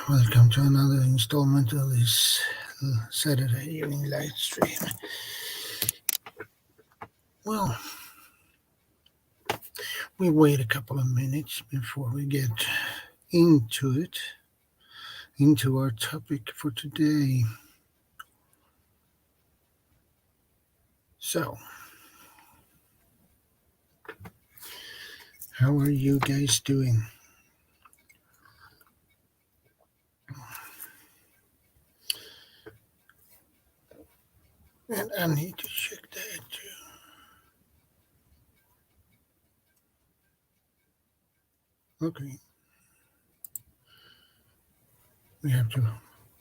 Welcome to another installment of this Saturday evening live stream. Well, we wait a couple of minutes before we get into it, into our topic for today. So, how are you guys doing? And I need to check that too. Okay. We have to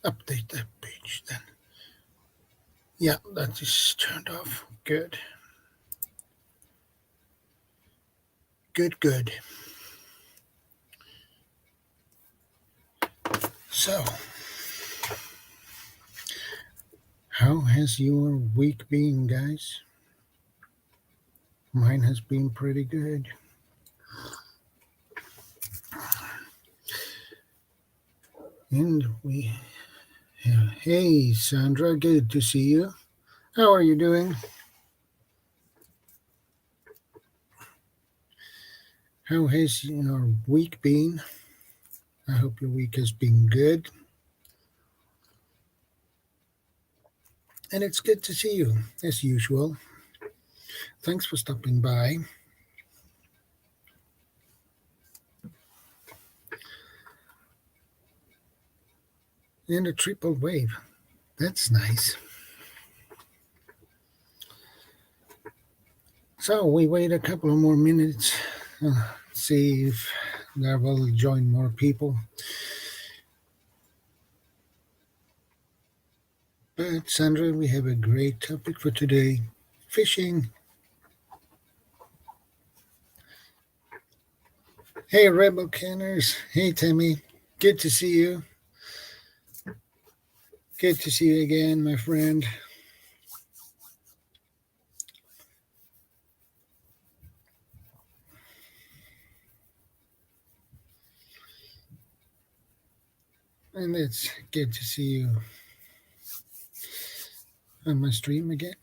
update that page then. Yeah, that is turned off. Good. Good. So, how has your week been, guys? Mine has been pretty good. And we have, hey, Sandra, good to see you. How are you doing? How has your week been? I hope your week has been good. And it's good to see you, as usual. Thanks for stopping by. And a triple wave. That's nice. So we wait a couple of more minutes, see if there will join more people. But Sandra, we have a great topic for today, fishing. Hey, Rebel Canners. Hey, Tammy. Good to see you. Good to see you again, my friend. And it's good to see you on my stream again.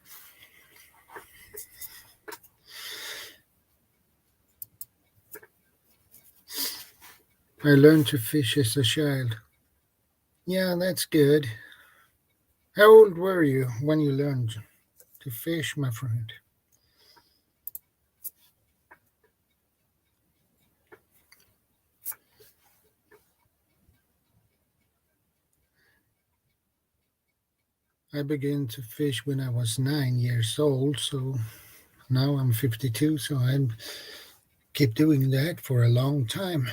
I learned to fish as a child. Yeah, that's good. How old were you when you learned to fish, my friend? I began to fish when I was 9 years old, so now I'm 52, so I keep doing that for a long time.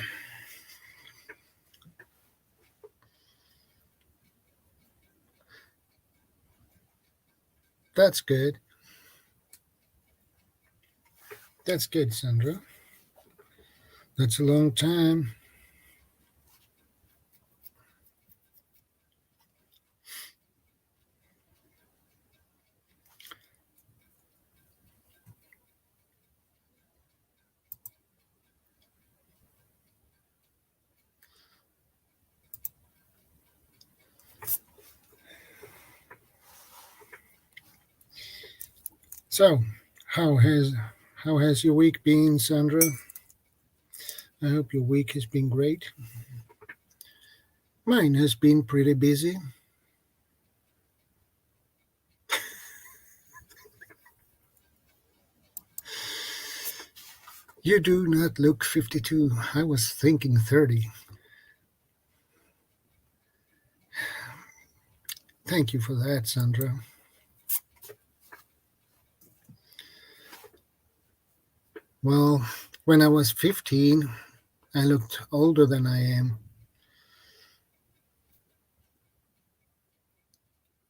That's good. That's good, Sandra. That's a long time. So, how has your week been, Sandra? I hope your week has been great. Mine has been pretty busy. You do not look 52. I was thinking 30. Thank you for that, Sandra. Well, when I was 15, I looked older than I am.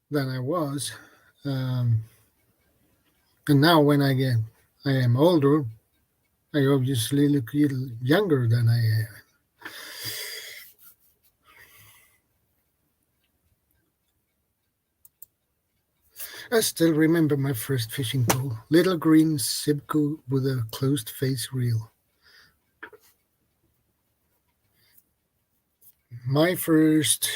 Than I was. And now when I am older, I obviously look younger than I am. I still remember my first fishing pole, little green Sibco with a closed face reel. My first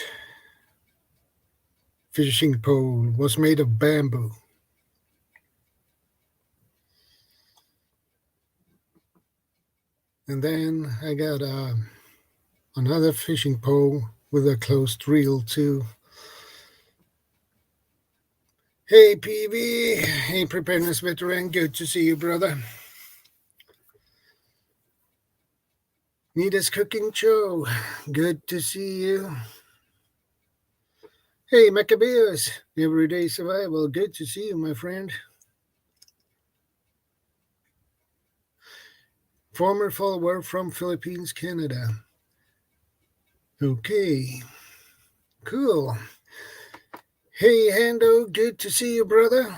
fishing pole was made of bamboo. And then I got another fishing pole with a closed reel too. Hey PV, hey preparedness veteran, good to see you, brother. Nita's cooking show, good to see you. Hey Maccabeus, everyday survival, good to see you, my friend. Former follower from Philippines, Canada. Okay, cool. Hey Hando, good to see you, brother.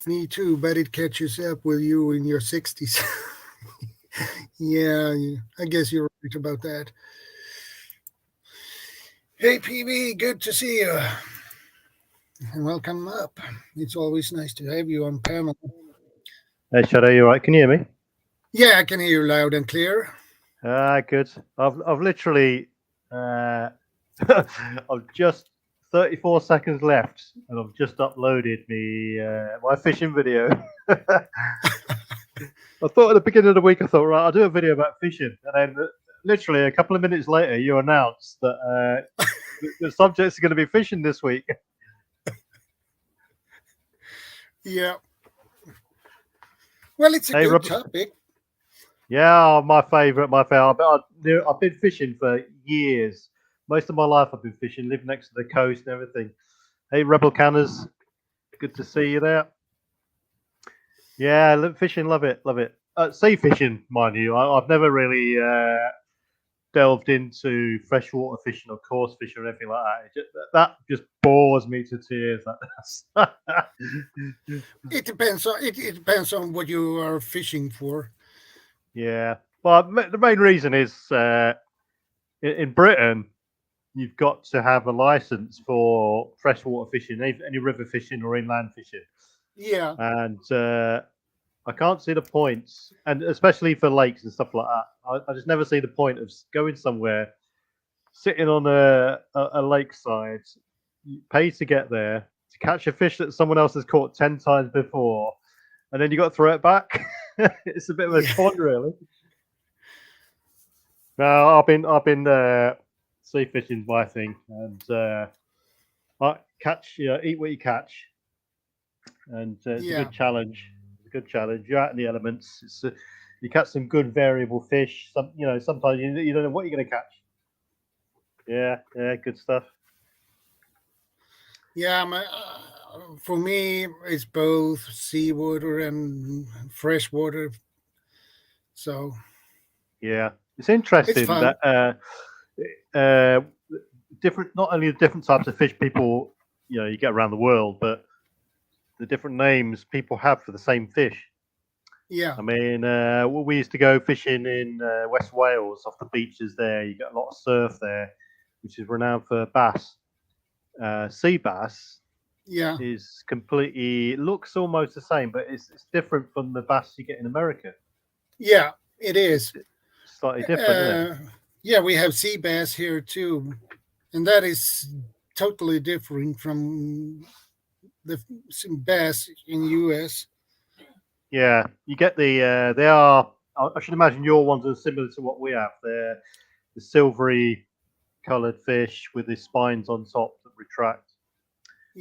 Me too, but it catches up with you in your 60s. Yeah, I guess you're right about that. Hey PV, good to see you. And welcome up. It's always nice to have you on panel. Hey Shadow, you right? Can you hear me? Yeah, I can hear you loud and clear. Good. I've literally I've just 34 seconds left, and I've just uploaded me my fishing video. I thought at the beginning of the week, I thought, right, I'll do a video about fishing, and then literally a couple of minutes later, you announced that the subjects are going to be fishing this week. Yeah. Well, it's a Hey, good topic. Yeah, my favorite. I've been fishing for years. Most of my life, I've been fishing. Live next to the coast and everything. Hey, Rebel Canners, good to see you there. Yeah, fishing, love it, love it. Sea fishing, mind you. I've never really delved into freshwater fishing or coarse fishing or anything like that. That just bores me to tears. It depends on what you are fishing for. Yeah, well, the main reason is in Britain, you've got to have a license for freshwater fishing, any river fishing or inland fishing. Yeah. And I can't see the points, and especially for lakes and stuff like that. I just never see the point of going somewhere, sitting on a lakeside, pay to get there, to catch a fish that someone else has caught 10 times before, and then you got to throw it back. It's a bit of a con, really. No, I've been sea fishing my thing, and I catch, eat what you catch, and it's a good challenge. It's a good challenge. You're out in the elements. You catch some good variable fish. Sometimes you don't know what you're going to catch. Yeah, good stuff. Yeah, for me, it's both seawater and freshwater. So yeah, it's interesting it's fun. that different, not only the different types of fish people you get around the world, but the different names people have for the same fish. Yeah. I mean, we used to go fishing in West Wales off the beaches there. You get a lot of surf there, which is renowned for bass. Sea bass is completely, looks almost the same, but it's different from the bass you get in America. Yeah, it is. It's slightly different, isn't it? Yeah, we have sea bass here too, and that is totally different from the bass in the US. Yeah, you get the. They are. I should imagine your ones are similar to what we have. They're the silvery coloured fish with the spines on top that retract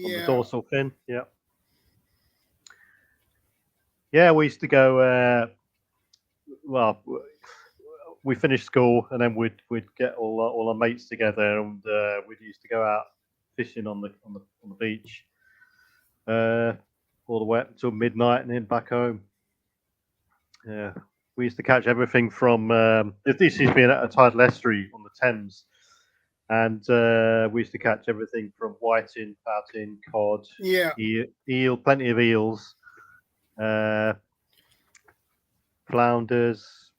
on the dorsal fin. Yeah. Yeah, we used to go. Well, we finished school and then we'd get all our mates together and we'd used to go out fishing on the beach all the way up until midnight and then back home. Yeah, we used to catch everything from this used to be a tidal estuary on the Thames, and we used to catch everything from whiting, pouting, cod, eel, plenty of eels, flounders,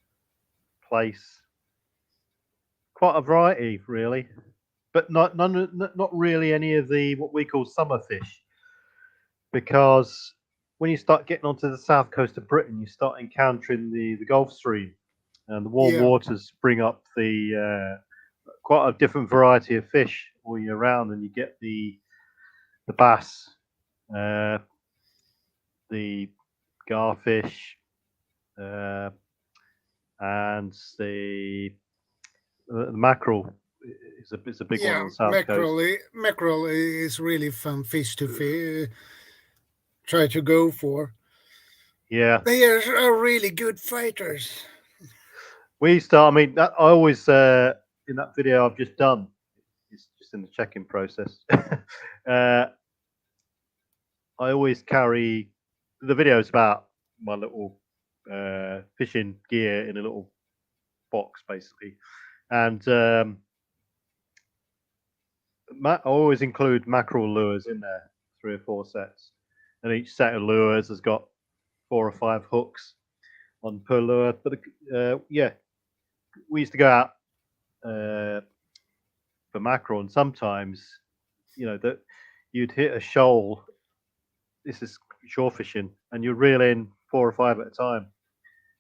plaice, quite a variety really, but not really any of the what we call summer fish, because when you start getting onto the south coast of Britain, you start encountering the Gulf Stream, and the warm waters bring up the quite a different variety of fish all year round, and you get the bass, the garfish, and the mackerel is a big one on the south coast. Mackerel is really fun fish to try to go for. Yeah, they are really good fighters. I always in that video I've just done, it's just in the check-in process. I always carry the videos about my little fishing gear in a little box, basically, and I always include mackerel lures in there, 3 or 4 sets, and each set of lures has got 4 or 5 hooks on per lure. But yeah, we used to go out for mackerel, and sometimes, that you'd hit a shoal. This is shore fishing, and you reel in 4 or 5 at a time.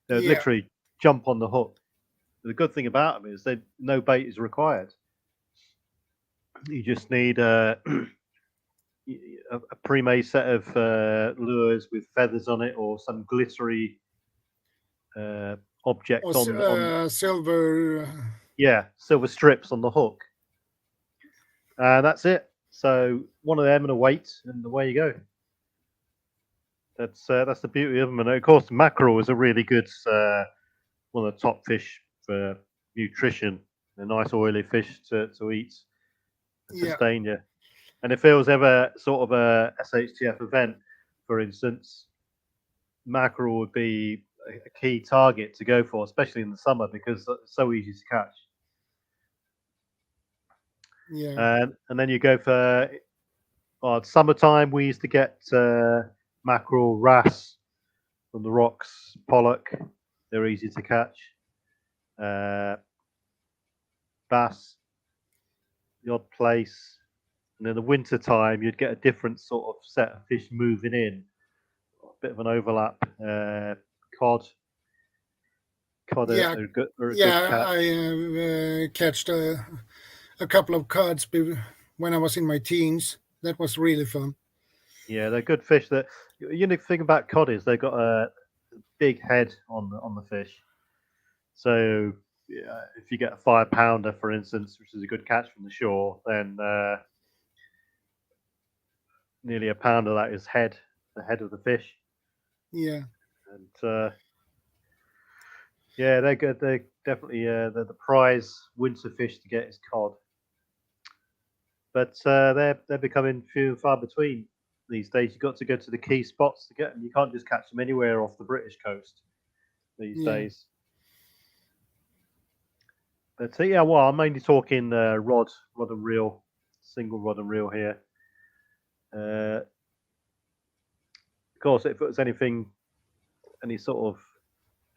They'd literally jump on the hook. The good thing about them is that no bait is required. You just need a pre-made set of lures with feathers on it, or some glittery object on silver. Silver strips on the hook, and that's it. So one of them and a weight, and away you go. That's the beauty of them. And of course, mackerel is a really good one of the top fish for nutrition. A nice oily fish to eat, and sustain you. And if there was ever sort of a SHTF event, for instance, mackerel would be a key target to go for, especially in the summer, because it's so easy to catch. And then you go for summertime. We used to get mackerel, wrasse from the rocks, pollock. They're easy to catch. Bass, the odd place. And in the winter time, you'd get a different sort of set of fish moving in, a bit of an overlap. Cod. Are a good catch. I catched a couple of cods when I was in my teens. That was really fun. Yeah, they're good fish. The unique thing about cod is they've got a big head on the fish. So if you get a 5-pounder, for instance, which is a good catch from the shore, then nearly a pound of that is the head of the fish. Yeah. And they're good. They're definitely the prize winter fish to get is cod. But they're becoming few and far between these days. You've got to go to the key spots to get them. You can't just catch them anywhere off the British coast these days. But I'm mainly talking rod and reel, single rod and reel here. Of course, if it was any sort of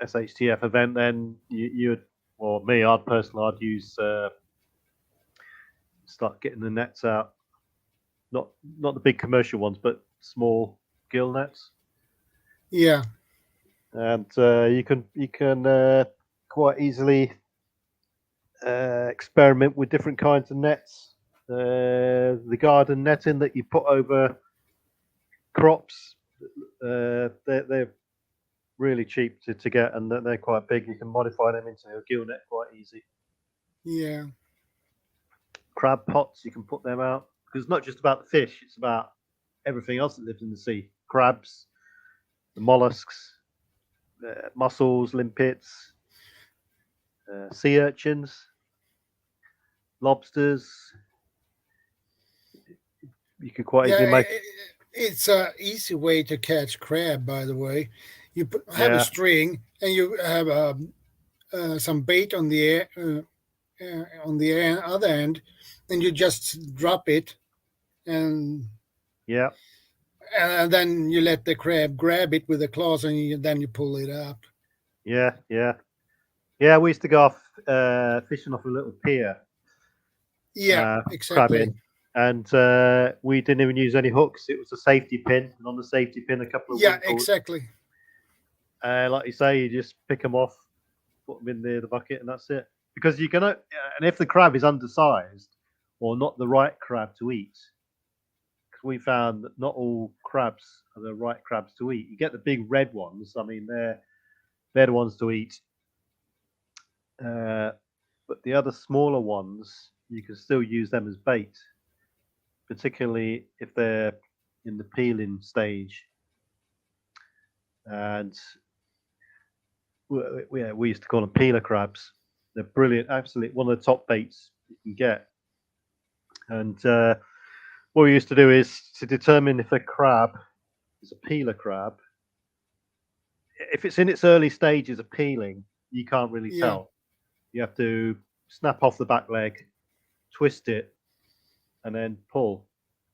SHTF event, then I'd use start getting the nets out. Not the big commercial ones, but small gill nets. Yeah. And you can quite easily experiment with different kinds of nets. The garden netting that you put over crops, they're really cheap to get, and they're quite big. You can modify them into a gill net quite easy. Yeah. Crab pots, you can put them out, because it's not just about the fish, it's about everything else that lives in the sea. Crabs, the mollusks, mussels, limpets, sea urchins, lobsters. You could quite easily make. It's an easy way to catch crab, by the way. You have a string, and you have some bait on the other end, and you just drop it, and then you let the crab grab it with the claws, and then you pull it up. Yeah. We used to go off fishing off a little pier. Yeah, exactly. Crabbing, And we didn't even use any hooks. It was a safety pin, and on the safety pin, a couple of Yeah, winkles. exactly. Like you say, you just pick them off, put them in the bucket, and that's it. Because you're gonna, and if the crab is undersized or not the right crab to eat, because we found that not all crabs are the right crabs to eat. You get the big red ones. I mean, they're the ones to eat. But the other smaller ones, you can still use them as bait, particularly if they're in the peeling stage. And we used to call them peeler crabs. They're brilliant, absolutely one of the top baits you can get. And what we used to do is to determine if a crab is a peeler crab. If it's in its early stages of peeling, you can't really tell. You have to snap off the back leg, twist it, and then pull.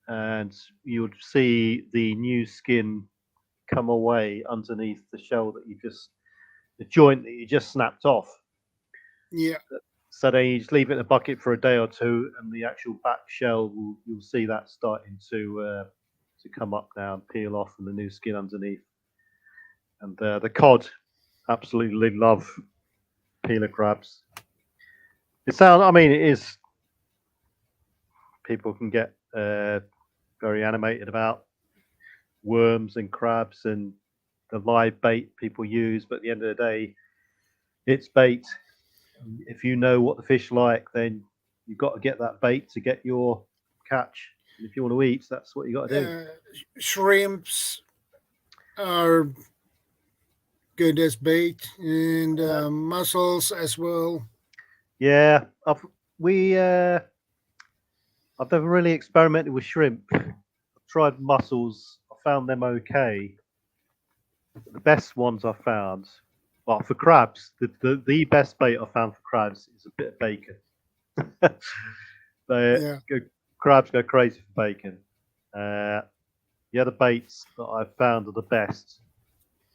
And you would see the new skin come away underneath the shell that the joint that you just snapped off. Yeah. So then you just leave it in a bucket for a day or two, and the actual back shell you'll see that starting to come up now and peel off, and the new skin underneath. And the cod absolutely love peeler crabs. It is. People can get very animated about worms and crabs and the live bait people use, but at the end of the day, it's bait. If you know what the fish like, then you've got to get that bait to get your catch. And if you want to eat, that's what you got to do. Shrimps are good as bait, and mussels as well. Yeah, I've never really experimented with shrimp. I've tried mussels. I found them okay. But the best ones I found, well, for crabs, the best bait I found for crabs is a bit of bacon. Crabs go crazy for bacon. The other baits that I've found are the best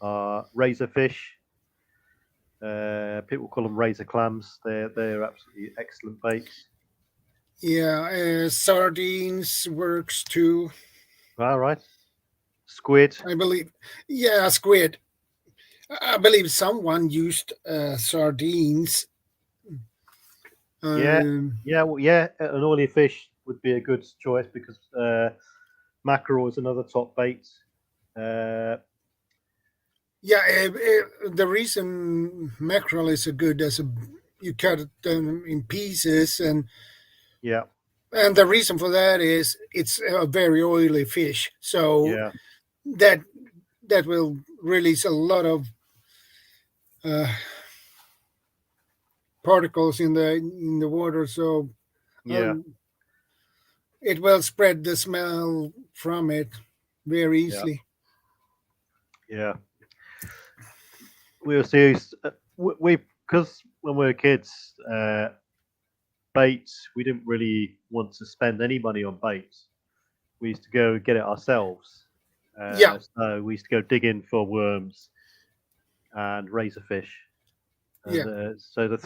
are razor fish. People call them razor clams. They're absolutely excellent baits. Yeah, sardines works too. All right. Squid. I believe. Yeah, squid. I believe someone used sardines. An oily fish would be a good choice because mackerel is another top bait. The reason mackerel is so good as you cut it in pieces, and the reason for that is it's a very oily fish, so that will release a lot of particles in the water, so it will spread the smell from it very easily. We also used because when we were kids, baits, we didn't really want to spend any money on baits. We used to go get it ourselves. So we used to go digging for worms and razorfish. So the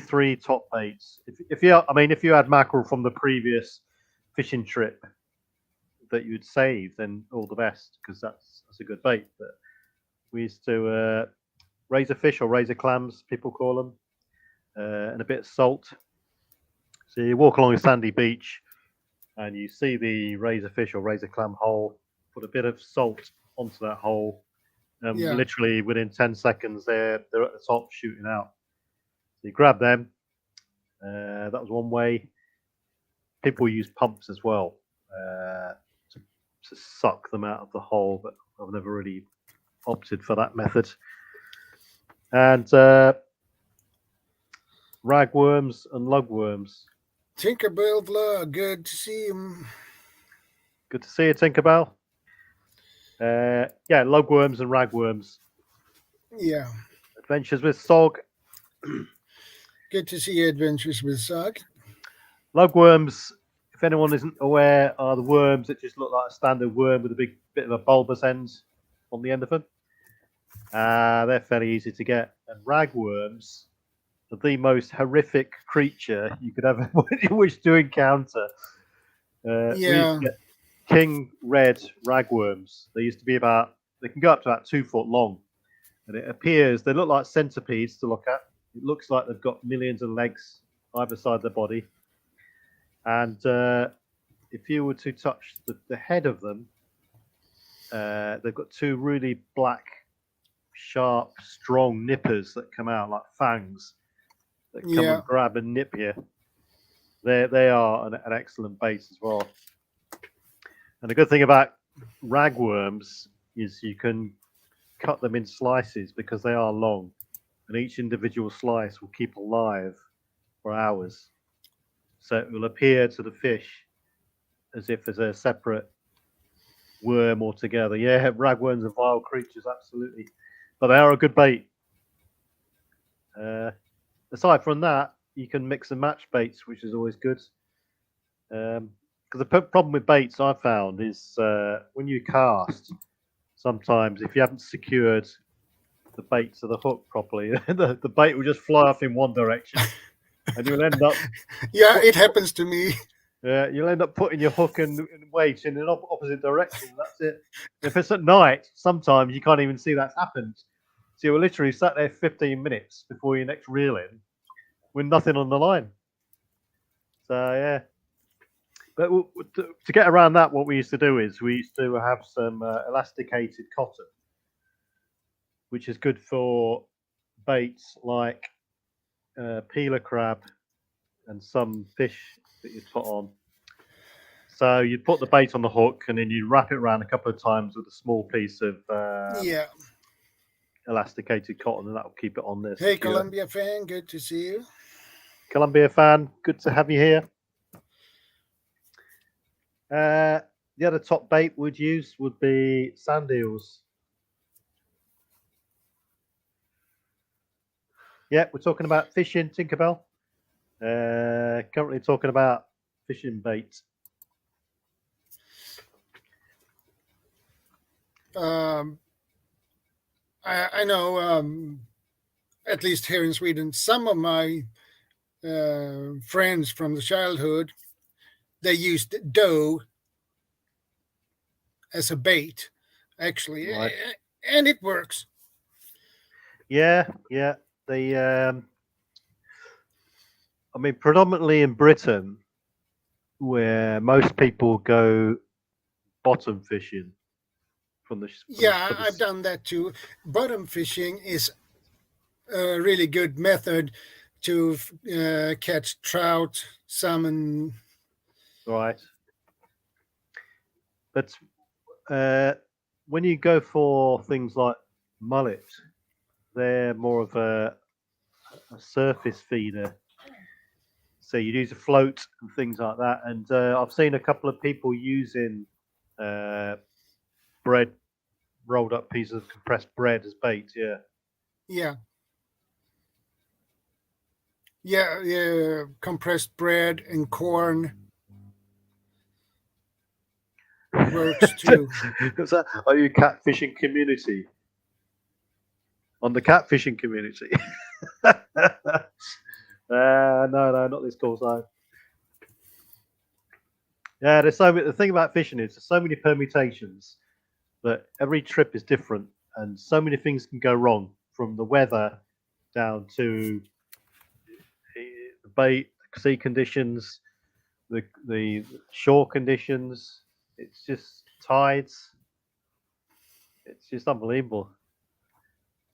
three top baits. If you had mackerel from the previous fishing trip that you'd save, then all the best because that's a good bait. But we used to razorfish or razor clams, people call them, and a bit of salt. So you walk along a sandy beach and you see the razorfish or razor clam hole. Put a bit of salt onto that hole. Literally within 10 seconds, they're at the top shooting out. So you grab them. That was one way. People use pumps as well to suck them out of the hole, but I've never really opted for that method. And ragworms and lugworms. Tinkerbell vlog, good to see him. Good to see you, Tinkerbell. Lugworms and ragworms. Yeah. Adventures with Sog. Good to see you, Adventures with Sog. Lugworms, if anyone isn't aware, are the worms that just look like a standard worm with a big bit of a bulbous end on the end of them. They're fairly easy to get. And ragworms are the most horrific creature you could ever wish to encounter. We used to get king red ragworms. They used to be they can go up to about 2 foot long. And it appears, they look like centipedes to look at. It looks like they've got millions of legs either side of their body. And if you were to touch the head of them, they've got 2 really black, sharp, strong nippers that come out like fangs that come and grab and nip you. They are an excellent bait as well. And the good thing about ragworms is you can cut them in slices because they are long, and each individual slice will keep alive for hours. So it will appear to the fish as if there's a separate worm altogether. Yeah, ragworms are vile creatures, absolutely. But they are a good bait. Aside from that, you can mix and match baits, which is always good. Because the problem with baits I've found is when you cast, sometimes if you haven't secured the bait to the hook properly, the bait will just fly off in one direction, and you'll end up. Yeah, it happens to me. Yeah, you'll end up putting your hook and weight in an opposite direction. That's it. If it's at night, sometimes you can't even see that's happened. So you're literally sat there 15 minutes before your next reel in with nothing on the line. So yeah. But to get around that, what we used to do is we used to have some elasticated cotton, which is good for baits like peeler crab and some fish that you put on. So you'd put the bait on the hook and then you'd wrap it around a couple of times with a small piece of elasticated cotton, and that will keep it on there. Hey, Columbia fan, good to see you. Columbia fan, good to have you here. The other top bait we'd use would be sand eels. Yeah, we're talking about fishing, Tinkerbell. Currently talking about fishing bait. I know, at least here in Sweden, some of my friends from the childhood, they used dough as a bait, actually, right. And it works. Yeah. I mean, predominantly in Britain, where most people go bottom fishing from the. I've done that too. Bottom fishing is a really good method to catch trout, salmon. Right. But when you go for things like mullet, they're more of a surface feeder. So you use a float and things like that. And I've seen a couple of people using bread, rolled up pieces of compressed bread as bait. Yeah. Compressed bread and corn works too. Are you catfishing community? On the catfishing community? No, not this course. Yeah, the thing about fishing is there's so many permutations that every trip is different, and so many things can go wrong, from the weather down to the bait, sea conditions, the shore conditions. It's just tides. It's just unbelievable.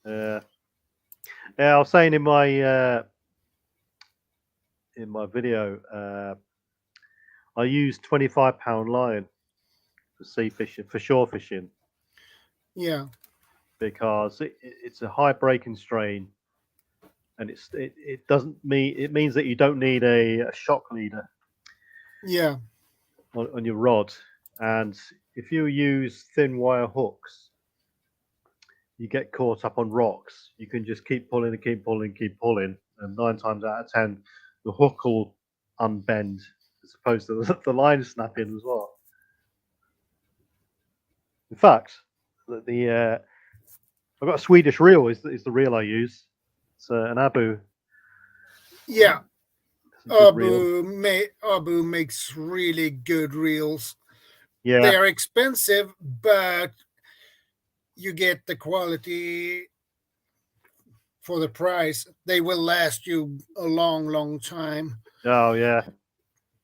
Yeah, I was saying in my video, I use 25-pound line for sea fishing, for shore fishing. Yeah, because it's a high breaking strain, and it means that you don't need a shock leader. Yeah, on your rod, and if you use thin wire hooks, you get caught up on rocks. You can just keep pulling and keep pulling, and 9 times out of 10, the hook will unbend as opposed to the line snapping as well. In fact, I've got a Swedish reel is the reel I use. It's an Abu. Yeah. Abu makes really good reels. Yeah, they are expensive, but you get the quality for the price. They will last you a long time. oh yeah.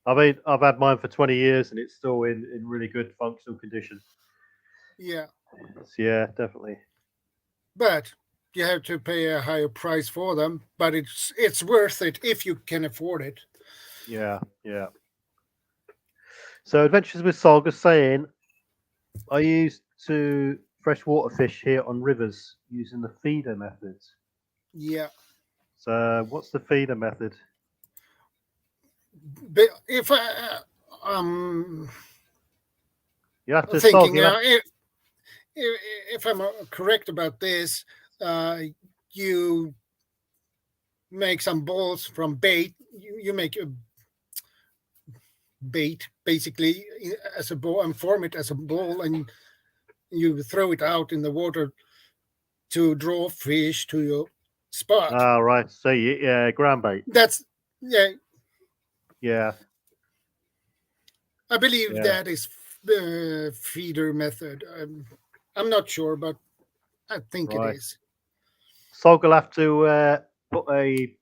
I mean, I've had mine for 20 years and it's still in really good functional condition. Yeah, Yeah, definitely. but you have to pay a higher price for them. But it's worth it if you can afford it. Yeah. So Adventures with Solga saying, I used to freshwater fish here on rivers using the feeder method. Yeah. So what's the feeder method? But if I You have to thinking solve. if I'm correct about this, you make some balls from bait. You make a bait basically as a ball and form it as a ball, and you throw it out in the water to draw fish to your spot. Oh, right. So yeah, ground bait. That's Yeah. I believe that is the feeder method. I'm not sure, but I think it is. Solg will have to put a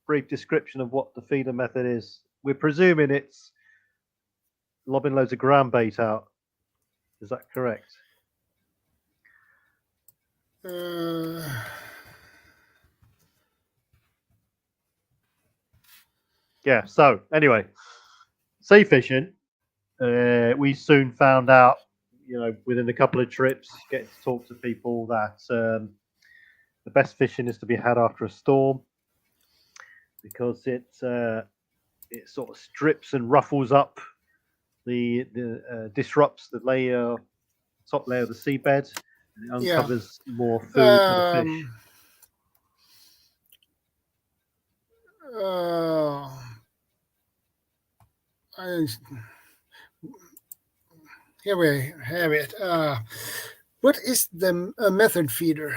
brief description of what the feeder method is. We're presuming it's lobbing loads of ground bait out. Is that correct? Yeah. So anyway, sea fishing. We soon found out, within a couple of trips, getting to talk to people, that the best fishing is to be had after a storm because it sort of strips and ruffles up disrupts the top layer of the seabed, and it uncovers more food for the fish. Here we have it. What is the method feeder?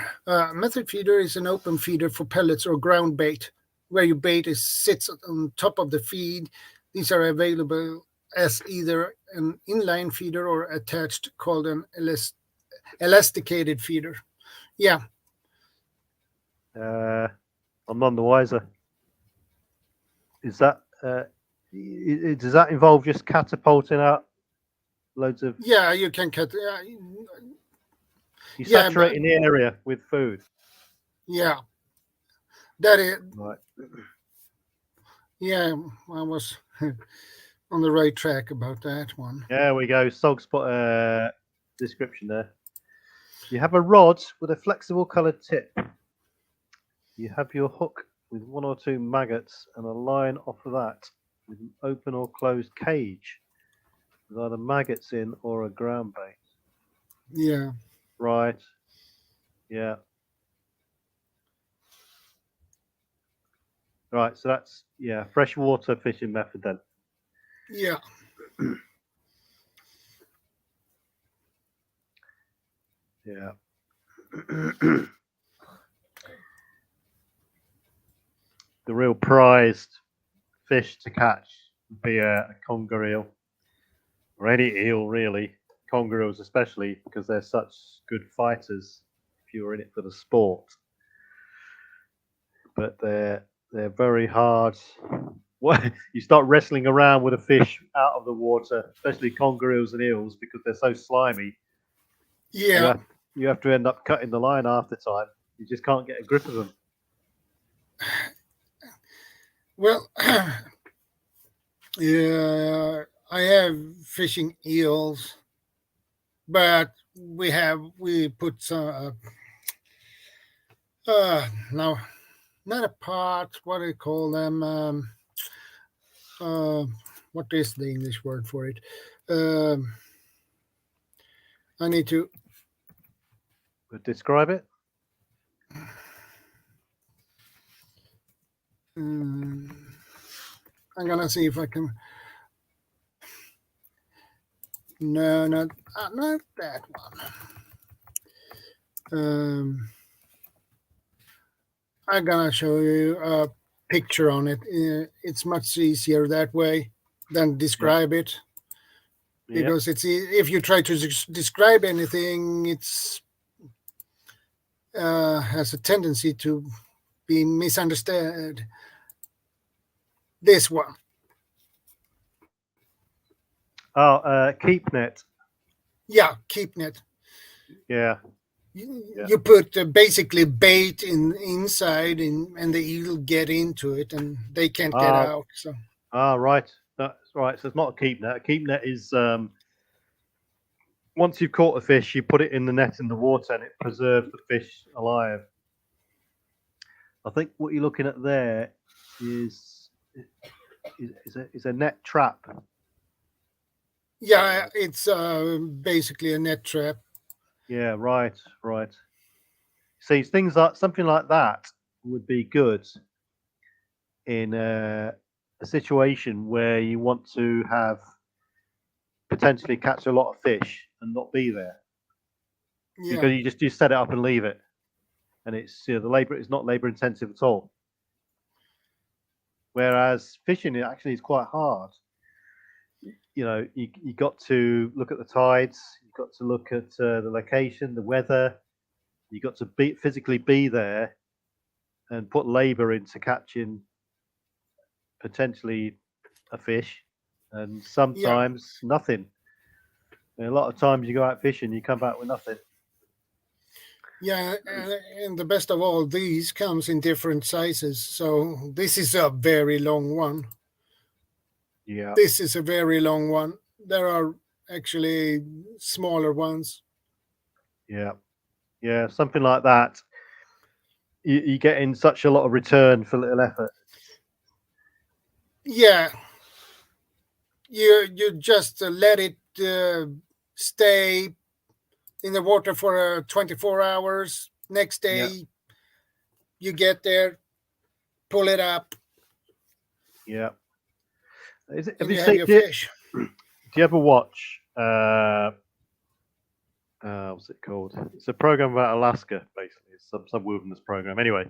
Method feeder is an open feeder for pellets or ground bait, where your bait sits on top of the feed. These are available as either an inline feeder or attached, called an elasticated feeder. Yeah. I'm none the wiser. Is that does that involve just catapulting out loads of? Yeah, you can cut. You're saturating the area with food. Yeah, that is right. Yeah, I was on the right track about that one. There we go. Sog's put a description there. You have a rod with a flexible coloured tip. You have your hook with 1 or 2 maggots and a line off of that with an open or closed cage with either maggots in or a ground bait. Yeah. Right. Yeah. Right. So that's freshwater fishing method then. Yeah. Yeah. The real prized fish to catch would be a conger eel, or any eel really. Conger eels especially, because they're such good fighters if you're in it for the sport. But they're very hard. You start wrestling around with a fish out of the water, especially conger eels and eels, because they're so slimy. Yeah. You have to end up cutting the line half the time. You just can't get a grip of them. Well, yeah, I have fishing eels, but we put some no, not a pot. What do you call them? What is the English word for it? I need to describe it. I'm gonna see if I can. No, not that one. I'm gonna show you picture on it. It's much easier that way than describe it. Because if you try to describe anything, it's has a tendency to be misunderstood. This one. Oh, keep net. Yeah, keep net. Yeah. You put basically bait inside, and the eel get into it, and they can't get out. So. Right. That's right. So it's not a keep net. A keep net is once you've caught a fish, you put it in the net in the water, and it preserves the fish alive. I think what you're looking at there is a net trap. Yeah, it's basically a net trap. Yeah, right. See, things like something like that would be good in a situation where you want to have potentially catch a lot of fish and not be there. Yeah. Because you set it up and leave it, and it's the labor is not labor intensive at all. Whereas fishing, it actually is quite hard. You know, you got to look at the tides, you got to look at the location, the weather. You got to physically be there and put labor into catching potentially a fish, and sometimes nothing. And a lot of times you go out fishing, you come back with nothing. Yeah, and the best of all, these comes in different sizes. So this is a very long one. Yeah. This is a very long one. There are actually smaller ones. Yeah. Yeah, something like that. You get in such a lot of return for little effort. Yeah. You just let it stay in the water for 24 hours. Next day, you get there, pull it up. Yeah. Have you seen fish? Do you ever watch? What's it called? It's a program about Alaska, basically. It's some wilderness program. Anyway,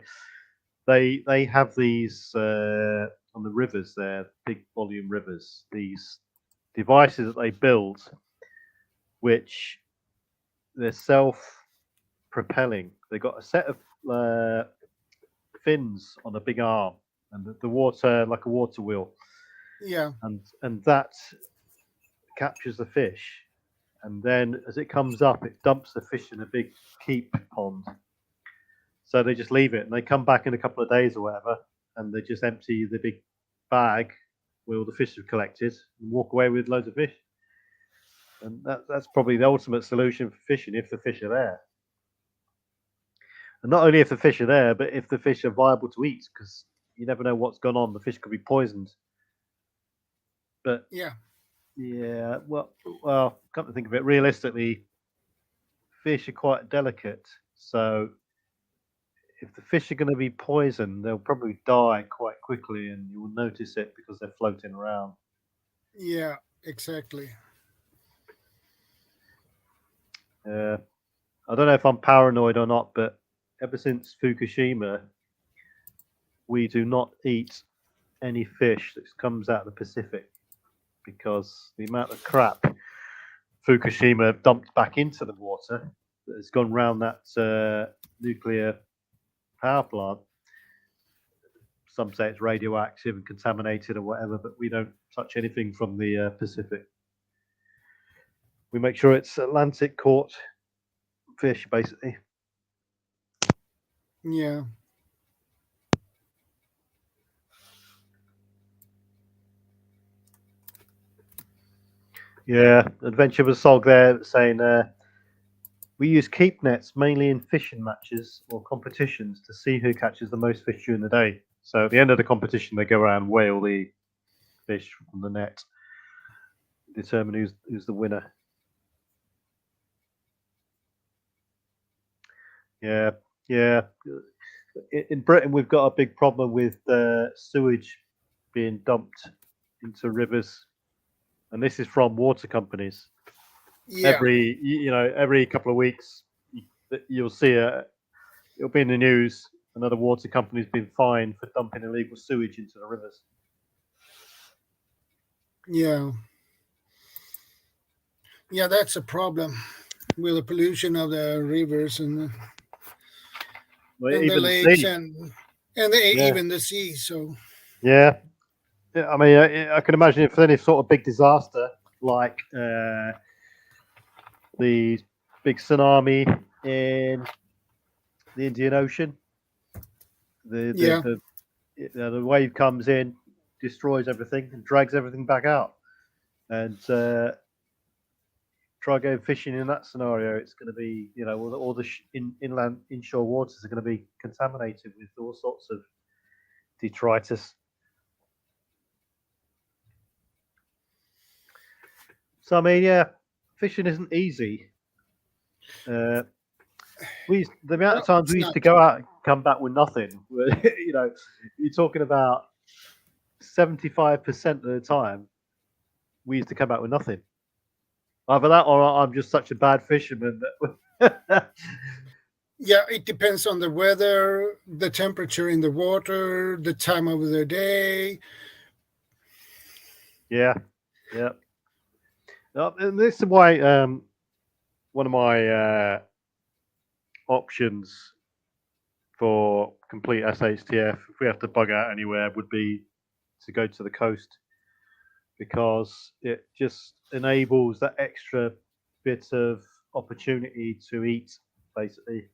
they have these on the rivers there, big volume rivers. These devices that they build, which they're self-propelling. They've got a set of fins on a big arm, and the water like a water wheel. Yeah. And that captures the fish, and then as it comes up, it dumps the fish in a big keep pond. So they just leave it, and they come back in a couple of days or whatever, and they just empty the big bag where all the fish are collected and walk away with loads of fish. And that's probably the ultimate solution for fishing if the fish are there. And not only if the fish are there, but if the fish are viable to eat, because you never know what's gone on. The fish could be poisoned. But yeah, well, come to think of it, realistically, fish are quite delicate. So if the fish are going to be poisoned, they'll probably die quite quickly, and you will notice it because they're floating around. Yeah, exactly. I don't know if I'm paranoid or not, but ever since Fukushima, we do not eat any fish that comes out of the Pacific, because the amount of crap Fukushima dumped back into the water that has gone round that nuclear power plant. Some say it's radioactive and contaminated or whatever, but we don't touch anything from the Pacific. We make sure it's Atlantic caught fish, basically. Yeah. Yeah, Adventure with Sog there saying we use keep nets mainly in fishing matches or competitions to see who catches the most fish during the day. So at the end of the competition, they go around and weigh all the fish from the net, determine who's the winner. Yeah. In Britain, we've got a big problem with sewage being dumped into rivers, and this is from water companies. Yeah. Every couple of weeks, you'll see it'll be in the news, another water company's been fined for dumping illegal sewage into the rivers. Yeah. Yeah, that's a problem with the pollution of the rivers and the lakes and even the sea. So yeah, I mean, I can imagine if any sort of big disaster like the big tsunami in the Indian Ocean, the wave comes in, destroys everything, and drags everything back out, and try going fishing in that scenario. It's going to be, all the inland inshore waters are going to be contaminated with all sorts of detritus. So I mean, yeah, fishing isn't easy. The amount of times we used to go out and come back with nothing. You're talking about 75% of the time we used to come back with nothing. Either that, or I'm just such a bad fisherman that. Yeah, it depends on the weather, the temperature in the water, the time of the day. Yeah. And this is why one of my options for complete SHTF, if we have to bug out anywhere, would be to go to the coast, because it just enables that extra bit of opportunity to eat, basically.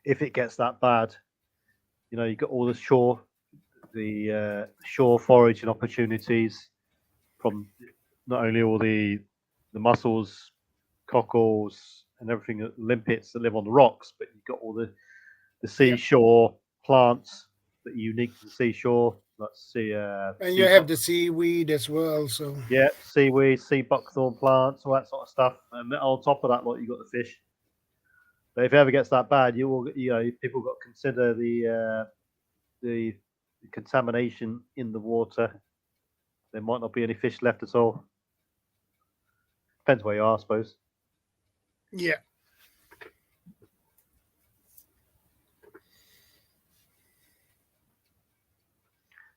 If it gets that bad, you've got all the shore foraging opportunities from not only all the mussels, cockles, and everything, limpets that live on the rocks, but you've got all the seashore plants that are unique to the seashore. Let's see. And you have the seaweed as well. So yeah, seaweed, sea buckthorn plants, all that sort of stuff. And on top of that, you've got the fish. But if it ever gets that bad, people got to consider the contamination in the water. There might not be any fish left at all. Depends where you are, I suppose. Yeah.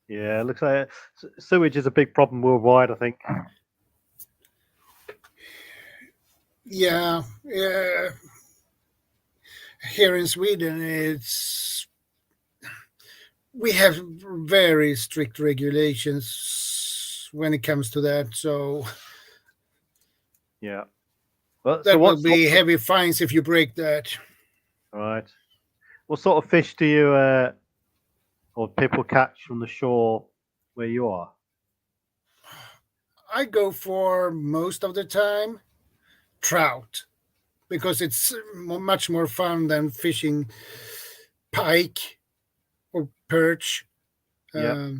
Yeah, it looks like sewage is a big problem worldwide, I think. Yeah. Here in Sweden, we have very strict regulations when it comes to that. So yeah, that will be heavy fines if you break that. All right. What sort of fish do you or people catch from the shore where you are? I go for most of the time trout, because it's much more fun than fishing pike or perch. Yeah.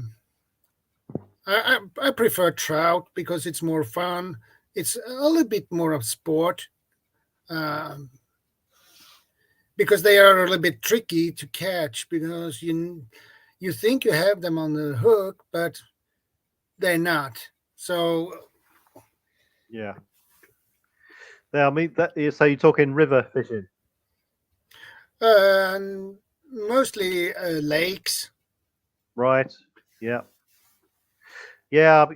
I prefer trout because it's more fun. It's a little bit more of sport, because they are a little bit tricky to catch, because you think you have them on the hook, but they're not. So yeah. I mean, so you're talking river fishing? Mostly lakes. Right. Yeah. Yeah.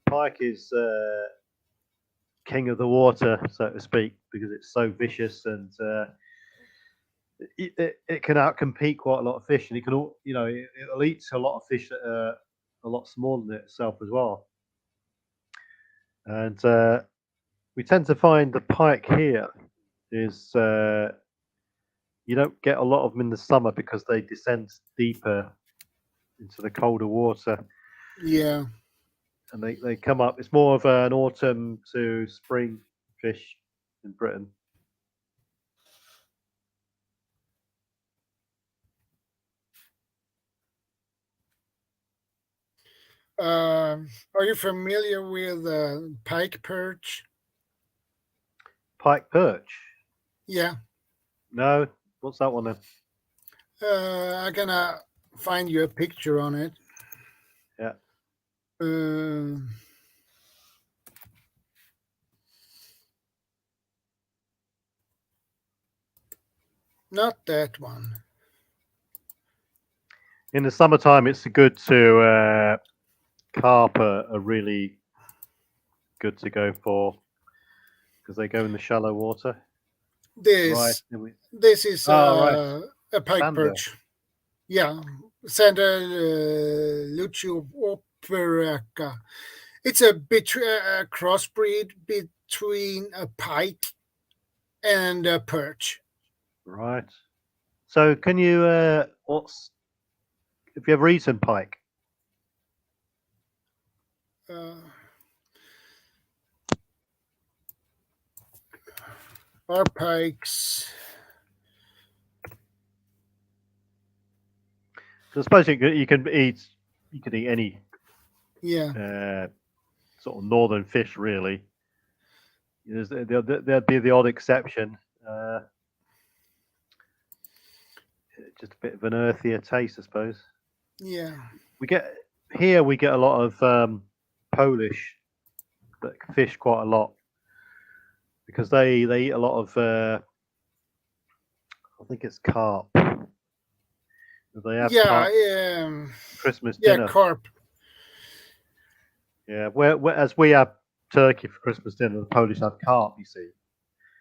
Pike is king of the water, so to speak, because it's so vicious, and it can outcompete quite a lot of fish, and it can, it'll eat a lot of fish that are a lot smaller than itself as well. And we tend to find the pike here is you don't get a lot of them in the summer because they descend deeper into the colder water. Yeah. And they come up. It's more of an autumn to spring fish in Britain. Are you familiar with pike perch? Pike perch? Yeah. No. What's that one then? I'm gonna find you a picture on it. Yeah. Not that one. In the summertime, it's good to carp are really good to go for because they go in the shallow water. This is right. a pike Sander. perch. Yeah, Sander Lucio operaca. It's a crossbreed between a pike and a perch. Right. So, can you have you ever eaten pike? Our pikes. I suppose you can eat any sort of northern fish really. There'd be the odd exception. Just a bit of an earthier taste, I suppose. Yeah. We get a lot of Polish that fish quite a lot because they eat a lot of I think it's carp. They have Christmas dinner. Yeah, carp. Yeah, as we have turkey for Christmas dinner, the Polish have carp. You see.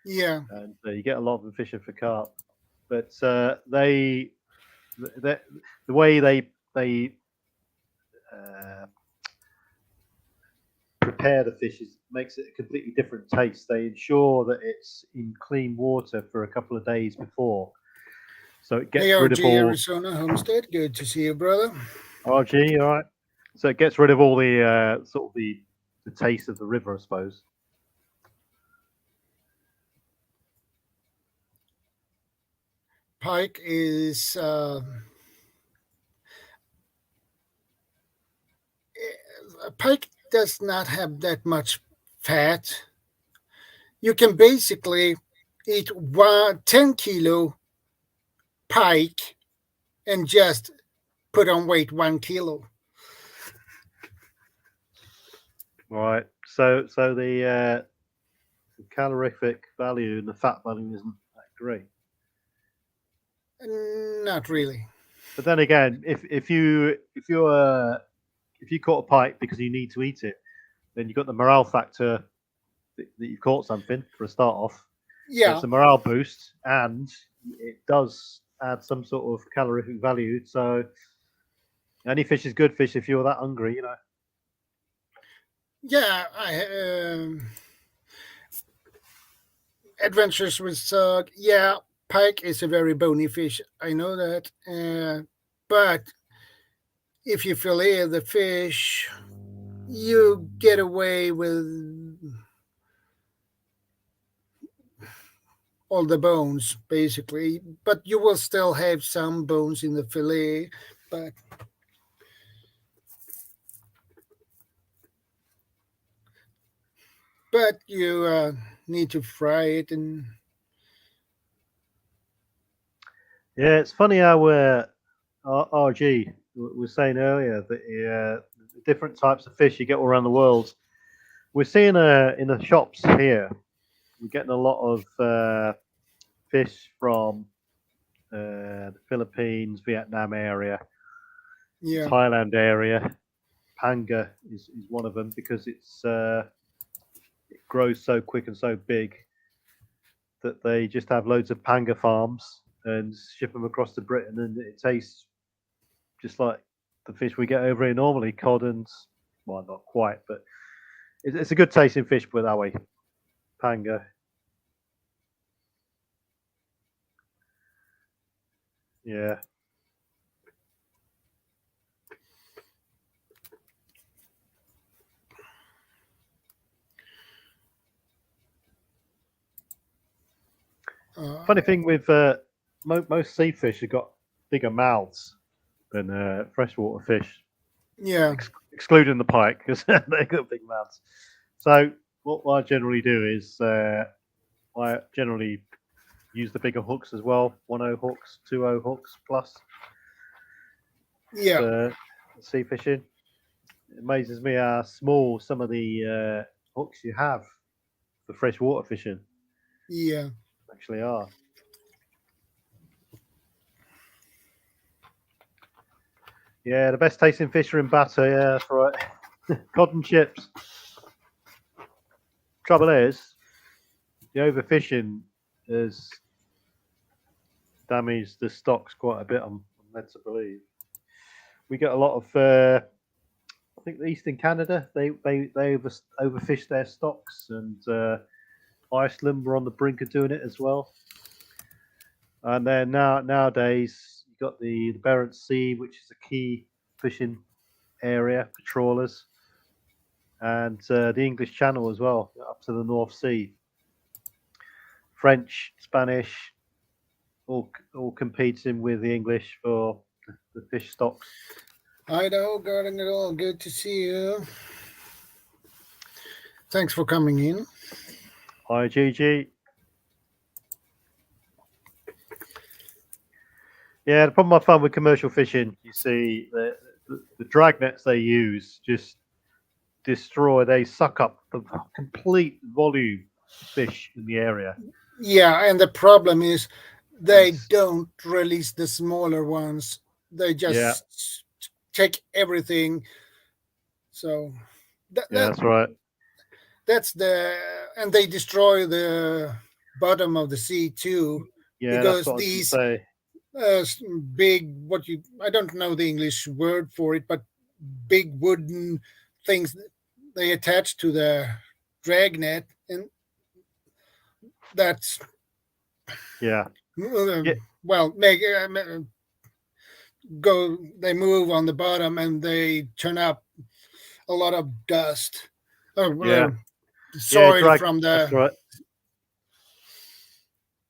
Yeah. And you get a lot of them fishing for carp, but the way they prepare the fish makes it a completely different taste. They ensure that it's in clean water for a couple of days before, so it gets rid of all. Arizona Homestead, good to see you, brother. RG, all right. So it gets rid of all the sort of the taste of the river, I suppose. Pike is pike does not have that much fat. You can basically eat 10 kilo pike and just put on weight 1 kilo. Right. So the calorific value and the fat value isn't that great. Not really. But then again, if you caught a pike because you need to eat it, then you've got the morale factor that you've caught something for a start off. Yeah, so it's a morale boost, and it does add some sort of calorific value. So any fish is good fish if you're that hungry, you know. Yeah, Adventures with Sug. Yeah, pike is a very bony fish. I know that, but if you fillet the fish, you get away with all the bones, basically. But you will still have some bones in the fillet. But you need to fry it and. Yeah, it's funny how RG was saying earlier that the different types of fish you get all around the world. We're seeing in the shops here, we're getting a lot of fish from the Philippines, Vietnam area, Thailand area. Panga is one of them because it grows so quick and so big that they just have loads of panga farms and ship them across to Britain, and it tastes just like the fish we get over here normally, cod and, well, not quite, but it's a good tasting fish, put it that way. Panga. Yeah. Funny thing with most sea fish have got bigger mouths than freshwater fish. Yeah. Excluding the pike, because they've got big mouths. So what I generally do is I generally use the bigger hooks as well, 1/0 hooks, 2/0 hooks plus. Yeah. For sea fishing. It amazes me how small some of the hooks you have for freshwater fishing. Yeah. Actually are. Yeah, the best tasting fish are in batter. Yeah, that's right. Cod and chips. Trouble is, the overfishing has damaged the stocks quite a bit. I'm led to believe. We get a lot of. I think the Eastern Canada they overfish their stocks, and Iceland were on the brink of doing it as well. And then nowadays you've got the Barents Sea, which is a key fishing area for trawlers, and the English Channel as well, up to the North Sea. French, Spanish, all competing with the English for the fish stocks. Idaho, guarding it all. Good to see you. Thanks for coming in. Hi, GG. Yeah, the problem I found with commercial fishing, you see, the drag nets they use just destroy. They suck up the complete volume of fish in the area. Yeah, and the problem is they don't release the smaller ones. They just take everything. So that's right. And they destroy the bottom of the sea too. Yeah, because that's what these I say. Big, I don't know the English word for it, but big wooden things they attach to the dragnet, and that's well, they move on the bottom and they turn up a lot of dust. Soil from the. That's right.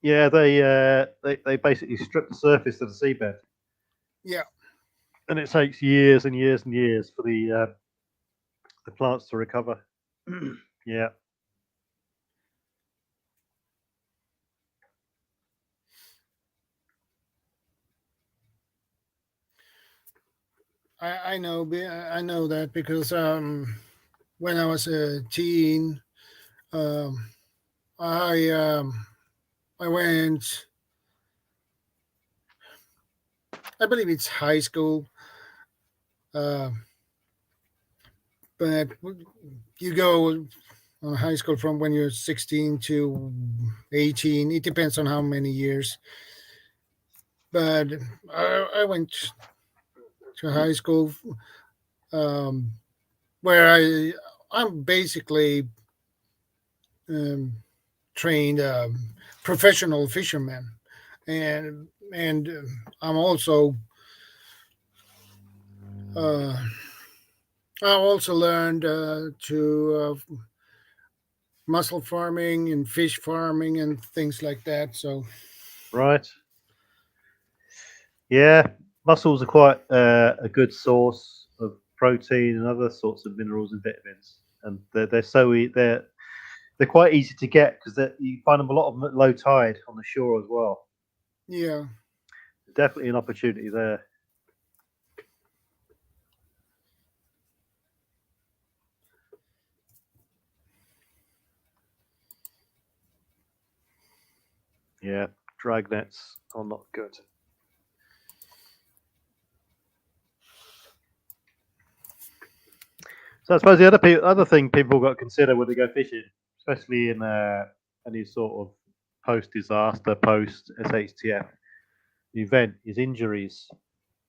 Yeah, they basically strip the surface of the seabed. Yeah. And it takes years and years and years for the plants to recover. Yeah. I know that because when I was a teen, I went. I believe it's high school, but you go on high school from when you're 16 to 18. It depends on how many years. But I went to high school where I'm basically trained professional fisherman, and I'm also I also learned to mussel farming and fish farming and things like that. So right, yeah, mussels are quite a good source of protein and other sorts of minerals and vitamins, and they're quite easy to get because you find them a lot of them at low tide on the shore as well. Yeah, definitely an opportunity there. Yeah, drag nets are not good. So I suppose the other thing people got to consider when they go fishing, especially in any sort of post-disaster, post-SHTF event, is injuries,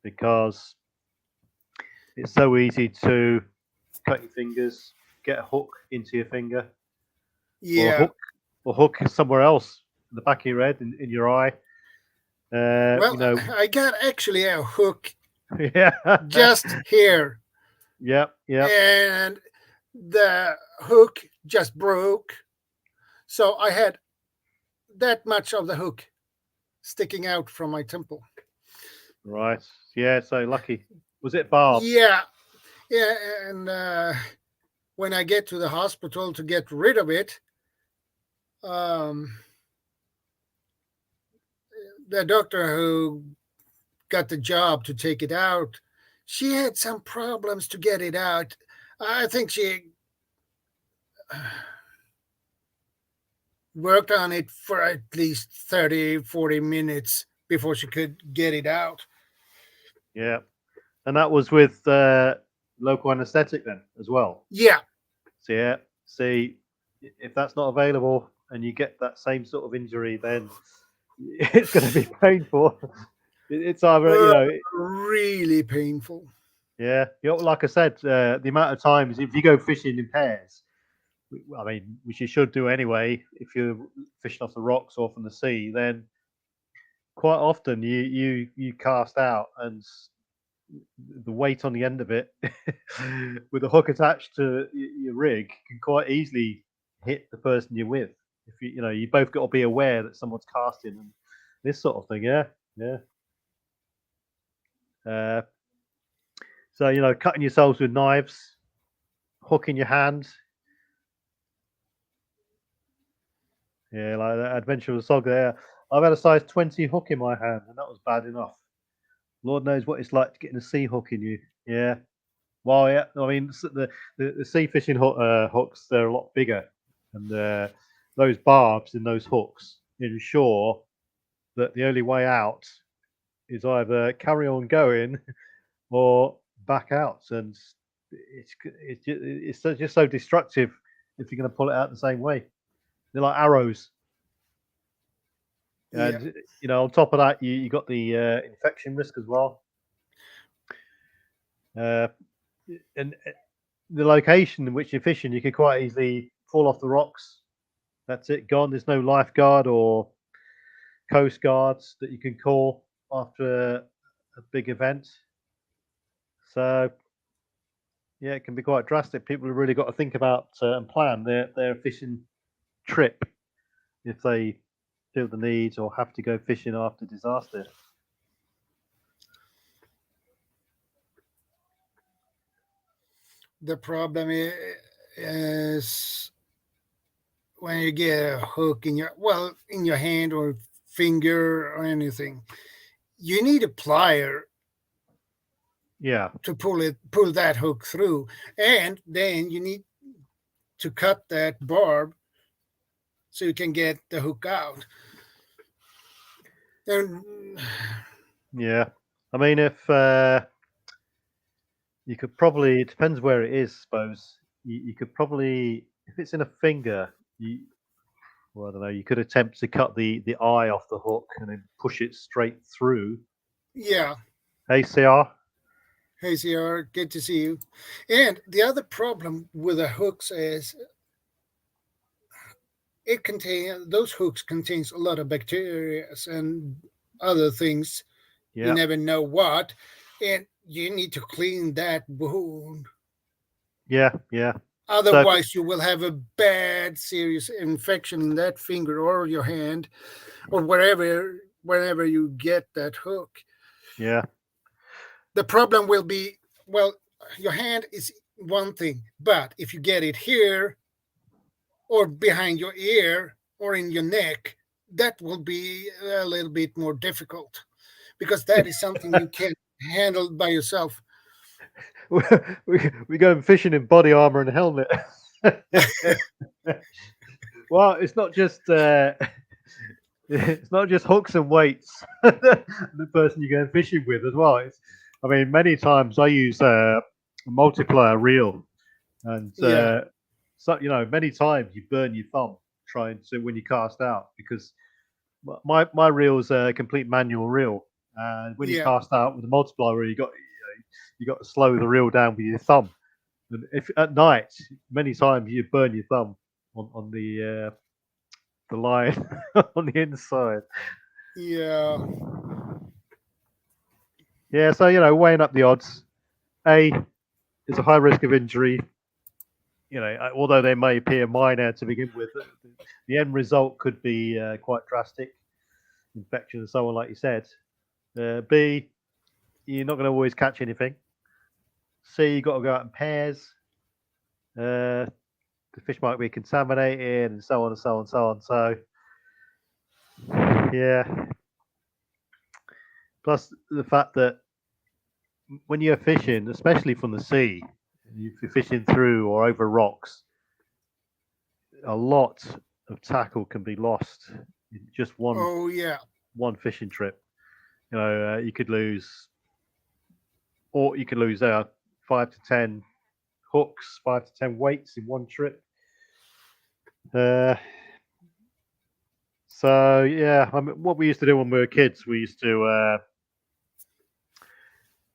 because it's so easy to cut your fingers, get a hook into your finger, or hook somewhere else in the back of your head, in your eye. I got actually a hook. Yeah. Just here. Yep. And the hook just broke. So I had that much of the hook sticking out from my temple. Right. Yeah, so lucky. Was it barbed? Yeah. Yeah, and when I get to the hospital to get rid of it, the doctor who got the job to take it out, she had some problems to get it out. I think she worked on it for at least 30, 40 minutes before she could get it out. Yeah. And that was with local anaesthetic then as well. Yeah. So yeah, see, if that's not available and you get that same sort of injury, then it's going to be painful. It's either really painful. Yeah, like I said, the amount of times if you go fishing in pairs, I mean, which you should do anyway, if you're fishing off the rocks or from the sea, then quite often you cast out and the weight on the end of it with the hook attached to your rig can quite easily hit the person you're with. If you both got to be aware that someone's casting and this sort of thing. Yeah. So cutting yourselves with knives, hook in your hand. Yeah, like that adventure with Sog there. I've had a size 20 hook in my hand, and that was bad enough. Lord knows what it's like to get a sea hook in you. Yeah. Well, yeah. I mean, the sea fishing hooks, they're a lot bigger, and those barbs in those hooks ensure that the only way out is either carry on going or back out, and it's just so destructive if you're going to pull it out the same way. They're like arrows. And on top of that, you got the infection risk as well. And the location in which you're fishing, you could quite easily fall off the rocks. That's it, gone. There's no lifeguard or coast guards that you can call after a big event. So yeah, it can be quite drastic. People have really got to think about and plan their fishing trip if they feel the need or have to go fishing after disaster. The problem is when you get a hook in your hand or finger or anything, you need a plier. Yeah. To pull that hook through, and then you need to cut that barb so you can get the hook out. And yeah, I mean, if you could probably, it depends where it is, I suppose. You could probably, if it's in a finger, I don't know, you could attempt to cut the eye off the hook and then push it straight through. Yeah. Hey, CR. Hey, CR, good to see you. And the other problem with the hooks is those hooks contains a lot of bacteria and other things. Yeah. You never know what, and you need to clean that wound. Yeah. Otherwise, you will have a bad, serious infection in that finger or your hand or wherever you get that hook. Yeah. The problem will be, your hand is one thing, but if you get it here or behind your ear or in your neck, that will be a little bit more difficult because that is something you can't handle by yourself. We go fishing in body armor and helmet. Well, it's not just hooks and weights. The person you go fishing with as well. I mean, many times I use a multiplier reel, and so many times you burn your thumb trying to when you cast out because my reel is a complete manual reel, and when you cast out with a multiplier reel, you got to slow the reel down with your thumb. And if at night, many times you burn your thumb on the line on the inside. Yeah. Yeah, so weighing up the odds. It's a high risk of injury. Although they may appear minor to begin with, the end result could be quite drastic. Infection and so on, like you said. B, you're not going to always catch anything. C, you've got to go out in pairs. The fish might be contaminated and so on and so on and so on. So, yeah. Plus the fact that when you're fishing, especially from the sea, if you're fishing through or over rocks, a lot of tackle can be lost in just one fishing trip. You could lose or you could lose 5 to 10 hooks, 5 to 10 weights in one trip. So yeah, I mean, what we used to do when we were kids, we used to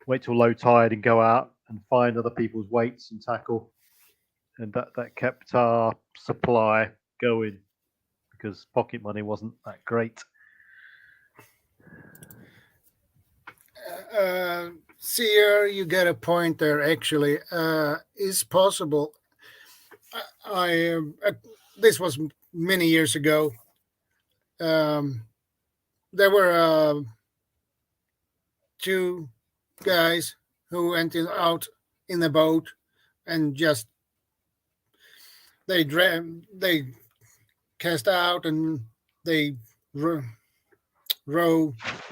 wait till low tide and go out and find other people's weights and tackle, and that kept our supply going because pocket money wasn't that great. Seer, you get a point there. Actually, is possible. This was many years ago. There were 2 guys who went out in a boat and just they cast out and they row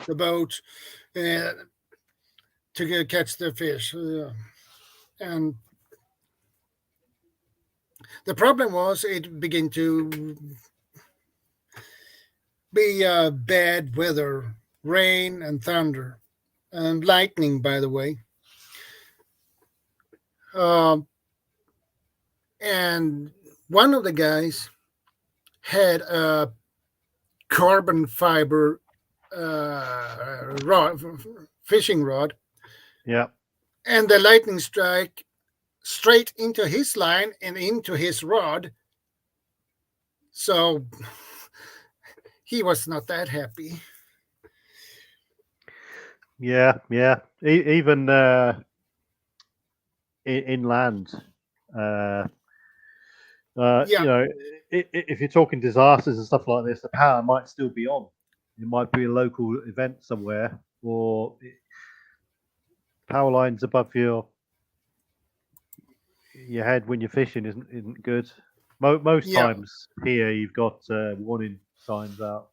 the boat to catch the fish. And the problem was it began to be bad weather, rain and thunder, and lightning, by the way. And one of the guys had a carbon fiber fishing rod. Yeah. And the lightning strike straight into his line and into his rod. So he was not that happy. Yeah. Even inland, you know, if you're talking disasters and stuff like this, the power might still be on. It might be a local event somewhere, or power lines above your head when you're fishing isn't good. Most times here you've got warning signs out.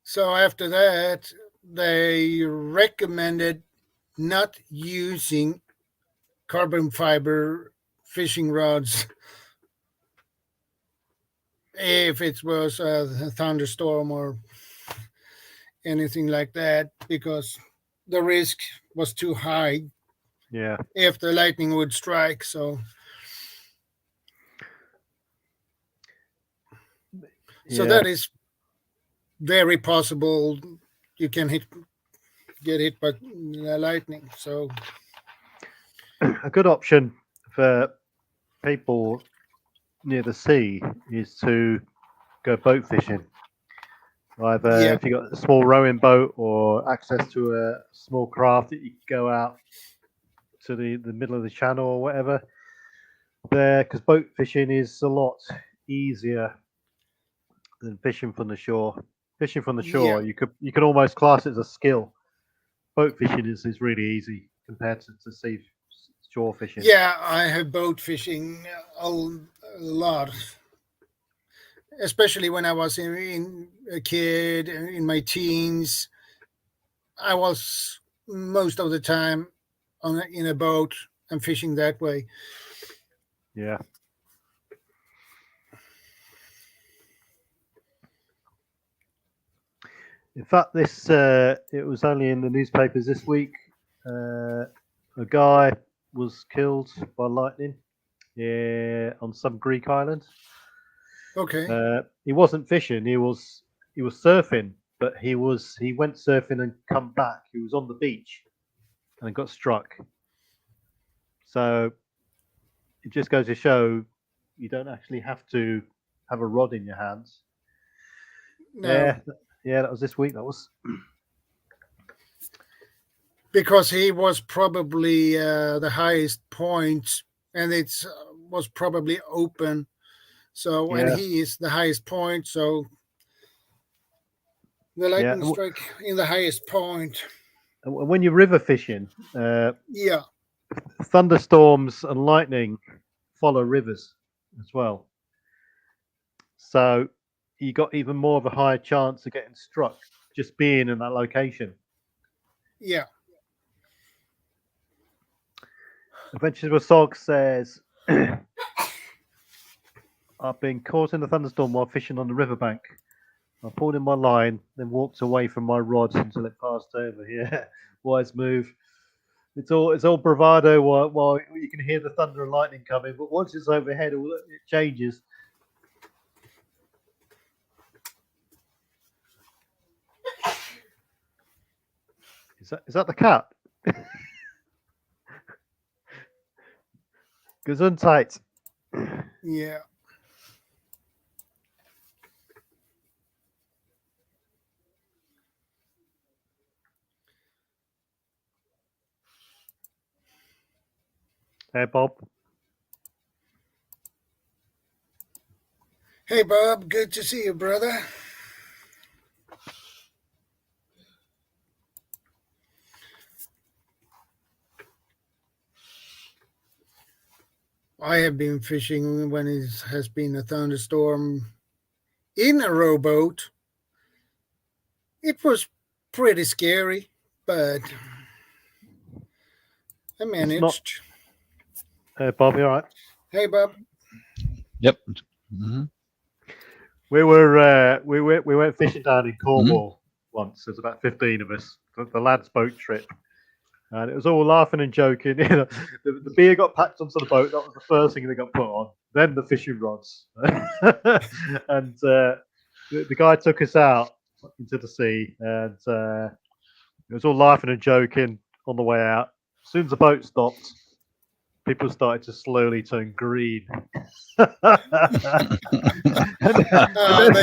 So after that, they recommended not using carbon fiber fishing rods if it was a thunderstorm or anything like that, because the risk was too high. Yeah. If the lightning would strike, so that is very possible. You can get hit by the lightning. So a good option for people near the sea is to go boat fishing. Either if you got a small rowing boat or access to a small craft that you can go out to the middle of the channel or whatever there, because boat fishing is a lot easier than fishing from the shore. Fishing from the shore, you can almost class it as a skill. Boat fishing is really easy compared to sea shore fishing. Yeah, I have boat fishing a lot, especially when I was in a kid in my teens. I was most of the time in a boat and fishing that way. Yeah. In fact, this it was only in the newspapers this week. A guy was killed by lightning on some Greek island. Okay. He wasn't fishing. He was surfing, but he went surfing and come back. He was on the beach and got struck. So it just goes to show you don't actually have to have a rod in your hands. No. Yeah, that was this week. That was because he was probably the highest point, and it was probably open. So and he is the highest point. So the lightning strike in the highest point. When you're river fishing, thunderstorms and lightning follow rivers as well. So you got even more of a higher chance of getting struck just being in that location. Yeah. Adventures with Sog says, I've been caught in a thunderstorm while fishing on the riverbank. I pulled in my line, then walked away from my rod until it passed over. Yeah, wise move. It's all bravado while you can hear the thunder and lightning coming, but once it's overhead, it changes. Is that the cat? Gesundheit. Yeah. Hey, Bob. Hey, Bob. Good to see you, brother. I have been fishing when it has been a thunderstorm in a rowboat. It was pretty scary, but I managed. Hey, Bob, you all right? Hey, Bob. Yep. Mm-hmm. We went fishing down in Cornwall once. There's about 15 of us. The lads' boat trip. And it was all laughing and joking. You know, the beer got packed onto the boat. That was the first thing that got put on. Then the fishing rods. And the guy took us out into the sea, and it was all laughing and joking on the way out. As soon as the boat stopped, people started to slowly turn green. They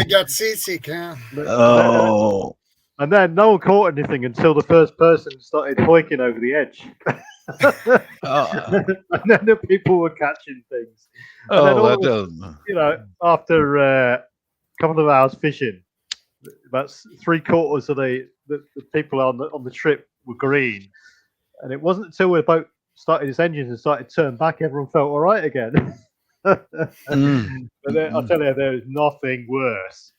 got seasick, huh? Oh. And then no one caught anything until the first person started hoiking over the edge. And then the people were catching things. That does. You know, after a couple of hours fishing, about 3/4 of the people on the trip were green. And it wasn't until the boat started its engines and started to turn back, everyone felt all right again. But then, I'll tell you, there is nothing worse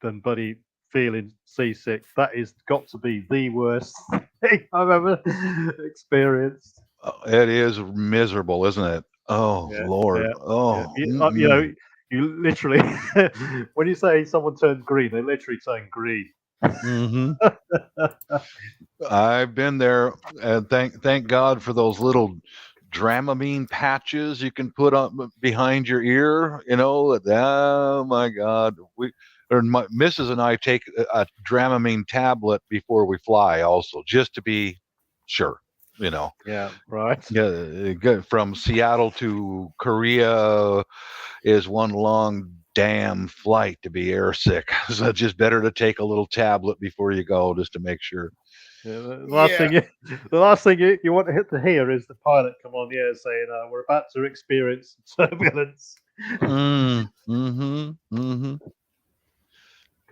than buddy feeling seasick. That is got to be the worst thing I've ever experienced. It is miserable, isn't it? Oh, Yeah, Lord. yeah, Oh, yeah. You know, you literally, when you say someone turns green, they literally turn green. I've been there, and thank God for those little Dramamine patches you can put on behind your ear. You know, oh my God, Mrs. and I take a Dramamine tablet before we fly, also, just to be sure. You know. Yeah. Right. Yeah. From Seattle to Korea is one long damn flight to be airsick. So it's just better to take a little tablet before you go, just to make sure. Yeah, the last thing you want to hear is the pilot come on the air saying, "We're about to experience turbulence."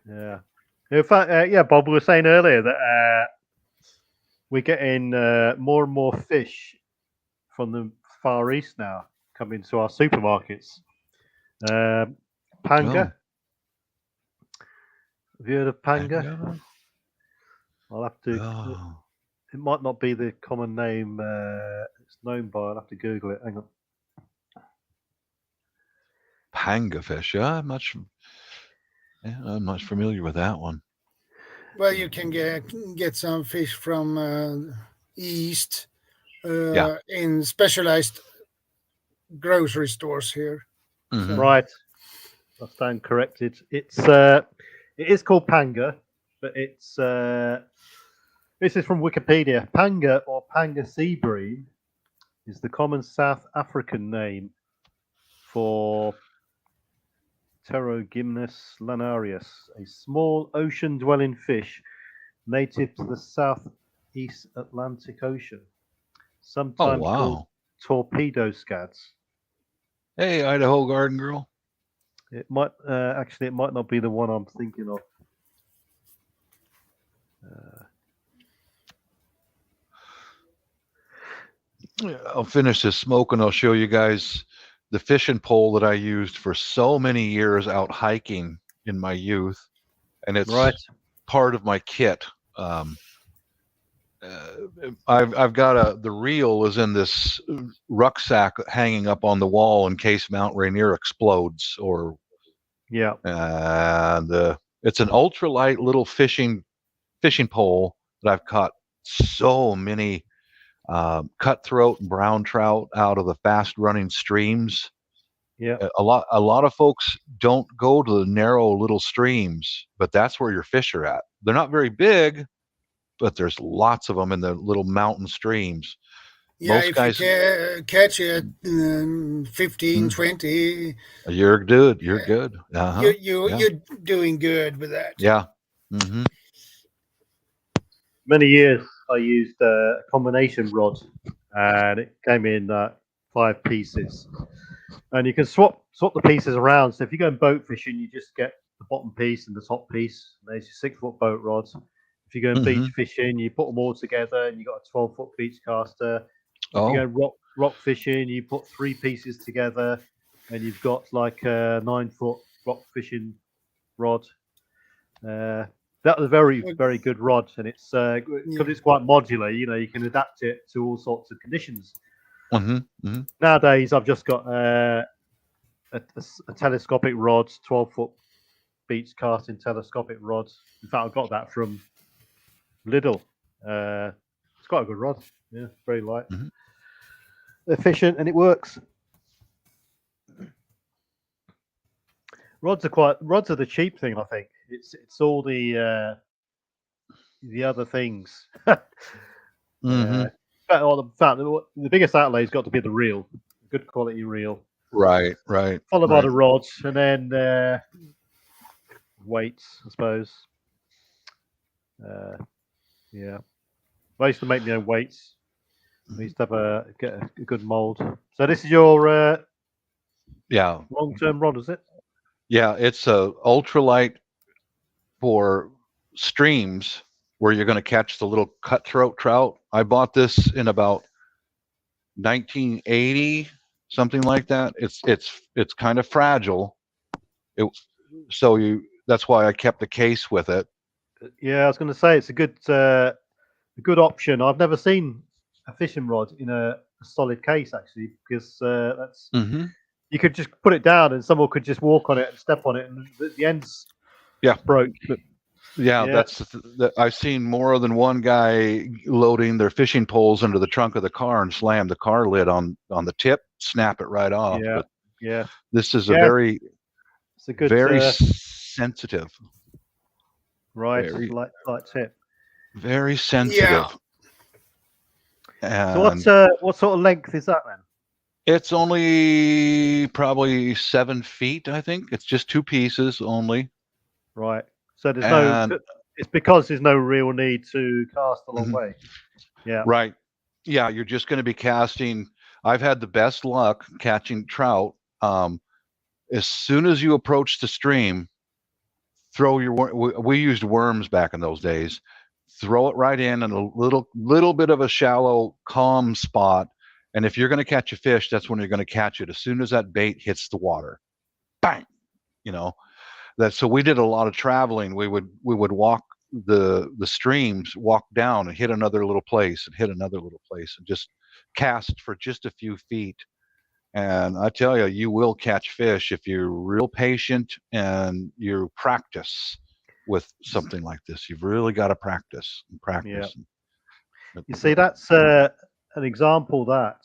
Yeah. In fact, Bob, we were saying earlier that we're getting more and more fish from the Far East now coming to our supermarkets. Panga. Have you heard of Panga? I'll have to. It might not be the common name it's known by. I'll have to Google it. Hang on. Panga fish. Yeah, I'm not familiar with that one. Well, you can get some fish from east in specialized grocery stores here. Mm-hmm. Right. I stand corrected. It is called Panga, but it's this is from Wikipedia. Panga or Panga sea bream is the common South African name for Pterogymnus lanarius, a small ocean-dwelling fish native to the southeast Atlantic Ocean, sometimes called torpedo scads. Hey, Idaho Garden Girl. It might it might not be the one I'm thinking of. I'll finish this smoke and I'll show you guys the fishing pole that I used for so many years out hiking in my youth, and it's part of my kit. I've got the reel is in this rucksack hanging up on the wall in case Mount Rainier explodes, or and It's an ultralight little fishing pole that I've caught so many cutthroat and brown trout out of the fast running streams. Yeah. A lot of folks don't go to the narrow little streams, but that's where your fish are at. They're not very big, but there's lots of them in the little mountain streams. Yeah, Most if guys you catch it 15, 20, you're good. You're good. Uh-huh. you're doing good with that. Yeah. Mm-hmm. Many years I used a combination rod, and it came in 5 pieces. And you can swap the pieces around. So if you go boat fishing, you just get the bottom piece and the top piece. There's your 6-foot boat rod. If you go beach fishing, you put them all together, and you got a 12-foot beach caster. If you go rock fishing, you put 3 pieces together, and you've got like a 9-foot rock fishing rod. That was a very, very good rod, and it's because it's quite modular. You can adapt it to all sorts of conditions. Nowadays, I've just got a telescopic rod, 12-foot beach casting telescopic rod. In fact, I got that from Lidl. It's quite a good rod. Yeah, very light, efficient, and it works. Rods are the cheap thing, I think. It's all the other things. The biggest outlay has got to be the reel, good quality reel. Right. Followed by the rods, and then weights, I suppose. Yeah. I used to make my own weights. I used to get a good mold. So this is your long-term rod, is it? Yeah, it's a ultralight for streams where you're going to catch the little cutthroat trout. I bought this in about 1980, something like that. It's kind of fragile. That's why I kept the case with it. Yeah, I was going to say it's a good option. I've never seen a fishing rod in a solid case actually, because that's you could just put it down and someone could just walk on it and step on it, and the ends broke. That's I've seen more than one guy loading their fishing poles into the trunk of the car and slam the car lid on the tip, snap it right off. But this is very sensitive. Right, light tip. Very sensitive. Yeah. So what sort of length is that then? It's only probably 7 feet, I think. It's just 2 pieces only. Right. So it's because there's no real need to cast a long way. Yeah. Right. Yeah, you're just going to be casting. I've had the best luck catching trout. As soon as you approach the stream, throw we used worms back in those days. Throw it right in a little bit of a shallow, calm spot. And if you're going to catch a fish, that's when you're going to catch it. As soon as that bait hits the water, bang! So we did a lot of traveling. We would walk the streams, walk down and hit another little place and just cast for just a few feet. And I tell you, you will catch fish if you're real patient and you practice with something like this. You've really got to practice. Yeah. You see, that's an example that,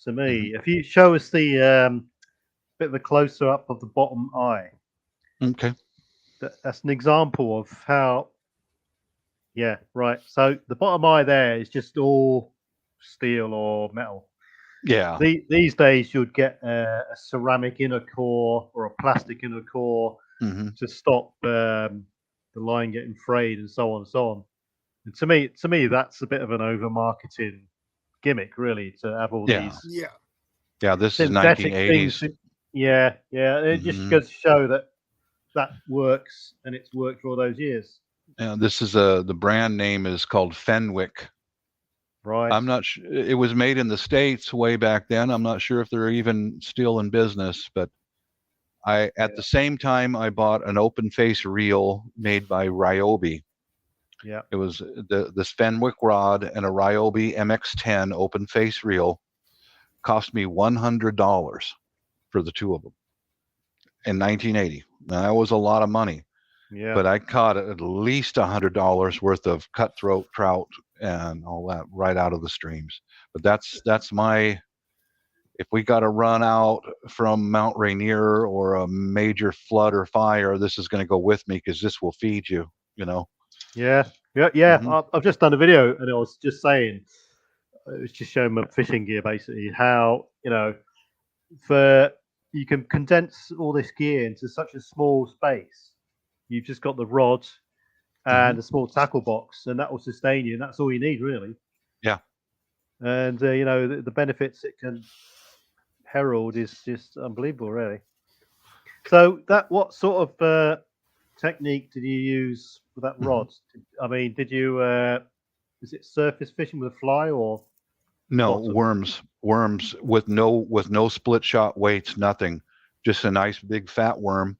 to me, if you show us the bit of a closer up of the bottom eye. Okay. That's an example of how. Yeah, right. So the bottom eye there is just all steel or metal. Yeah. These days you'd get a ceramic inner core or a plastic inner core to stop the line getting frayed and so on and so on. And to me, that's a bit of an over marketing gimmick, really, to have all these. Yeah, this is 1980s. Things. Yeah. It just goes to show that works, and it's worked for all those years. Yeah, this is the brand name is called Fenwick. Right. I'm not sure. It was made in the States way back then. I'm not sure if they're even still in business, but at the same time I bought an open face reel made by Ryobi. Yeah. It was this Fenwick rod and a Ryobi MX10 open face reel. Cost me $100 for the two of them in 1980. Now, that was a lot of money. Yeah. But I caught at least $100 worth of cutthroat trout and all that right out of the streams. But that's my. If we got to run out from Mount Rainier or a major flood or fire, this is going to go with me because this will feed you. You know. Yeah. I've just done a video and I was just saying, it was just showing my fishing gear basically. How you can condense all this gear into such a small space. You've just got the rod and a small tackle box, and that will sustain you, and that's all you need, really. Yeah. And the benefits it can herald is just unbelievable, really. So, what sort of technique did you use with that rod? I mean, did you is it surface fishing with a fly or? No, worms with no split shot weights, nothing. Just a nice big fat worm.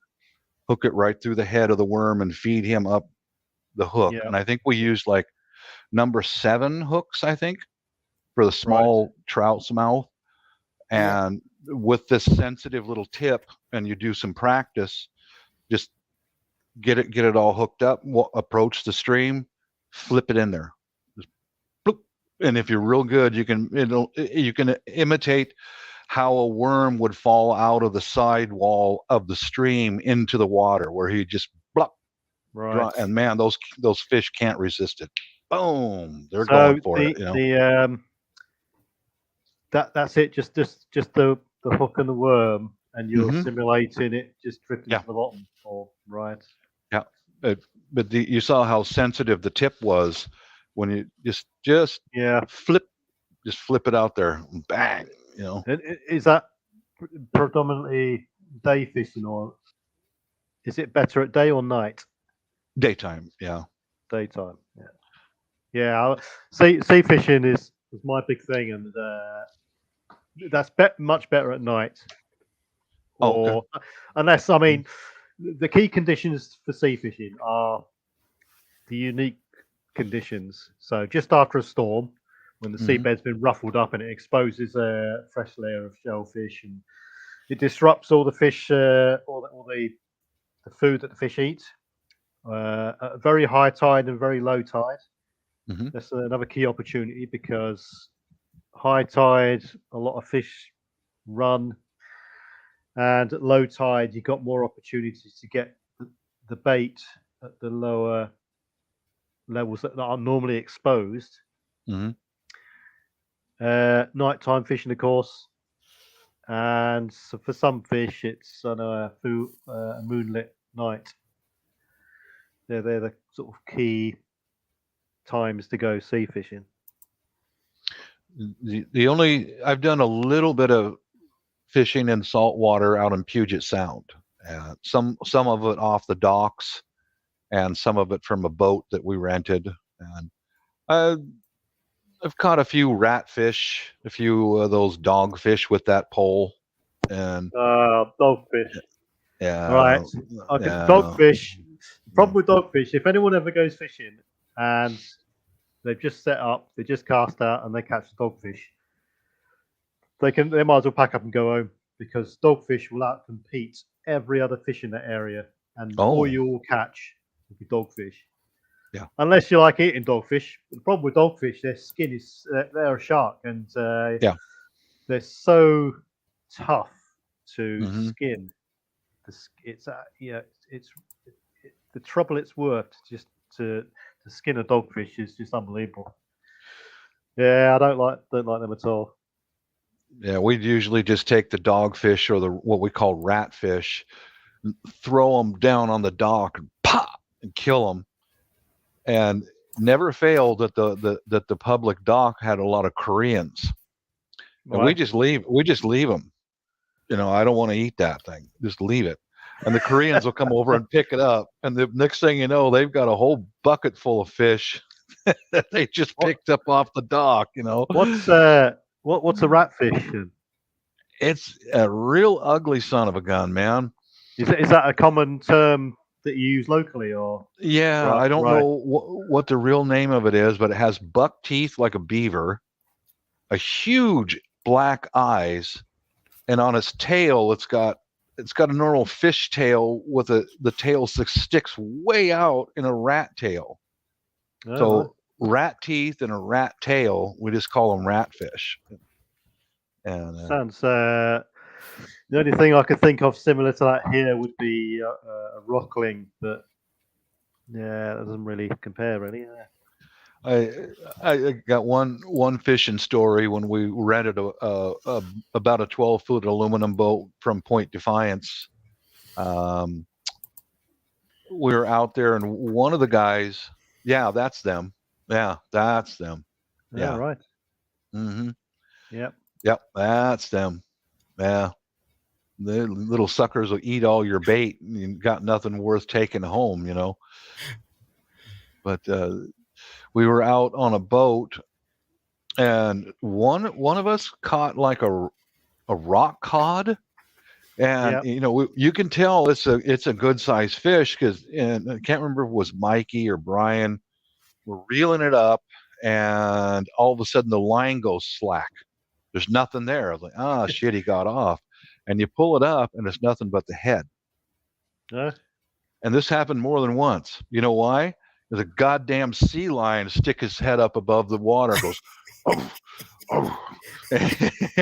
Hook it right through the head of the worm and feed him up the hook. Yeah. And I think we used like number 7 hooks, I think, for the small trout's mouth. And with this sensitive little tip, and you do some practice, just get it all hooked up, approach the stream, flip it in there. And if you're real good, you can imitate how a worm would fall out of the sidewall of the stream into the water, where he just blop, and man, those fish can't resist it. Boom, they're going for it. That's it. Just the hook and the worm, and you're simulating it just drifting to the bottom. Yeah, but you saw how sensitive the tip was. When you just flip it out there, bang, Is that predominantly day fishing, or is it better at day or night? Daytime, yeah. Daytime, yeah. Sea fishing is my big thing, and that's much better at night. Unless, I mean, the key conditions for sea fishing are the unique conditions. So just after a storm, when the seabed's been ruffled up and it exposes a fresh layer of shellfish, and it disrupts all the fish, all the food that the fish eat. At very high tide and very low tide. That's another key opportunity, because high tide, a lot of fish run, and at low tide, you've got more opportunities to get the bait at the lower levels that are normally exposed. Nighttime fishing, of course, and so for some fish, it's on a moonlit night. They're the sort of key times to go sea fishing. I've done a little bit of fishing in saltwater out in Puget Sound. Some of it off the docks, and some of it from a boat that we rented. And I've caught a few ratfish, a few of those dogfish with that pole. And dogfish. Yeah. Right. Okay. Dogfish. Problem with dogfish, if anyone ever goes fishing and they've just set up, they just cast out, and they catch the dogfish, they might as well pack up and go home, because dogfish will outcompete every other fish in that area, and all you will catch will be dogfish. Yeah. Unless you like eating dogfish. The problem with dogfish, their skin is they're a shark, and they're so tough to skin. It's the trouble it's worth just to skin a dogfish is just unbelievable. Yeah, I don't like them at all. Yeah, we'd usually just take the dogfish, or what we call ratfish, throw them down on the dock and pop and kill them. And never failed that the public dock had a lot of Koreans. And we just leave them. I don't want to eat that thing. Just leave it. And the Koreans will come over and pick it up. And the next thing you know, they've got a whole bucket full of fish that they just picked up off the dock. What's a ratfish? It's a real ugly son of a gun, man. Is that a common term that you use locally, or? Yeah, I don't know what the real name of it is, but it has buck teeth like a beaver, a huge black eyes, and on its tail it's got it's got a normal fish tail with the tail sticks way out in a rat tail. Oh, So rat teeth and a rat tail, we just call them ratfish. And sounds. The only thing I could think of similar to that here would be a rockling, but yeah, that doesn't really compare, really. I got one fishing story when we rented about a 12-foot aluminum boat from Point Defiance. We were out there, and one of the guys, that's them. Yeah, that's them. Yeah, right. Mm-hmm. Yep, that's them. Yeah, the little suckers will eat all your bait, and you got nothing worth taking home, But we were out on a boat, and one of us caught like a rock cod, and you can tell it's a good sized fish because I can't remember if it was Mikey or Brian. We're reeling it up, and all of a sudden the line goes slack. There's nothing there. I was like, shit, he got off. And you pull it up, and it's nothing but the head. And this happened more than once. You know why? There's a goddamn sea lion stick his head up above the water, goes,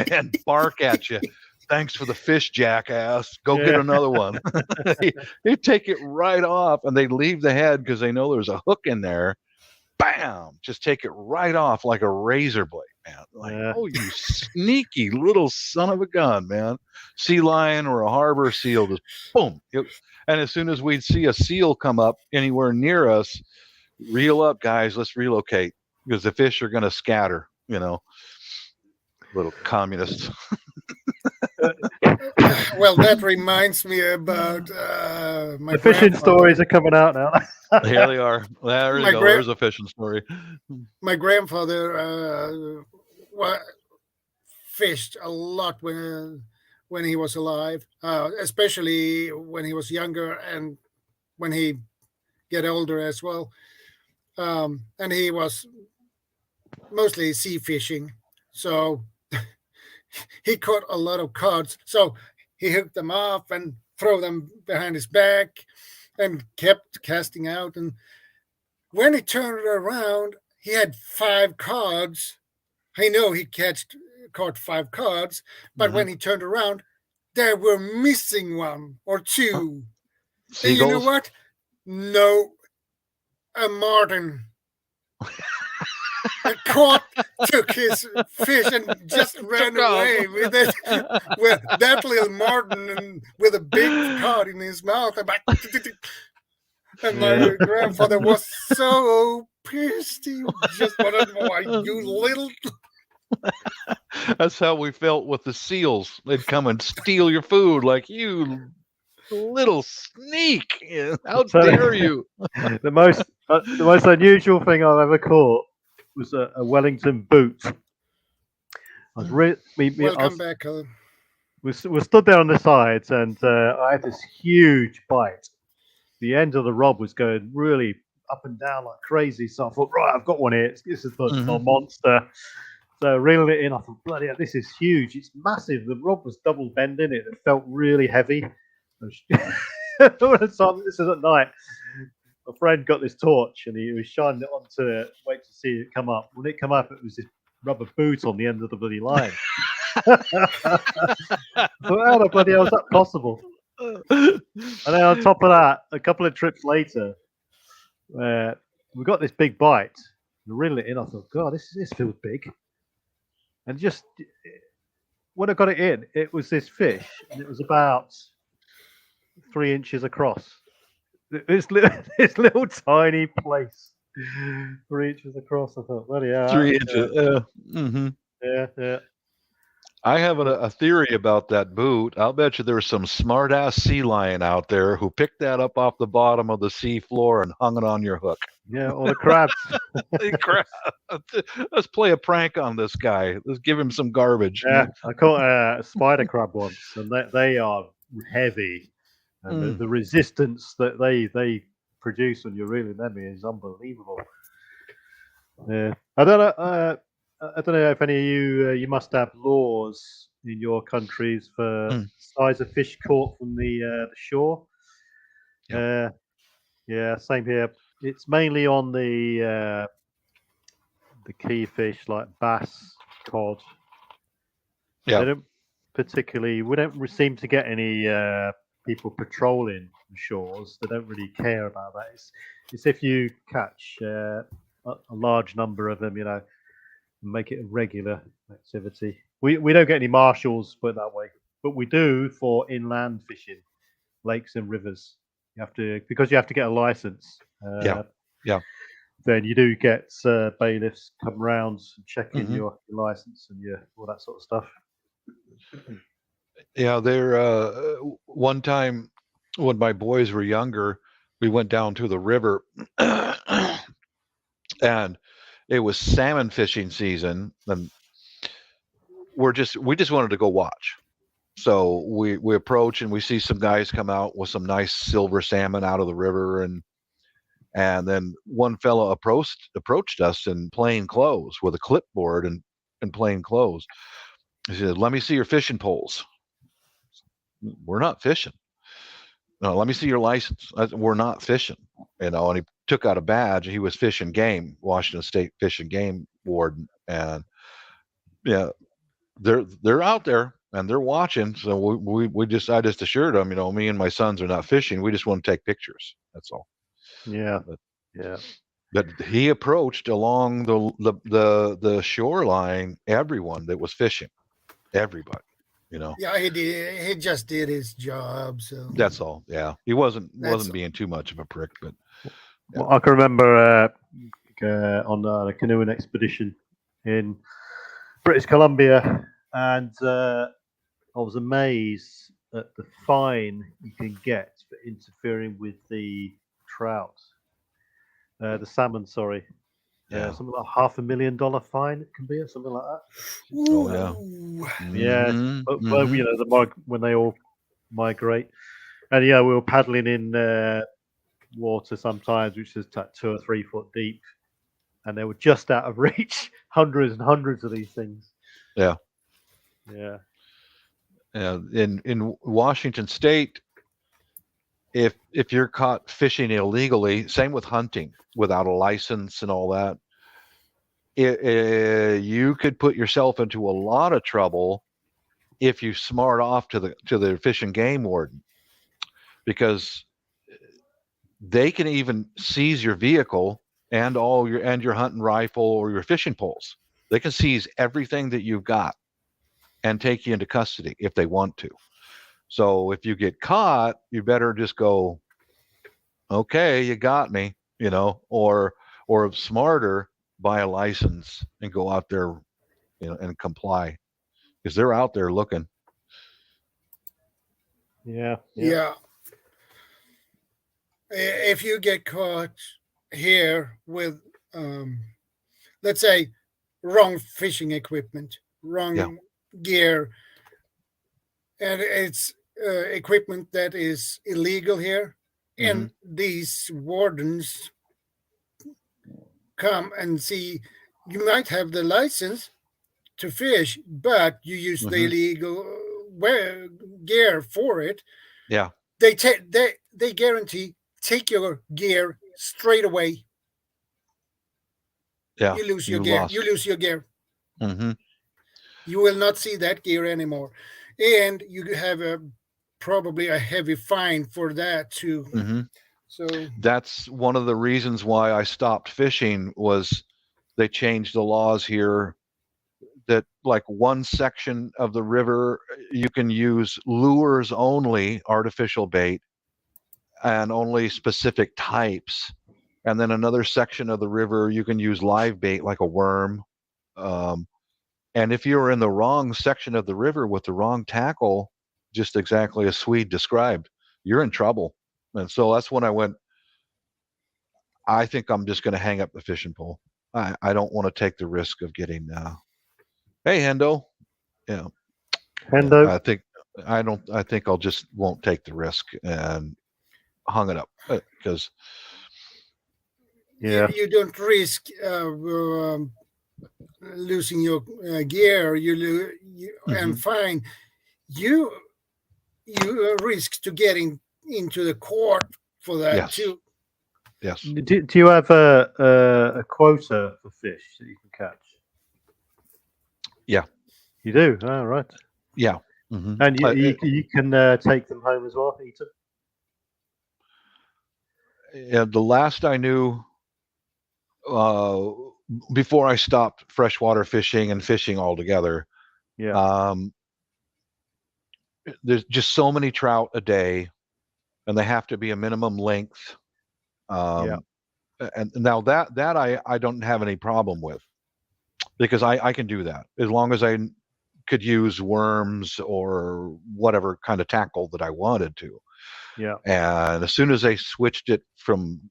and bark at you. Thanks for the fish, jackass. Go get another one. They take it right off, and they leave the head because they know there's a hook in there. Bam! Just take it right off like a razor blade, man. Like, oh, you sneaky little son of a gun, man. Sea lion or a harbor seal, just boom. And as soon as we'd see a seal come up anywhere near us, reel up, guys. Let's relocate because the fish are going to scatter. Little communists. Well, that reminds me about my fishing stories are coming out now. Here they are. There you go. There's a fishing story. My grandfather fished a lot when he was alive, especially when he was younger and when he get older as well. And he was mostly sea fishing, so he caught a lot of cod. So he hooked them off and throw them behind his back and kept casting out. And when he turned it around, he had 5 cods. I know he caught 5 cods, but when he turned around, there were missing 1 or 2. Seagulls? And you know what? No, a martin. Took his fish and just ran away with it. With that little martin and with a big cod in his mouth. And my grandfather was so pissed. He just wanted more. You little. That's how we felt with the seals. They'd come and steal your food, like, you little sneak! How dare you? The most unusual thing I've ever caught was a Wellington boot. Welcome back. We stood there on the sides, and I had this huge bite. The end of the rod was going really up and down like crazy. So I thought, right, I've got one here. This is a monster. So reeling it in, I thought, bloody hell, this is huge. It's massive. The rod was double bending. It felt really heavy. This is at night. My friend got this torch and he was shining it onto it, wait to see it come up. When it came up, it was this rubber boot on the end of the bloody line. So how the bloody hell is that possible? And then on top of that, a couple of trips later, we got this big bite. We reeled it in. I thought, God, this feels big. And just when I got it in, it was this fish, and it was about 3 inches across. This little tiny place, 3 inches across. I thought, bloody hell. 3 inches. Yeah. I have a theory about that boot. I'll bet you there's some smart-ass sea lion out there who picked that up off the bottom of the sea floor and hung it on your hook. Yeah, or the crabs. Let's play a prank on this guy. Let's give him some garbage. Yeah, I caught a spider crab once, and they are heavy. And the resistance that they produce when you're reeling them is unbelievable. Yeah, I don't know if any of you must have laws in your countries for size of fish caught from the shore. Yep. Yeah, same here. It's mainly on the key fish like bass, cod. Yeah. They don't particularly. We don't seem to get any people patrolling the shores. They don't really care about that. It's if you catch a large number of them, make it a regular activity. We don't get any marshals, put it that way, but we do for inland fishing, lakes and rivers. Because you have to get a license. Yeah. Then you do get bailiffs come round and check in your license and all that sort of stuff. Yeah, there. One time when my boys were younger, we went down to the river, and it was salmon fishing season, and we just wanted to go watch. So we approach and we see some guys come out with some nice silver salmon out of the river, and then one fellow approached us in plain clothes with a clipboard and plain clothes. He said, "Let me see your fishing poles." We're not fishing. No, let me see your license. We're not fishing. And he took out a badge. He was Fish and Game, Washington State Fish and Game Warden, and yeah, they're out there and they're watching. So I just assured them, me and my sons are not fishing. We just want to take pictures. That's all. Yeah. But he approached along the shoreline everyone that was fishing, everybody. Yeah, he did. He just did his job. So that's all. Yeah, he wasn't being too much of a prick, but well, I can remember on a canoeing expedition in British Columbia, and I was amazed at the fine you can get for interfering with the trout, the salmon. Sorry. Yeah, something like $500,000 fine it can be, or something like that. Oh yeah, yeah. But when they all migrate, and we were paddling in water sometimes, which is 2 or 3 foot deep, and they were just out of reach. Hundreds and hundreds of these things. Yeah. In Washington State, if you're caught fishing illegally, same with hunting without a license and all that, you could put yourself into a lot of trouble if you smart off to the Fish and Game Warden, because they can even seize your vehicle and your hunting rifle or your fishing poles. They can seize everything that you've got and take you into custody if they want to. So if you get caught, you better just go, okay, you got me, or smarter, buy a license and go out there, and comply, because they're out there looking. Yeah. If you get caught here with, let's say, wrong fishing equipment, wrong gear, and it's equipment that is illegal here, and these wardens come and see you might have the license to fish, but you use the illegal gear for it. Yeah, they guarantee take your gear straight away. Yeah, you lose your gear. lost. You lose your gear. Mm-hmm. You will not see that gear anymore, and you have probably a heavy fine for that too. So that's one of the reasons why I stopped fishing. Was they changed the laws here that like one section of the river you can use lures only, artificial bait, and only specific types, and then another section of the river you can use live bait like a worm, and if you're in the wrong section of the river with the wrong tackle, just exactly as Swede described, you're in trouble. And so that's when I went, I think I'm just going to hang up the fishing pole. I don't want to take the risk of getting hey Hendo. Yeah. Hendo. I think I'll just won't take the risk, and hung it up, because you don't risk losing your gear, and fine, you risk to getting into the court for that too. Yes. Do you have a quota for fish that you can catch? Yeah. You do? Oh, right. Yeah. Mm-hmm. And you can take them home as well, eat them? Yeah, the last I knew, before I stopped freshwater fishing and fishing altogether, there's just so many trout a day, and they have to be a minimum length. And now that I don't have any problem with, because I can do that as long as I could use worms or whatever kind of tackle that I wanted to. Yeah. And as soon as they switched it from,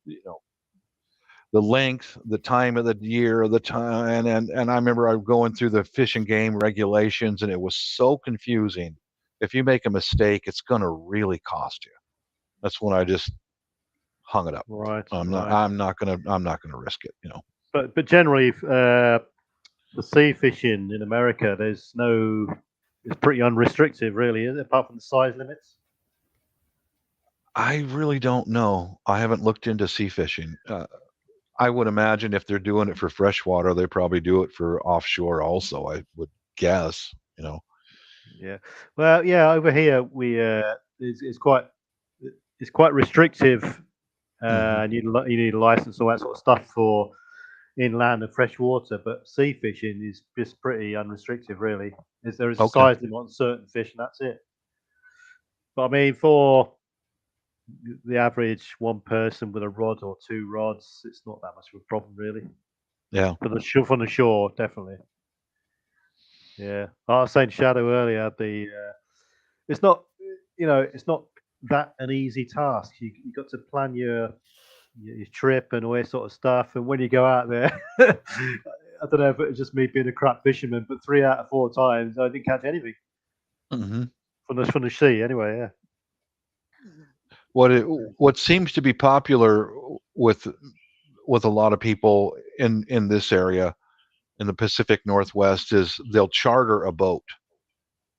the length, the time of the year, the time, and I remember I was going through the Fish and Game regulations, and it was so confusing. If you make a mistake, it's going to really cost you. That's when I just hung it up. Right. I'm not gonna risk it. But generally, the sea fishing in America, it's pretty unrestricted, really, isn't it? Apart from the size limits. I really don't know. I haven't looked into sea fishing. I would imagine if they're doing it for freshwater, they probably do it for offshore also. I would guess. Yeah. Well, yeah. Over here, it's quite restrictive. You need a license, all that sort of stuff for inland and freshwater. But sea fishing is just pretty unrestricted, really. There is a size limit on certain fish, and that's it. But I mean, for the average one person with a rod or two rods, it's not that much of a problem, really. Yeah. From the shore, definitely. Yeah. I was saying Shadow earlier, it's not that an easy task. You got to plan your trip and all that sort of stuff. And when you go out there, I don't know if it was just me being a crap fisherman, but 3 out of 4 times I didn't catch anything from the sea. Anyway, yeah. What seems to be popular with a lot of people in this area in the Pacific Northwest is they'll charter a boat,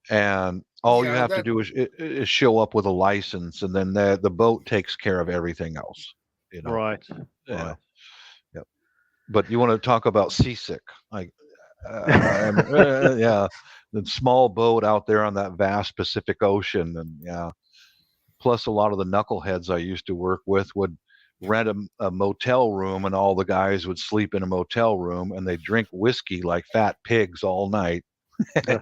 and all you have to do is show up with a license, and then the boat takes care of everything else. Right. Yeah. Right. Yep. But you want to talk about seasick? Yeah, the small boat out there on that vast Pacific Ocean, and plus a lot of the knuckleheads I used to work with would rent a motel room, and all the guys would sleep in a motel room, and they drink whiskey like fat pigs all night.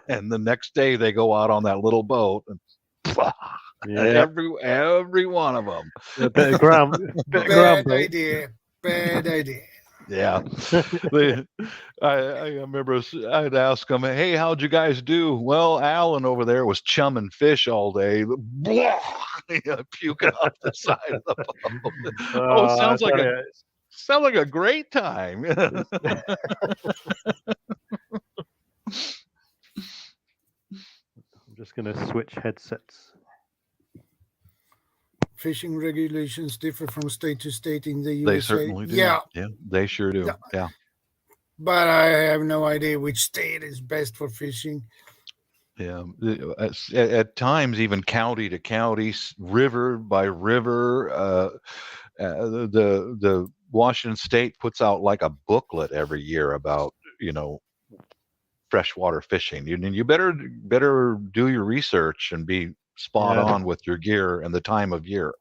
And the next day they go out on that little boat, and every one of them. Bad idea. Yeah. I remember I'd ask them, "Hey, how'd you guys do?" "Well, Alan over there was chumming fish all day." Puking off the side of the boat. Sounds like a great time. I'm just going to switch headsets. Fishing regulations differ from state to state in the USA. They certainly do. Yeah, they sure do. Yeah. But I have no idea which state is best for fishing. Yeah, at times even county to county, river by river. The Washington State puts out like a booklet every year about freshwater fishing. You better do your research and be spot on with your gear and the time of year.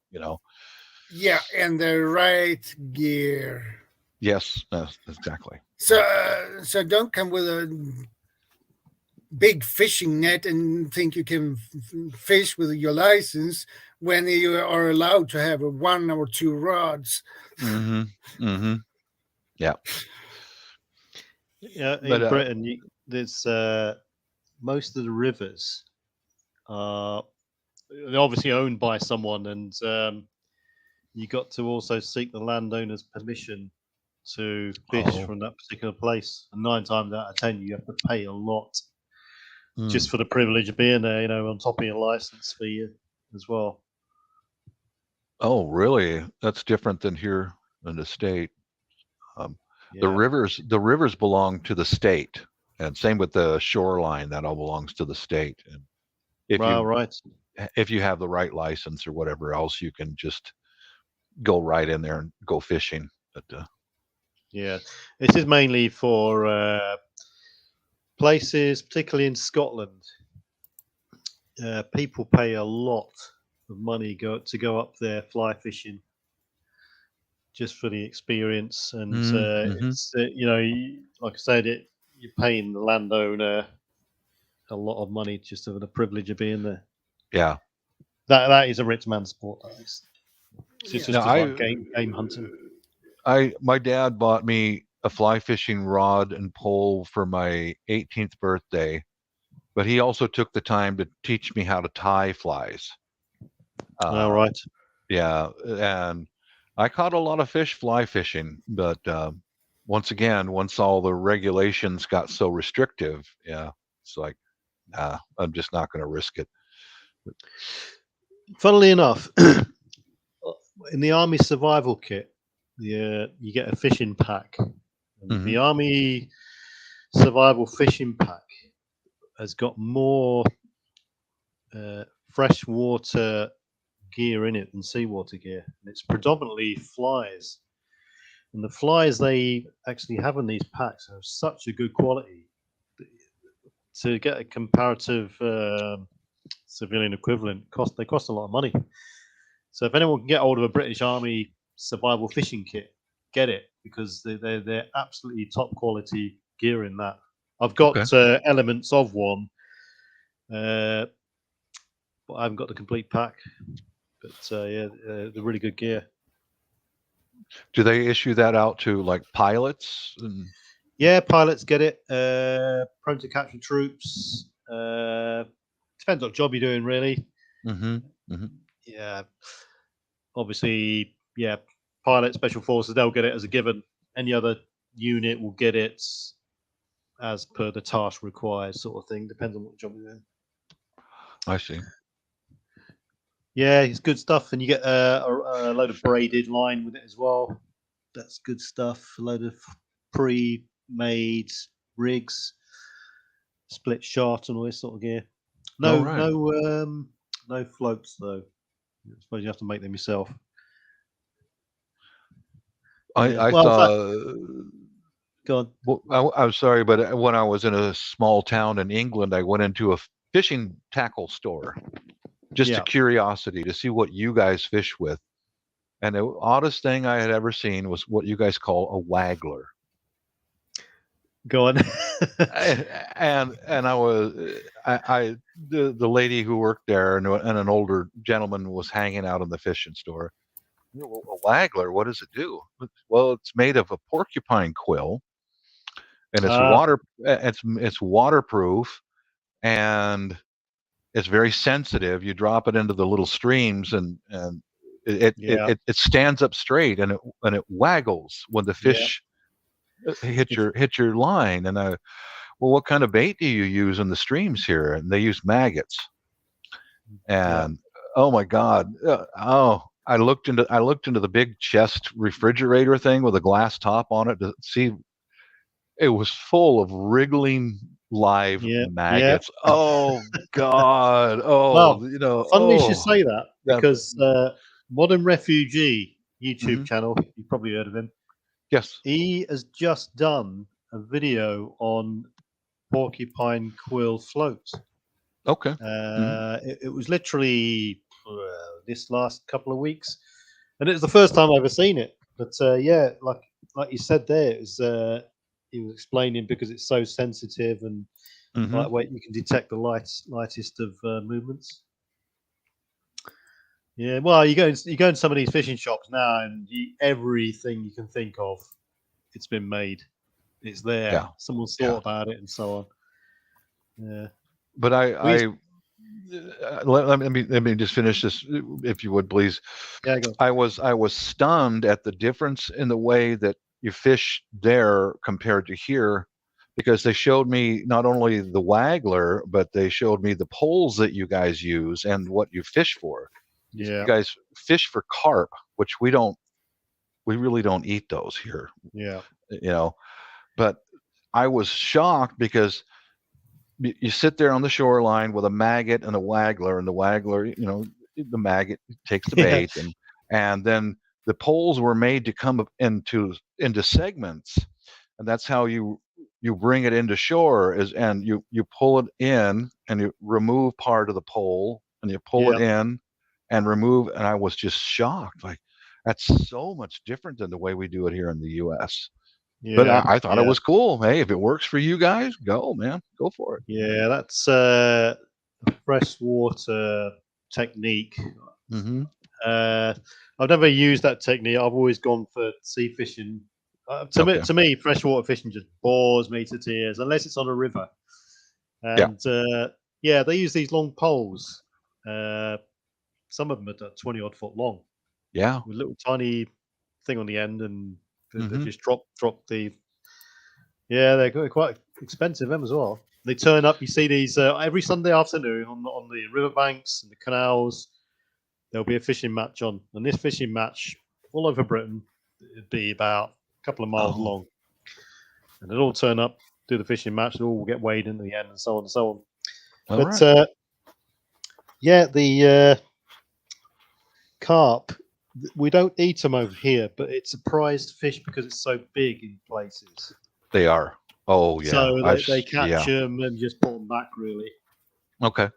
Yeah, and the right gear. Yes, exactly. So don't come with a big fishing net and think you can fish with your license when you are allowed to have 1 or 2 rods. Yeah. Yeah, in Britain, there's most of the rivers are obviously owned by someone, and you got to also seek the landowner's permission to fish from that particular place. And 9 times out of 10, you have to pay a lot just for the privilege of being there, on top of your license fee as well. Oh, really? That's different than here in the state. The rivers belong to the state, and same with the shoreline. That all belongs to the state. And if you have the right license or whatever else, you can just go right in there and go fishing. But this is mainly for places, particularly in Scotland. People pay a lot of money to go up there fly fishing, just for the experience. And it's like I said, you're paying the landowner a lot of money just for the privilege of being there. Yeah, that is a rich man's sport. That is. It's just like game hunting. My dad bought me a fly fishing rod and pole for my 18th birthday, but he also took the time to teach me how to tie flies. All right. Yeah, and I caught a lot of fish fly fishing, but once all the regulations got so restrictive, it's like, I'm just not going to risk it. Funnily enough, in the Army survival kit, you get a fishing pack. The Army survival fishing pack has got more freshwater gear in it than seawater gear. And it's predominantly flies. And the flies they actually have in these packs are such a good quality. To get a comparative civilian equivalent, they cost a lot of money. So if anyone can get hold of a British Army survival fishing kit, get it, because they're absolutely top quality gear in that. I've got elements of one, but I haven't got the complete pack. But they're really good gear. Do they issue that out to like pilots? Yeah, pilots get it. Prone to capture troops. Depends what job you're doing, really. Yeah. Obviously, pilot, special forces, they'll get it as a given. Any other unit will get it as per the task required, sort of thing. Depends on what job you're doing. I see. Yeah, it's good stuff. And you get a load of braided line with it as well. That's good stuff. A load of pre-made rigs, split shot, and all this sort of gear. No floats though. I suppose you have to make them yourself. I saw. Go on. Well, I'm sorry, but when I was in a small town in England, I went into a fishing tackle store, just a curiosity to see what you guys fish with. And the oddest thing I had ever seen was what you guys call a waggler. Go on. and the lady who worked there and an older gentleman was hanging out in the fishing store. A waggler, what does it do? Well, it's made of a porcupine quill, and it's waterproof, and it's very sensitive. You drop it into the little streams, and it stands up straight, and it waggles when the fish hit your line. And what kind of bait do you use in the streams here? And they use maggots. And oh my God, I looked into the big chest refrigerator thing with a glass top on it to see. It was full of wriggling live maggots. Oh God! Oh, well, funny you should say that, because Modern Refugee YouTube channel, you've probably heard of him. Yes, he has just done a video on porcupine quill floats. Okay. It was literally this last couple of weeks, and it was the first time I've ever seen it. But like you said there, it was he was explaining because it's so sensitive and lightweight, you can detect the lightest of movements. Yeah, well, you go in some of these fishing shops now, and everything you can think of, it's been made. It's there. Yeah. Someone's thought about it, and so on. Yeah. But let me just finish this, if you would, please. Yeah, go. I was stunned at the difference in the way that you fish there compared to here, because they showed me not only the waggler, but they showed me the poles that you guys use and what you fish for. Yeah. You guys fish for carp, which we really don't eat those here. Yeah. But I was shocked because you sit there on the shoreline with a maggot and a waggler, and the waggler, the maggot takes the bait, and then the poles were made to come up into segments, and that's how you bring it into shore, and you pull it in and you remove part of the pole and you pull it in and remove, and I was just shocked, like that's so much different than the way we do it here in the US. But I thought it was cool. Hey, if it works for you guys, go, man, go for it. Yeah, that's a freshwater technique. Mm-hmm. I've never used that technique. I've always gone for sea fishing. To me, freshwater fishing just bores me to tears, unless it's on a river. And they use these long poles. Some of them are 20-odd foot long. Yeah, with a little tiny thing on the end, and they just drop the. Yeah, they're quite expensive them as well. They turn up. You see these every Sunday afternoon on the riverbanks and the canals. There'll be a fishing match on, and this fishing match all over Britain, it'd be about a couple of miles long, and they'll all turn up, do the fishing match. They'll all get weighed in the end, and so on and so on. All but right. The carp, we don't eat them over here, but it's a prized fish because it's so big in places. They are. Oh yeah. So they catch them and just pull them back. Really. Okay.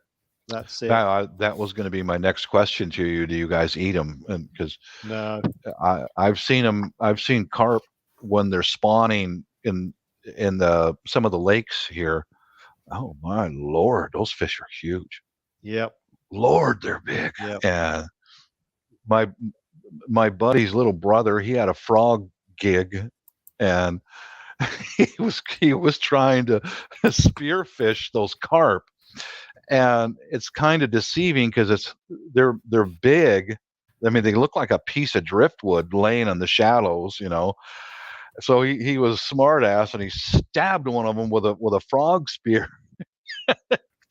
That's it. That was going to be my next question to you. Do you guys eat them? And because no, I've seen them. I've seen carp when they're spawning in some of the lakes here. Oh my Lord, those fish are huge. Yep. Lord, they're big. Yep. And my buddy's little brother, he had a frog gig, and he was trying to spearfish those carp, and it's kind of deceiving because they're big. I mean, they look like a piece of driftwood laying in the shallows, So he was smart ass, and he stabbed one of them with a frog spear.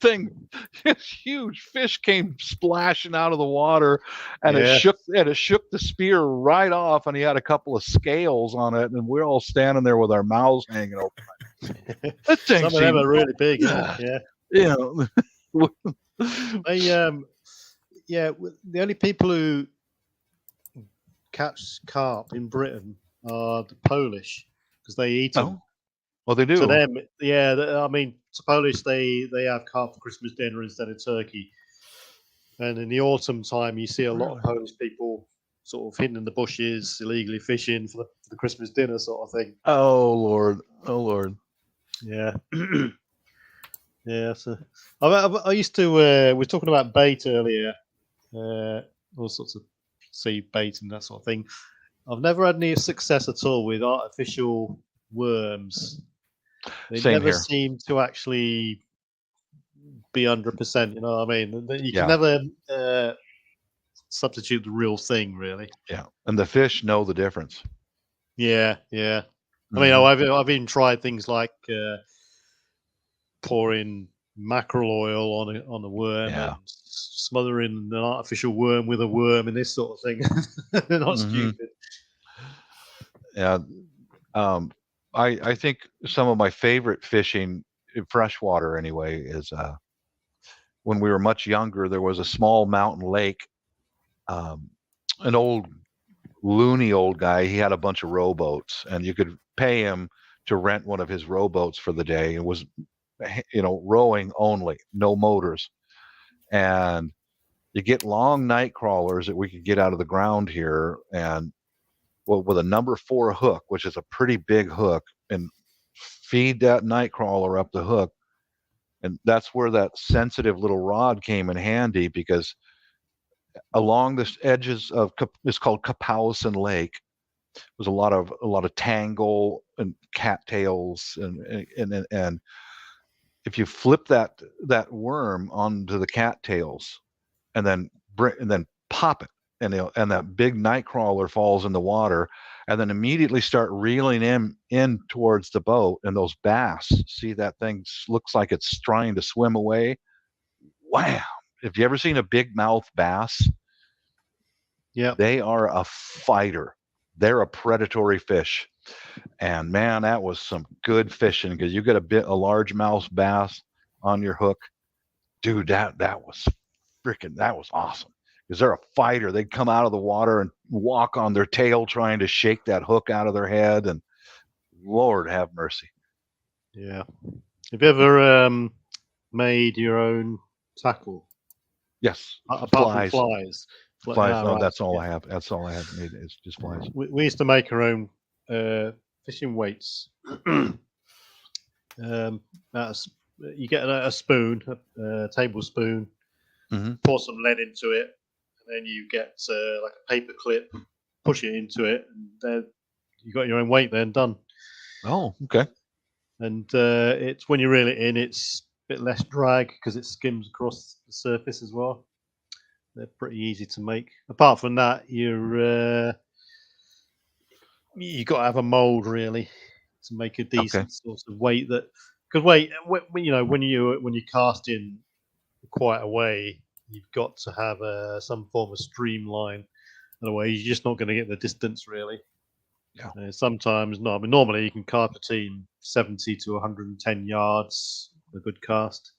Thing, this huge fish came splashing out of the water, and it shook the spear right off, and he had a couple of scales on it, and we're all standing there with our mouths hanging open. Some of them are really big. Yeah. The only people who catch carp in Britain are the Polish, because they eat them. Well, they do. To them, I mean, to Polish, they have carp for Christmas dinner instead of turkey. And in the autumn time, you see a lot of Polish people sort of hidden in the bushes, illegally fishing for the Christmas dinner sort of thing. Oh Lord. Yeah. Yeah. So I used to. We were talking about bait earlier, all sorts of sea bait and that sort of thing. I've never had any success at all with artificial worms. They never seem to actually be 100%. You know what I mean? You can never substitute the real thing, really. Yeah, and the fish know the difference. Yeah. I mean, I've even tried things like pouring mackerel oil on a worm and smothering an artificial worm with a worm and this sort of thing. They're not stupid. Yeah. I think some of my favorite fishing in freshwater anyway is when we were much younger, there was a small mountain lake. An old loony old guy, he had a bunch of rowboats, and you could pay him to rent one of his rowboats for the day. It was, rowing only, no motors. And you get long night crawlers that we could get out of the ground here, and with a number 4 hook, which is a pretty big hook, and feed that night crawler up the hook. And that's where that sensitive little rod came in handy, because along the edges of, it's called Kapowsin Lake, was a lot of tangle and cattails, and if you flip that worm onto the cattails and then pop it, and that big night crawler falls in the water, and then immediately start reeling in towards the boat, and those bass see that thing looks like it's trying to swim away. Wow. Have you ever seen a big mouth bass? Yeah. They are a fighter. They're a predatory fish. And man, that was some good fishing because you get a largemouth bass on your hook, dude. That was awesome. Because they're a fighter. They'd come out of the water and walk on their tail trying to shake that hook out of their head. And Lord have mercy. Yeah. Have you ever made your own tackle? Yes. Apart from flies. Flies. No, right. that's all I have. That's all I have made. It's just flies. We used to make our own fishing weights. You get a spoon, a tablespoon, pour some lead into it, and then you get like a paper clip, push it into it, and then you got your own weight then done. Oh, okay. And it's when you reel it in, it's a bit less drag because it skims across the surface as well. They're pretty easy to make. Apart from that, you got to have a mold really to make a decent sort of weight. That because when you're casting quite a way, you've got to have some form of streamline. Otherwise, you're just not going to get the distance really. Yeah. Sometimes not. I mean, normally you can cast between 70 to 110 yards. A good cast.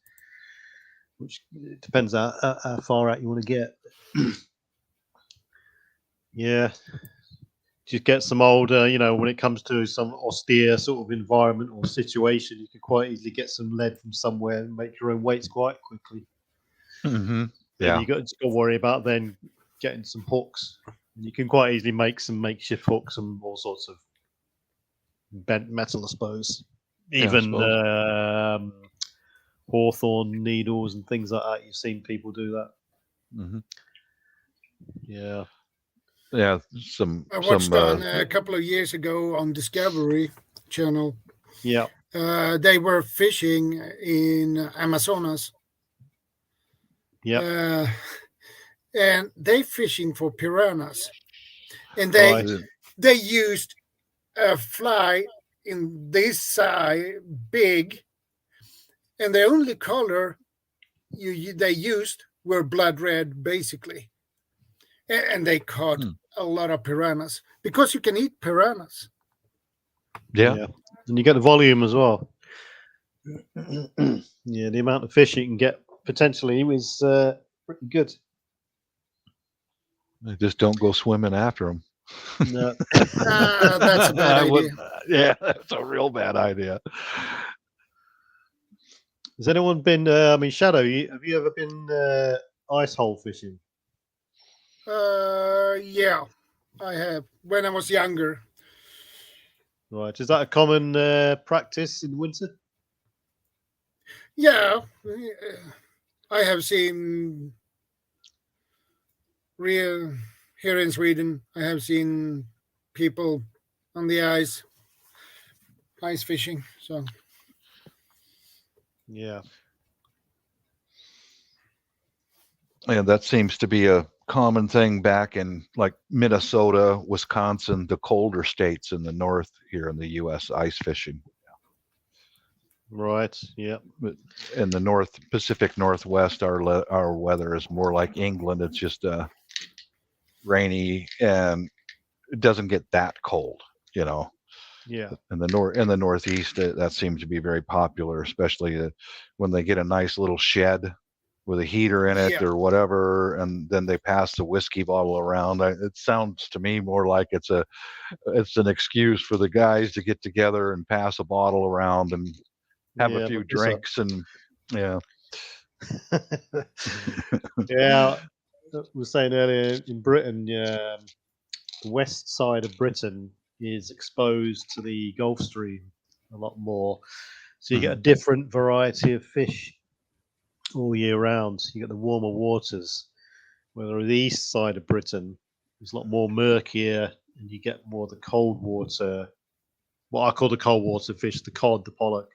Which depends how far out you want to get. Yeah. Just get some older, when it comes to some austere sort of environment or situation, you can quite easily get some lead from somewhere and make your own weights quite quickly. Mm-hmm. Yeah. And you got to worry about then getting some hooks. You can quite easily make some makeshift hooks and all sorts of bent metal, I suppose. Even hawthorn needles and things like that. You've seen people do that. Mm-hmm. Yeah. Yeah. I watched on a couple of years ago on Discovery Channel. Yeah. They were fishing in Amazonas. Yeah. And they fishing for piranhas. And they used a fly in this size, big, and the only color they used were blood red, basically. And they caught a lot of piranhas because you can eat piranhas. Yeah. And you get the volume as well. Yeah, the amount of fish you can get potentially was pretty good. Just don't go swimming after them. No. That's a bad idea. Yeah, that's a real bad idea. Has anyone been, Shadow, have you ever been ice hole fishing? Yeah, I have. When I was younger. Right. Is that a common practice in winter? Yeah. I have seen here in Sweden, I have seen people on the ice fishing. So yeah, that seems to be a common thing back in like Minnesota, Wisconsin, the colder states in the north here in the U.S. ice fishing. Right. Yeah. But in the Pacific Northwest, our weather is more like England. It's just rainy and it doesn't get that cold, Yeah. In the Northeast, that seems to be very popular, especially when they get a nice little shed with a heater in it or whatever, and then they pass the whiskey bottle around. It sounds to me more like it's an excuse for the guys to get together and pass a bottle around and have a few drinks and yeah. Yeah, I was saying earlier in Britain, the west side of Britain is exposed to the Gulf Stream a lot more, so you get a different variety of fish all year round. You get the warmer waters, where the east side of Britain is a lot more murkier, and you get more of the cold water. What I call the cold water fish: the cod, the pollock,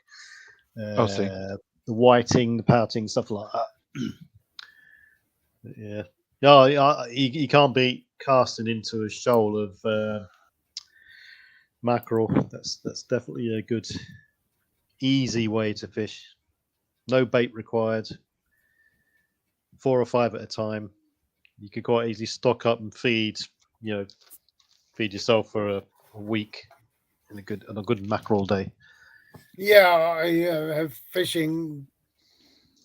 the whiting, the pouting, stuff like that. You can't beat casting into a shoal of mackerel. That's definitely a good, easy way to fish. No bait required. 4 or 5 at a time. You could quite easily stock up and feed yourself for a week on a good mackerel day. Yeah, I have fishing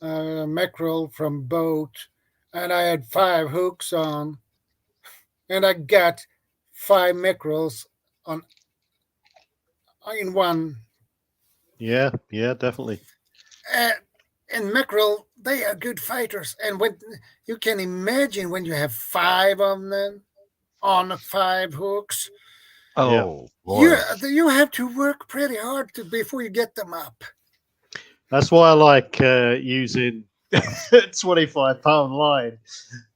mackerel from boat, and I had 5 hooks on, and I got 5 mackerels on in one. Yeah, definitely. And mackerel, they are good fighters, and when you can imagine when you have 5 of them on 5 hooks, Oh boy. you have to work pretty hard before you get them up. That's why I like using 25-pound line,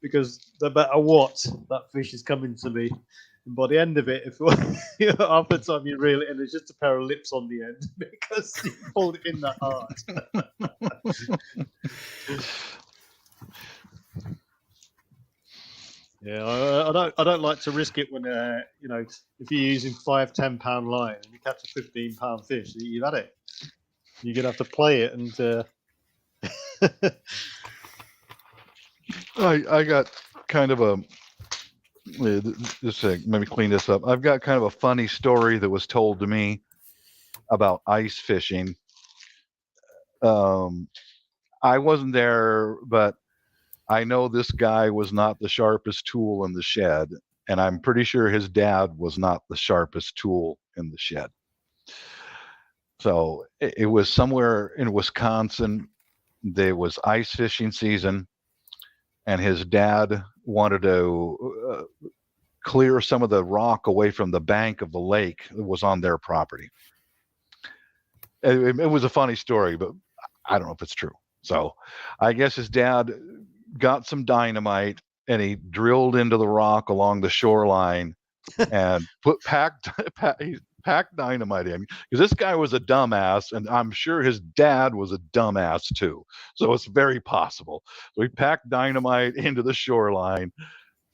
because no matter what, that fish is coming to me. And by the end of it, if half the time you reel it in, there's just a pair of lips on the end because you pulled it in that hard. Yeah, I don't like to risk it when if you're using 5-10 pound line and you catch a 15-pound fish, you've had it. You're gonna have to play it, and I got kind of a just let me clean this up. I've got kind of a funny story that was told to me about ice fishing. I wasn't there, but I know this guy was not the sharpest tool in the shed, and I'm pretty sure his dad was not the sharpest tool in the shed. So it was somewhere in Wisconsin. There was ice fishing season, and his dad wanted to clear some of the rock away from the bank of the lake that was on their property. It was a funny story, but I don't know if it's true. So I guess his dad got some dynamite and he drilled into the rock along the shoreline and packed dynamite in, because this guy was a dumbass, and I'm sure his dad was a dumbass too. So it's very possible. So he packed dynamite into the shoreline,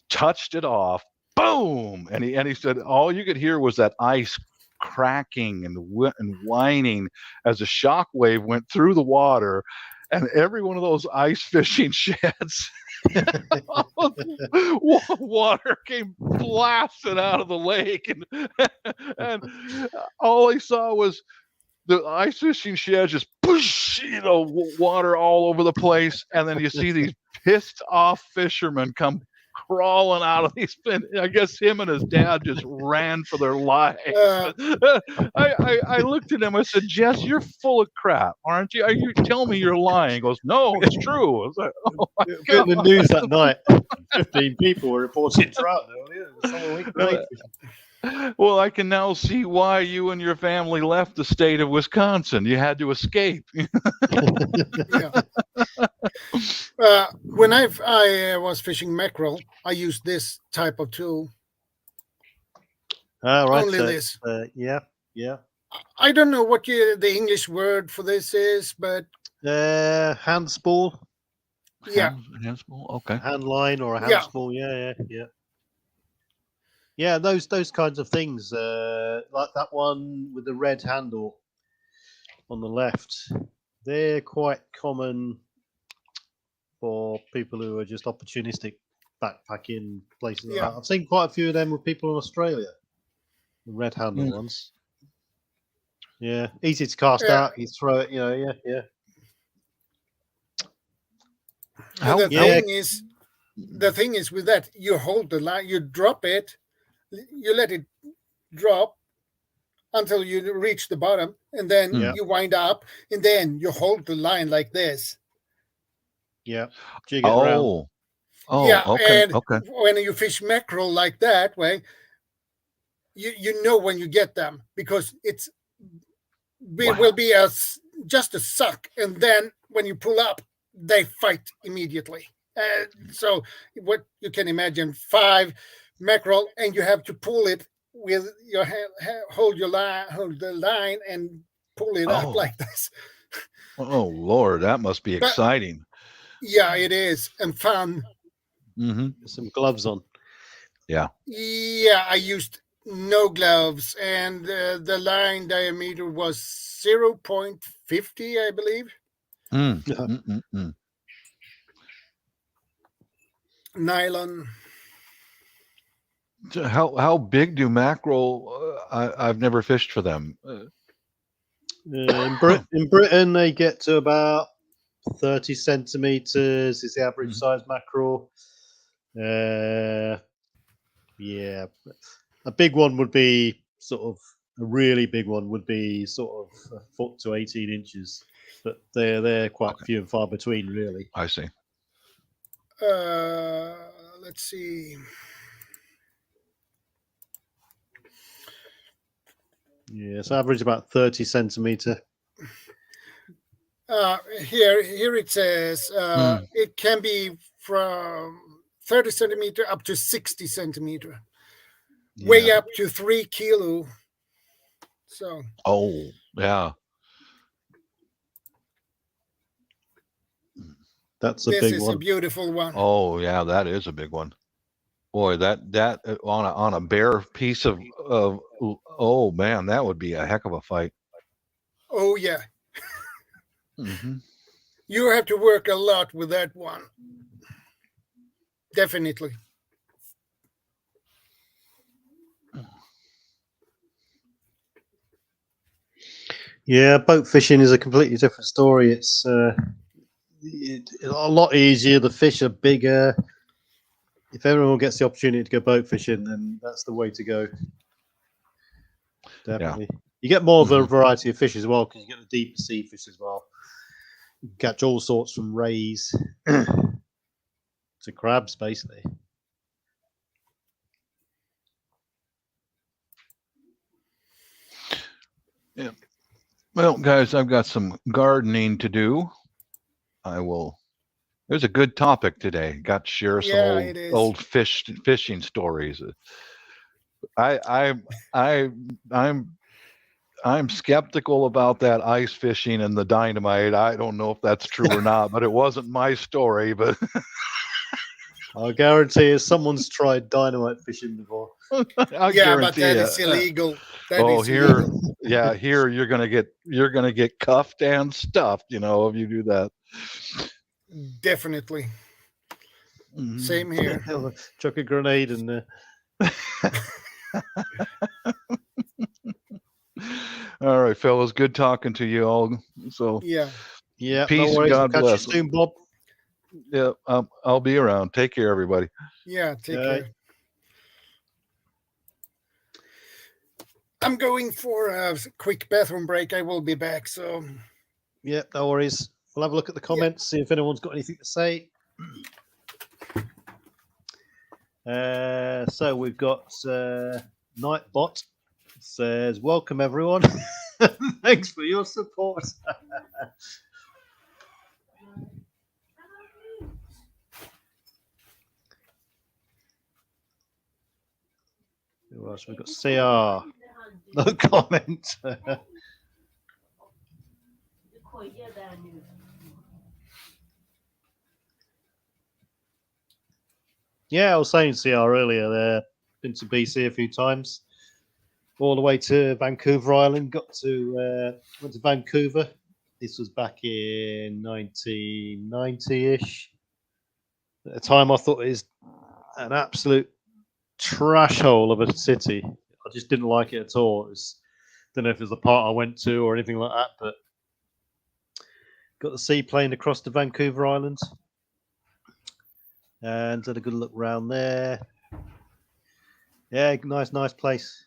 touched it off, boom, and he said all you could hear was that ice cracking and whining as a shock wave went through the water, and every one of those ice fishing sheds water came blasting out of the lake, and all he saw was the ice fishing shed just push, water all over the place, and then you see these pissed off fishermen come crawling out of these. I guess him and his dad just ran for their lives. I looked at him. I said, "Jess, you're full of crap, aren't you? Are you telling me you're lying?" He goes, "No, it's true." I was like, "Oh my God." In the news that night, 15 people were reporting trout. Well, I can now see why you and your family left the state of Wisconsin. You had to escape. When I was fishing mackerel, I used this type of tool. Right. Only this. Yeah. I don't know what the English word for this is, but hand spool. Yeah. Hand spool. Okay. Hand line or a hand spool. Yeah. Yeah, those kinds of things, like that one with the red handle on the left, they're quite common for people who are just opportunistic backpacking places like that. I've seen quite a few of them with people in Australia, the red handle ones. Yeah, easy to cast out. You throw it, yeah. The thing is with that, you hold the line, you drop it, you let it drop until you reach the bottom, and then you wind up, and then you hold the line like this. Yeah. Jig it around. Okay. And when you fish mackerel like that way, you know when you get them, because will be just a suck, and then when you pull up, they fight immediately. So what you can imagine, 5 mackerel, and you have to pull it with your hand, hold the line, and pull it up like this. Oh Lord, that must be exciting. Yeah, it is, and fun. Mm-hmm. Some gloves on. Yeah, I used no gloves, and the line diameter was 0.50, I believe. Mm. Nylon. How big do mackerel? I've never fished for them. In Britain, they get to about 30 centimeters is the average size mackerel. Yeah, a big one would be a really big one would be sort of a foot to 18 inches, but they're quite few and far between, really. I see. Let's see. Yeah, so average about 30 centimeter. Here it says it can be from 30 centimeter up to 60 centimeter, way up to 3 kilo. So. Oh yeah. That's a big one. This is a beautiful one. Oh yeah, that is a big one. Boy, that on a bare piece of oh man, that would be a heck of a fight. Oh yeah. You have to work a lot with that one. Definitely. Yeah, boat fishing is a completely different story. It's a lot easier. The fish are bigger. If everyone gets the opportunity to go boat fishing, then that's the way to go. Definitely. Yeah. You get more of a variety of fish as well, because you get the deeper sea fish as well. You can catch all sorts from rays to crabs, basically. Yeah. Well, guys, I've got some gardening to do. There's a good topic today. Got to share some old fishing stories. I'm skeptical about that ice fishing and the dynamite. I don't know if that's true or not, but it wasn't my story. But I guarantee someone's tried dynamite fishing before. But that is illegal. Here you're gonna get cuffed and stuffed, if you do that. Definitely. Same here. Chuck a grenade in there. All right, fellas. Good talking to you all. So yeah. Peace and God bless. You soon, Bob. Yeah, I'll be around. Take care, everybody. Yeah, take care. I'm going for a quick bathroom break. I will be back. So. Yeah, no worries. We'll have a look at the comments, see if anyone's got anything to say. So we've got Nightbot says, "Welcome everyone. Thanks for your support." Who else? We've got CR. No comment. Yeah, I was saying CR earlier there. Been to BC a few times. All the way to Vancouver Island. Went to Vancouver. This was back in 1990-ish. At the time, I thought it was an absolute trash hole of a city. I just didn't like it at all. Don't know if it was the part I went to or anything like that, but got the seaplane across to Vancouver Island and had a good look around there. Yeah, nice place.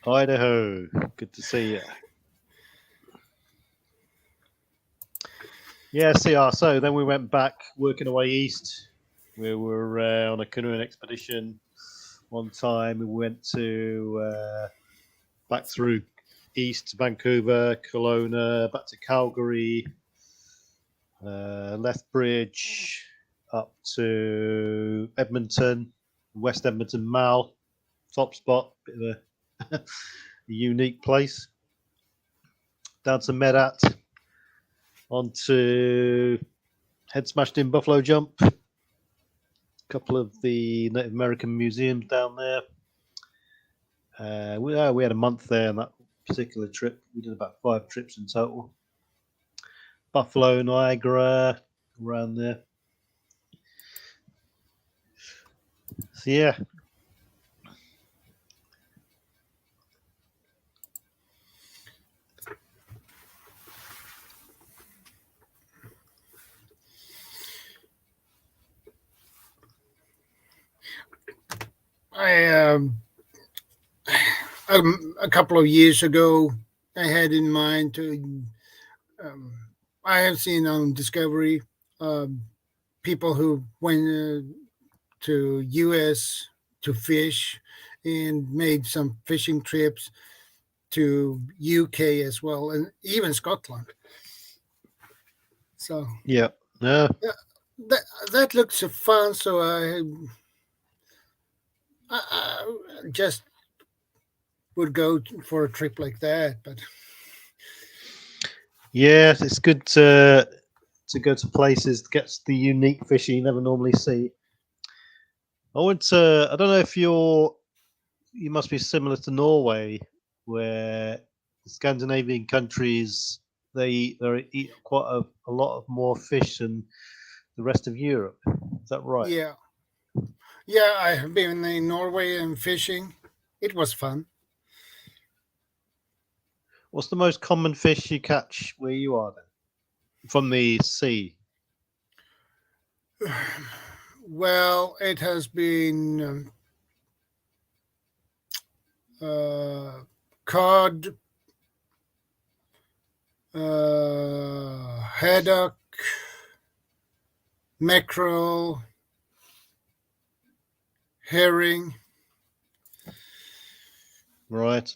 Idaho, good to see you. Yeah, CR. So then we went back working our way east. We were on a canoeing expedition. One time we went to back through east to Vancouver, Kelowna, back to Calgary, Lethbridge, up to Edmonton, West Edmonton Mall, top spot, bit of a unique place. Down to Medat, on to Head Smashed In Buffalo Jump, a couple of the Native American museums down there. We had a month there on that particular trip. We did about 5 trips in total. Buffalo, Niagara, around there. So yeah. A couple of years ago, I had in mind to. I have seen on Discovery people who went to U.S. to fish and made some fishing trips to UK as well, and even Scotland. So Yeah. that looks so fun. So I just would go for a trip like that. But yeah, it's good to go to places that gets the unique fish you never normally see. I went to. I don't know if you must be similar to Norway, where the Scandinavian countries they eat quite a lot of more fish than the rest of Europe. Is that right? yeah, I have been in Norway and fishing. It was fun. What's the most common fish you catch where you are then? From the sea? Well, it has been cod, haddock, mackerel, herring. Right.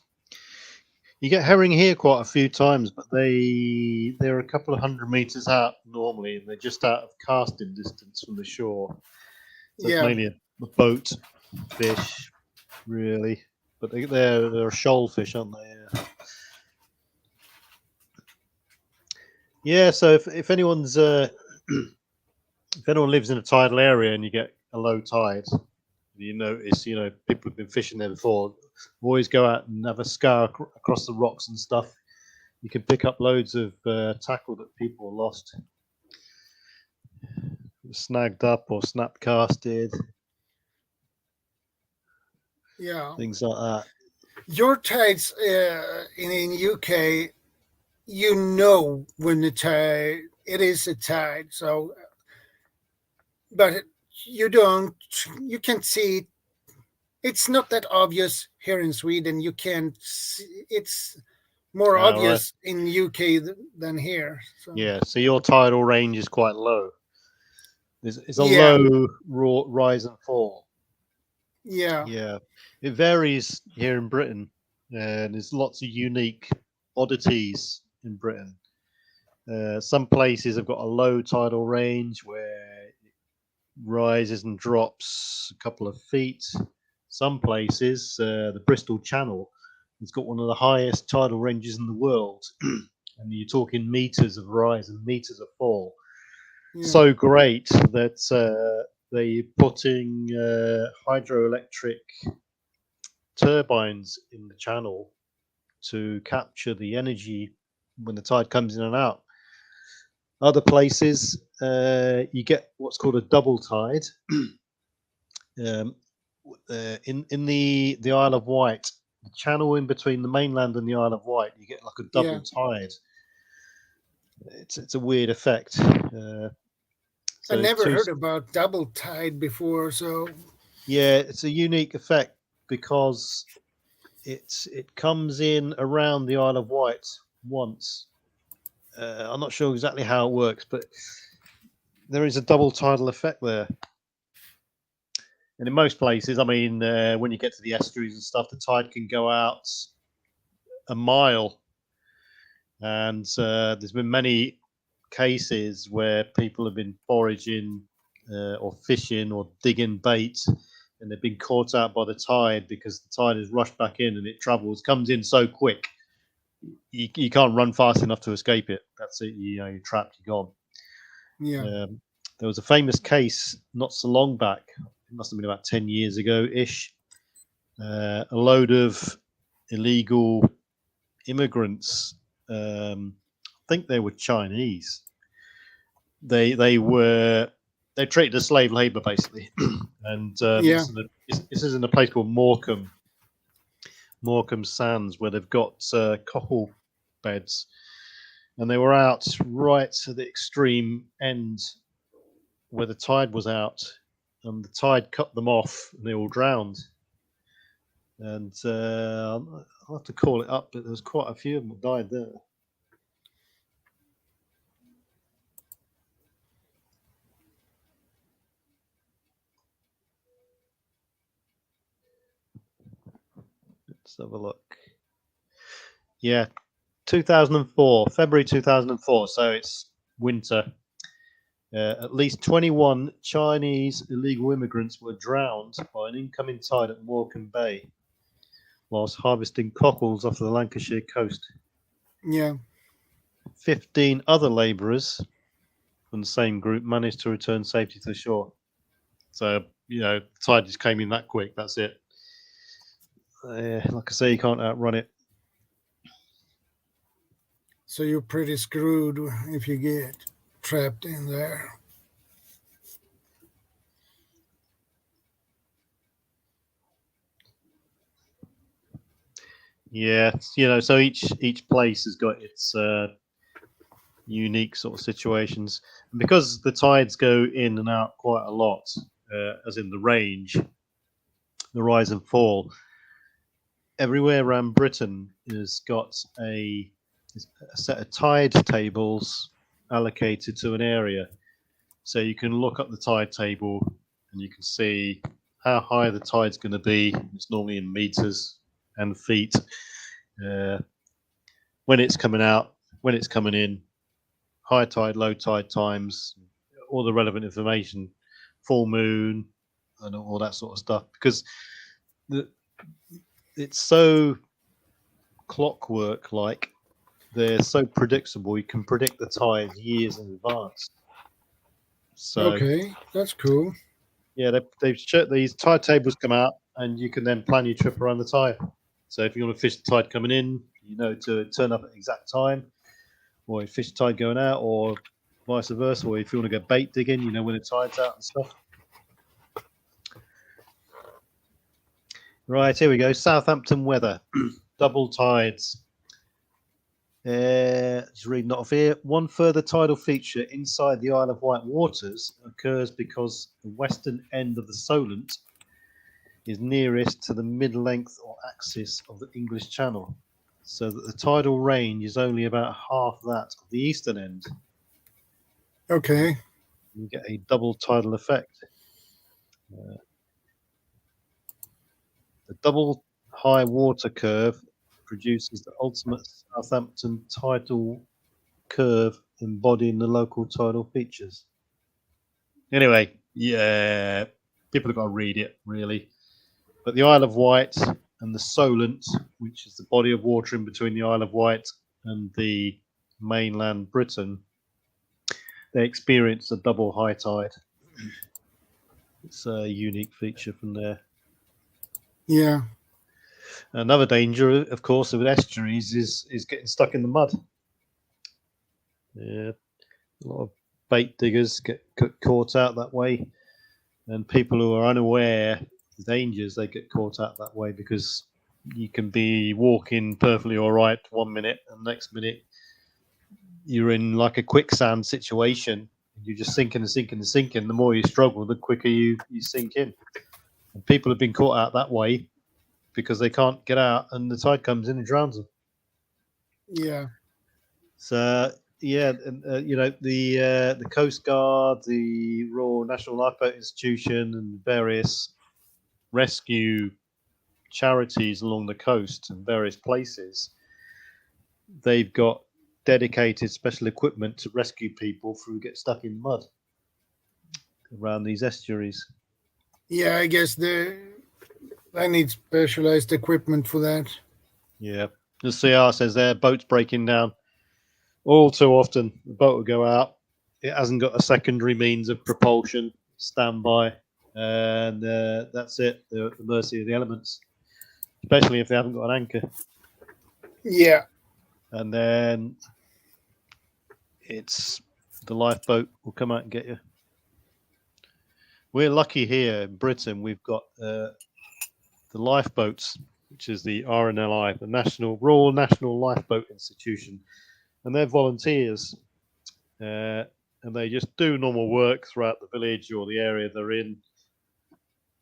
You get herring here quite a few times, but they're a couple of 100 meters out normally, and they're just out of casting distance from the shore. So it's mainly a boat fish, really. But they're shoal fish, aren't they? Yeah. So if anyone's if anyone lives in a tidal area and you get a low tide, you notice people have been fishing there before. Always go out and have a scour across the rocks and stuff. You can pick up loads of tackle that people lost, snagged up or snap casted. Yeah, things like that. Your tides in UK, you know when the tide it is a tide. So, but you don't. You can see it. It's not that obvious here in Sweden. You can't. It's more obvious in UK than here. So. Yeah. So your tidal range is quite low. It's a low rise and fall. Yeah. Yeah. It varies here in Britain, and there's lots of unique oddities in Britain. Some places have got a low tidal range where it rises and drops a couple of feet. Some places, the Bristol Channel, has got one of the highest tidal ranges in the world, and you're talking meters of rise and meters of fall. Yeah. So great that they're putting hydroelectric turbines in the channel to capture the energy when the tide comes in and out. Other places, you get what's called a double tide. In the Isle of Wight, the channel in between the mainland and the Isle of Wight, you get like a double tide. It's a weird effect. So I never heard about double tide before. So yeah, it's a unique effect because it comes in around the Isle of Wight once. I'm not sure exactly how it works, but there is a double tidal effect there. And in most places, I mean, when you get to the estuaries and stuff, the tide can go out a mile. And there's been many cases where people have been foraging or fishing or digging bait, and they've been caught out by the tide because the tide has rushed back in and it comes in so quick. You can't run fast enough to escape it. That's it. You're trapped. You're gone. Yeah. There was a famous case not so long back. It must have been about 10 years ago-ish. A load of illegal immigrants think they were Chinese. They treated as slave labor basically, and this is in a place called Morecambe Sands, where they've got cockle beds, and they were out right at the extreme end where the tide was out, and the tide cut them off, and they all drowned. And I'll have to call it up, but there's quite a few of them that died there. Let's have a look. Yeah, 2004, February 2004. So it's winter. At least 21 Chinese illegal immigrants were drowned by an incoming tide at Morecambe Bay whilst harvesting cockles off the Lancashire coast. Yeah. 15 other labourers from the same group managed to return safely to the shore. So, the tide just came in that quick. That's it. Like I say, you can't outrun it. So you're pretty screwed if you get trapped in there. Yeah, so each place has got its unique sort of situations, and because the tides go in and out quite a lot, as in the range, the rise and fall, everywhere around Britain has got a set of tide tables allocated to an area, so you can look up the tide table and you can see how high the tide's going to be. It's normally in meters and feet, when it's coming out, when it's coming in, high tide, low tide times, all the relevant information, full moon, and all that sort of stuff. Because it's so clockwork-like, they're so predictable. You can predict the tide years in advance. So, okay, that's cool. Yeah, these tide tables come out, and you can then plan your trip around the tide. So if you want to fish the tide coming in, to turn up at the exact time, or you fish the tide going out, or vice versa. Or if you want to go bait digging, when the tide's out and stuff. Right, here we go. Southampton weather. Double tides. Just reading off here. One further tidal feature inside the Isle of Wight waters occurs because the western end of the Solent is nearest to the mid-length or axis of the English Channel, so that the tidal range is only about half that of the eastern end. Okay. You get a double tidal effect. The double high water curve produces the ultimate Southampton tidal curve embodying the local tidal features. Anyway, yeah, people have got to read it, really. But the Isle of Wight and the Solent, which is the body of water in between the Isle of Wight and the mainland Britain, they experience a double high tide. It's a unique feature from there. Yeah. Another danger, of course, of estuaries is getting stuck in the mud. Yeah, a lot of bait diggers get caught out that way, and people who are unaware of the dangers, they get caught out that way, because you can be walking perfectly all right 1 minute, and next minute you're in like a quicksand situation. You're just sinking and sinking and sinking. The more you struggle, the quicker you sink in. And people have been caught out that way because they can't get out, and the tide comes in and drowns them. Yeah. So yeah, the Coast Guard, the Royal National Lifeboat Institution, and various rescue charities along the coast and various places, they've got dedicated special equipment to rescue people who get stuck in mud around these estuaries. Yeah, I guess I need specialized equipment for that. Yeah. The CR says there, boats breaking down. All too often, the boat will go out. It hasn't got a secondary means of propulsion, standby, and that's it. They're at the mercy of the elements, especially if they haven't got an anchor. Yeah. And then it's the lifeboat will come out and get you. We're lucky here in Britain. We've got the lifeboats, which is the RNLI, the Royal National Lifeboat Institution, and they're volunteers, and they just do normal work throughout the village or the area they're in.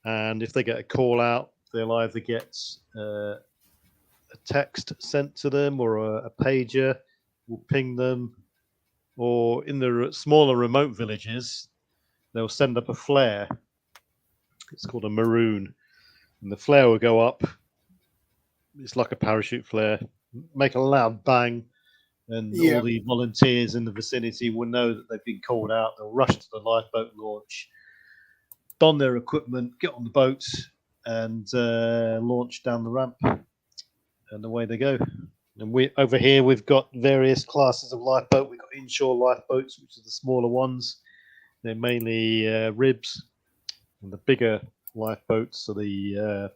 And if they get a call out, they'll either get a text sent to them or a pager will ping them, or in the smaller remote villages, they'll send up a flare. It's called a maroon, and the flare will go up. It's like a parachute flare, make a loud bang, and all the volunteers in the vicinity will know that they've been called out. They'll rush to the lifeboat launch, don their equipment, get on the boat, and launch down the ramp, and away they go. And over here we've got various classes of lifeboat. We've got inshore lifeboats, which are the smaller ones. They're mainly ribs, and the bigger lifeboats are they're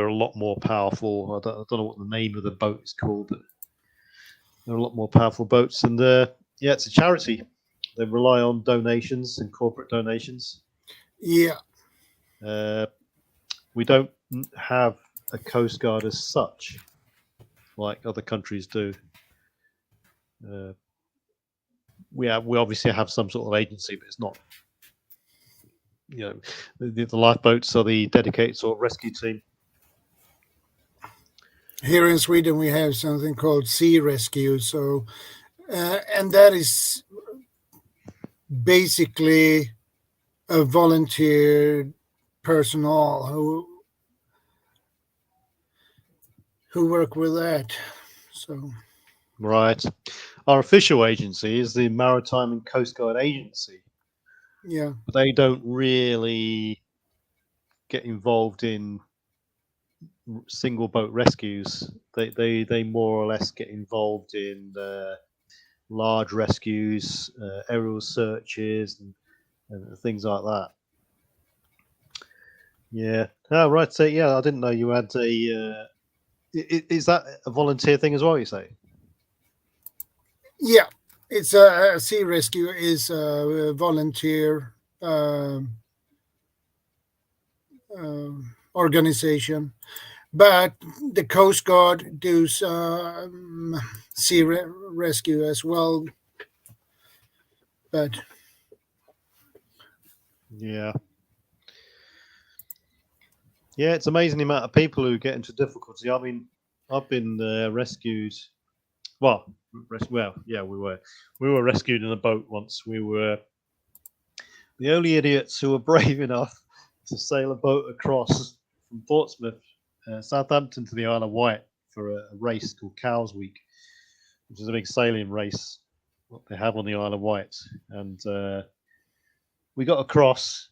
a lot more powerful. I don't know what the name of the boat is called, but they're a lot more powerful boats. And it's a charity. They rely on donations and corporate donations. Yeah. We don't have a coast guard as such, like other countries do. We obviously have some sort of agency, but it's not. The lifeboats are the dedicated sort of rescue team. Here in Sweden, we have something called Sea Rescue. So, and that is basically a volunteer personnel who work with that. So, right. Our official agency is the Maritime and Coast Guard Agency. Yeah. But they don't really get involved in single boat rescues. They more or less get involved in large rescues, aerial searches, and things like that. Yeah. Oh, right. So I didn't know you had a. Is that a volunteer thing as well? You say? Yeah, it's a sea rescue is a volunteer organization, but the Coast Guard does sea rescue as well. But yeah, it's amazing the amount of people who get into difficulty. I mean, I've been rescued. Well, we were rescued in a boat once. We were the only idiots who were brave enough to sail a boat across from Portsmouth, Southampton to the Isle of Wight for a race called Cows Week, which is a big sailing race what they have on the Isle of Wight. And we got across,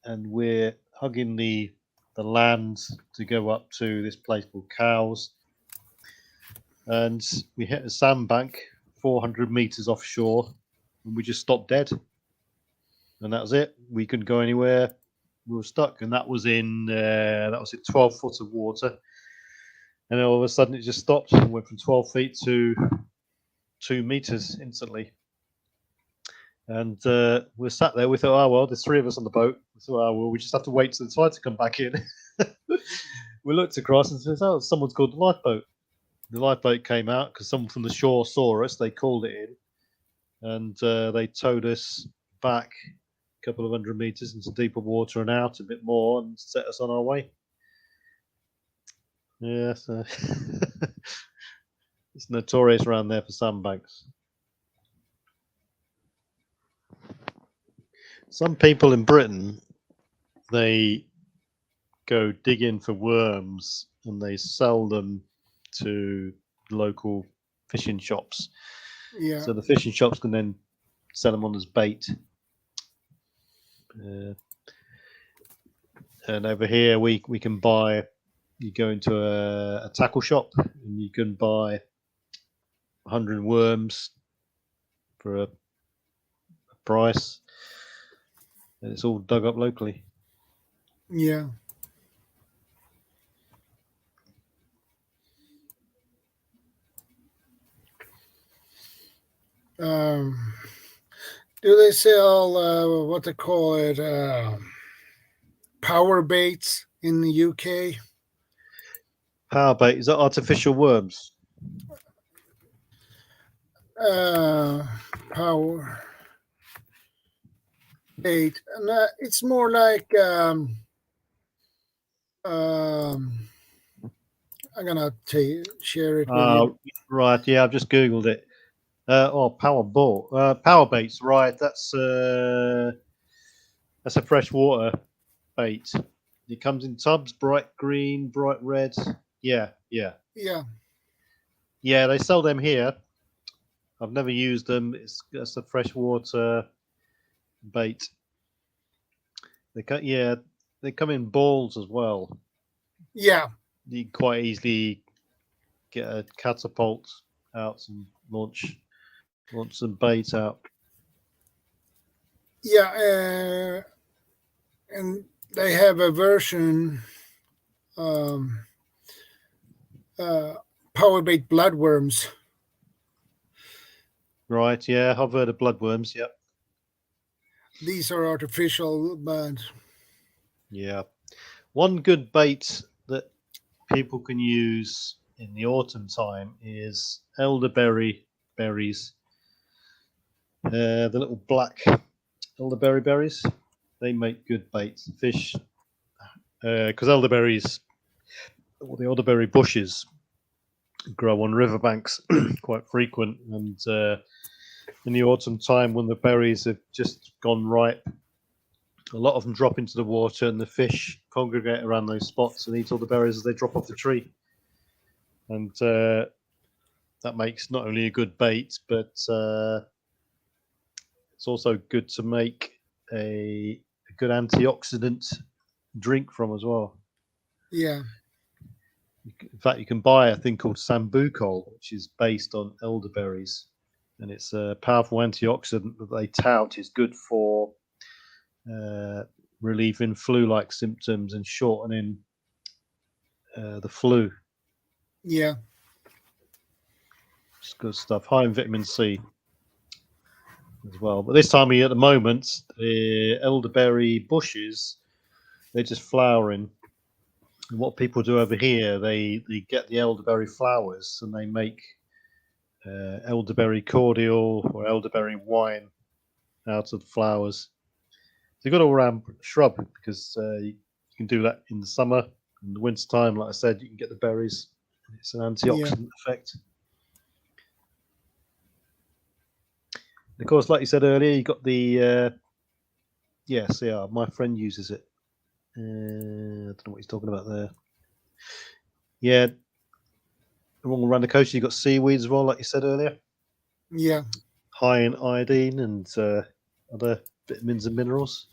and we're hugging the land to go up to this place called Cows. And we hit a sandbank 400 meters offshore, and we just stopped dead. And that was it. We couldn't go anywhere. We were stuck, and that was in 12 foot of water. And all of a sudden, it just stopped and went from 12 feet to 2 meters instantly. And we sat there. We thought, oh well, there's 3 of us on the boat. We thought, oh well, we just have to wait for the tide to come back in. We looked across and said, oh, someone's called the lifeboat. The lifeboat came out because someone from the shore saw us. They called it in, and they towed us back a couple of 100 meters into deeper water and out a bit more, and set us on our way. Yeah, so it's notorious around there for sandbanks. Some people in Britain, they go digging for worms and they sell them to local fishing shops. yeah, So the fishing shops can then sell them on as bait. And over here, we can buy. You go into a tackle shop and you can buy 100 worms for a price, and it's all dug up locally. yeah. Do they sell what they call it power baits in the UK? Power bait, is that artificial worms? Power bait, and it's more like I'm gonna share it with you. Right, yeah, I've just googled it. Power baits, right? That's a freshwater bait. It comes in tubs, bright green, bright red. Yeah. They sell them here. I've never used them. It's a freshwater bait. They come in balls as well. Yeah, you can quite easily get a catapult out and launch some bait out. Yeah, and they have a version, power bait bloodworms. Right, yeah, I've heard of bloodworms, yep. These are artificial, but... Yeah. One good bait that people can use in the autumn time is elderberry berries. The little black elderberry berries. They make good baits. Fish, because elderberries, well, the elderberry bushes grow on riverbanks quite frequent, and in the autumn time when the berries have just gone ripe, a lot of them drop into the water, and the fish congregate around those spots and eat all the berries as they drop off the tree. And that makes not only a good bait, but it's also good to make a good antioxidant drink from as well. Yeah. In fact, you can buy a thing called sambucol, which is based on elderberries, and it's a powerful antioxidant that they tout is good for relieving flu-like symptoms and shortening the flu. Yeah. It's good stuff. High in vitamin C as well. But this time of year, at the moment, the elderberry bushes, they're just flowering. And what people do over here, they get the elderberry flowers and they make elderberry cordial or elderberry wine out of the flowers. It's a good all-round shrub because you can do that in the summer. In the winter time, like I said, you can get the berries. It's an antioxidant effect. And of course, like you said earlier, you got the my friend uses it. I don't know what he's talking about there. Yeah, along around the coast, you got seaweeds as well, like you said earlier. Yeah. High in iodine and other vitamins and minerals,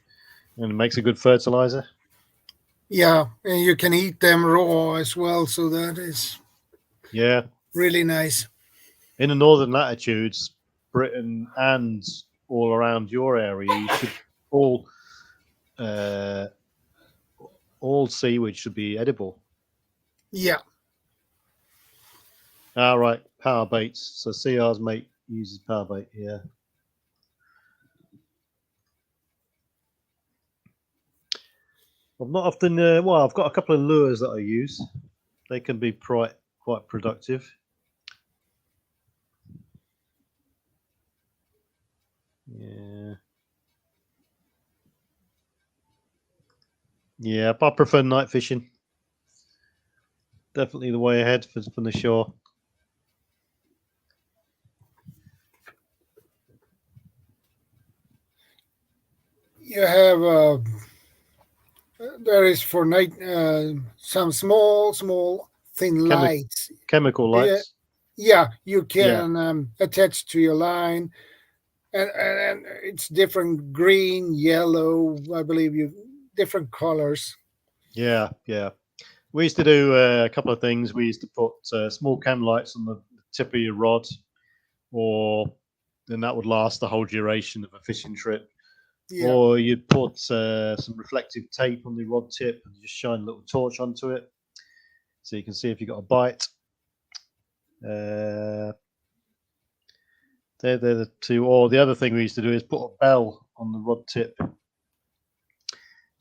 and it makes a good fertilizer. Yeah, and you can eat them raw as well, so that is really nice. In the northern latitudes, Britain and all around your area, you should all seaweed should be edible. Yeah. All right, power baits. So CR's mate uses power bait. Yeah. I'm not often. I've got a couple of lures that I use. They can be quite productive. Yeah. Yeah, but I prefer night fishing. Definitely the way ahead from the shore. You have there is for night some small thin lights. Chemical lights. Yeah, you can attach to your line, and it's different green, yellow. I believe different colors. Yeah. We used to do a couple of things. We used to put small cam lights on the tip of your rod, then that would last the whole duration of a fishing trip. Yeah. Or you'd put some reflective tape on the rod tip and just shine a little torch onto it, so you can see if you got a bite. The They're the two. Or the other thing we used to do is put a bell on the rod tip,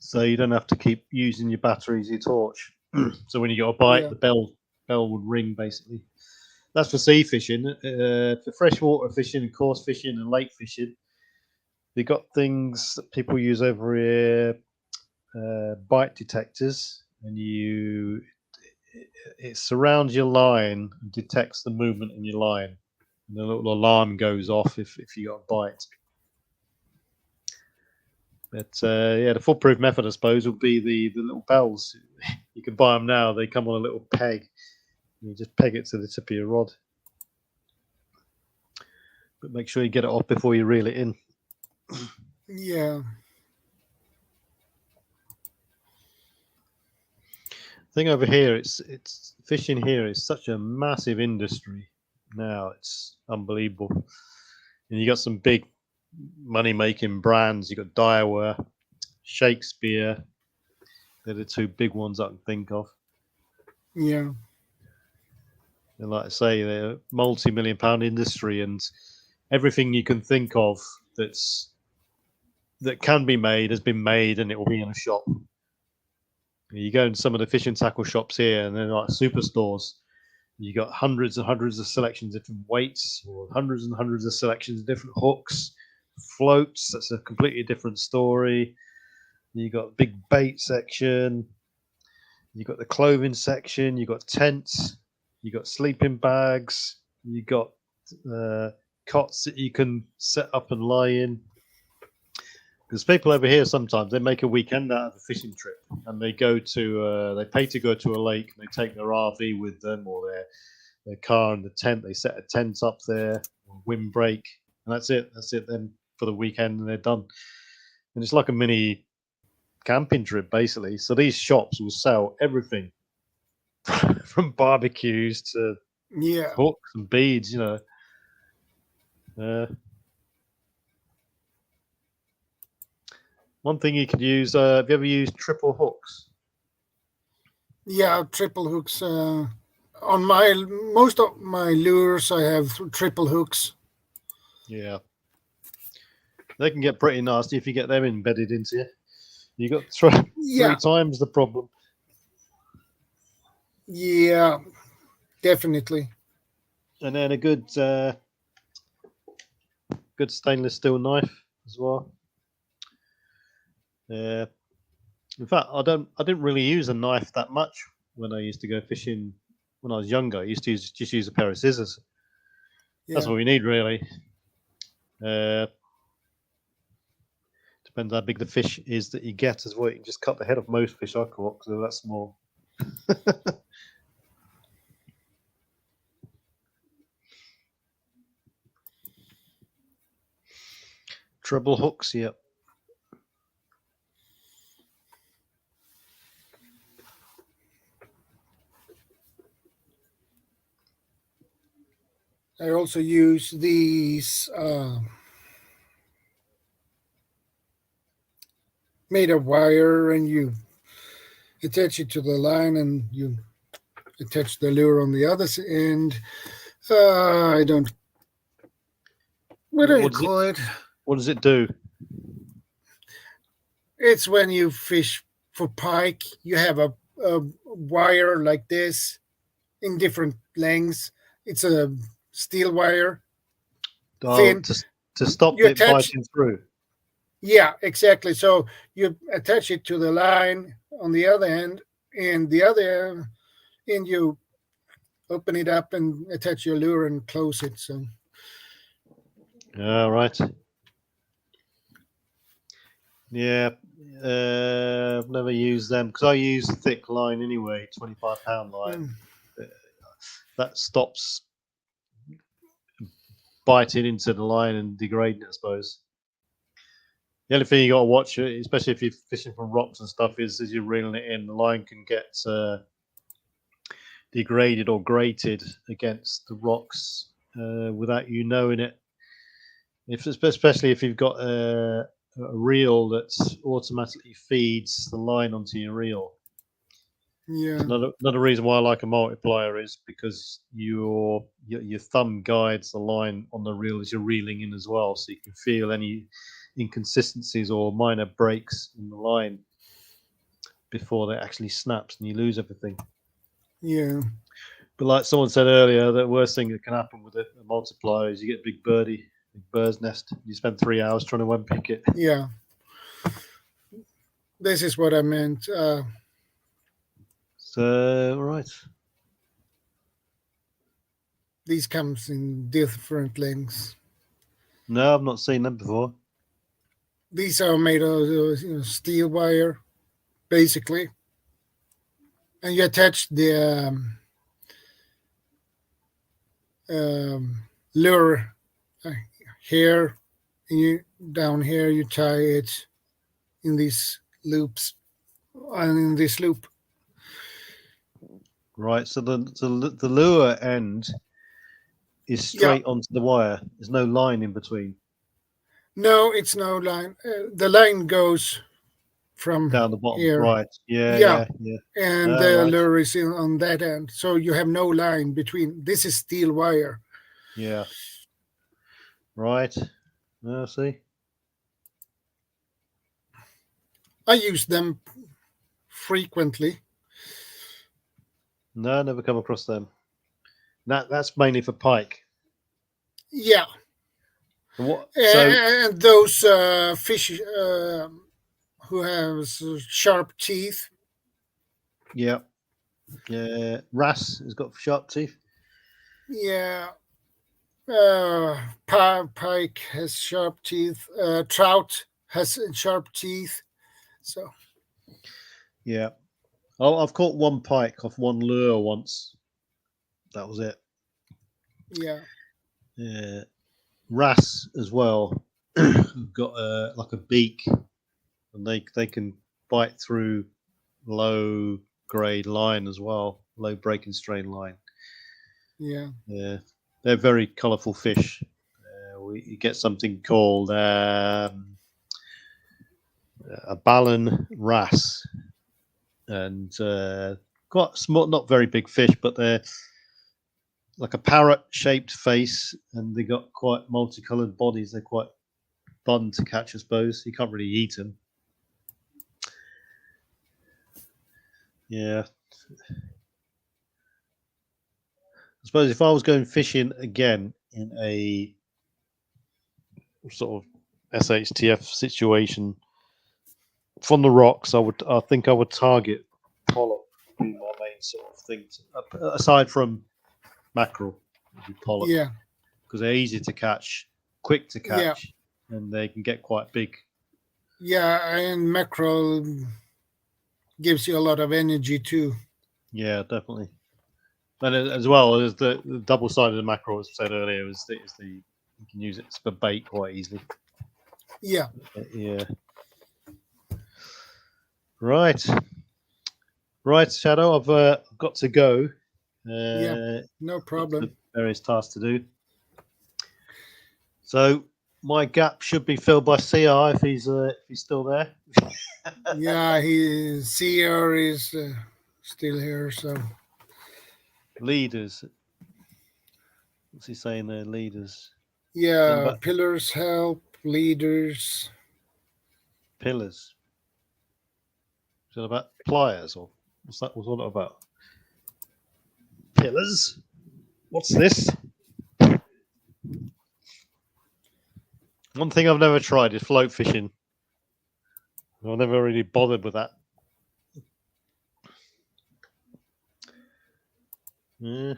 so you don't have to keep using your battery as your torch. So when you got a bite, the bell would ring basically. That's for sea fishing. For freshwater fishing and coarse fishing and lake fishing, they got things that people use over here, bite detectors, and it surrounds your line and detects the movement in your line, and the little alarm goes off if you got a bite. But the foolproof method, I suppose, would be the little bells. You can buy them now. They come on a little peg. You just peg it to the tip of your rod. But make sure you get it off before you reel it in. Yeah. Thing over here, it's fishing here is such a massive industry now. It's unbelievable. And you got some big money-making brands. You got Daiwa, Shakespeare. They're the two big ones I can think of. Yeah. And like I say, they're a multi-million-pound industry, and everything you can think of that can be made has been made, and it will be in a shop. You go in some of the fishing tackle shops here, and they're like superstores. You got hundreds and hundreds of selections of different weights, or hundreds and hundreds of selections of different hooks, floats. That's a completely different story. You got big bait section. You got the clothing section. You got tents. You got sleeping bags. You got cots that you can set up and lie in. Because people over here sometimes they make a weekend out of a fishing trip, and they go to they pay to go to a lake. And they take their RV with them, or their car and the tent. They set a tent up there, or windbreak, and that's it. That's it then for the weekend, and they're done. And it's like a mini camping trip basically. So these shops will sell everything from barbecues to hooks and beads. One thing you could use, have you ever used triple hooks? Yeah, triple hooks. On most of my lures, I have triple hooks. Yeah. They can get pretty nasty if you get them embedded into you. You got three times the problem. Yeah, definitely. And then a good stainless steel knife as well. In fact, I didn't really use a knife that much when I used to go fishing when I was younger. I used to just use a pair of scissors. Yeah. That's what we need, really. Depends how big the fish is that you get as well. You can just cut the head of most fish I caught because they're that small. Treble hooks, yep. I also use these made of wire, and you attach it to the line, and you attach the lure on the other end. I don't. What do you call it? What does it do? It's when you fish for pike, you have a wire like this in different lengths. It's a steel wire. To stop it biting through. Yeah, exactly. So you attach it to the line on the other end, and the other end you open it up and attach your lure and close it. So. All right. Yeah, I've never used them because I use thick line anyway, 25-pound line. That stops biting into the line and degrading it, I suppose. The only thing you got to watch, especially if you're fishing from rocks and stuff, is as you're reeling it in, the line can get degraded or grated against the rocks without you knowing it. Especially if you've got a reel that automatically feeds the line onto your reel. Yeah. Another reason why I like a multiplier is because your thumb guides the line on the reel as you're reeling in as well, so you can feel any inconsistencies or minor breaks in the line before it actually snaps and you lose everything. Yeah. But like someone said earlier, the worst thing that can happen with a multiplier is you get a big bird's nest. You spend 3 hours trying to unpick it. Yeah. This is what I meant. So, right. These comes in different lengths. No, I've not seen them before. These are made of steel wire, basically. And you attach the lure here, and you down here you tie it in these loops, and in this loop. Right, so the lure end is straight onto the wire. There's no line in between. No, it's no line. The line goes from Down the bottom, here. right? Yeah. And the lure is on that end, so you have no line between. This is steel wire. Yeah. Right. See. I use them frequently. No, never come across them. That's mainly for pike. Yeah. And what? And those fish who have sharp teeth. Yeah. Wrasse has got sharp teeth. Yeah. Pike has sharp teeth. Trout has sharp teeth. So. Yeah. I've caught one pike off one lure once. That was it. Yeah. Yeah. Wrasse as well. Got like a beak, and they can bite through low grade line as well, low breaking strain line. Yeah. Yeah. They're very colourful fish. You get something called a Ballan wrasse, and quite small, not very big fish, but they're like a parrot-shaped face, and they got quite multicoloured bodies. They're quite fun to catch, I suppose. You can't really eat them. Yeah. I suppose if I was going fishing again in a sort of SHTF situation from the rocks, I think I would target pollock. Would be my main sort of thing. Aside from mackerel, would be pollock. Yeah. Because they're easy to catch, quick to catch, and they can get quite big. Yeah, and mackerel gives you a lot of energy too. Yeah, definitely. And as well as the double-sided mackerel, as I said earlier, is the you can use it for bait quite easily. Yeah. Yeah. Right, Shadow. I've got to go. No problem. Various tasks to do. So my gap should be filled by CR if he's still there. Yeah, CR is still here. So leaders. What's he saying there? Leaders. Yeah, pillars help, leaders. Pillars. Is it about pliers or what's that? What's all that about? Pillars. What's this? One thing I've never tried is float fishing. I've never really bothered with that. Yeah.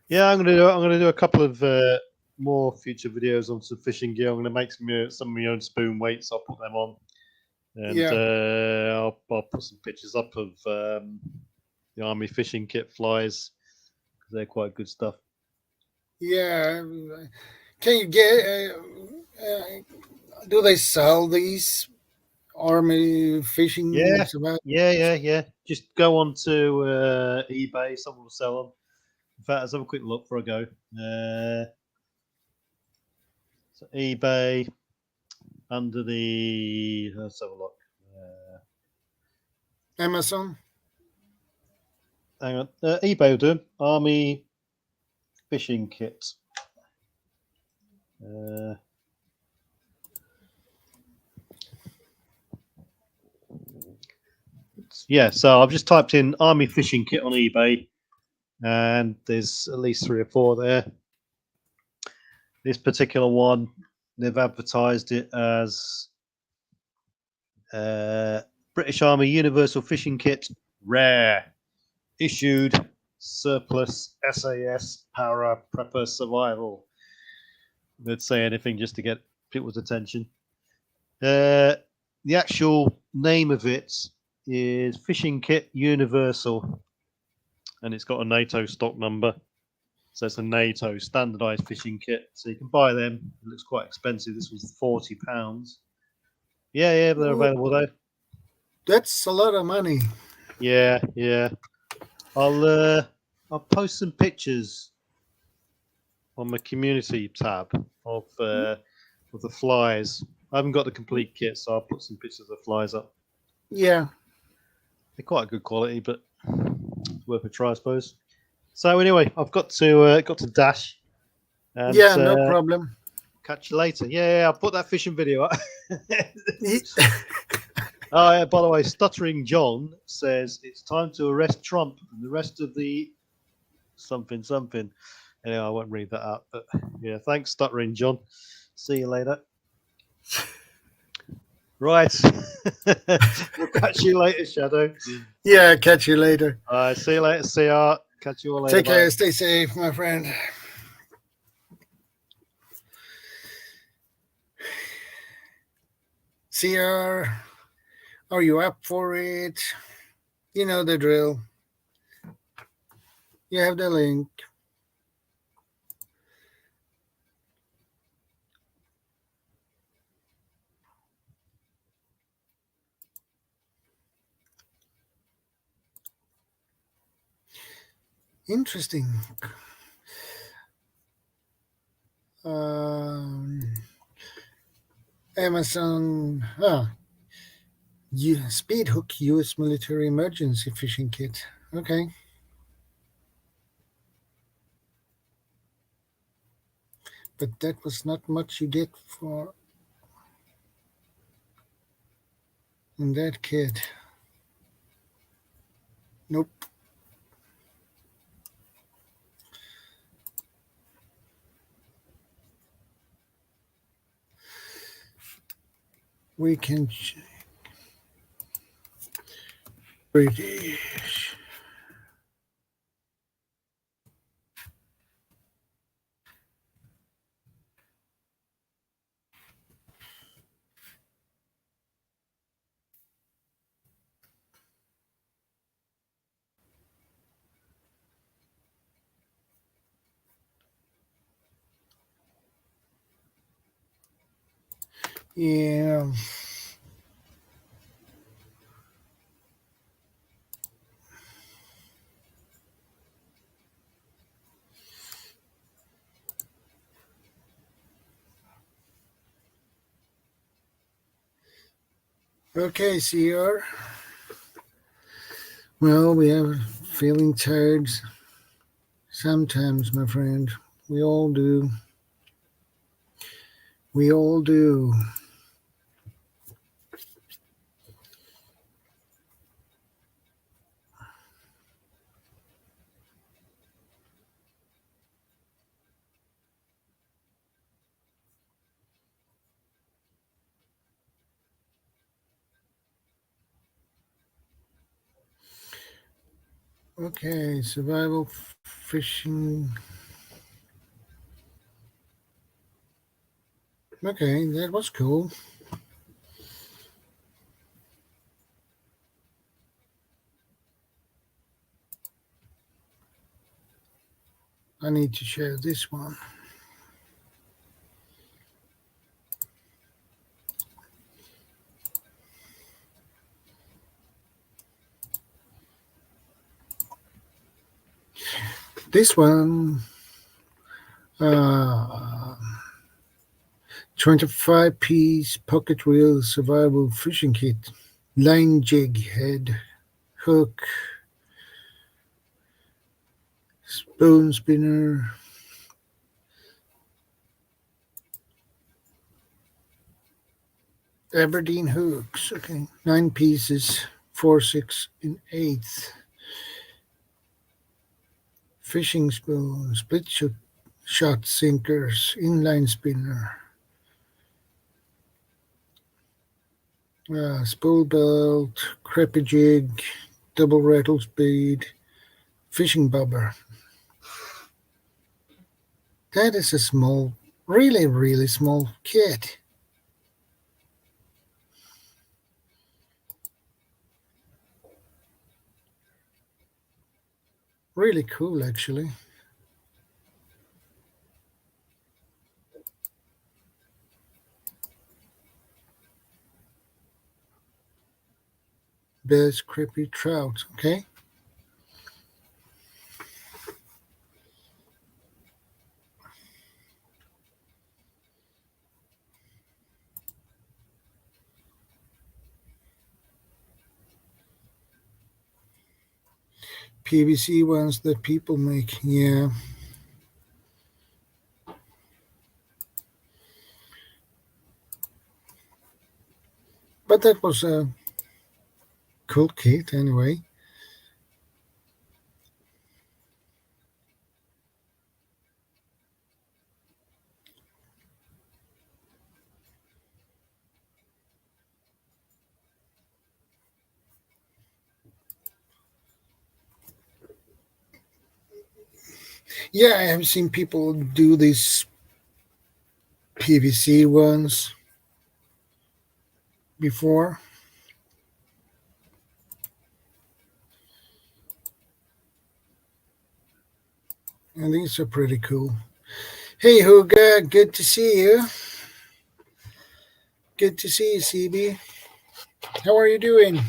Yeah, I'm gonna do a couple of more future videos on some fishing gear. I'm gonna make some of my own spoon weights. I'll put them on, and I'll put some pictures up of the army fishing kit flies because they're quite good stuff. Yeah, can you get? Do they sell these army fishing? Yeah. Just go on to eBay. Someone will sell them. In fact, let's have a quick look before I go. So eBay, under the. Let's have a look. Amazon. Hang on. eBay will do. Army fishing kit. Yeah, so I've just typed in Army fishing kit on eBay, and there's at least 3 or 4 there. This particular one, they've advertised it as British Army Universal Fishing Kit, rare, issued, surplus, SAS, para, prepper, survival. Let's say anything just to get people's attention. The actual name of it is Fishing Kit Universal, and it's got a NATO stock number. So it's a NATO standardized fishing kit. So you can buy them. It looks quite expensive. This was £40. Yeah, they're available though. That's a lot of money. Yeah. I'll post some pictures on my community tab of the flies. I haven't got the complete kit, so I'll put some pictures of the flies up. Yeah. They're quite good quality, but worth a try, I suppose. So anyway, I've got to dash. And, yeah, no problem. Catch you later. Yeah, I'll put that fishing video up. Oh, yeah, by the way, Stuttering John says it's time to arrest Trump and the rest of the something. Anyway, I won't read that out. But yeah, thanks, Stuttering John. See you later. Right. We'll catch you later, Shadow. Yeah, catch you later. All right, see you later, CR. Catch you all later. Take care. Stay safe, my friend. CR, are you up for it? You know the drill. You have the link. Interesting. Amazon. Speed hook U.S. military emergency fishing kit. Okay. But that was not much you get for in that kit. Nope. We can check. British. Yeah. Okay, CR. Well, we have feeling tired sometimes, my friend. We all do. We all do. Okay, survival fishing. Okay, that was cool. I need to share this one. This one, 20 25-piece pocket reel survival fishing kit, line jig head, hook, spoon spinner, Aberdeen hooks. Okay, 9 pieces, 4, 6, and 8. Fishing spoon, split shot sinkers, inline spinner, spool belt, crappie jig, double rattle speed, fishing bobber. That is a small, really, really small kit. Really cool, actually. Bass, crappie, trout. Okay. PVC ones that people make. Yeah. But that was a cool kit anyway. Yeah, I have seen people do these PVC ones before. And these are pretty cool. Hey, Huga, good to see you. Good to see you, CB. How are you doing?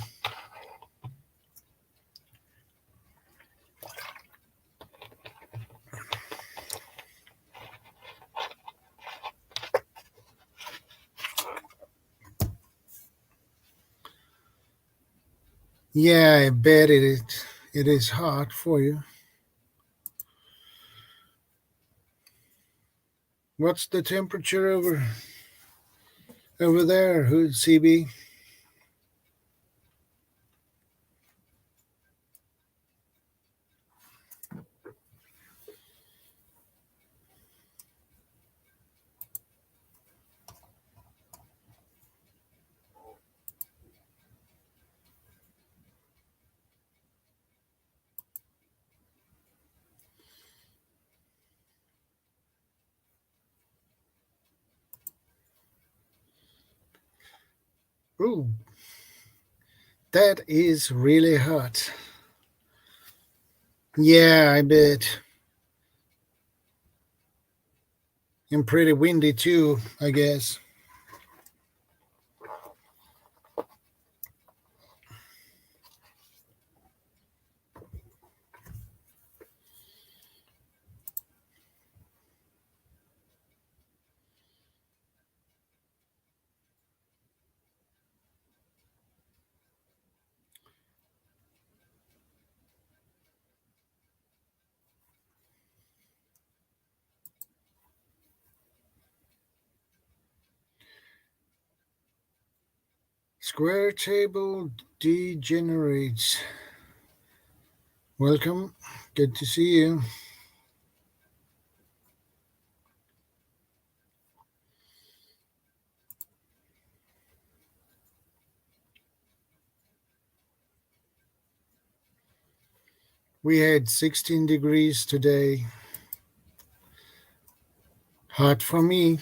Yeah, I bet it is hot for you. What's the temperature over there, CB? Ooh, that is really hot. Yeah, I bet. And pretty windy too, I guess. Square table degenerates. Welcome. Good to see you. We had 16 degrees today. Hot for me.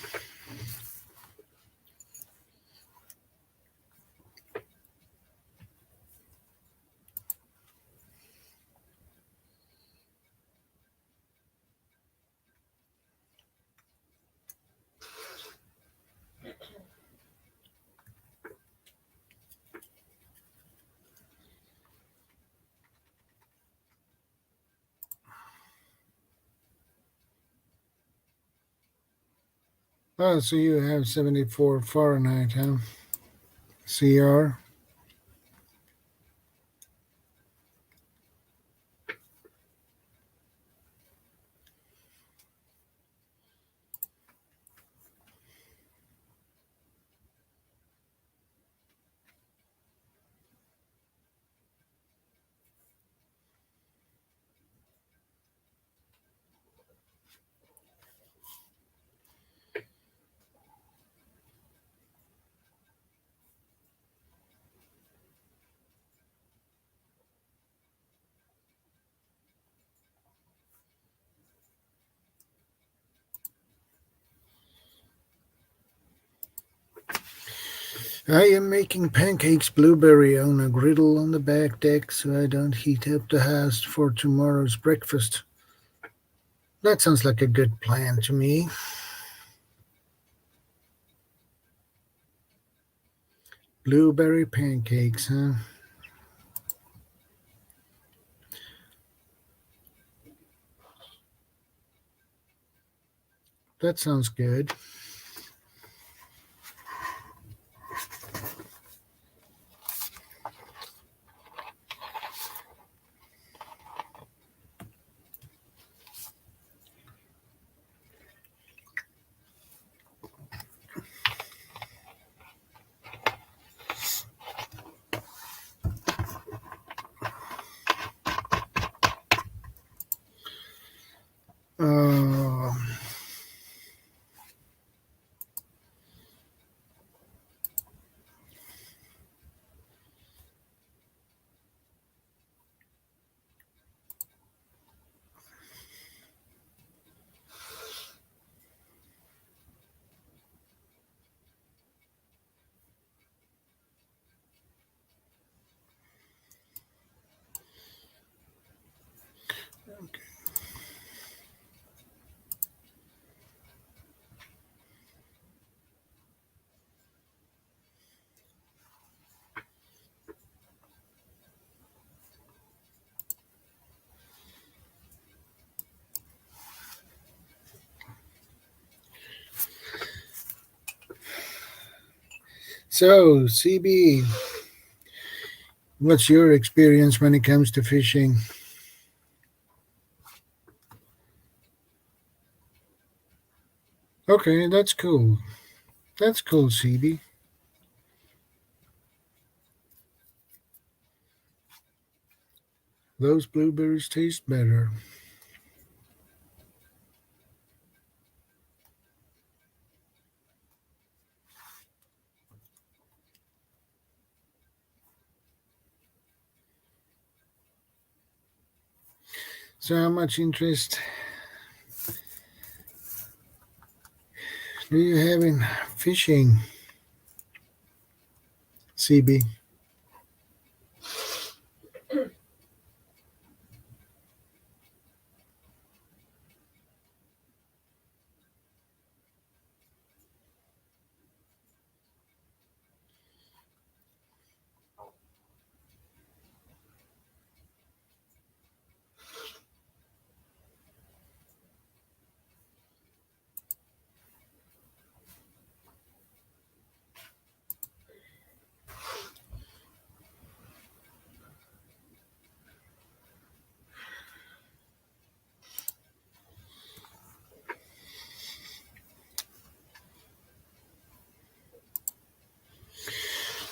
Oh, so you have 74 Fahrenheit, huh? CR. I am making pancakes blueberry on a griddle on the back deck so I don't heat up the house for tomorrow's breakfast. That sounds like a good plan to me. Blueberry pancakes, huh? That sounds good. Uh, so, CB, what's your experience when it comes to fishing? Okay, that's cool. That's cool, CB. Those blueberries taste better. So, how much interest do you have in fishing, CB?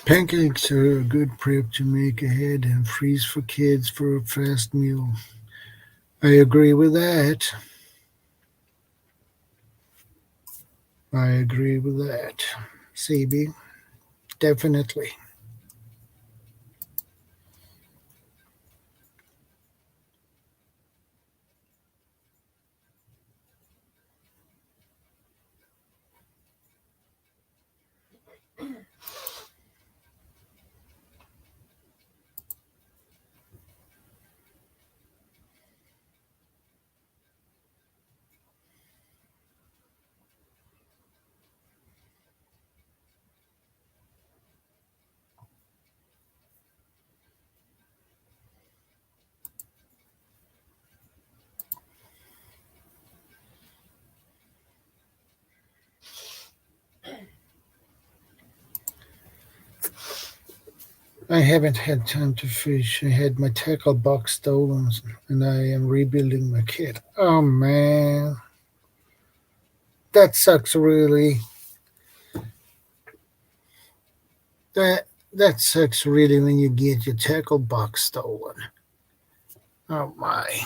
Pancakes are a good prep to make ahead and freeze for kids for a fast meal. I agree with that. I agree with that. CB, definitely. I haven't had time to fish. I had my tackle box stolen, and I am rebuilding my kit. Oh man, that sucks really. That sucks really when you get your tackle box stolen. Oh my.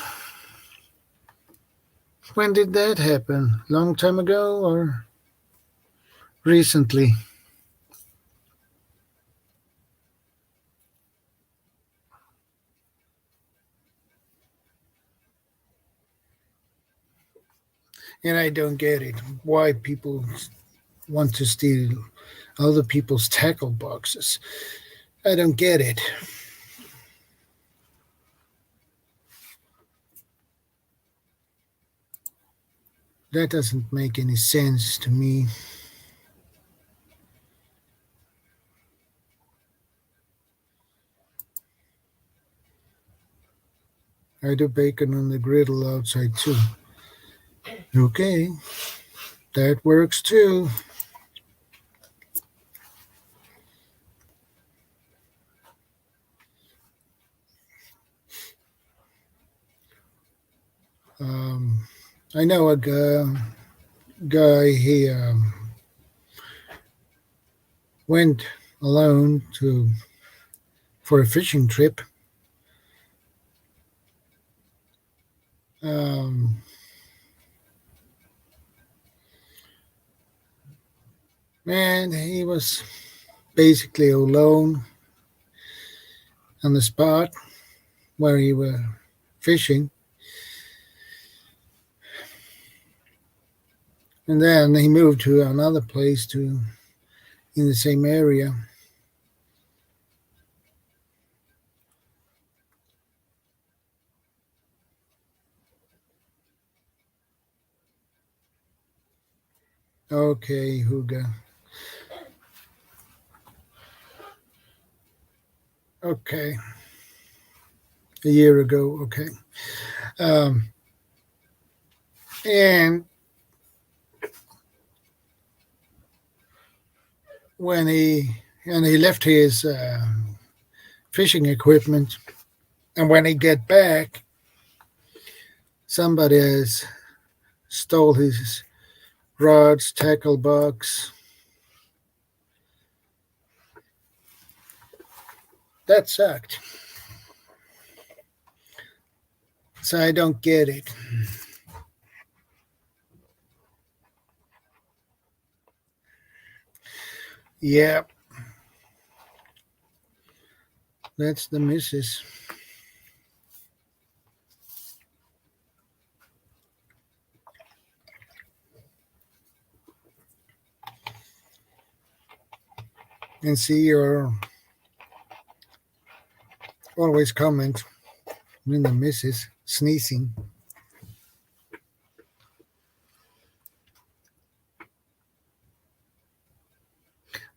When did that happen? Long time ago or recently? And I don't get it. Why people want to steal other people's tackle boxes. I don't get it. That doesn't make any sense to me. I do bacon on the griddle outside too. Okay, that works too. I know a guy, he went alone for a fishing trip. Um, and he was basically alone on the spot where he was fishing. And then he moved to another place in the same area. Okay, Huga. Okay. A year ago, okay. And when he left his fishing equipment, and when he get back, somebody has stole his rods, tackle box. That sucked. So I don't get it. Yeah. That's the missus. And see your always comment when the missus sneezing.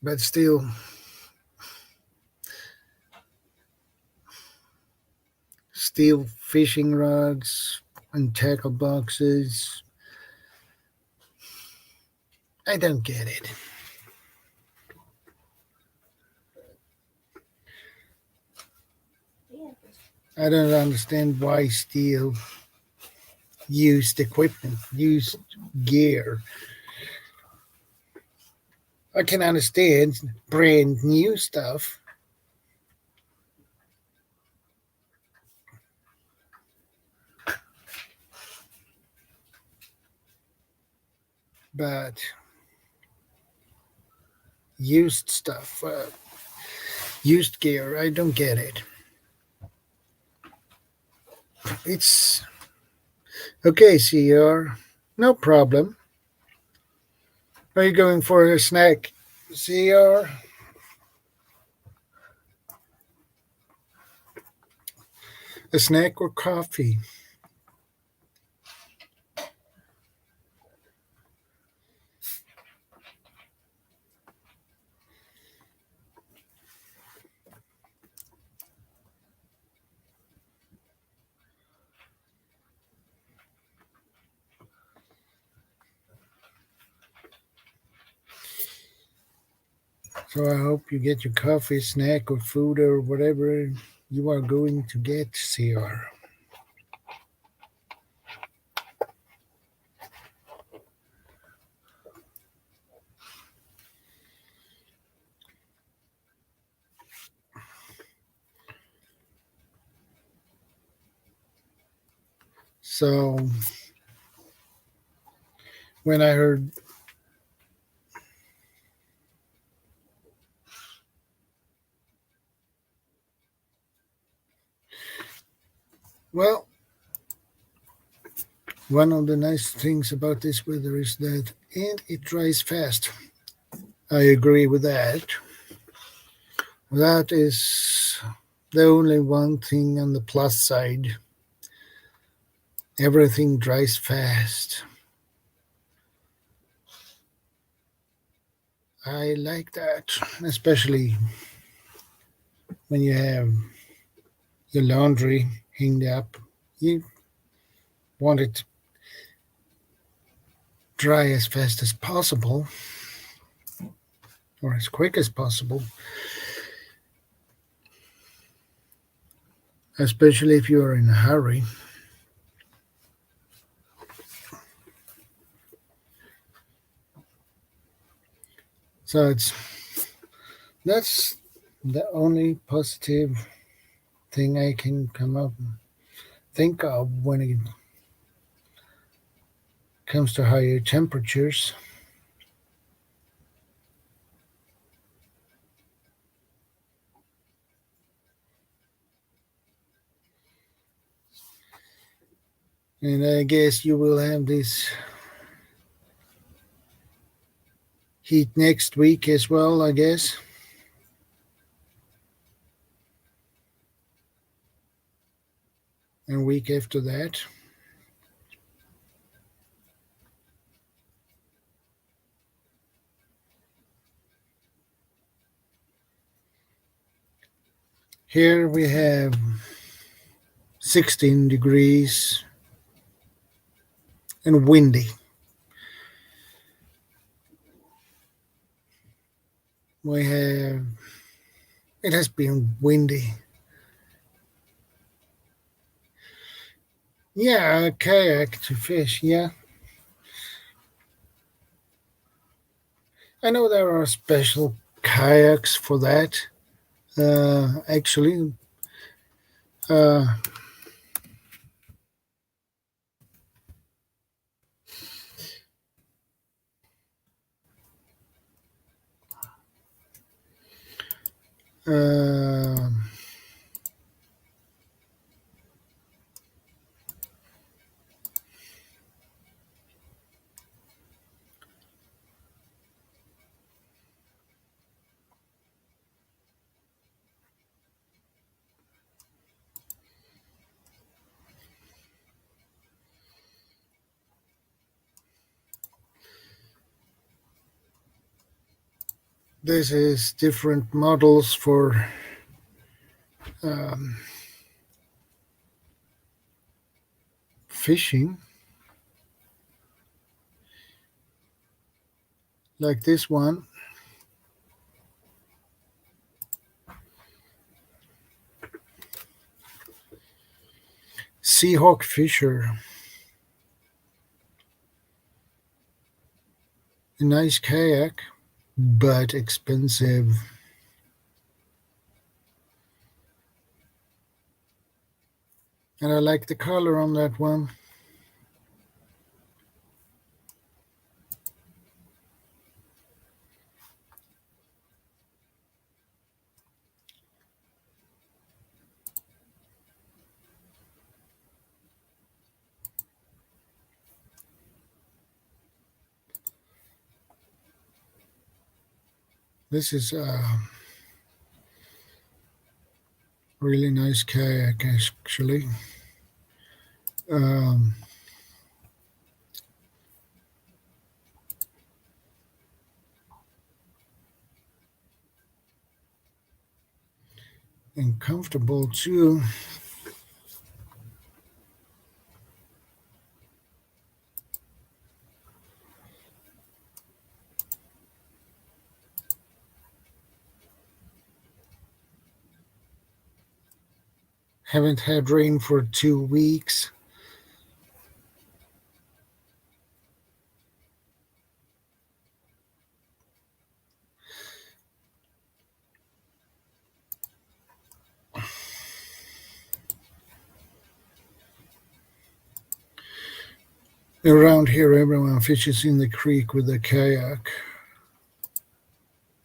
But still, steal fishing rods and tackle boxes. I don't get it. I don't understand why steal used equipment, used gear. I can understand brand new stuff. But used stuff, used gear, I don't get it. It's okay, CR. No problem. Are you going for a snack, CR? A snack or coffee? So I hope you get your coffee, snack, or food, or whatever you are going to get, CR. So when I heard well, one of the nice things about this weather is that it dries fast. I agree with that. That is the only one thing on the plus side. Everything dries fast. I like that, especially when you have your laundry hanged up. You want it dry as fast as possible, or as quick as possible, especially if you are in a hurry. So that's the only positive thing I can think of when it comes to higher temperatures. And I guess you will have this heat next week as well, I guess. And week after that. Here we have 16 degrees and windy. It has been windy. Yeah, a kayak to fish, yeah. I know there are special kayaks for that. Actually, uh, uh, this is different models for fishing, like this one. Seahawk Fisher. A nice kayak, but expensive. And I like the color on that one. This is a really nice kayak, actually. Um, and comfortable too. Haven't had rain for 2 weeks. Around here, everyone fishes in the creek with a kayak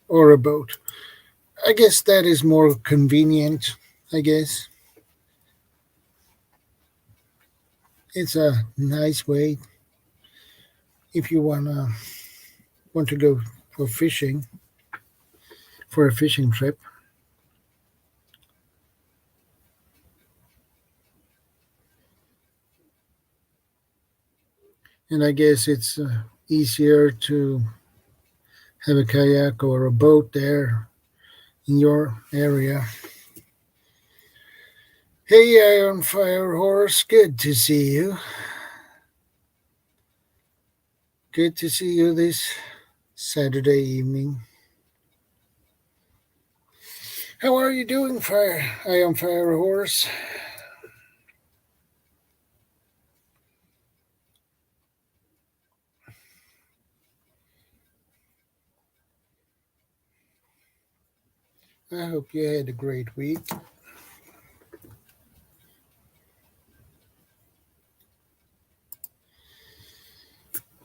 or a boat. I guess that is more convenient, I guess. It's a nice way if you want to go for fishing, for a fishing trip. And I guess it's easier to have a kayak or a boat there in your area. Hey, Iron Fire Horse, good to see you. Good to see you this Saturday evening. How are you doing, Iron Fire Horse? I hope you had a great week.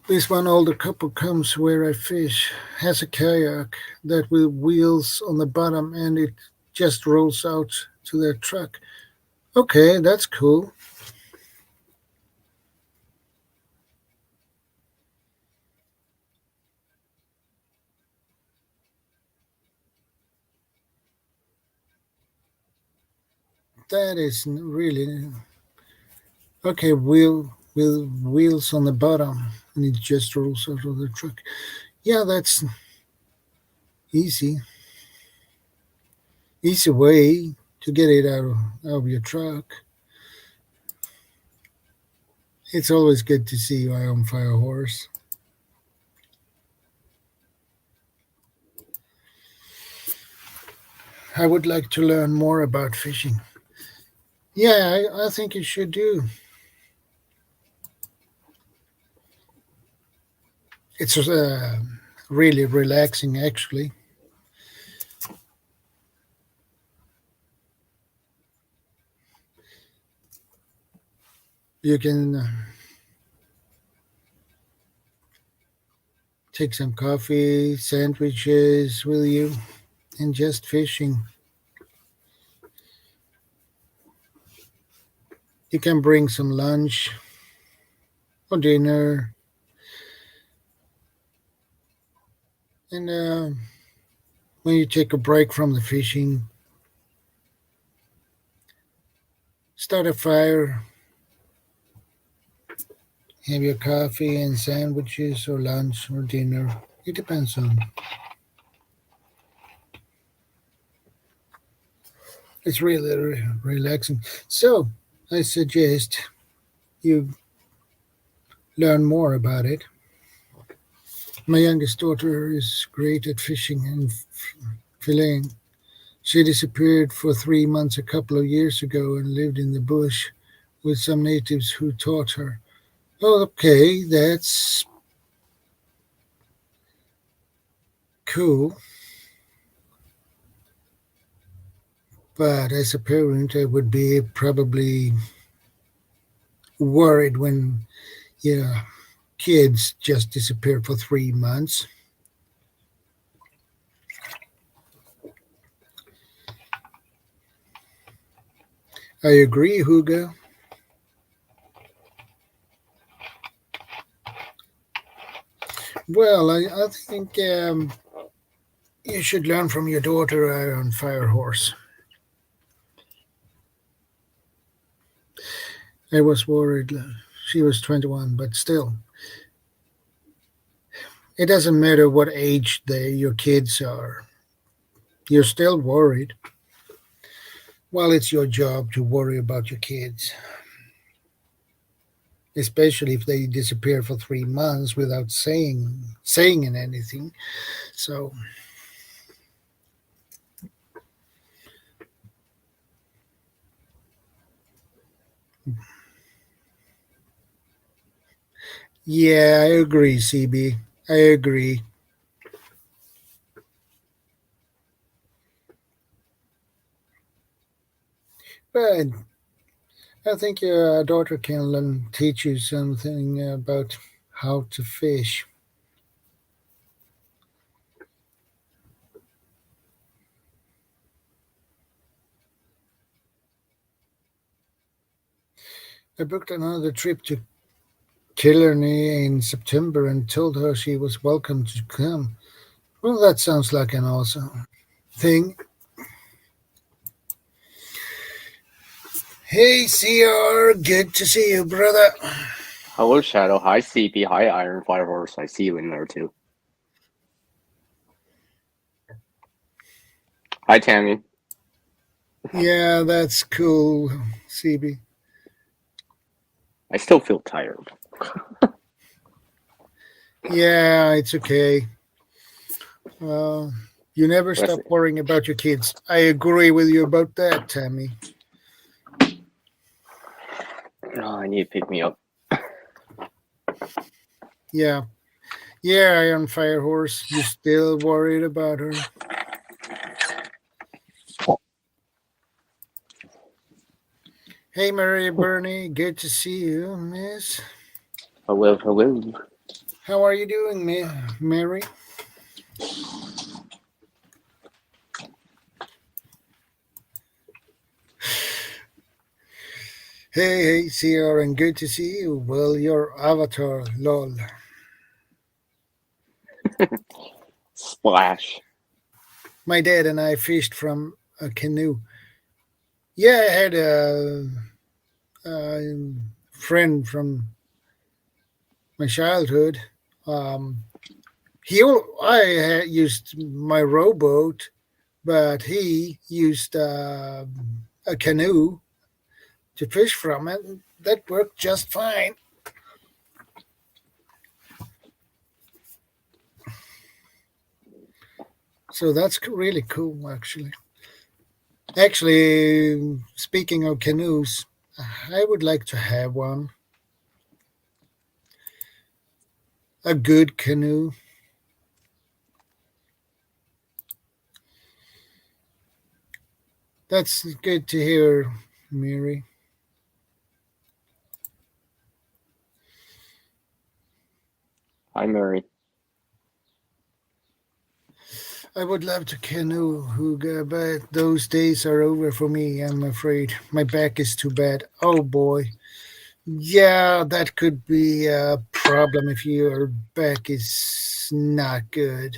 This one older couple comes where I fish, has a kayak that with wheels on the bottom and it just rolls out to their truck. Okay, that's cool. That is really okay. With wheels on the bottom, and it just rolls out of the truck. Yeah, that's easy. Easy way to get it out of your truck. It's always good to see you, Iron Fire Horse. I would like to learn more about fishing. Yeah, I think you should do. It's really relaxing, actually. You can take some coffee, sandwiches with you, and just fishing. You can bring some lunch or dinner. And when you take a break from the fishing, start a fire, have your coffee and sandwiches or lunch or dinner. It depends on. It's really relaxing. So I suggest you learn more about it. My youngest daughter is great at fishing and filleting. She disappeared for 3 months a couple of years ago and lived in the bush with some natives who taught her. Oh, okay, that's cool. But as a parent, I would be probably worried when kids just disappear for 3 months. I agree, Hugo. Well, I think you should learn from your daughter, Iron Fire Horse. I was worried. She was 21, but still. It doesn't matter what age your kids are. You're still worried. Well, it's your job to worry about your kids. Especially if they disappear for 3 months without saying anything. So Yeah, I agree, CB. I agree. But I think your daughter can teach you something about how to fish. I booked another trip to Killarney in September and told her she was welcome to come. Well, that sounds like an awesome thing. Hey, CR, good to see you, brother. Hello, Shadow. Hi, CP. Hi, Iron Fire Horse. I see you in there too. Hi, Tammy. Yeah, that's cool, CB. I still feel tired. Yeah, it's okay. Well, you never stop worrying about your kids. I agree with you about that, Tammy. Oh, I need to pick me up. Yeah. Yeah, Iron Fire Horse. You still worried about her? Hey, Mary Bernie. Good to see you, miss. Hello, hello. How are you doing, Mary? Hey, CR, and good to see you. Well, your avatar, lol. Splash. My dad and I fished from a canoe. Yeah, I had a friend from my childhood. I used my rowboat, but he used a canoe to fish from, and that worked just fine. So that's really cool, actually. Actually, speaking of canoes, I would like to have one. A good canoe. That's good to hear, Mary. Hi, Mary. I would love to canoe, Huga, but those days are over for me, I'm afraid. My back is too bad. Oh boy. Yeah, that could be a problem if your back is not good.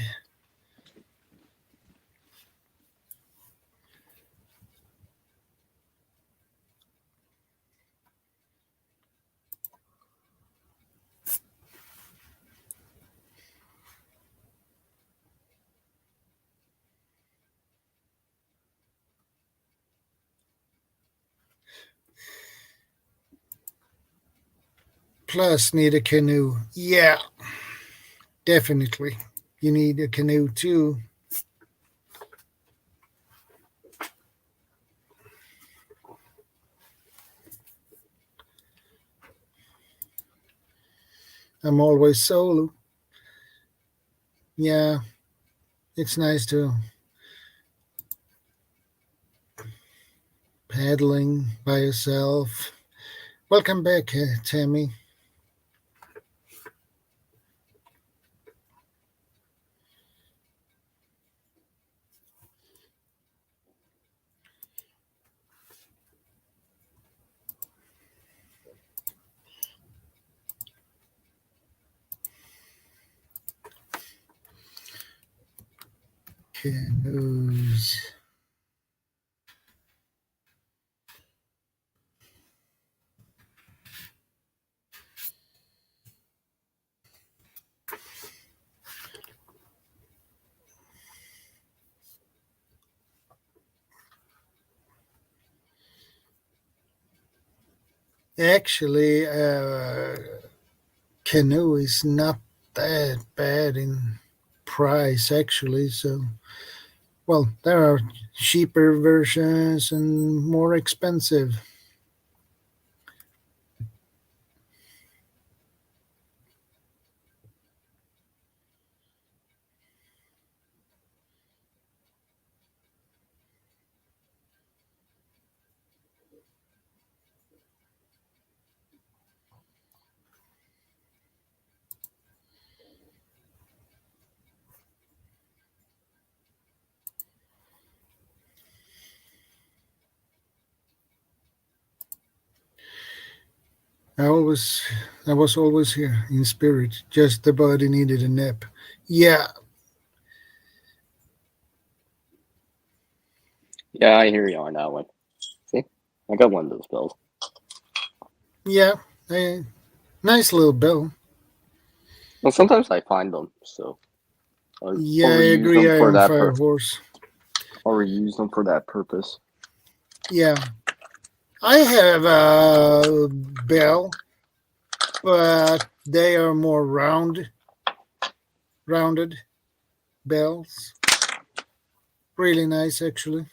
Plus, need a canoe. Yeah, definitely. You need a canoe too. I'm always solo. Yeah, it's nice to paddling by yourself. Welcome back, Tammy. Canoes. Actually, canoe is not that bad in price, actually. So, well, there are cheaper versions and more expensive. I was always here in spirit. Just the body needed a nap. Yeah, Yeah, I hear you on that one. See, I got one of those bells. yeah. Nice little bell. Well, sometimes I find them, so I'll Yeah, I reuse agree. them for Iron that Fire Horse. I'll reuse them for that purpose. Yeah, I have a bell, but they are more rounded bells. Really nice, actually.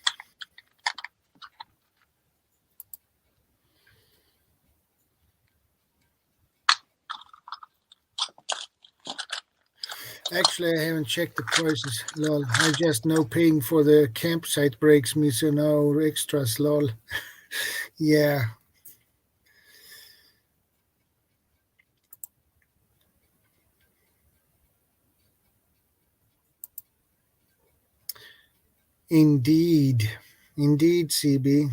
Actually, I haven't checked the prices. Lol. I just know paying for the campsite breaks me, so no extras. Lol. Yeah. Indeed. Indeed, CB.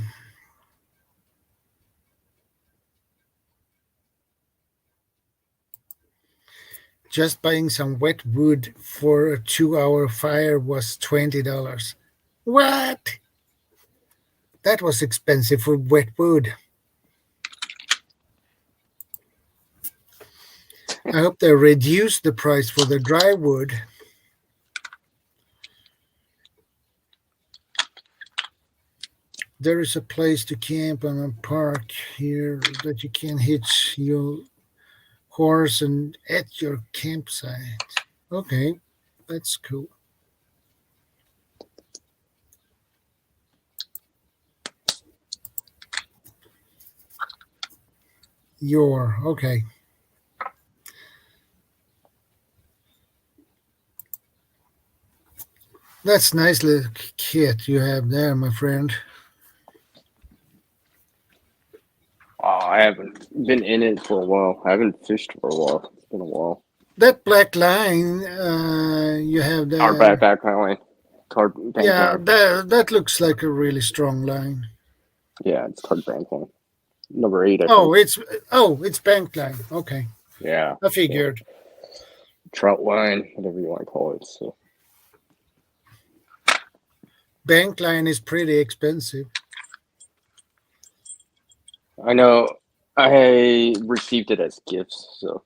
Just buying some wet wood for a 2-hour fire was $20. What? That was expensive for wet wood. I hope they reduced the price for the dry wood. There is a place to camp on a park here that you can hitch your horse and at your campsite. Okay, that's cool. Okay. That's nice little kit you have there, my friend. I haven't been in it for a while. I haven't fished for a while. It's been a while. That black line you have there. Our backpack line. Yeah, line. that looks like a really strong line. Yeah, it's card bank line. Number 8. It's bank line. Okay. Yeah. I figured. Trout line, whatever you want to call it. So bank line is pretty expensive. I know. I received it as gifts, so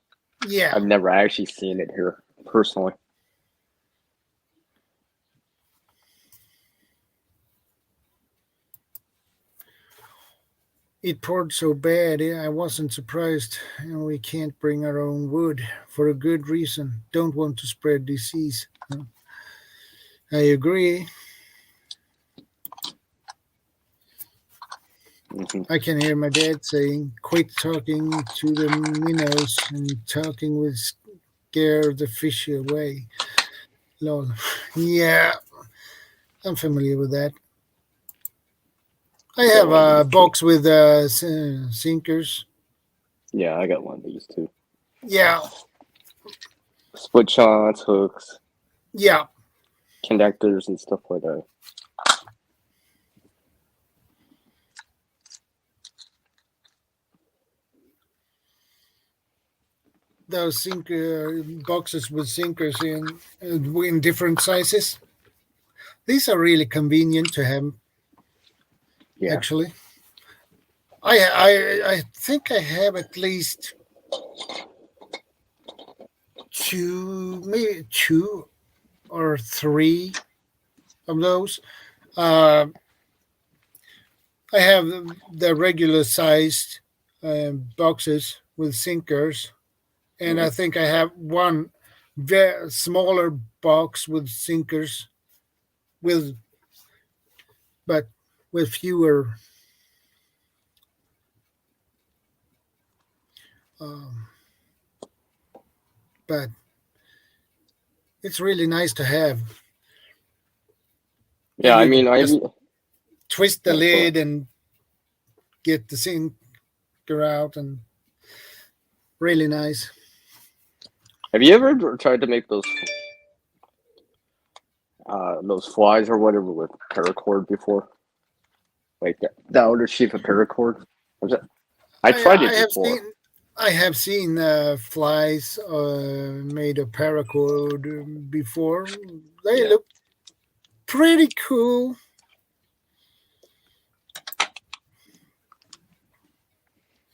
yeah, I've never actually seen it here personally. It poured so bad, I wasn't surprised. We can't bring our own wood for a good reason. Don't want to spread disease. I agree. Mm-hmm. I can hear my dad saying, "Quit talking to the minnows and talking will scare the fish away." Lol. Yeah, I'm familiar with that. I have a box with sinkers. Yeah, I got one of these too. Yeah. Split shots, hooks. Yeah. Connectors and stuff like that. Those boxes with sinkers in different sizes. These are really convenient to have. Yeah. Actually, I think I have at least maybe two or three of those. I have the regular sized boxes with sinkers, and I think I have one very smaller box with sinkers, but with fewer. But it's really nice to have. Yeah, I mean, I twist the lid and get the sinker out, and really nice. Have you ever tried to make those flies or whatever with paracord before? Like the outer sheet of paracord? I tried it before. I have seen flies made of paracord before. They look pretty cool.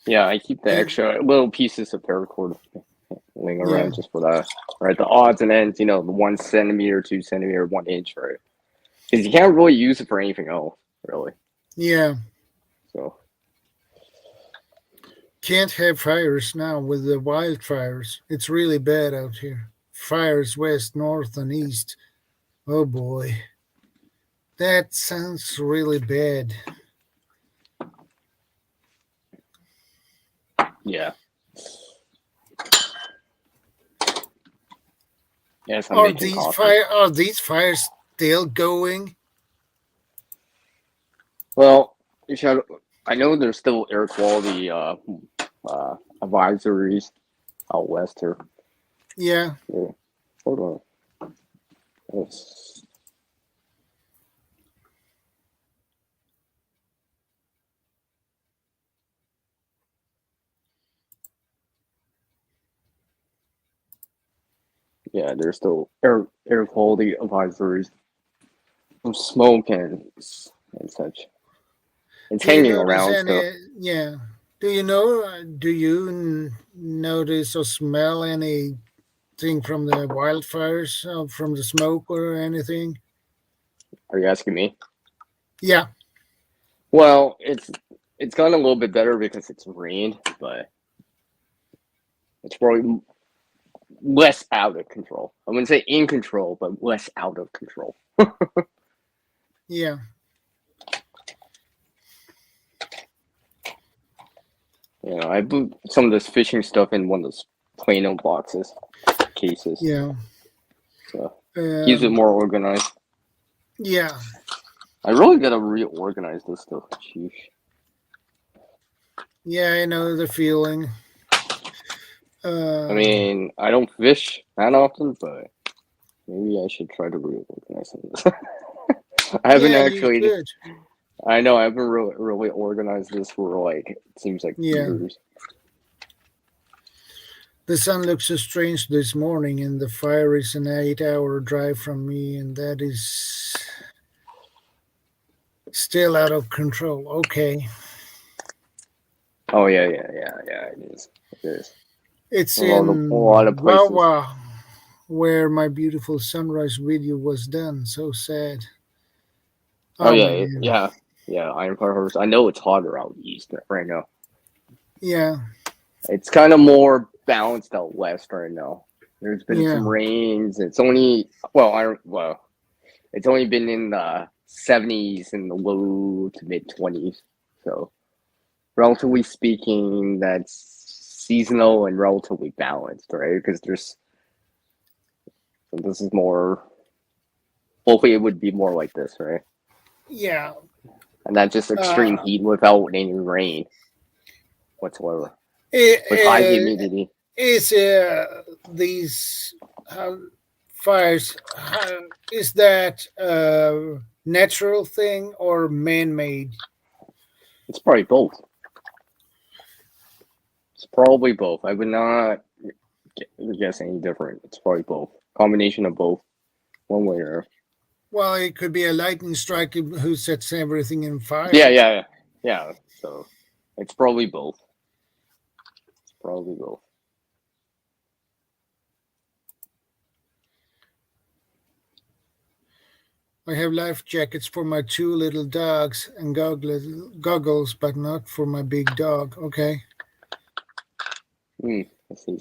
Yeah, I keep the extra little pieces of paracord laying around just for that. Right, the odds and ends, the 1 centimeter, 2 centimeter, 1 inch, right? Because you can't really use it for anything else, really. Yeah. So. Can't have fires now with the wildfires. It's really bad out here. Fires west, north, and east. Oh boy. That sounds really bad. Yeah. Yes, Are these fires still going? Well, I know there's still air quality advisories out west here. Yeah. Hold on. Yeah, there's still air quality advisories from smoke and such. It's hanging around still. Yeah. Do you notice or smell anything from the wildfires, from the smoke or anything? Are you asking me? Yeah. Well, it's gotten a little bit better because it's rained, but it's probably less out of control. I wouldn't say in control, but less out of control. Yeah. I put some of this fishing stuff in one of those Plano cases. Yeah. So keeps it more organized. Yeah. I really gotta reorganize this stuff. Sheesh. Yeah, I know the feeling. I mean, I don't fish that often, but maybe I should try to reorganize this. I haven't actually. I know I haven't really organized this for it seems like years. The sun looks so strange this morning, and the fire is an 8-hour drive from me, and that is still out of control. Okay. Oh yeah, it is. It is. It's in Wawa, where my beautiful sunrise video was done. So sad. Oh yeah. Iron Fire Horse. I know it's hotter out east right now. Yeah. It's kind of more balanced out west right now. There's been some rains. It's only it's only been in the 70s and the low to mid 20s. So relatively speaking, that's seasonal and relatively balanced, right? Because this is more. Hopefully, it would be more like this, right? Yeah. And not just extreme heat without any rain whatsoever. With high humidity. Is these fires, is that a natural thing or man-made? It's probably both. It's probably both. I would not guess any different. It's probably both. Combination of both. One way or another. Well, it could be a lightning strike who sets everything in fire. Yeah. So it's probably both. I have life jackets for my 2 little dogs and goggles, but not for my big dog. Okay. I see.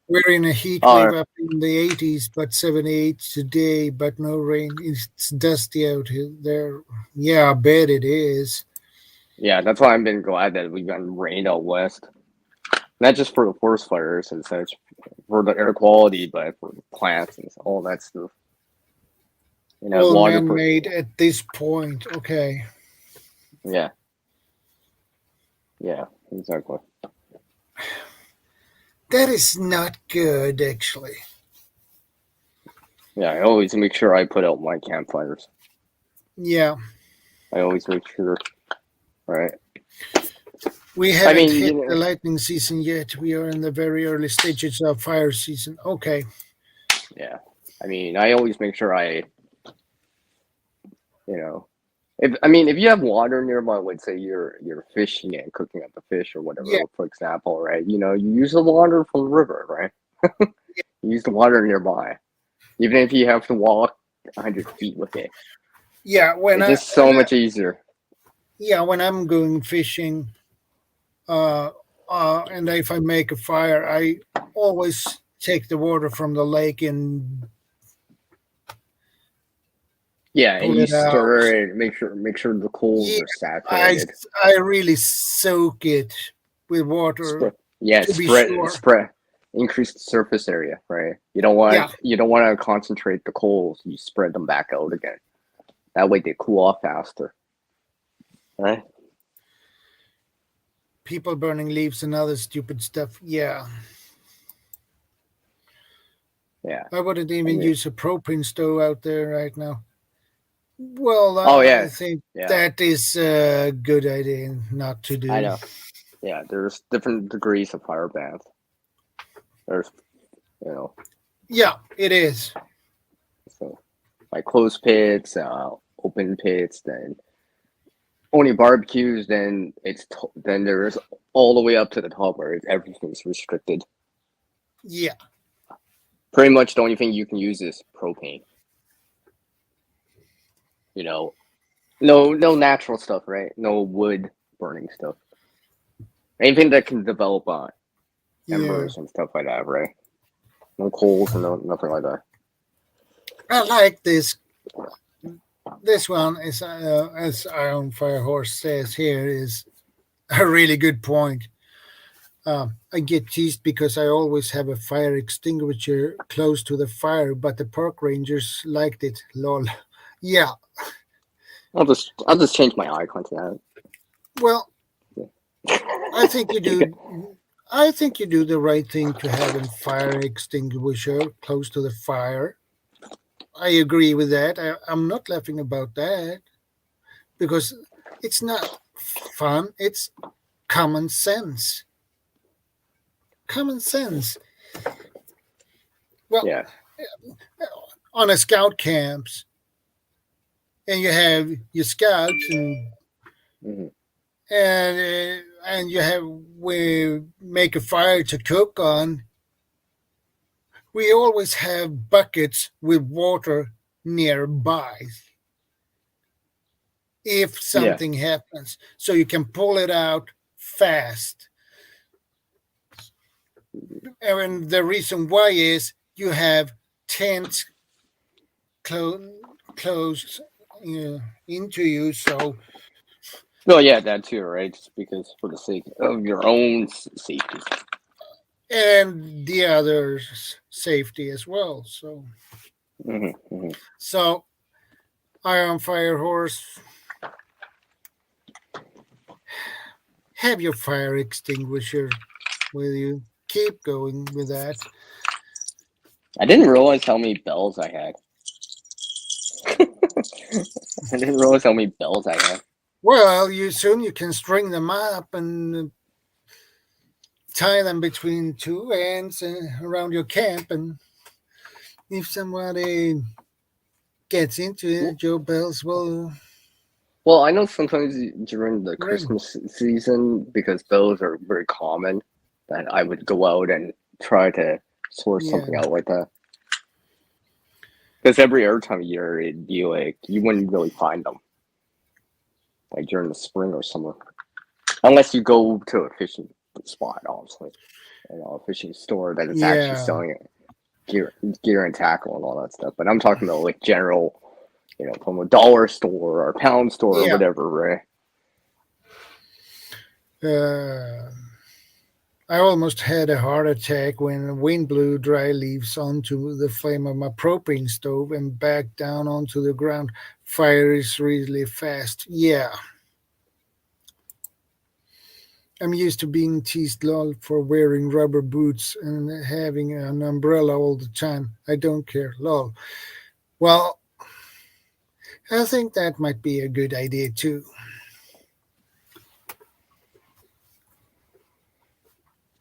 We're in a heat wave up in the 80s, but 78 today, but no rain. It's dusty out there. Yeah, I bet it is. Yeah, that's why I've been glad that we've gotten rain out west. Not just for the forest fires and such, for the air quality, but for the plants and all that stuff. All man-made at this point. Okay. Yeah, exactly. That is not good, actually. Yeah, I always make sure I put out my campfires. Yeah. I always make sure, right? We haven't mean, hit you know, the lightning season yet. We are in the very early stages of fire season. Okay. yeah. I mean, I always make sure you know, if you have water nearby, let's say you're fishing and cooking up the fish or whatever, Yeah. for example, right? You know, you use the water from the river, right? You use the water nearby, even if you have to walk 100 feet with it. Yeah. It's just so much easier. Yeah, when I'm going fishing, and if I make a fire, I always take the water from the lake and Yeah, and pull you it out. stir it. Make sure the coals Yeah, are saturated. I really soak it with water to be sure. Spread. Increase the surface area, right? You don't want to concentrate the coals. You spread them back out again. That way they cool off faster, right? People burning leaves and other stupid stuff. Yeah. Yeah. I wouldn't even use a propane stove out there right now. Well, I think that is a good idea not to do. I know. Yeah, there's different degrees of fire bans. There's, Yeah, it is. So, like closed pits, open pits, then only barbecues. Then then there's all the way up to the top where everything's restricted. Yeah. Pretty much the only thing you can use is propane. No natural stuff, right? No wood burning stuff. Anything that can develop on embers and stuff like that, right? No coals and nothing like that. I like this. This one is, as Iron Fire Horse says here, is a really good point. I get teased because I always have a fire extinguisher close to the fire, but the park rangers liked it. Lol. Yeah. I'll just change my icon to that. Well, I think you do. I think you do the right thing to have a fire extinguisher close to the fire. I agree with that. I'm not laughing about that because it's not fun. It's common sense. Common sense. Well, on a scout camps, and you have your scouts and we make a fire to cook on. We always have buckets with water nearby if something happens, so you can pull it out fast. And the reason why is you have tents closed into you, so. Well, yeah, that too, right? Just because for the sake of your own safety. And the others' safety as well. So, So, Iron Fire Horse, have your fire extinguisher with you. Keep going with that. I didn't realize how many bells I had. I didn't realize how many bells I had. Well, you can string them up and tie them between two ends around your camp, and if somebody gets into it, your bells will. Well, I know sometimes during the Christmas season, because bells are very common, that I would go out and try to source something out like that. Because every other time of year, it'd be like you wouldn't really find them, like during the spring or summer, unless you go to a fishing spot, obviously, a fishing store that is actually selling it, gear and tackle and all that stuff. But I'm talking about like general, from a dollar store or a pound store or whatever, right? I almost had a heart attack when the wind blew dry leaves onto the flame of my propane stove and back down onto the ground. Fire is really fast. Yeah. I'm used to being teased lol for wearing rubber boots and having an umbrella all the time. I don't care, lol. Well, I think that might be a good idea too.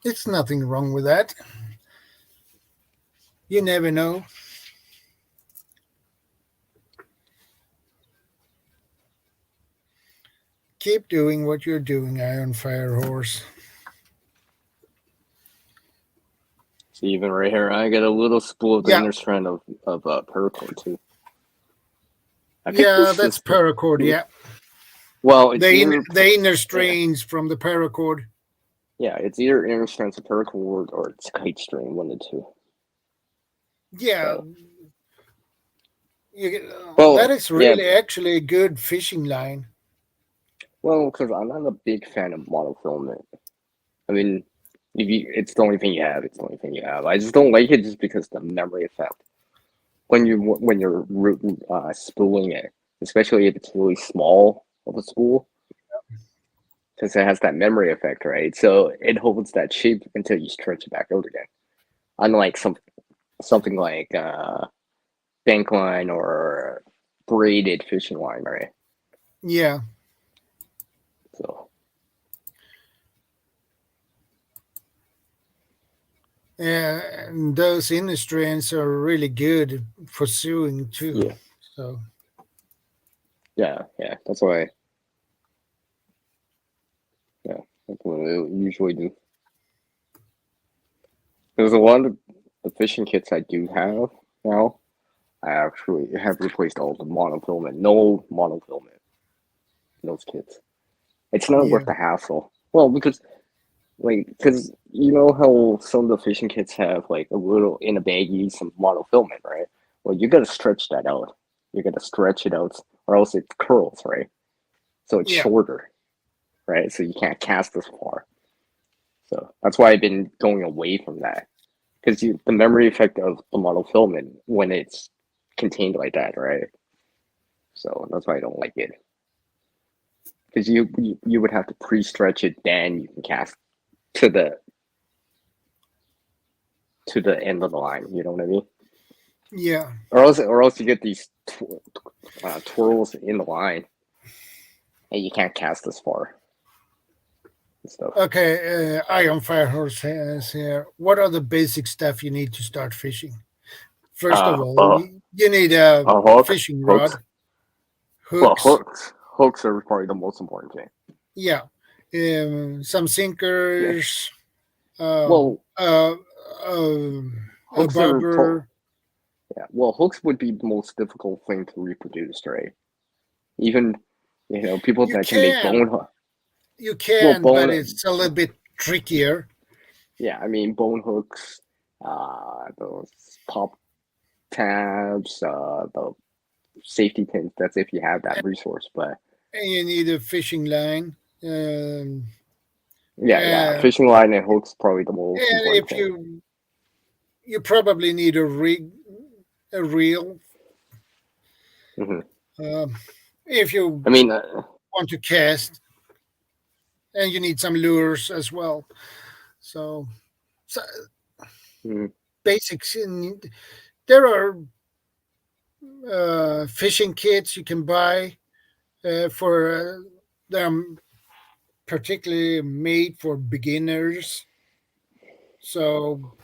It's nothing wrong with that. You never know. Keep doing what you're doing, Iron Fire Horse. So even right here, I got a little spool of the Yeah. inner strand of paracord too. Yeah, that's paracord. Yeah. Well, it's the inner strains from the paracord. Yeah, it's either inner strands of paracord or it's kite string, one of the two. Yeah. So, that is really actually a good fishing line. Well, because I'm not a big fan of monofilament. I mean, it's the only thing you have. It's the only thing you have. I just don't like it just because the memory effect. When you're spooling it, especially if it's really small of a spool, because it has that memory effect, right? So it holds that shape until you stretch it back out again. Unlike something like bank line or braided fishing line, right? Yeah. So. Yeah, and those inner strands are really good for sewing too. Yeah. So. Yeah, that's why. Yeah, that's what I usually do. There's a lot of the fishing kits I do have now. I actually have replaced all the monofilament. No monofilament in those kits. It's not worth the hassle. Well, because you know how some of the fishing kits have like a little in a baggie some monofilament, right? Well, you gotta stretch that out. You gotta stretch it out, or else it curls, right? So it's shorter, right? So you can't cast as far. So that's why I've been going away from that, because the memory effect of the monofilament when it's contained like that, right? So that's why I don't like it, because you would have to pre-stretch it, then you can cast to the end of the line. You know what I mean? Yeah. Or else you get these twirls in the line, and you can't cast as far. Stuff. Okay, Iron Fire Horse says here. What are the basic stuff you need to start fishing? First of all, you need a fishing rod. Hooks. Well, hooks are probably the most important thing. Yeah, some sinkers. Hooks bobber. Well, hooks would be the most difficult thing to reproduce, right? Even people that can make bone hooks. You can, but it's a little bit trickier. Yeah, I mean bone hooks, those pop tabs, the safety pins. That's if you have that resource, but and you need a fishing line. Fishing line and hooks probably the most important thing. You probably need a reel. Mm-hmm. If you want to cast, and you need some lures as well. So basics. There are fishing kits you can buy for them, particularly made for beginners. So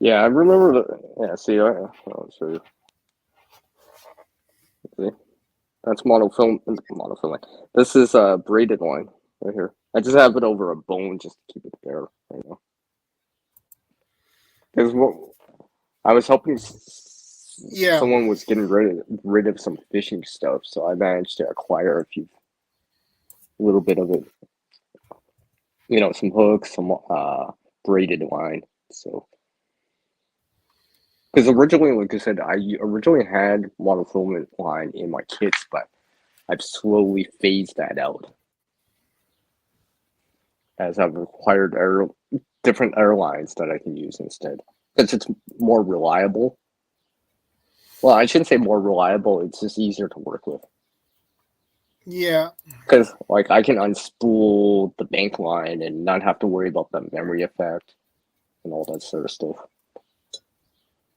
yeah, I remember see, I'll show you. See, that's monofilament. This is a braided line right here. I just have it over a bone just to keep it there right now. Because I was helping. Someone was getting rid of some fishing stuff, so I managed to acquire a little bit of it. Some hooks, some braided line. So, because originally, like I said, I originally had monofilament line in my kits, but I've slowly phased that out as I've acquired different airlines that I can use instead, because it's more reliable. Well, I shouldn't say more reliable. It's just easier to work with. Yeah. Because I can unspool the bank line and not have to worry about the memory effect and all that sort of stuff.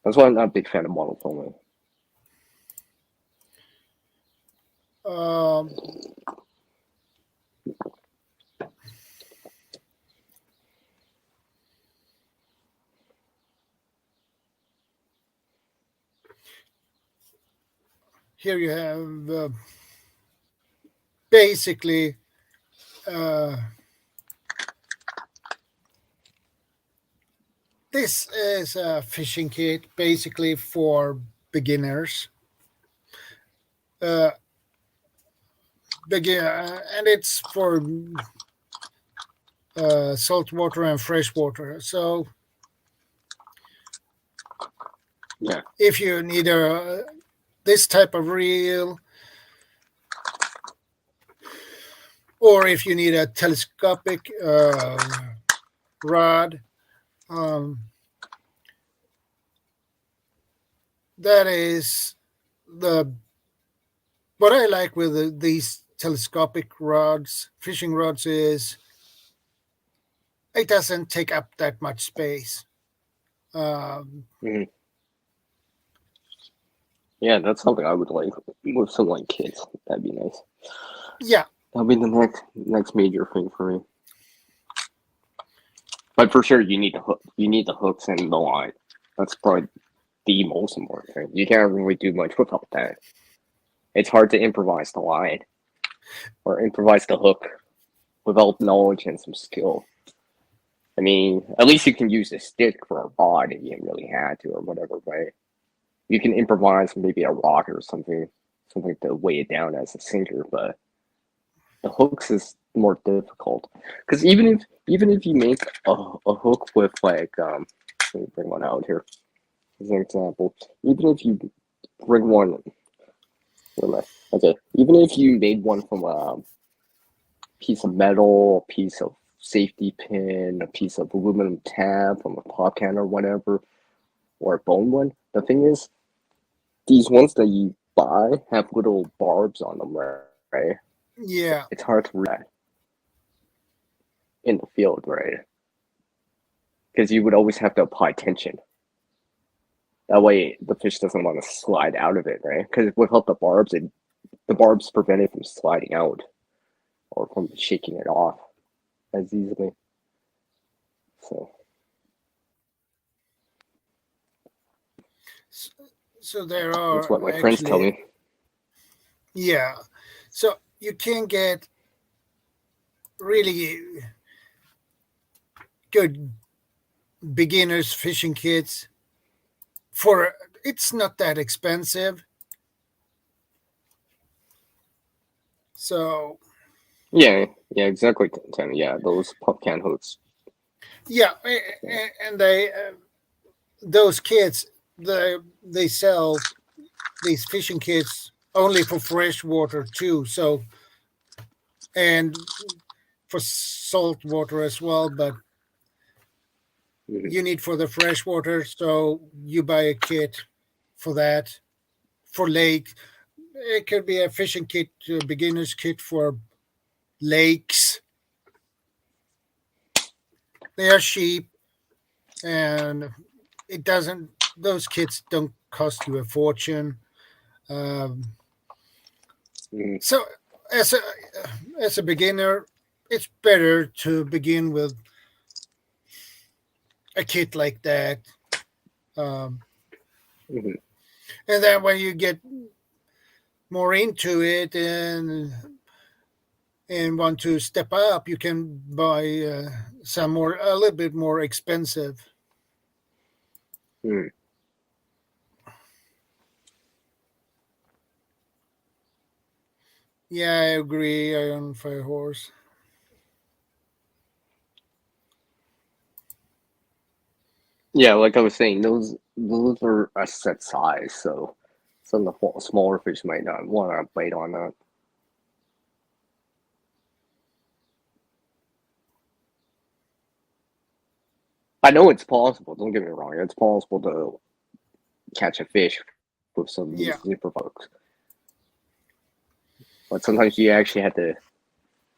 That's why I'm not a big fan of monofilament. Here you have basically this is a fishing kit basically for beginners. And it's for saltwater and freshwater. So Yeah. if you need this type of reel, or if you need a telescopic rod, that is what I like with these telescopic rods, fishing rods, is it doesn't take up that much space. Yeah, that's something I would like with some like kids. That'd be nice. Yeah, that'll be the next major thing for me. But for sure, you need the hook. You need the hooks and the line. That's probably the most important thing. You can't really do much without that. It's hard to improvise the line or improvise the hook without knowledge and some skill. I mean, at least you can use a stick for a rod if you really had to or whatever, right? You can improvise maybe a rock or something to weigh it down as a sinker, but the hooks is more difficult. Because even if you make a hook with like let me bring one out here as an example. Even if you bring one, even if you made one from a piece of metal, a piece of safety pin, a piece of aluminum tab from a pop can or whatever, or a bone one, the thing is, these ones that you buy have little barbs on them, right? Yeah. It's hard to read that in the field, right? Because you would always have to apply tension. That way, the fish doesn't want to slide out of it, right? Because without the barbs, the barbs prevent it from sliding out or from shaking it off as easily. So there are. That's what my friends tell me. Yeah. So you can get really good beginners fishing kits it's not that expensive. So yeah, exactly, Tammy. Yeah, those pop can hooks. Yeah, and those kits, they sell these fishing kits only for freshwater too. So, and for salt water as well, but you need for the freshwater, so you buy a kit for that. For lake, it could be a fishing kit, a beginner's kit for lakes. They are cheap, and those kits don't cost you a fortune. So as a beginner, it's better to begin with a kit like that. And then when you get more into it and want to step up, you can buy a little bit more expensive. Yeah, I agree. Iron Fire Horse. Yeah, like I was saying, those are a set size, so some of the smaller fish might not want to bite on that. I know it's possible. Don't get me wrong; it's possible to catch a fish with some of these zipper hooks, but sometimes you actually have to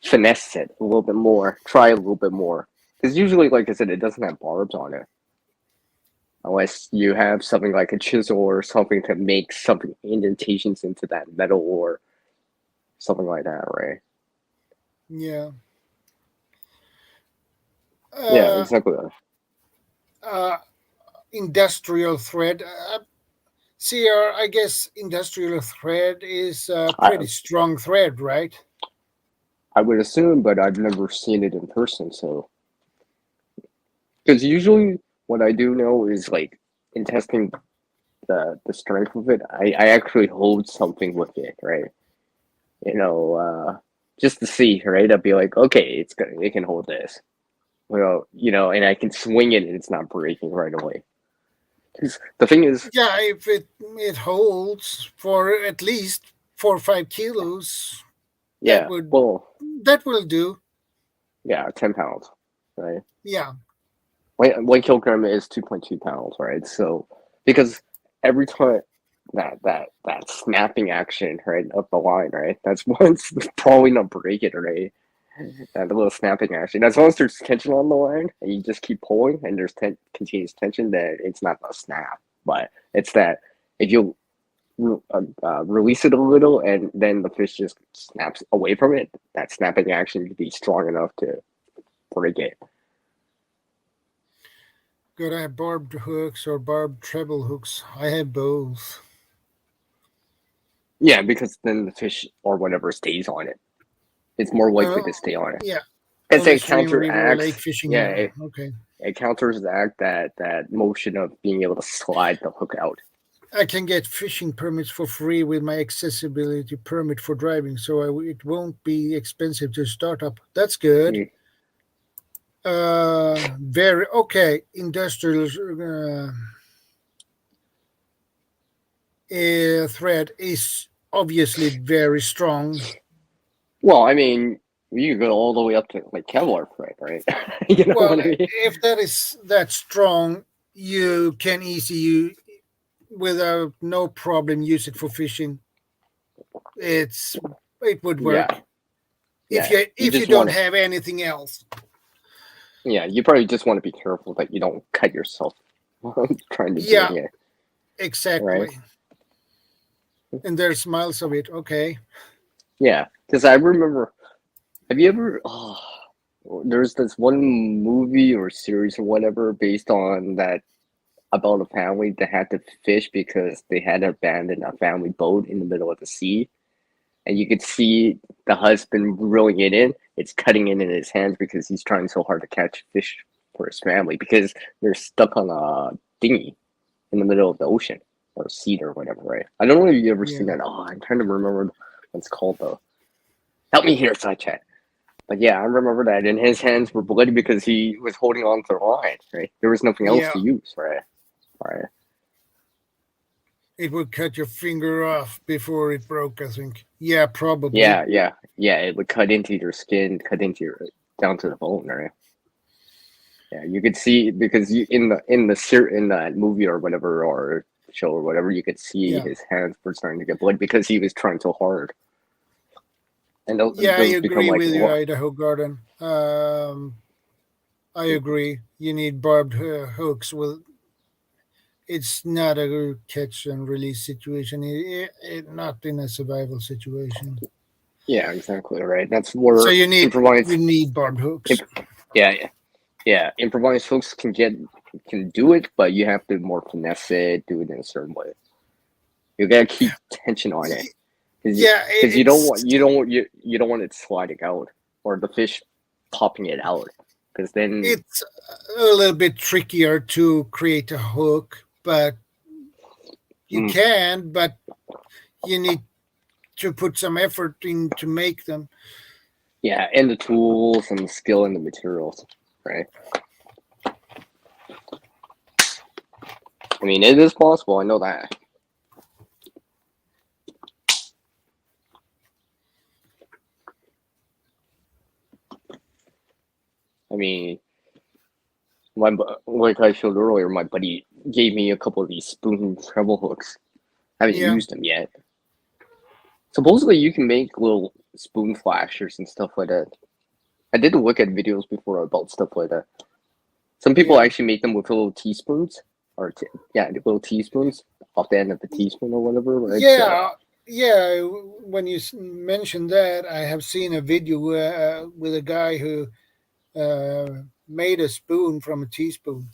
finesse it a little bit more, try a little bit more, because usually, like I said, it doesn't have barbs on it. Unless you have something like a chisel or something to make something indentations into that metal or something like that, right? Yeah. Yeah, exactly. Industrial thread. I guess industrial thread is a I pretty strong thread, right? I would assume, but I've never seen it in person. So, because usually what I do know is like in testing the strength of it, I actually hold something with it, right? Just to see, right? I'd be like, okay, it can hold this. Well, and I can swing it and it's not breaking right away. Because the thing is, Yeah, if it holds for at least 4 or 5 kilos, that yeah, would well, that will do. yeah, 10 pounds, right? Yeah. 1 kilogram is 2.2 pounds, right? So because every time that snapping action, right, up the line, right, that's once probably not break it, right? That little snapping action. As long as there's tension on the line and you just keep pulling and there's continuous tension, that it's not a snap, but it's that if you release it a little and then the fish just snaps away from it, that snapping action could be strong enough to break it. Gotta have barbed hooks or barbed treble hooks. I have both. Yeah, because then the fish or whatever stays on it. It's more likely to stay on it. Yeah. It's Only a stream, river, or counteracts. lake fishing. Yeah, Okay. it counters that motion of being able to slide the hook out. I can get fishing permits for free with my accessibility permit for driving, so it won't be expensive to start up. That's good. Very okay. Industrial thread is obviously very strong. Well, I mean, you could go all the way up to like Kevlar thread, right? Well, what I mean? if that is that strong, you can easily, without no problem, use it for fishing. It would work. Yeah. If you don't have anything else. Yeah, you probably just want to be careful that you don't cut yourself trying to doing it. Exactly. Right? And there's miles of it. Okay. Yeah, because I remember. Have you ever? There's this one movie or series or whatever based on that about a family that had to fish because they had abandoned a family boat in the middle of the sea, and you could see the husband reeling it in. It's cutting it in his hands because he's trying so hard to catch fish for his family because they're stuck on a dinghy in the middle of the ocean or sea or whatever, right? I don't know if you ever seen that. Oh, I'm trying to remember what it's called though. Help me here, side chat. But yeah, I remember that, and his hands were bloody because he was holding on to the line, right? There was nothing else to use, right? Right. It would cut your finger off before it broke, I think. Yeah, probably. Yeah. It would cut into your skin, down to the bone, right? Yeah, you could see because in that movie or whatever or show or whatever, you could see his hands were starting to get bloody because he was trying so hard. And I agree with you, Idaho Garden. I agree. You need barbed hooks. It's not a good catch and release situation. Not in a survival situation. Yeah, exactly right. That's where so you need barbed hooks. Yeah. Improvised hooks can do it, but you have to more finesse it, do it in a certain way. You gotta keep tension on it. Because you don't want it sliding out or the fish popping it out. Because then it's a little bit trickier to create a hook, but you can. But you need to put some effort in to make them. Yeah, and the tools and the skill and the materials, right? I mean, it is possible. I know that. I mean, like I showed earlier, my buddy gave me a couple of these spoon treble hooks. I haven't used them yet. Supposedly, you can make little spoon flashers and stuff like that. I did look at videos before about stuff like that. Some people actually make them with little teaspoons, little teaspoons off the end of the teaspoon or whatever. Right? Yeah, when you mentioned that, I have seen a video with a guy who made a spoon from a teaspoon.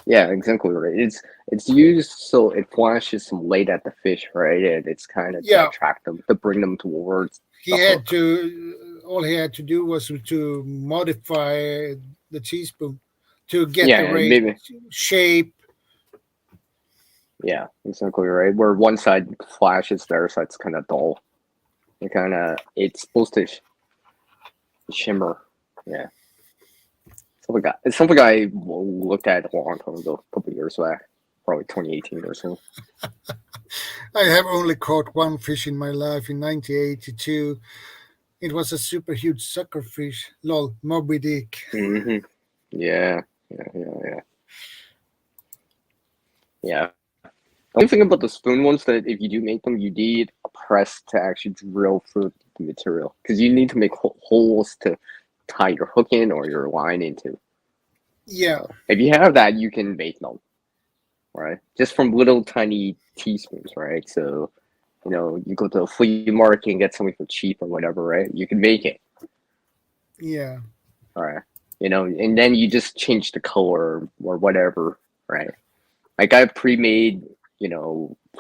Yeah, exactly right. It's used so it flashes some light at the fish, right? And it's kind of to Yeah, attract them, to bring them towards he the had hook. to. All he had to do was to modify the teaspoon to get Yeah, the and right maybe shape. yeah, exactly right. Where one side flashes, the other side's kind of dull. It's supposed to shimmer. Yeah, something I looked at a long time ago, a couple of years back, probably 2018 or so. I have only caught one fish in my life in 1982. It was a super huge sucker fish. Lol, Moby Dick. Hmm. Yeah, yeah. The only thing about the spoon ones that if you do make them, you need a press to actually drill through the material because you need to make holes to tie your hook in or your line into. Yeah, If you have that, you can make them, right? Just from little tiny teaspoons, right? So, you go to a flea market and get something for cheap or whatever, right? You can make it, yeah, all right? And then you just change the color or whatever, right? Like I've pre-made,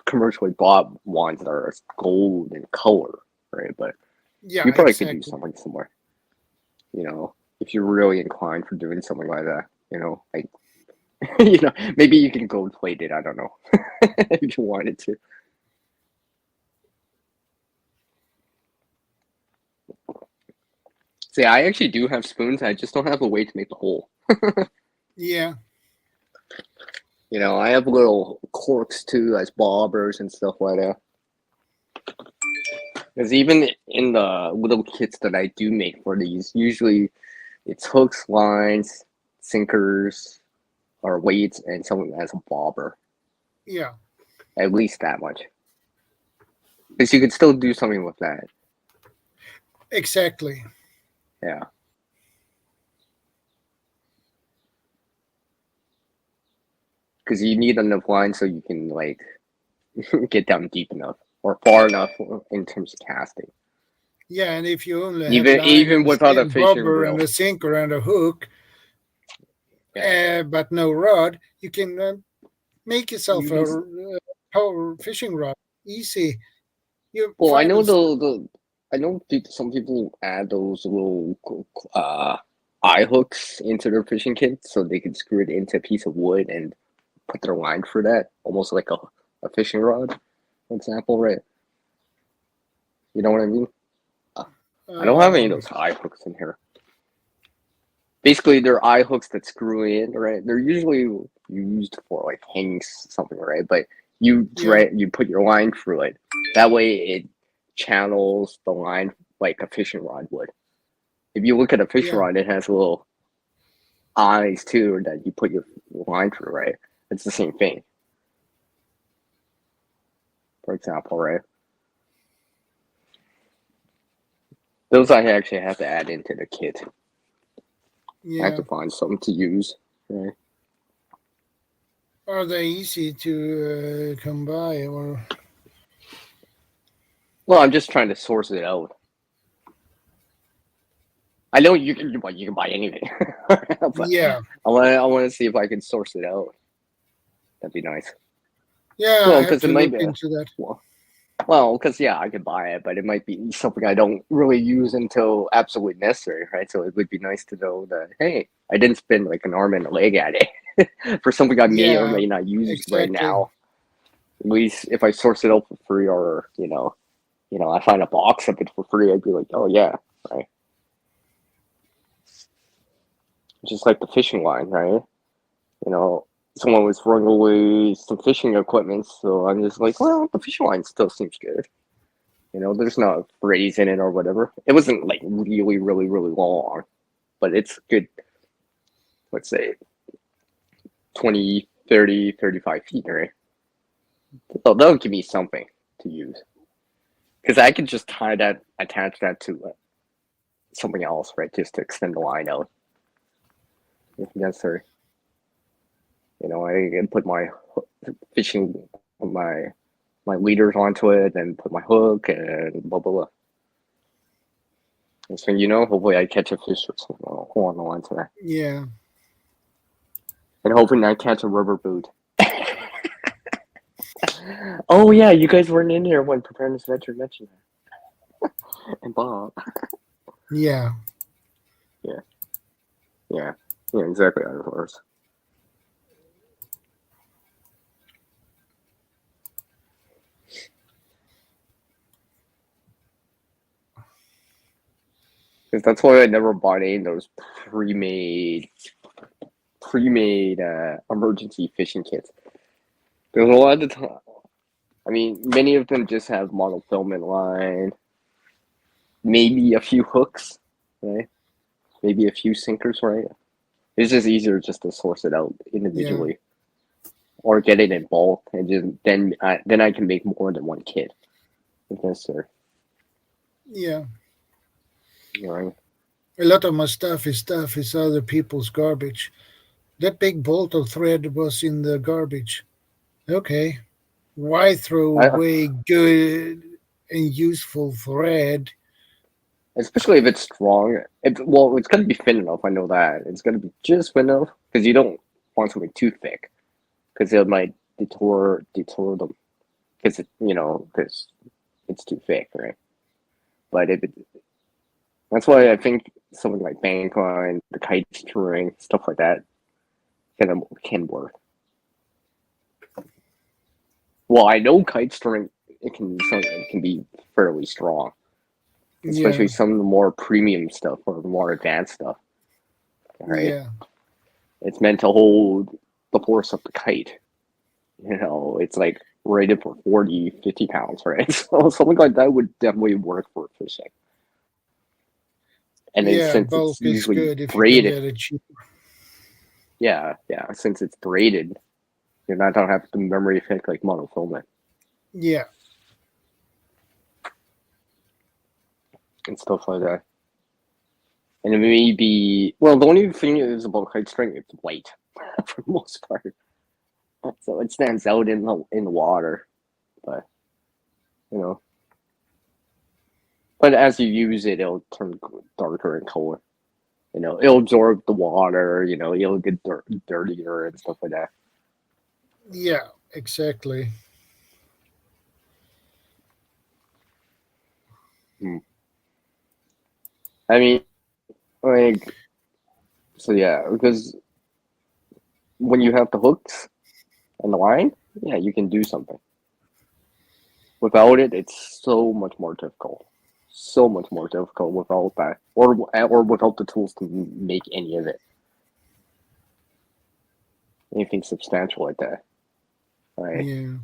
commercially bought ones that are gold in color, right? But yeah, you probably could do exactly. something similar, if you're really inclined for doing something like that, like, maybe you can gold plate it. I don't know if you wanted to. See, I actually do have spoons. I just don't have a way to make the hole. Yeah, I have little corks too, as bobbers and stuff like that. Because even in the little kits that I do make for these, usually it's hooks, lines, sinkers, or weights, and something as a bobber. yeah, At least that much. Because you could still do something with that. exactly. Yeah. Because you need enough line so you can, like, get down deep enough or far enough in terms of casting. Yeah, and if you only have line Even and without a a fishing bobber reel. and a sinker and a hook, Yeah. but no rod, you can make yourself You a can, power fishing rod. Easy. You well, I find know those. some people add those little eye hooks into their fishing kit so they can screw it into a piece of wood and put their line through that, almost like a fishing rod, for example, right? You know what I mean? I don't have any of those eye hooks in here. Basically, they're eye hooks that screw in, right? They're usually used for like hanging something, right? But you put your line through it. That way, it channels the line like a fishing rod would. If you look at a fishing Yeah, rod, it has little eyes too that you put your line through, right? It's the same thing. For example, right? Those I actually have to add into the kit. I have yeah. to find something to use, right? Are they easy to come by or? Well, I'm just trying to source it out. I know you can buy anything, but Yeah, I want to see if I can source it out. That'd be nice. yeah. I Well, have because it to might look be into that. because yeah, I could buy it, but it might be something I don't really use until absolutely necessary, right? So it would be nice to know that hey, I didn't spend like an arm and a leg at it for something I may or Yeah, may not use right exactly. now. At least if I source it out for free, or I find a box of it for free, I'd be like, oh yeah, right. Just like the fishing line, right? Someone was throwing away some fishing equipment, so I'm just like, well, the fishing line still seems good. There's no phrase in it or whatever. It wasn't like really, really, really long, but it's good, let's say 20, 30, 35 feet, right? So that'll give me something to use. Because I could just attach that to something else, right? Just to extend the line out if necessary. I can put my fishing, my my leaders onto it, and put my hook and blah blah blah. And so hopefully I catch a fish or something along the lines of that. Yeah. And hoping I catch a rubber boot. Oh yeah, you guys weren't in here when Preparedness Venture mentioned that. And Bob. Yeah. Yeah, exactly. Of course. Because that's why I never bought any of those pre-made emergency fishing kits. Because a lot of the time, I mean, many of them just have monofilament line, maybe a few hooks, right? Maybe a few sinkers, right? It's just easier just to source it out individually, or get it in bulk, and just then I can make more than one kit if necessary. Yeah. Right. A lot of my stuff is other people's garbage. That big bolt of thread was in the garbage. Okay. Why throw away good and useful thread? Especially if it's strong. It's going to be thin enough. I know that. It's going to be just thin enough, because you don't want something too thick, because it might detour them, because because it's too thick, right? But that's why I think something like bank line, the kite string, stuff like that can work. Well, I know kite string it can be fairly strong, especially some of the more premium stuff or the more advanced stuff. Right? Yeah. It's meant to hold the force of the kite. It's like rated for 40, 50 pounds, right? So something like that would definitely work for fishing. And then since bulk it's usually is good if braided, you can get it cheaper. Yeah, since it's braided, you're not gonna have the memory effect like monofilament. Yeah. And stuff like that. And it may be the only thing is about kite string, it's white for the most part. So it stands out in the water. But but as you use it, it'll turn darker in color. It'll absorb the water, it'll get dirtier and stuff like that. Yeah, exactly. I mean, because when you have the hooks and the line, you can do something. Without it, it's so much more difficult. So much more difficult without that, or without the tools to make any of it. Anything substantial like that, right? Yeah.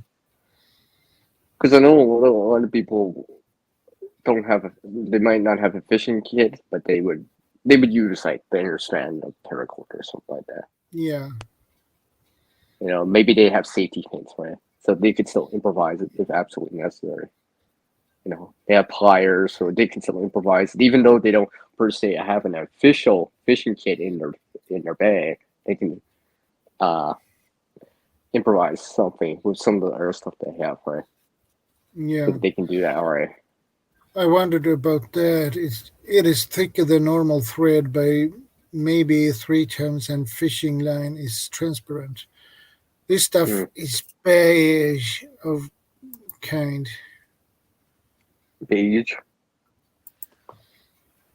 Because I know a lot of people they might not have a fishing kit, but they would use like the inner strand of paracord or something like that. Yeah. Maybe they have safety pins, right? So they could still improvise it if absolutely necessary. They have pliers, so they can still improvise it, even though they don't per se have an official fishing kit in their bag. They can improvise something with some of the other stuff they have, right? Yeah. So they can do that, all right. I wondered about that. It is thicker than normal thread by maybe 3 times, and fishing line is transparent. This stuff is beige of kind. Beige.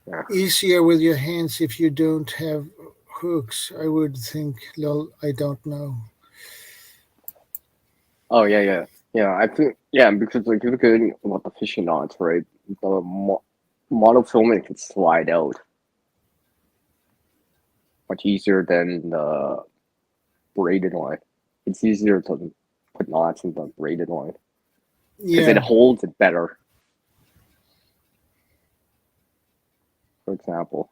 Yeah. Easier with your hands if you don't have hooks, I would think. Lol, I don't know. Oh yeah. I think because like if you're good about the fishing knots, right? The monofilament can slide out much easier than the braided line. It's easier to put knots in the braided line because it holds it better. For example.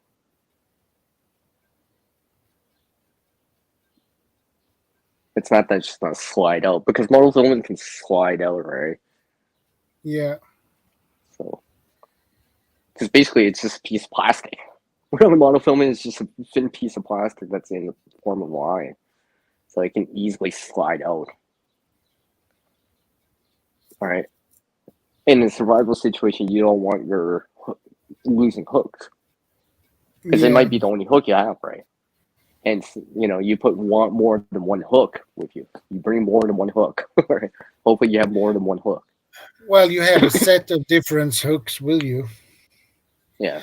It's not that it's just gonna slide out, because monofilament can slide out, right? Yeah. So, because basically it's just a piece of plastic. Really, monofilament is just a thin piece of plastic that's in the form of line, so it can easily slide out. All right. In a survival situation, you don't want your losing hooks because it might be the only hook you have, right? And you want more than one hook with you. You bring more than one hook. Right? Hopefully, you have more than one hook. Well, you have a set of different hooks, will you? Yeah.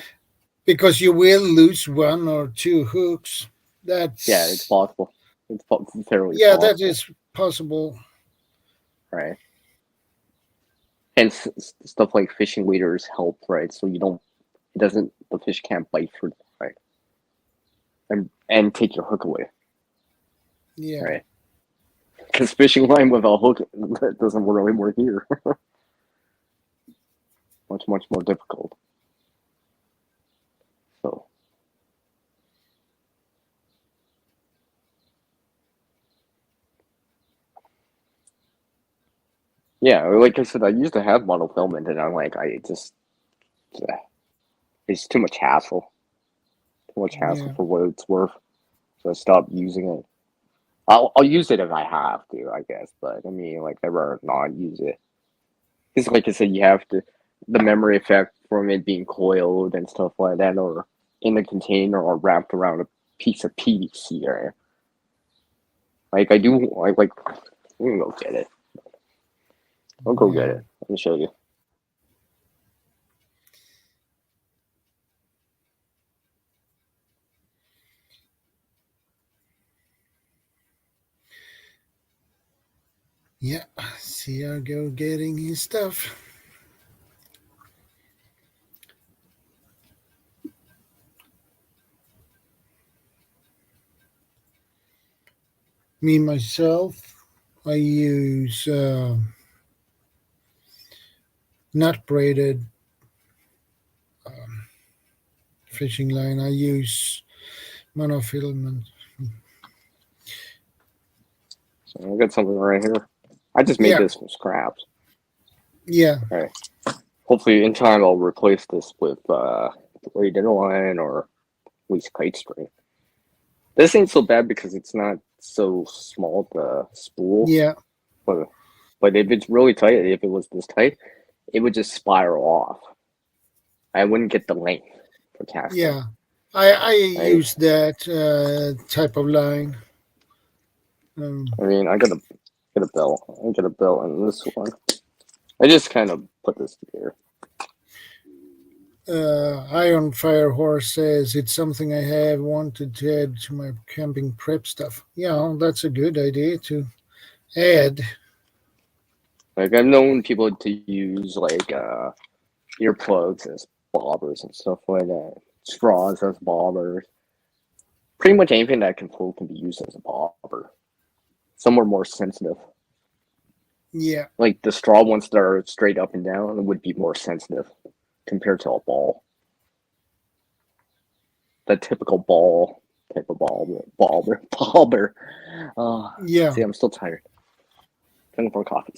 Because you will lose one or two hooks. It's possible. It's fairly possible. that is possible. Right. Hence, stuff like fishing leaders help, right? So the fish can't bite through, right? And take your hook away. Yeah. Right. Because fishing line without hook, that doesn't really work here. Much more difficult. So. Yeah, like I said, I used to have monofilament, and I'm like, it's too much hassle. Too much hassle for what it's worth. So I stopped using it. I'll use it if I have to, I guess. But I mean, like, I'd rather not use it. Because, like I said, you have the memory effect from it being coiled and stuff like that, or in a container, or wrapped around a piece of PVC. Right? Like I do, I'm gonna go get it. I'll go get it. Let me show you. Yeah, see, I go getting his stuff. Me, myself, I use not braided fishing line. I use monofilament. So I got something right here. I just made this from scraps. Yeah. All right. Hopefully, in time, I'll replace this with braided line or at least kite string. This ain't so bad because it's not so small, the spool. Yeah. But if it's really tight, if it was this tight, it would just spiral off. I wouldn't get the length for casting. Yeah. I use that type of line. I mean, I got a belt. I got a belt in this one. I just kind of put this together. Iron Fire Horse says it's something I have wanted to add to my camping prep stuff. Yeah, that's a good idea to add. Like, I've known people to use like earplugs as bobbers and stuff like that. Straws as bobbers. Pretty much anything that can float can be used as a bobber. Some are more sensitive. Yeah. Like the straw ones that are straight up and down would be more sensitive compared to a ball. The typical ball type of bobber. Yeah. See, I'm still tired. Drinking more coffee.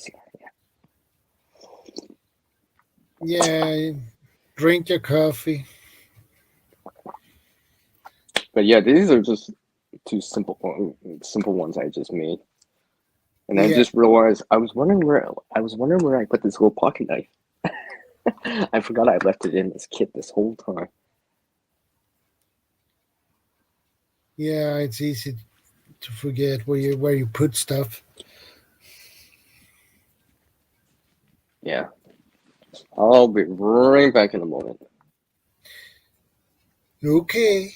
Yeah. Drink your coffee. But yeah, these are just two simple ones I just made. And I just realized I was wondering where I put this little pocket knife. I forgot I left it in this kit this whole time. Yeah, it's easy to forget where you put stuff. Yeah. I'll be right back in a moment. Okay.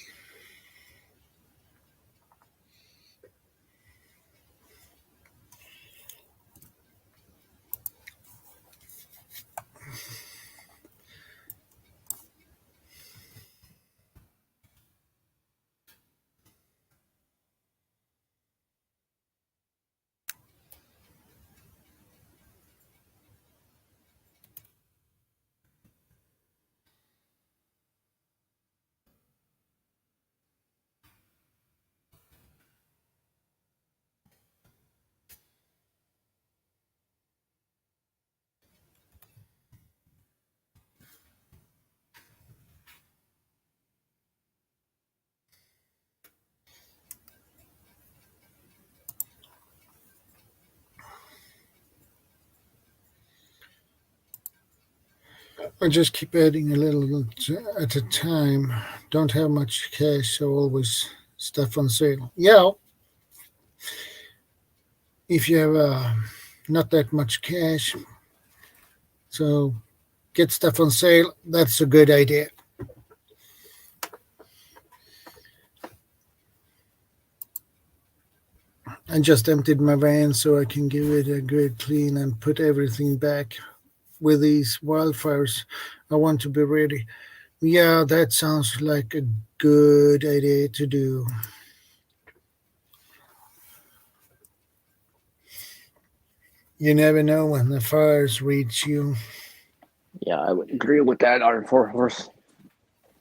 I just keep adding a little at a time. Don't have much cash, so always stuff on sale. Yeah, if you have not that much cash, so get stuff on sale. That's a good idea. I just emptied my van so I can give it a good clean and put everything back. With these wildfires, I want to be ready. Yeah, that sounds like a good idea to do. You never know when the fires reach you. Yeah, I would agree with that, Iron Horse.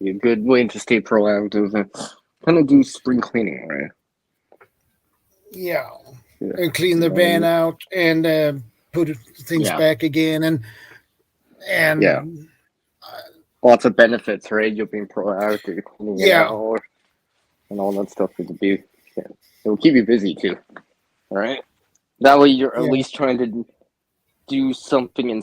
Be a good way to stay proactive and kind of do spring cleaning, right? Yeah. And clean the van out and put things back again, and yeah, lots of benefits, right? You're being proactive, cleaning it out, and all that stuff. It will keep you busy too, right? That way, you're at least trying to do something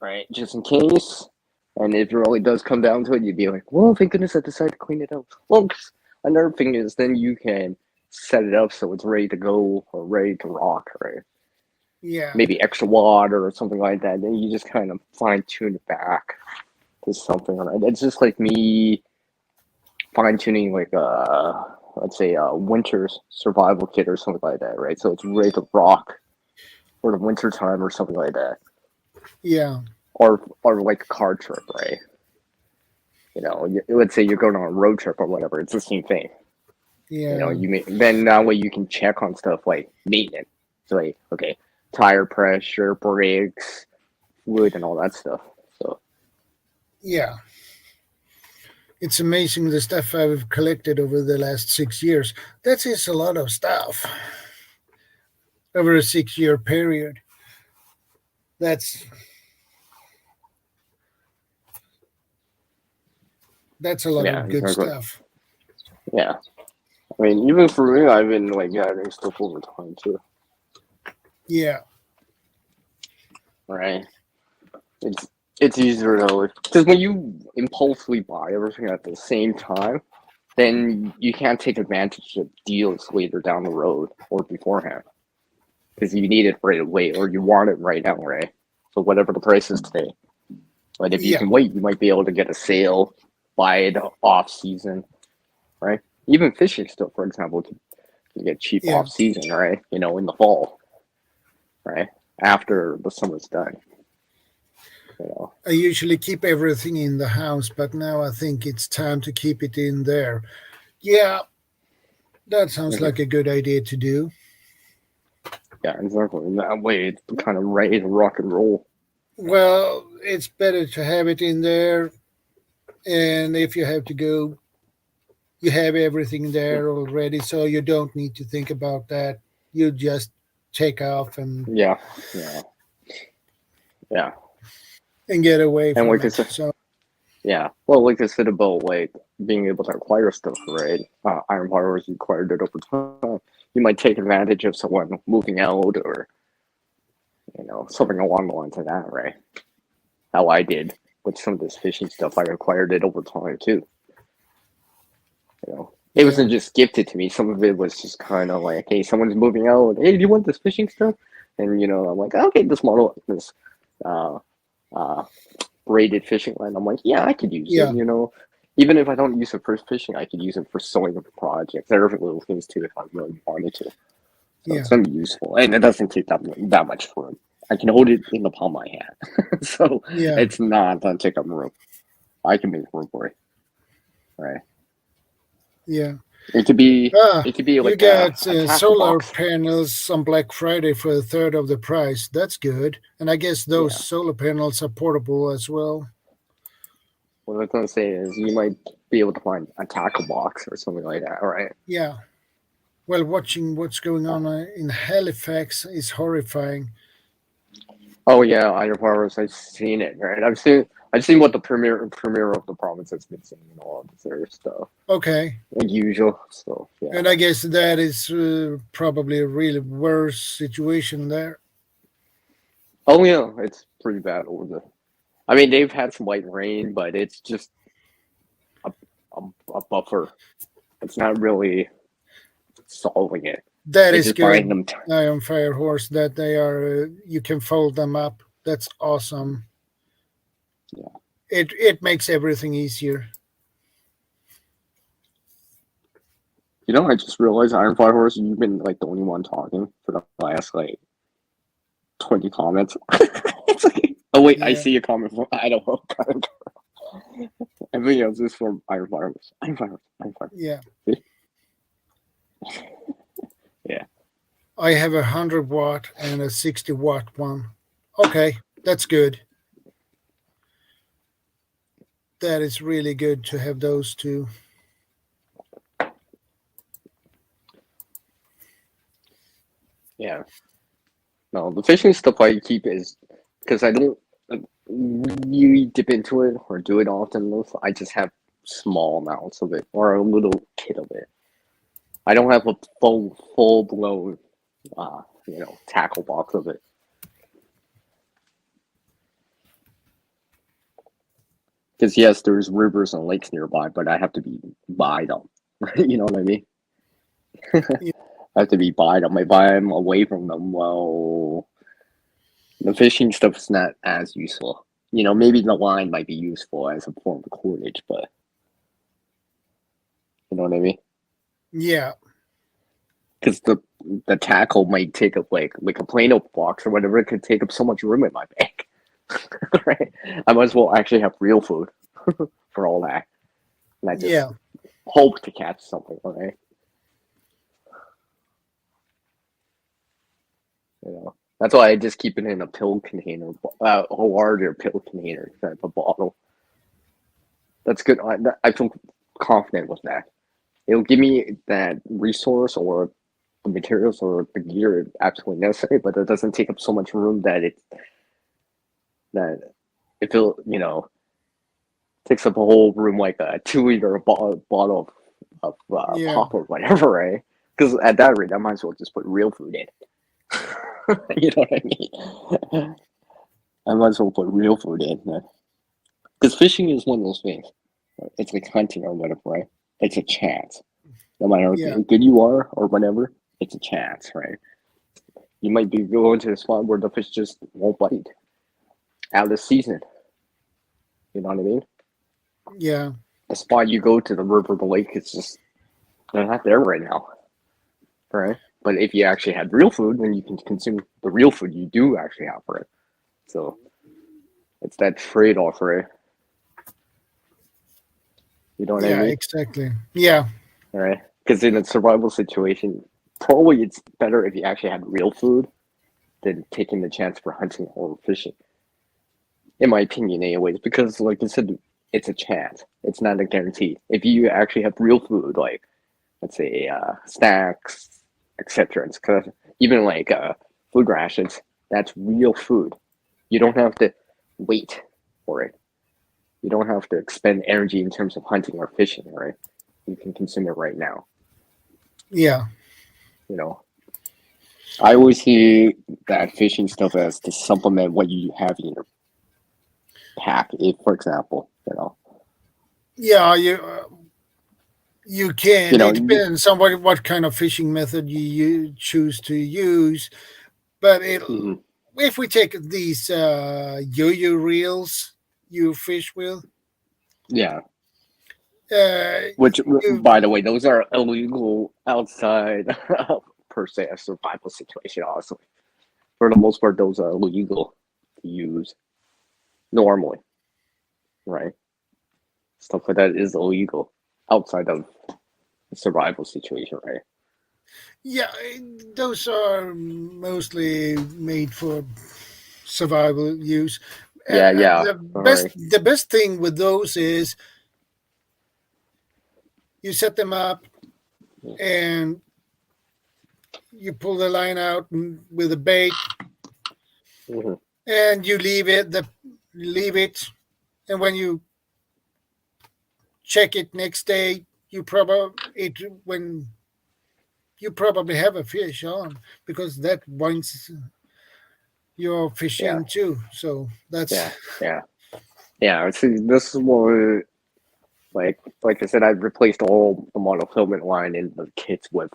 right, just in case. And if it really does come down to it, you'd be like, well, thank goodness I decided to clean it out. Well, another thing is then you can set it up so it's ready to go or ready to rock, right? Yeah. Maybe extra water or something like that. Then you just kind of fine tune it back to something, right? It's just like me fine tuning like let's say a winter's survival kit or something like that, right? So it's ready to rock for the winter time or something like that. Yeah. Or like a car trip, right? You know, let's say you're going on a road trip or whatever. It's the same thing. Yeah. You know, then that way you can check on stuff like maintenance. So like, okay, tire pressure, brakes, fluid, and all that stuff. So. Yeah. It's amazing the stuff I've collected over the last 6 years. That is a lot of stuff over a 6-year period. That's a lot of good stuff. Yeah. I mean, even for me, I've been like gathering stuff over time too. Yeah. Right. It's easier though, because when you impulsively buy everything at the same time, then you can't take advantage of deals later down the road or beforehand, because you need it right away or you want it right now, right? So whatever the price is today. But if you can wait, you might be able to get a sale, buy it off season, right? Even fishing stuff, for example, can get cheap off season, right? You know, in the fall, right? After the summer's done. You know. I usually keep everything in the house, but now I think it's time to keep it in there. Yeah, that sounds like a good idea to do. Yeah, exactly. In that way, it's kind of ready to rock and roll. Well, it's better to have it in there, and if you have to go, you have everything there already, so you don't need to think about that. You just take off and and get away from it. So yeah, well, like I said about like being able to acquire stuff, right? Iron Power has acquired it over time. You might take advantage of someone moving out, or you know, something along the lines of that, right? How I did with some of this fishing stuff, I acquired it over time too. You know, it wasn't just gifted to me. Some of it was just kind of like, hey, someone's moving out. Hey, do you want this fishing stuff? And you know, I'm like, okay, this model, this braided fishing line. I'm like, yeah, I could use it. You know, even if I don't use it for fishing, I could use it for sewing projects. There are little things too if I really wanted to. So it's gonna be useful, and it doesn't take that much room. I can hold it in the palm of my hand, so it's not gonna take up room. I can make room for it, right? Yeah. It could be like you got solar panels on Black Friday for a third of the price. That's good. And I guess those solar panels are portable as well. What I was going to say is you might be able to find a tackle box or something like that, right? Yeah. Well, watching what's going on in Halifax is horrifying. Oh yeah, Iron Powers. I've seen it, right? I've seen what the premier of the province has been saying and all this other stuff. Okay. Like usual. So yeah. And I guess that is probably a really worse situation there. Oh yeah, it's pretty bad over I mean, they've had some light rain, but it's just a buffer. It's not really solving it. That It's is just buying good. them Iron Fire Horse, that they are, you can fold them up. That's awesome. Yeah. It makes everything easier. You know, I just realized Iron Fire Horse, you've been like the only one talking for the last like 20 comments. It's like, oh wait, I Yeah. see a comment from I don't know. Everything else is from Iron Fire Horse. Iron Fire Horse. Iron Fire. Yeah. Yeah. I have 100 watt and a 60 watt one. Okay, that's good. That is really good to have those two. Yeah. No, the fishing stuff I keep is because I don't really dip into it or do it often. I just have small amounts of it or a little kit of it. I don't have a full blown, tackle box of it. Because yes, there's rivers and lakes nearby, but I have to be by them. You know what I mean? Yeah. I have to be by them. If I'm away from them, well, the fishing stuff is not as useful. You know, maybe the line might be useful as a form of cordage, but you know what I mean? Yeah. Because the tackle might take up like a Plano box or whatever. It could take up so much room in my bag. Right? I might as well actually have real food for all that. And I just hope to catch something, right? You know, that's why I just keep it in a pill container, a larger pill container type of bottle. That's good. I feel confident with that. It'll give me that resource or the materials or the gear absolutely necessary, but it doesn't take up so much room that it takes up a whole room like a 2-liter bottle of pop or whatever, right? Because at that rate, I might as well just put real food in. You know what I mean? I might as well put real food in. Because fishing is one of those things. Right? It's like hunting or whatever, right? It's a chance. No matter how good you are or whatever, it's a chance, right? You might be going to a spot where the fish just won't bite out of season. You know what I mean? Yeah. The spot you go to, the river, the lake, it's just, they're not there right now. Right? But if you actually had real food, then you can consume the real food you do actually have for it. So it's that trade-off, right? You know what I mean? Yeah, exactly. Yeah. All right. Because in a survival situation, probably it's better if you actually had real food than taking the chance for hunting or fishing. In my opinion, anyways, because like I said, it's a chance. It's not a guarantee. If you actually have real food, like let's say snacks, etc., even like food rations, that's real food. You don't have to wait for it. You don't have to expend energy in terms of hunting or fishing, right? You can consume it right now. Yeah. You know, I always see that fishing stuff as to supplement what you have in your pack. If, for example, Yeah, you can. You know, It depends on what kind of fishing method you choose to use. But if we take these yo-yo reels you fish with, yeah. Which, by the way, those are illegal outside per se a survival situation. Also, for the most part, those are illegal to use normally, right? Stuff like that is illegal outside of a survival situation, right? Yeah, those are mostly made for survival use. Yeah. The best thing with those is you set them up and you pull the line out with a bait, and you leave it. And when you check it next day, you probably have a fish on, because that winds your fish in too. So that's yeah. Yeah, see, this is more like I said, I've replaced all the monofilament line in the kits with,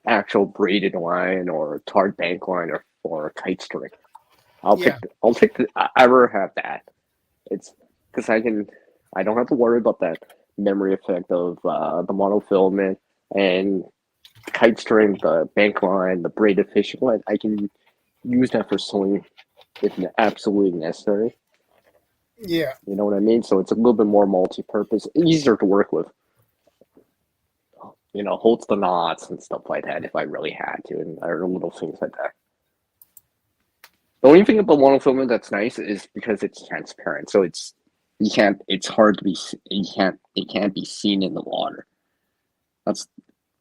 actual braided line or tarred bank line or kite string. I'll take I rather have that. It's because I don't have to worry about that memory effect of the monofilament and kite string, the bank line, the braided fishing line. I can use that for sewing if absolutely necessary. Yeah. You know what I mean? So it's a little bit more multi-purpose, easier to work with. Holds the knots and stuff like that if I really had to, and other little things like that. The only thing about monofilament that's nice is because it's transparent, so it's hard to be, it can't be seen in the water. That's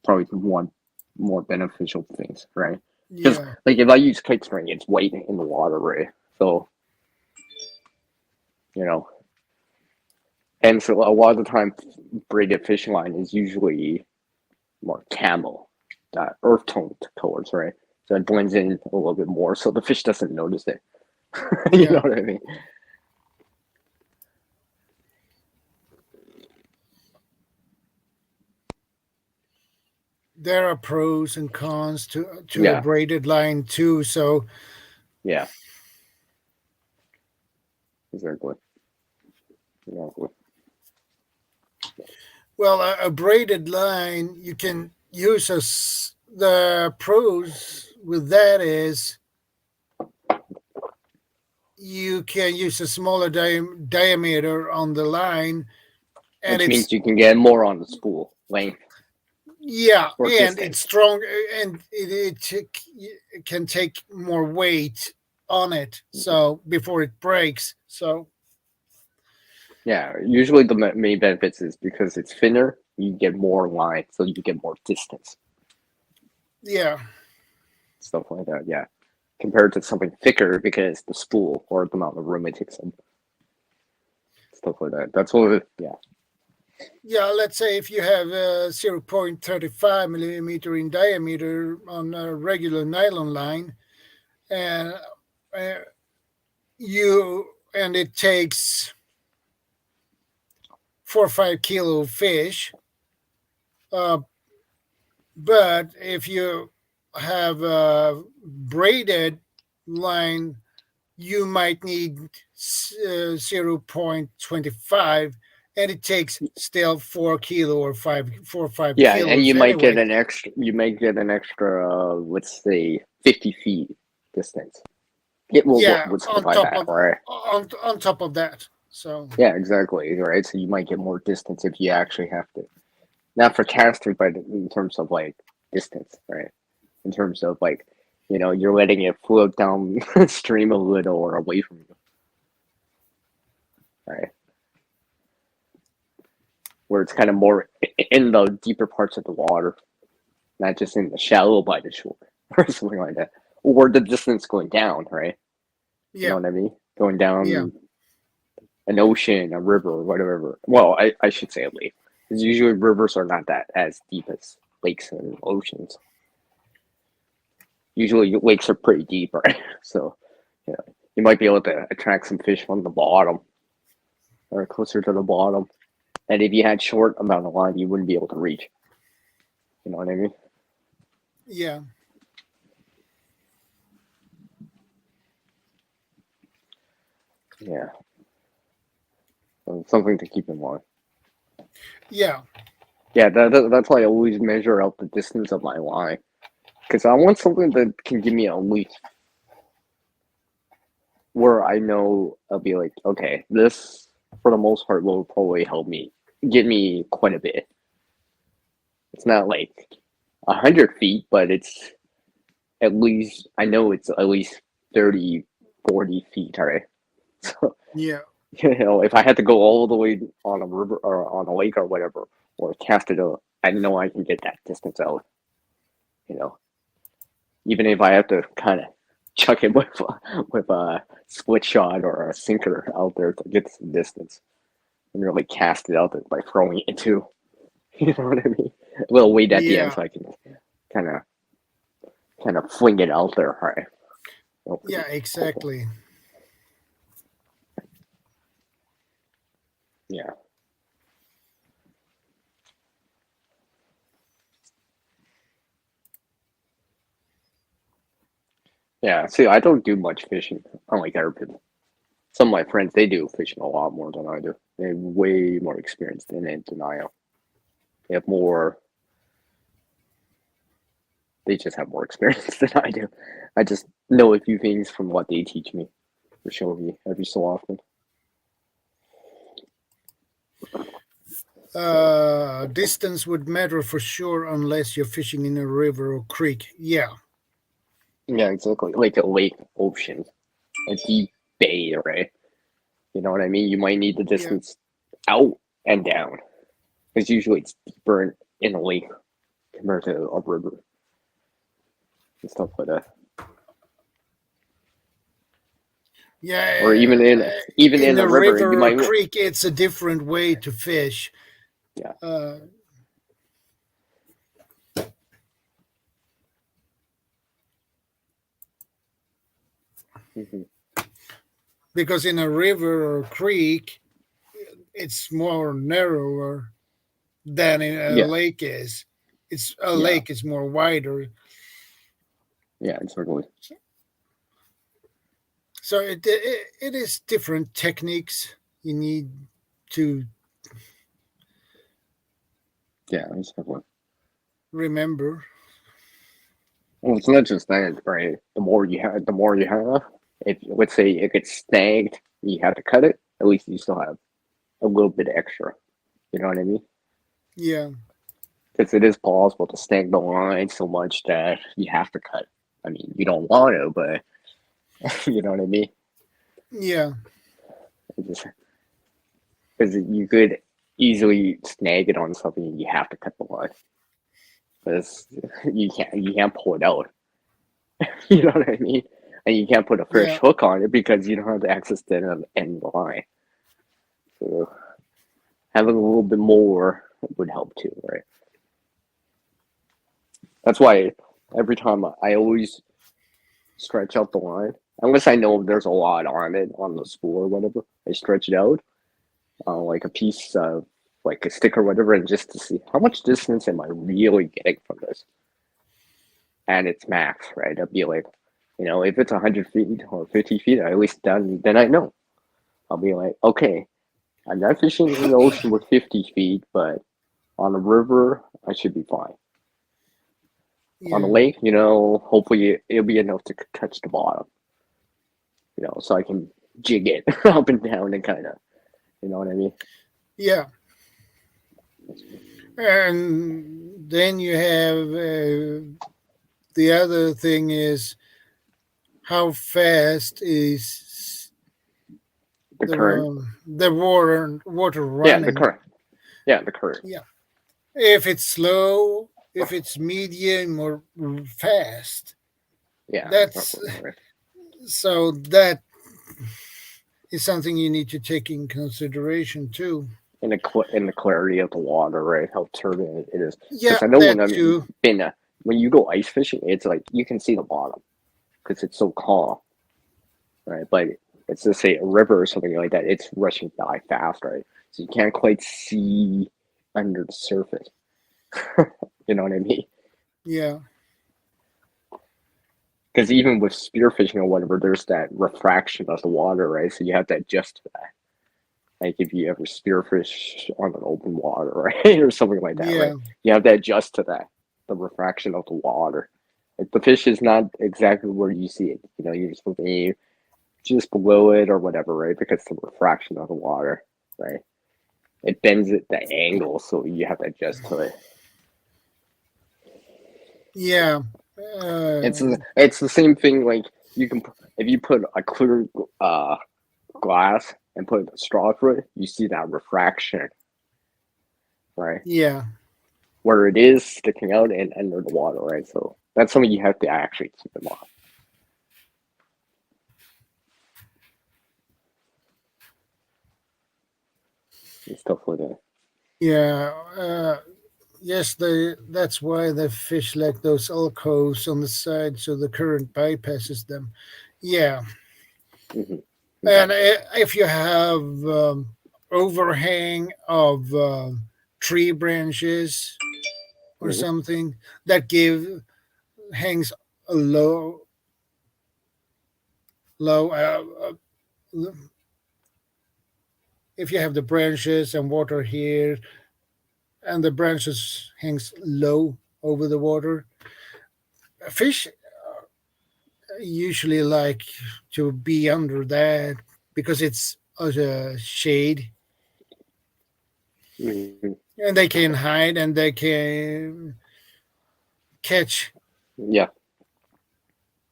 probably one more beneficial things, right? Because like if I use kite string, it's white in the water, right? So and so a lot of the time braided fishing line is usually more camel, earth tone colors, right? So it blends in a little bit more, so the fish doesn't notice it. You know what I mean? There are pros and cons to a braided line too. So yeah, exactly. Well, a braided line, you can use the pros with that is you can use a smaller diameter on the line, and which means you can get more on the spool length. Yeah, and it's strong, and it can take more weight on it, so before it breaks. So yeah, usually the main benefits is because it's thinner, you get more line, so you get more distance. Yeah, stuff like that. Yeah, compared to something thicker because the spool or the amount of room it takes up. Stuff like that. That's what. Yeah, let's say if you have 0.35 millimeter in diameter on a regular nylon line, and it takes 4 or 5 kilo of fish. But if you have a braided line, you might need 0.25, and it takes still 4 kilo or 5 kilos. Yeah, and you might get an extra. You might get an extra. Let's say 50 feet distance. On top of that. So yeah, exactly. Right. So you might get more distance if you actually have to. Not for casting, but in terms of like distance, right? In terms of like, you're letting it float down stream a little or away from you, right? Where it's kind of more in the deeper parts of the water, not just in the shallow by the shore or something like that, or the distance going down, right? Yeah. You know what I mean? Going down an ocean, a river, or whatever. Well, I should say a lake. Because usually rivers are not that as deep as lakes and oceans. Usually lakes are pretty deep, right? So, you might be able to attract some fish from the bottom or closer to the bottom. And if you had short amount of line, you wouldn't be able to reach. You know what I mean? Yeah. Yeah. So something to keep in mind. Yeah. Yeah, that's why I always measure out the distance of my line. Because I want something that can give me a least where I know I'll be like, okay, this for the most part will probably get me quite a bit. It's not like 100 feet, but it's at least, I know it's at least 30, 40 feet, right? So, yeah. If I had to go all the way on a river or on a lake or whatever, or cast it out, I know I can get that distance out. Even if I have to kind of chuck it with a split shot or a sinker out there to get some distance, and really cast it out there by throwing it too. You know what I mean? A little weight at the end, so I can kind of fling it out there, right? Yeah, exactly. Yeah. Yeah. See, I don't do much fishing, unlike other people. Some of my friends, they do fishing a lot more than I do. They have way more experience than I am. They have more. They just have more experience than I do. I just know a few things from what they teach me, or show me every so often. Distance would matter for sure unless you're fishing in a river or creek. Yeah. Yeah, exactly. Like a lake, ocean, a deep bay, right? You know what I mean? You might need the distance out and down, because usually it's deeper in a lake compared to a river and stuff like that. Yeah. Or even in a river, you might or creek, it's a different way to fish. Yeah. Because in a river or creek, it's more narrower than in a lake is. It's a lake is more wider. Yeah, exactly. So it is different techniques you need to exactly. remember. Well, it's not just that, right? The more you have. If let's say it gets snagged, you have to cut it. At least you still have a little bit extra. You know what I mean? Yeah. Because it is possible to snag the line so much that you have to cut. I mean, you don't want to, but you know what I mean? Yeah. Because you could easily snag it on something and you have to cut the line. Because you can't pull it out. You know what I mean? And you can't put a fresh hook on it because you don't have the access to the end of the line. So having a little bit more would help too, right? That's why every time I always stretch out the line, unless I know there's a lot on it, on the spool or whatever, I stretch it out like a piece of, like a stick or whatever, and just to see how much distance am I really getting from this. And it's max, right? I'd be like, if it's 100 feet or 50 feet, at least then I know. I'll be like, okay, I'm not fishing in the ocean with 50 feet, but on a river, I should be fine. Yeah. On a lake, hopefully it'll be enough to touch the bottom, so I can jig it up and down and kind of, you know what I mean? Yeah. And then you have the other thing is how fast is the current, the water running? Yeah, the current. Yeah, the current. Yeah. If it's slow, if it's medium or fast. Yeah. That's so that is something you need to take in consideration too. In the clarity of the water, right? How turbulent it is. Yeah, I know when you go ice fishing, it's like you can see the bottom because it's so calm, right? But it's just say a river or something like that. It's rushing by fast, right? So you can't quite see under the surface. You know what I mean? Yeah. Because even with spearfishing or whatever, there's that refraction of the water, right? So you have to adjust to that. Like if you ever spearfish on an open water, right, or something like that, right? You have to adjust to that, the refraction of the water. Like the fish is not exactly where you see it. You're supposed to aim just below it or whatever, right? Because the refraction of the water, right? It bends at the angle, so you have to adjust to it. Yeah. It's the same thing. Like you can, if you put a clear glass and put a straw through it, you see that refraction, right? Yeah. Where it is sticking out and under the water, right? So that's something you have to actually keep in mind. And stuff like that. Yeah. Yes, that's why they fish like those alcoves on the side, so the current bypasses them. Yeah. Mm-hmm. And if you have overhang of tree branches or something that hangs a low if you have the branches and water here and the branches hangs low over the water, fish usually like to be under that because it's a shade Mhm. and they can hide and they can catch Yeah.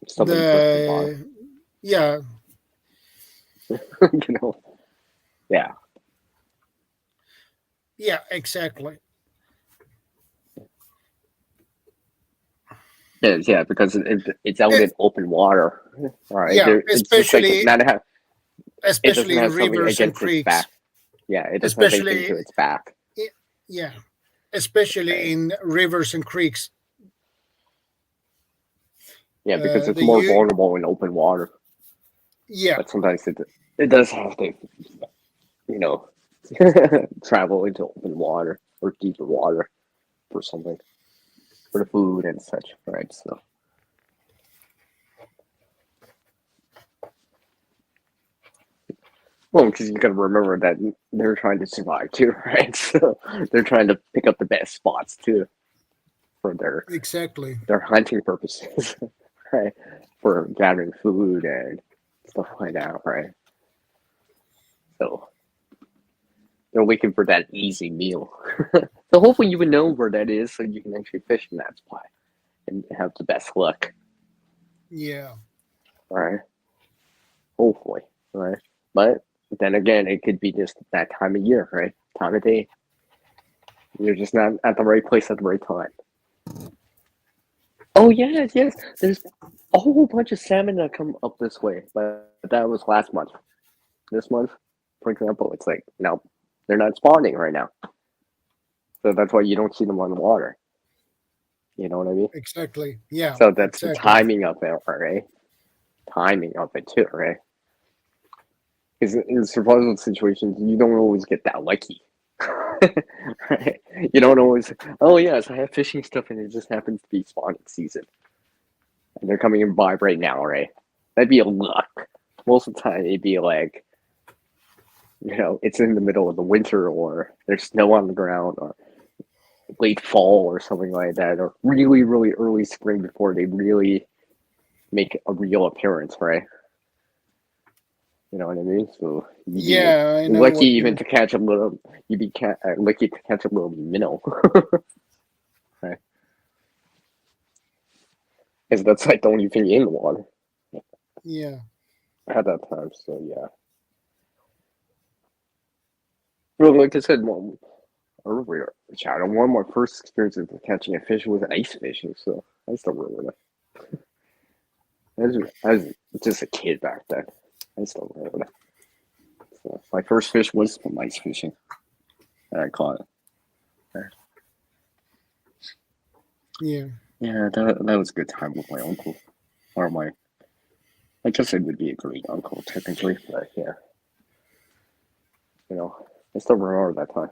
Something drifting by. yeah You know. Yeah. yeah exactly Yeah, because it's out in open water. All right. yeah It's just like especially not have. It doesn't especially in have something rivers and against its creeks back. Yeah, it doesn't have anything especially to its back. yeah especially Right. in rivers and creeks Yeah, because it's the more vulnerable in open water. yeah But sometimes it does have to, you know, travel into open water or deeper water for something, for the food and such, right? So. Well, because you got to remember that they're trying to survive too, right? So they're trying to pick up the best spots too for exactly their hunting purposes, right? For gathering food and stuff like that, right? So they're looking for that easy meal. So hopefully you would know where that is, so you can actually fish in that spot and have the best luck, yeah right? Hopefully, right? But then again, it could be just that time of year, right? Time of day. You're just not at the right place at the right time. Oh yes, yes. There's a whole bunch of salmon that come up this way, but that was last month. This month, for example, it's like no, they're not spawning right now. So that's why you don't see them on the water. You know what I mean? exactly yeah So that's the exactly timing of it, right? Timing of it too, right? Because in survival situations, you don't always get that lucky. Right? You don't always. Oh yes, I have fishing stuff, and it just happens to be spawning season, and they're coming in by right now, right? That'd be a luck. Most of the time, it'd be like, it's in the middle of the winter, or there's snow on the ground, or late fall, or something like that, or really, really early spring before they really make a real appearance, right? You know what I mean? So you'd be yeah I know lucky what even you to catch a little. You'd be lucky to catch a little minnow, right? Because that's like the only thing in the water yeah at that time. So yeah. Well, like I said earlier, Shadow, one of my first experiences of catching a fish was ice fishing. So I still remember that. I was just a kid back then. I still remember that. So my first fish was from ice fishing, and I caught it. yeah Yeah, that was a good time with my uncle, or I guess it would be a great uncle technically, but yeah, I still remember that time.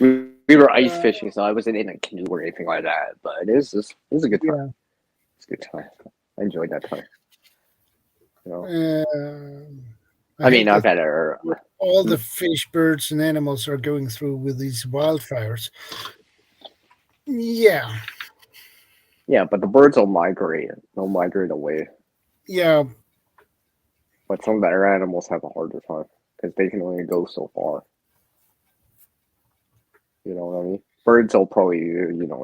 We were ice fishing, so I wasn't in a canoe or anything like that, but it was a good time. yeah It's a good time. I enjoyed that time. I I mean, hate I've that had a all the fish, birds, and animals are going through with these wildfires. Yeah, yeah, but the birds will migrate. They'll migrate away. yeah, But some of the other animals have a harder time because they can only go so far. You know what I mean? Birds will probably,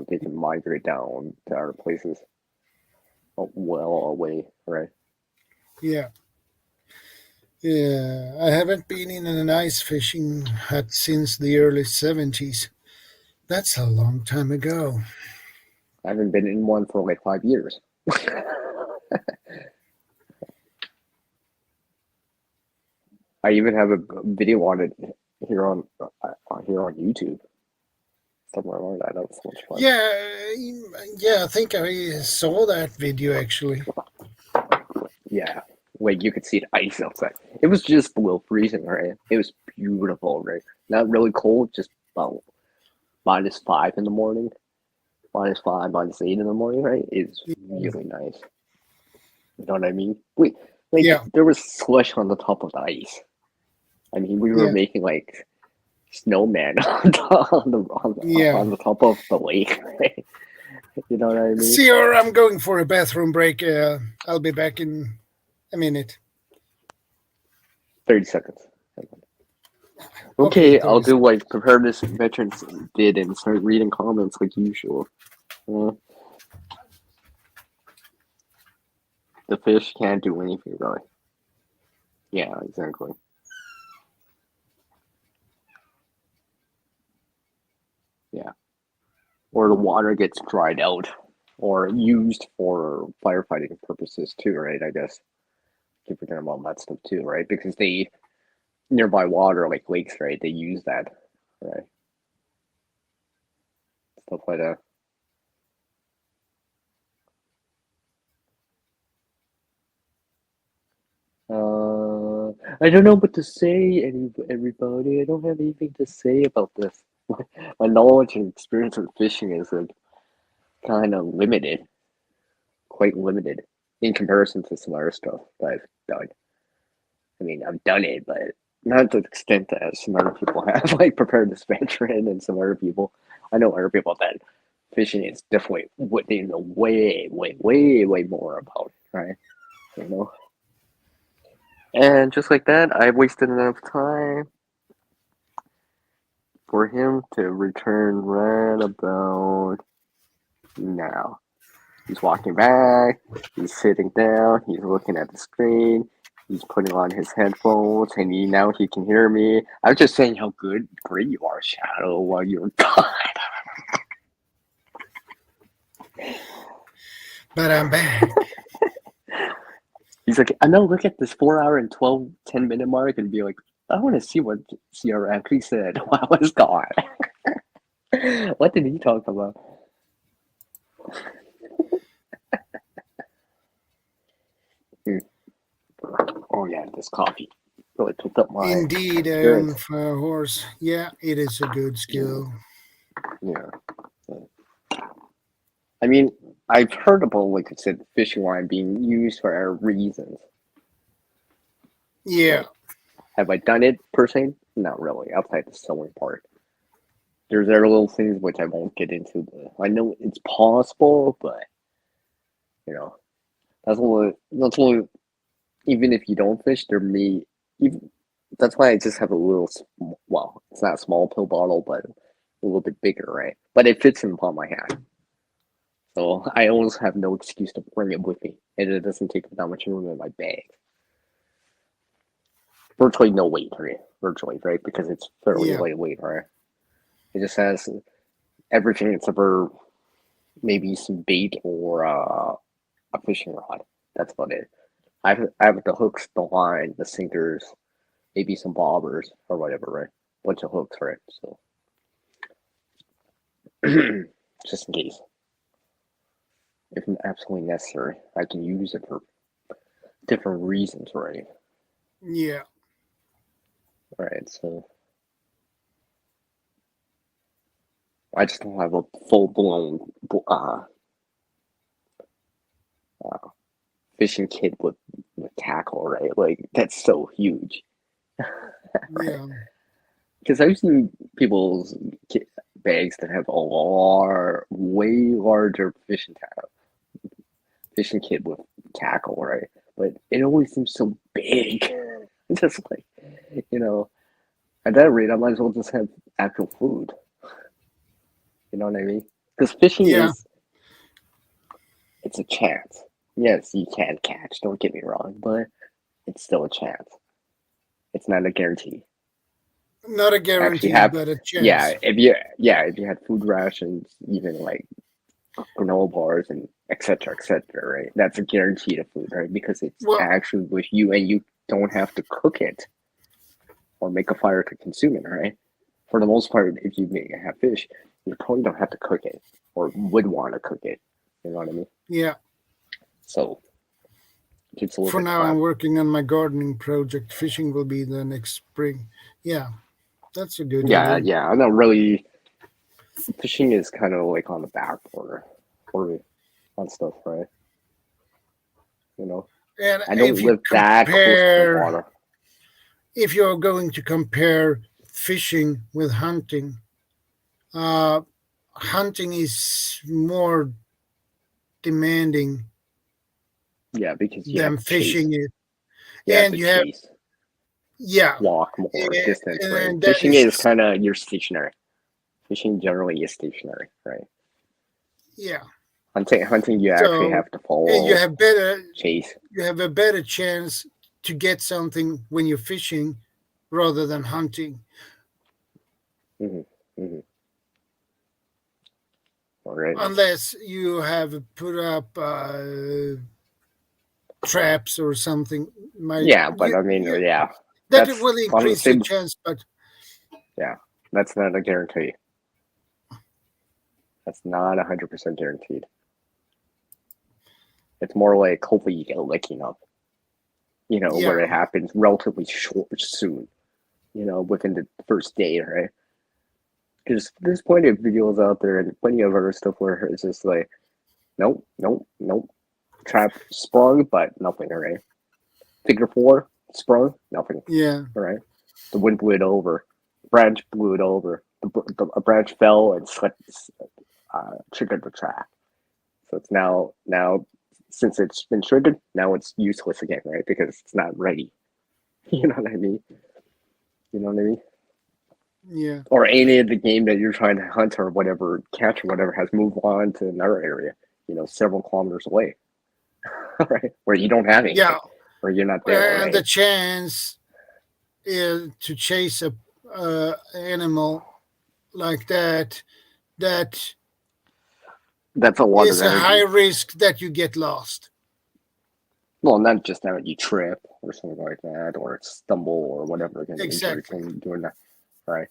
they can migrate down to other places well away, right? yeah. Yeah, I haven't been in an ice fishing hut since the early 70s. That's a long time ago. I haven't been in one for like 5 years. I even have a video on it here on YouTube. Somewhere along that. That was so much fun. Yeah, I think I saw that video actually. Yeah, Like you could see the ice outside. It was just below freezing, right? It was beautiful, right? Not really cold, just about -5 in the morning, -5, -8 in the morning, right? It's really nice. You know what I mean? Wait, like there was slush on the top of the ice. I mean, we were making like snowman on the top of the lake, right? You know what I mean? Sir, I'm going for a bathroom break. I'll be back in a minute. 30 seconds. Okay, I'll do like preparedness veterans did and start reading comments like usual. The fish can't do anything, really. Yeah, exactly. Yeah. Or the water gets dried out or used for firefighting purposes too, right? I guess. Keep forgetting about that stuff too, right? Because they nearby water, like lakes, right? They use that, right? Stuff like that. I don't know what to say, everybody. I don't have anything to say about this. My knowledge and experience with fishing is like kind of limited, quite limited in comparison to some other stuff that I've done. I mean, I've done it, but not to the extent that some other people have, like preparedness veteran and some other people. I know other people that fishing is definitely what they know way more about, right? You know. And just like that, I wasted enough time for him to return right about now. He's walking back, he's sitting down, he's looking at the screen, he's putting on his headphones, and now he can hear me. I was just saying how great you are, Shadow, while you're gone. But I'm back. He's like, I know, look at this 4 hour and 10-minute mark and be like, I want to see what CR actually said while I was gone. What did he talk about? Oh yeah, this coffee really picked up my Indeed, horse. Yeah, it is a good skill. Yeah. I mean, I've heard about, like I said, fishing line being used for reasons. Yeah. So, have I done it per se? Not really, outside the sewing part. There's other little things which I won't get into. I know it's possible, but you know, that's only even if you don't fish, there may even. That's why I just have a little. Well, it's not a small pill bottle, but a little bit bigger, right? But it fits in the palm of my hand, so I almost have no excuse to bring it with me, and it doesn't take that much room in my bag. Virtually no weight, right? Virtually, right? Because it's fairly lightweight, right? It just has everything except for maybe some bait or a fishing rod. That's about it. I have the hooks, the line, the sinkers, maybe some bobbers or whatever, right? Bunch of hooks, right? So just in case, if absolutely necessary, I can use it for different reasons, right? Yeah. Right. So I just don't have a full blown fishing kit with tackle, right? Like that's so huge. Right? Yeah. Because I've seen people's bags that have way larger fishing kit with tackle, right? But it always seems so big. It's just like, you know, at that rate, I might as well just have actual food. You know what I mean? Because fishing it's a chance. Yes, you can catch, don't get me wrong, but it's still a chance. It's not a guarantee. Not a guarantee, but a chance. Yeah, if you had food rations, even like granola bars and etc., right? That's a guarantee of food, right? Because it's actually with you, and you don't have to cook it or make a fire to consume it, right? For the most part, if you have fish, you probably don't have to cook it or would want to cook it. You know what I mean? Yeah. So It's a little For bit now, flat. I'm working on my gardening project. Fishing will be the next spring. Yeah, that's a good idea. Yeah. I'm not really. Fishing is kind of like on the back order for me on stuff, right? You know, And I don't live that close to the water. If you're going to compare fishing with hunting, hunting is more demanding Yeah, because you than have to chase. fishing is. You have And to you have, chase, yeah, walk more distance, right? and that Fishing is is, kind of you're stationary. Fishing generally is stationary, right? yeah. Hunting, you actually So have to and follow, chase. you have a better chance to get something when you're fishing rather than hunting. Mm-hmm. Mm-hmm. All right. Unless you have put up traps or something. Yeah, but I mean, yeah, That that's will increase your chance, but yeah, that's not a guarantee. That's not 100% guaranteed. It's more like hopefully you get licking up, where it happens relatively soon, within the first day, right? Because there's plenty of videos out there and plenty of other stuff where it's just like, nope, trap sprung, but nothing, right? Figure 4 sprung, nothing. Yeah. All right. The wind blew it over. Branch blew it over. A branch fell and triggered the trap. So it's now since it's been triggered, now it's useless again, right? Because it's not ready. You know what I mean? Yeah. Or any of the game that you're trying to hunt or whatever, catch or whatever, has moved on to another area, several kilometers away, right? Where you don't have anything. Yeah. Or you're not there. And right? the chance to chase a animal like that's a lot of energy. High risk that you get lost. Well, not just that, you trip or something like that, or stumble or whatever. Exactly. Doing that, right?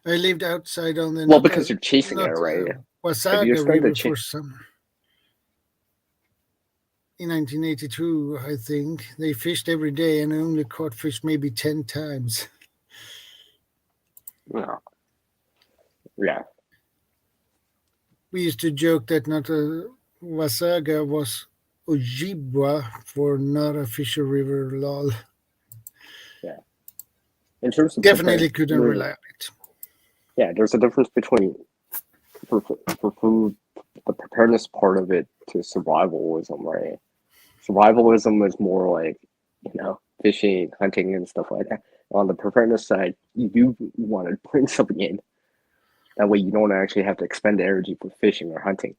I lived outside on the because you're chasing it, right? Wasaga River for some. In 1982, I think they fished every day and only caught fish maybe 10 times. Yeah. We used to joke that not a Wasaga was Ojibwa for not a fisher river, lol. Yeah. In terms of definitely couldn't rely on it. Yeah, there's a difference between for food, the preparedness part of it to survivalism, right? Survivalism is more like, fishing, hunting, and stuff like that. On the preparedness side, you do want to bring something in. That way you don't actually have to expend energy for fishing or hunting.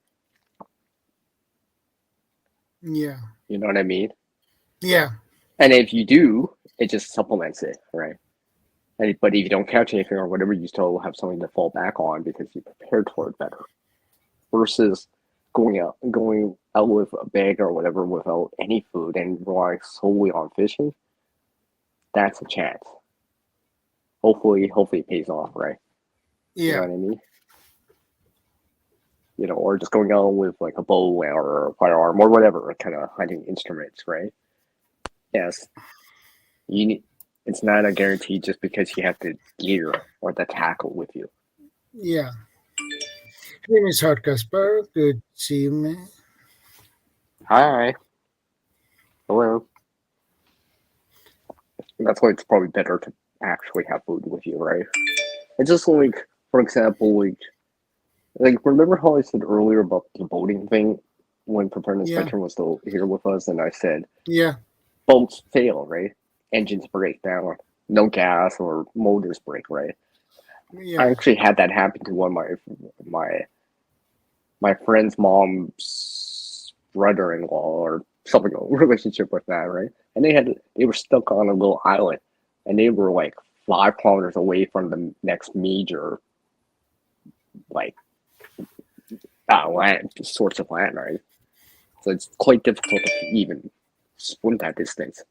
Yeah. You know what I mean? Yeah. And if you do, it just supplements it, right? But if you don't catch anything or whatever, you still have something to fall back on because you prepared for it better. Versus going out with a bag or whatever without any food and relying solely on fishing. That's a chance. Hopefully it pays off, right? Yeah. You know what I mean? Or just going out with like a bow or a firearm or whatever kind of hunting instruments, right? Yes. It's not a guarantee just because you have the gear or the tackle with you. Yeah. Hey, Miss Hart Kasper. Good to see you, man. Hi. Hello. That's why it's probably better to actually have food with you, right? It's just like, for example, remember how I said earlier about the boating thing when Preparedness Veteran was still here with us, and I said, boats fail, right? Engines break down, no gas or motors break, right? Yeah. I actually had that happen to one of my friend's mom's brother-in-law or something, a relationship with that, right? And they were stuck on a little island, and they were like 5 kilometers away from the next major source of land, right? So it's quite difficult to even swim that distance.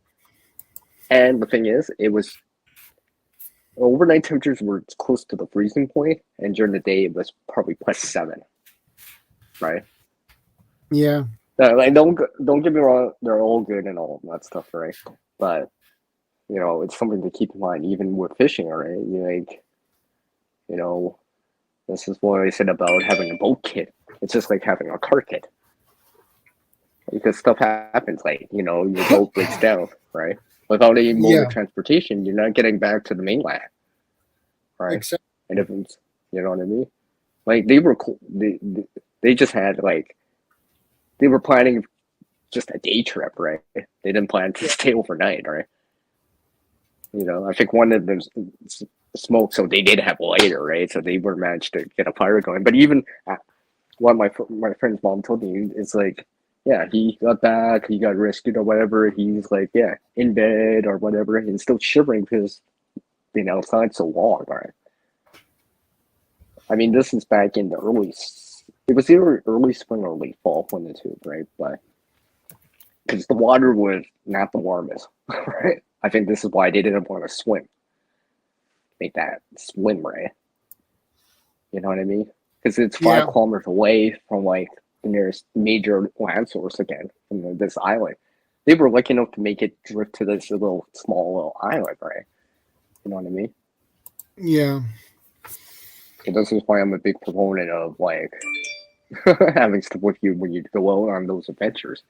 And the thing is, it was overnight temperatures were close to the freezing point, and during the day it was probably +7, right? Yeah. No, like don't get me wrong, they're all good and all that stuff, right? But it's something to keep in mind, even with fishing, right? This is what I said about having a boat kit. It's just like having a car kit. Because stuff happens, like, your boat breaks down, right? Without any mode of transportation, you're not getting back to the mainland, right? Exactly. And if it's, you know what I mean? Like, they were cool. They just had, like, they were planning just a day trip, right? They didn't plan to stay overnight, right? I think one of them smoked, so they did have a lighter, right? So they were managed to get a fire going. But even what my friend's mom told me, it's like, yeah, he got back, he got rescued or whatever. He's like, in bed or whatever, and still shivering because being outside so long, right? I mean, this is back in the it was either early spring or late fall, one of the two, right? But because the water was not the warmest, right? I think this is why they didn't want to swim. Make that swim, right? You know what I mean? Because it's 5 kilometers away from like the nearest major land source again, from this island. They were lucky enough to make it drift to this small island, right? You know what I mean? Yeah. So this is why I'm a big proponent of like having stuff with you when you go out on those adventures.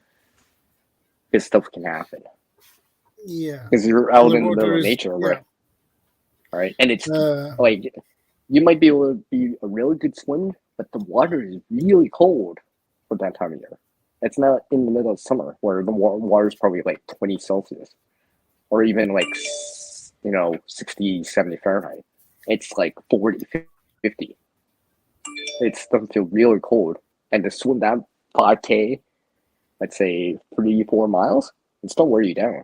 Because stuff can happen. Yeah. Because you're out in the middle of nature, right? Right? And it's like, you might be able to be a really good swimmer, but the water is really cold for that time of year. It's not in the middle of summer where the water is probably like 20 Celsius or even like, 60, 70 Fahrenheit. It's like 40, 50. It's starting to feel really cold. And to swim that 5K, let's say 3-4 miles, it's still wear you down.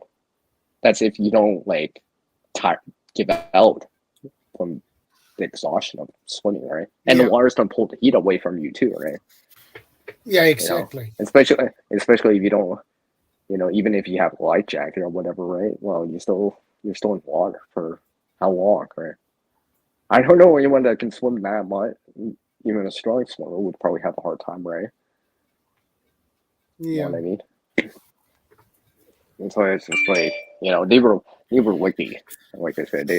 That's if you don't like give out from the exhaustion of swimming, right? And the water's gonna pull the heat away from you too, right? Yeah, exactly. Especially if you don't, even if you have a life jacket or whatever, right? Well, you're still in water for how long, right? I don't know anyone that can swim that much. Even a strong swimmer would probably have a hard time, right? Yeah. You know what I mean? And so it's just like, they were lucky, like I said,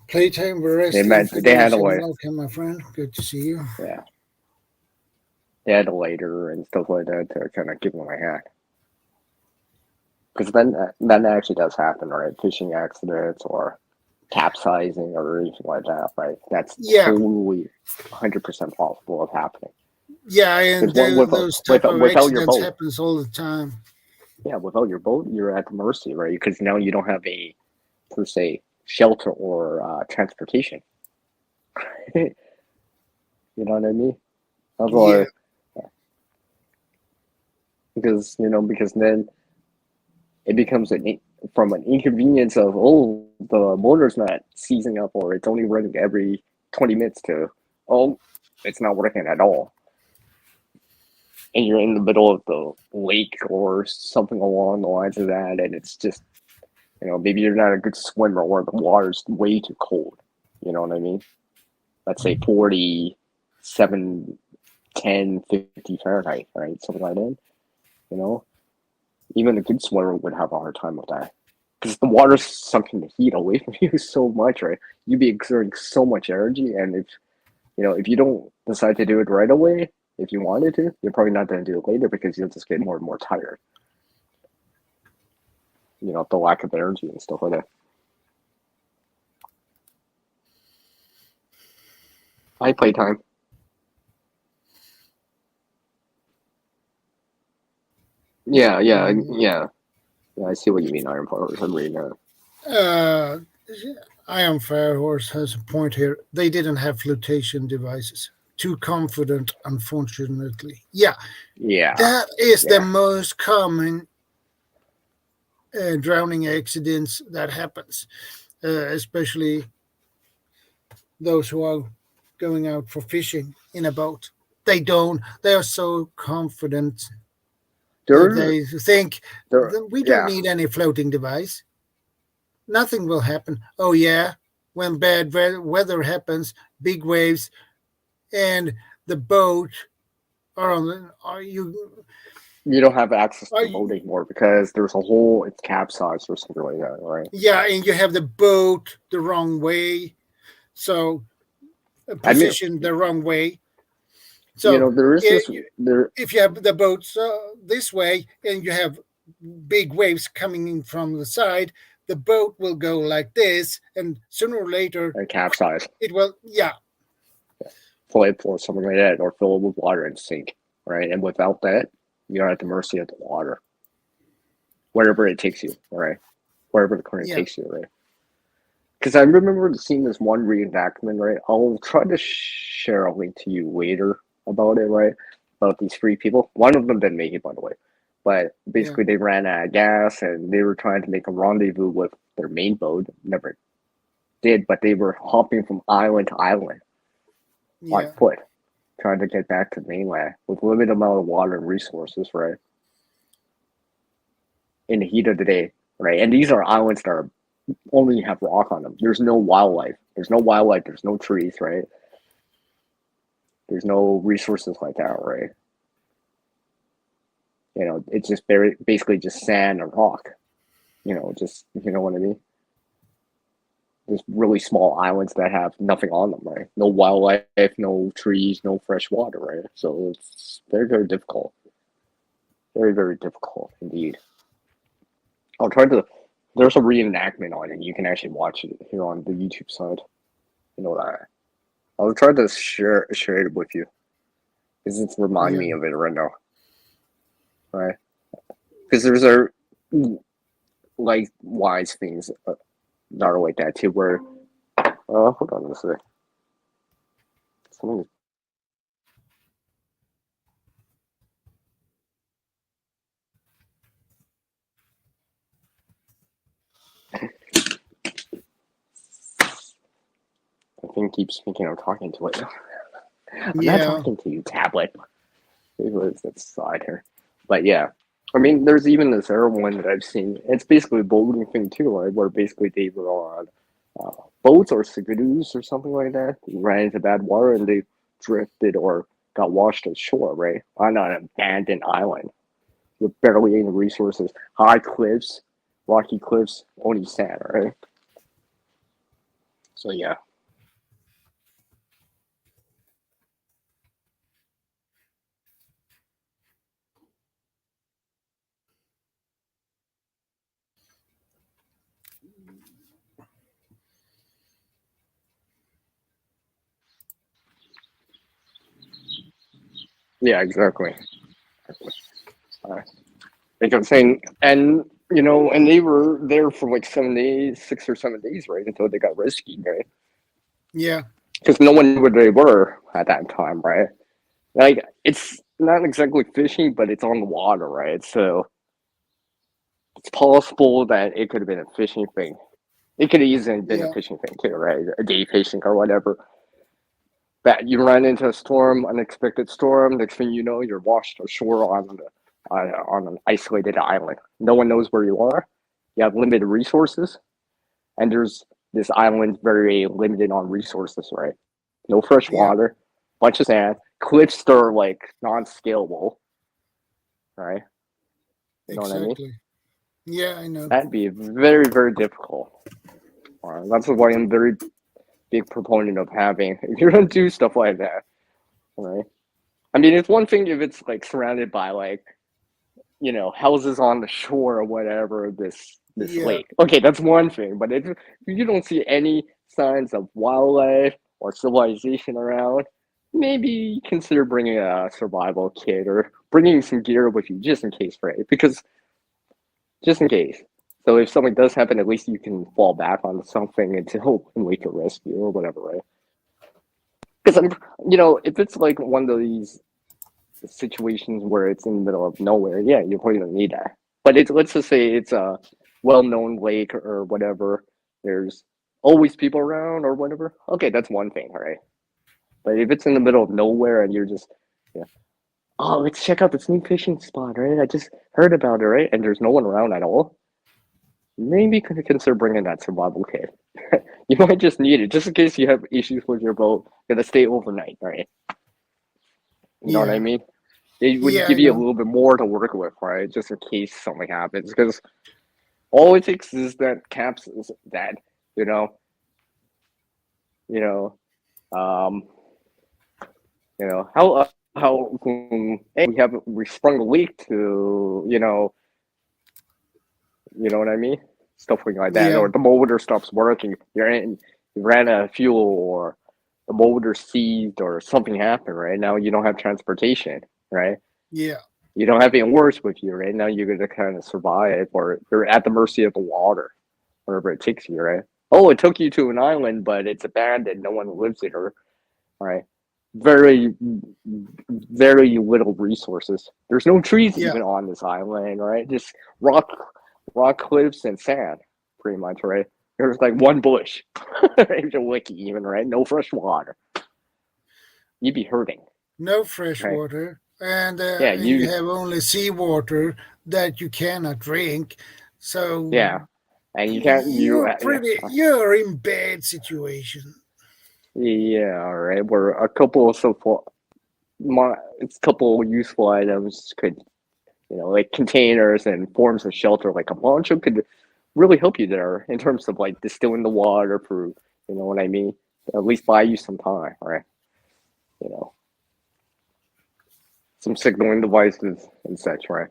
Playtime were they had a lighter. Welcome, my friend. Good to see you. Yeah. They had a lighter and stuff like that to kind of give them a hand. Because then that actually does happen, right? Fishing accidents or capsizing or anything like that, right? That's totally 100% possible of happening. Yeah, and those type of accidents happens all the time. Yeah, without your boat, you're at the mercy, right? Because now you don't have a, per se, shelter or transportation. You know what I mean? That's why, because then it becomes from an inconvenience of, the motor's not seizing up or it's only running every 20 minutes to, it's not working at all. And you're in the middle of the lake or something along the lines of that, and it's just, maybe you're not a good swimmer or the water's way too cold. You know what I mean? Let's say 47, 10, 50 Fahrenheit, right? Something like that. Even a good swimmer would have a hard time with that. Because the water's sucking the heat away from you so much, right? You'd be exerting so much energy, and if you don't decide to do it right away, if you wanted to, you're probably not going to do it later because you'll just get more and more tired. The lack of energy and stuff like that. Hi, playtime. Yeah. I see what you mean, Iron Horse. I'm reading that. Iron Fire Horse has a point here. They didn't have flotation devices. Too confident, unfortunately. Yeah. That is the most common drowning accidents that happens, especially those who are going out for fishing in a boat. They are so confident that they think we don't need any floating device. Nothing will happen. Oh yeah, when bad weather happens, big waves, and the boat Or are you? You don't have access to Are the boat anymore because there's a hole. It's capsized or something like that, right? Yeah, and you have the boat the wrong way, so positioned the wrong way. So there is this. if you have the boat this way and you have big waves coming in from the side, the boat will go like this, and sooner or later, and capsize. It will, flip or something like that, or fill it with water and sink, right? And without that, you're at the mercy of the water, wherever it takes you, right? Wherever the current takes you, right? Because I remember seeing this one reenactment, right? I'll try to share a link to you later about it, right? About these 3 people. One of them didn't make it, by the way. But basically, they ran out of gas and they were trying to make a rendezvous with their main boat. Never did, but they were hopping from island to island on foot, trying to get back to the mainland with limited amount of water and resources, right? In the heat of the day, right? And these are islands that are only have rock on them. There's no wildlife. There's no trees, right? There's no resources like that, right? It's just basically just sand and rock. Just, you know what I mean? There's really small islands that have nothing on them, right? No wildlife, no trees, no fresh water, right? So it's very, very difficult. Very, very difficult indeed. I'll try to. There's a reenactment on it. You can actually watch it here on the YouTube side. That. I'll try to share it with you. Because it's remind me of it right now. Right? Because there's wise things that are like that too, where hold on a second. Someone I think keeps thinking I'm talking to it. I'm not talking to you, tablet. It was that side here. But yeah. I mean, there's even this other one that I've seen. It's basically a boating thing too, right? Where basically they were on boats or canoes or something like that. They ran into bad water and they drifted or got washed ashore, right? On an abandoned island with barely any resources. High cliffs, rocky cliffs, only sand, right? So yeah. Yeah, exactly. Like I'm saying, and and they were there for like 7 days, 6 or 7 days, right, until they got rescued, right? Yeah. Because no one knew where they were at that time, right? Like it's not exactly fishing, but it's on the water, right? So it's possible that it could have been a fishing thing. It could have easily been a fishing thing too, right? A day fishing or whatever. That you run into a storm, unexpected storm. Next thing you know, you're washed ashore on an isolated island. No one knows where you are. You have limited resources, and there's this island very limited on resources, right? No fresh water, bunch of sand, cliffs that are like non-scalable, right? You know what I mean? Yeah, I know. That'd be very, very difficult. That's why I'm very big proponent of having, if you're gonna do stuff like that, right? I mean, it's one thing if it's like surrounded by like, houses on the shore or whatever, this lake. Okay, that's one thing. But if you don't see any signs of wildlife or civilization around, maybe consider bringing a survival kit or bringing some gear with you just in case, right? Because just in case. So if something does happen, at least you can fall back on something until we can rescue or whatever, right? Because if it's like one of these situations where it's in the middle of nowhere, yeah, you probably don't need that. But let's just say it's a well-known lake or whatever. There's always people around or whatever. Okay, that's one thing, right? But if it's in the middle of nowhere and you're just, oh, let's check out this new fishing spot, right? I just heard about it, right? And there's no one around at all. Maybe consider bringing that survival kit. You might just need it, just in case you have issues with your boat. Gonna stay overnight, right? You know what I mean? It would Yeah, give I you a know. little bit more to work with, right? Just in case something happens. Because all it takes is that caps is that, you know, you know, um, how hey, we sprung a leak to, you know what I mean? Stuff like that. Yeah, Or the motor stops working. You ran out of fuel, or the motor seized, or something happened, right? Now you don't have transportation, right? yeah, You don't have any worse with you, right? Now you're going to kind of survive, or you're at the mercy of the water, wherever it takes you, right? Oh, it took you to an island, but it's abandoned. No one lives there, right? Very, very little resources. There's no trees yeah, even on this island, right? Just rock cliffs and sand, pretty much, right? There's like one bush, there's a wiki even, right? No fresh water. You'd be hurting, no fresh right? water, Yeah, and you have only seawater that you cannot drink. So yeah, and you can't, yeah, you're in bad situation. yeah, all right. Where a couple of it's a couple of useful items could, like containers and forms of shelter, like a poncho could really help you there in terms of like distilling the water for, you know what I mean? At least buy you some time, right? You know, some signaling devices and such, right?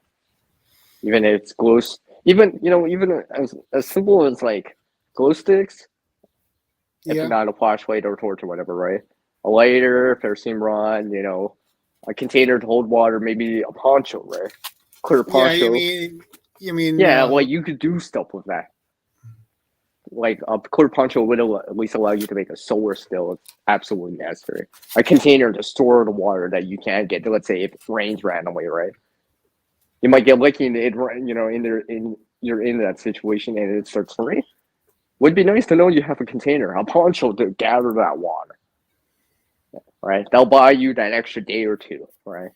Even if it's even as simple as like glow sticks, if Yeah, you're not a flashlight or torch or whatever, right? A lighter, if there's steam rod, a container to hold water, maybe a poncho, right? Clear yeah. poncho. You mean, Yeah, like you could do stuff with that. Like a clear poncho would at least allow you to make a solar still if absolutely necessary. A container to store the water that you can't get. Let's say if it rains randomly, right? You might get lucky and you're in that situation and it starts to rain. Would be nice to know you have a container, a poncho to gather that water. Right? They'll buy you that extra day or two, right?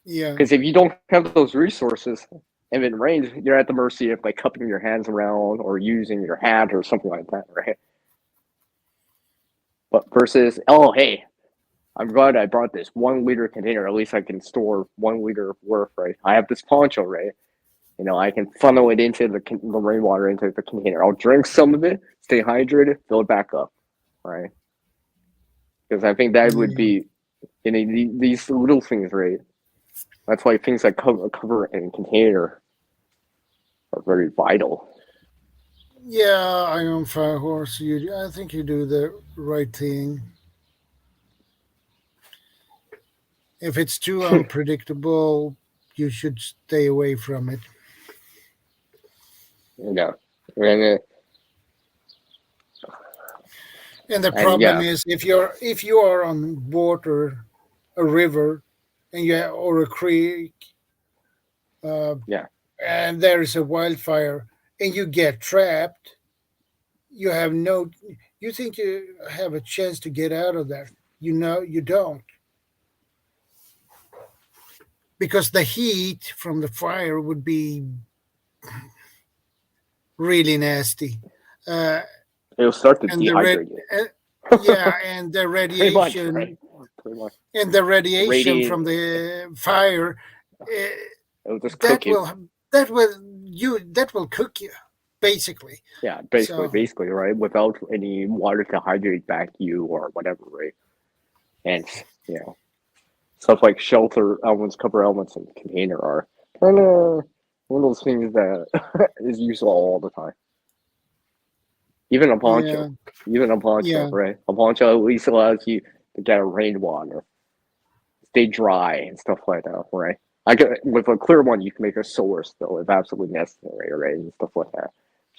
yeah, Because if you don't have those resources and it rains, you're at the mercy of like cupping your hands around or using your hat or something like that, right? But versus, oh, hey, I'm glad I brought this 1 liter container. At least I can store 1 liter worth, right? I have this poncho, right? I can funnel it into the rainwater into the container. I'll drink some of it, stay hydrated, fill it back up, right? Because I think that would yeah, be, these little things, right? That's why things like cover and container are very vital. yeah. I am Fire Horse. I think you do the right thing. If it's too unpredictable, you should stay away from it. Yeah, and And the and problem yeah, is if you are on water, a river, or a creek, uh, yeah, and there is a wildfire, and you get trapped, you have no. You think you have a chance to get out of there? You don't, because the heat from the fire would be really nasty, uh, it'll start to and the red. dehydrate you. Yeah, and the Pretty much, right? radiation Pretty much. and the radiation Radiate, from the fire, uh, it'll just cook that you. that will cook you, basically. Yeah, So basically, right? Without any water to hydrate back you or whatever, right? And stuff like shelter elements, cover elements, and container are kind of one of those things that is useful all the time. Even a yeah, poncho, yeah, right? A poncho at least allows you to get rainwater, stay dry, and stuff like that, right? With a clear one, you can make a solar still if absolutely necessary, right? And stuff like that.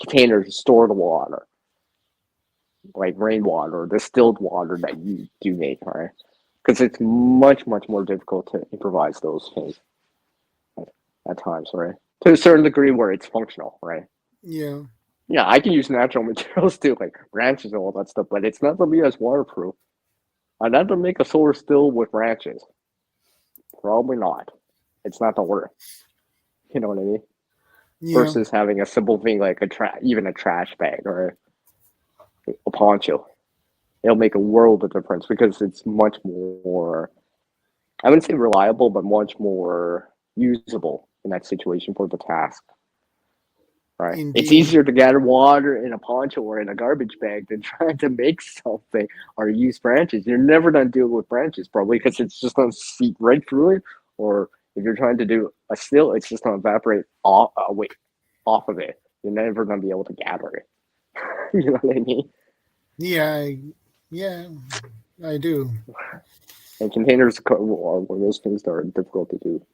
Containers to store the water, like rainwater, distilled water that you do make, right? Because it's much, much more difficult to improvise those things at times, right? To a certain degree where it's functional, right? yeah, Yeah, I can use natural materials too, like branches and all that stuff, but it's not going to be as waterproof. I'd have to make a solar still with branches. Probably not. It's not the worth. You know what I mean? yeah, Versus having a simple thing like even a trash bag or a poncho. It'll make a world of difference because it's much more I wouldn't say reliable, but much more usable in that situation for the task. Right. Indeed. It's easier to gather water in a poncho or in a garbage bag than trying to make something or use branches. You're never going to deal with branches probably because it's just going to seep right through it. Or if you're trying to do a still, it's just going to evaporate off of it. You're never going to be able to gather it. You know what I mean? Yeah, I do. And containers are one of those things that are difficult to do.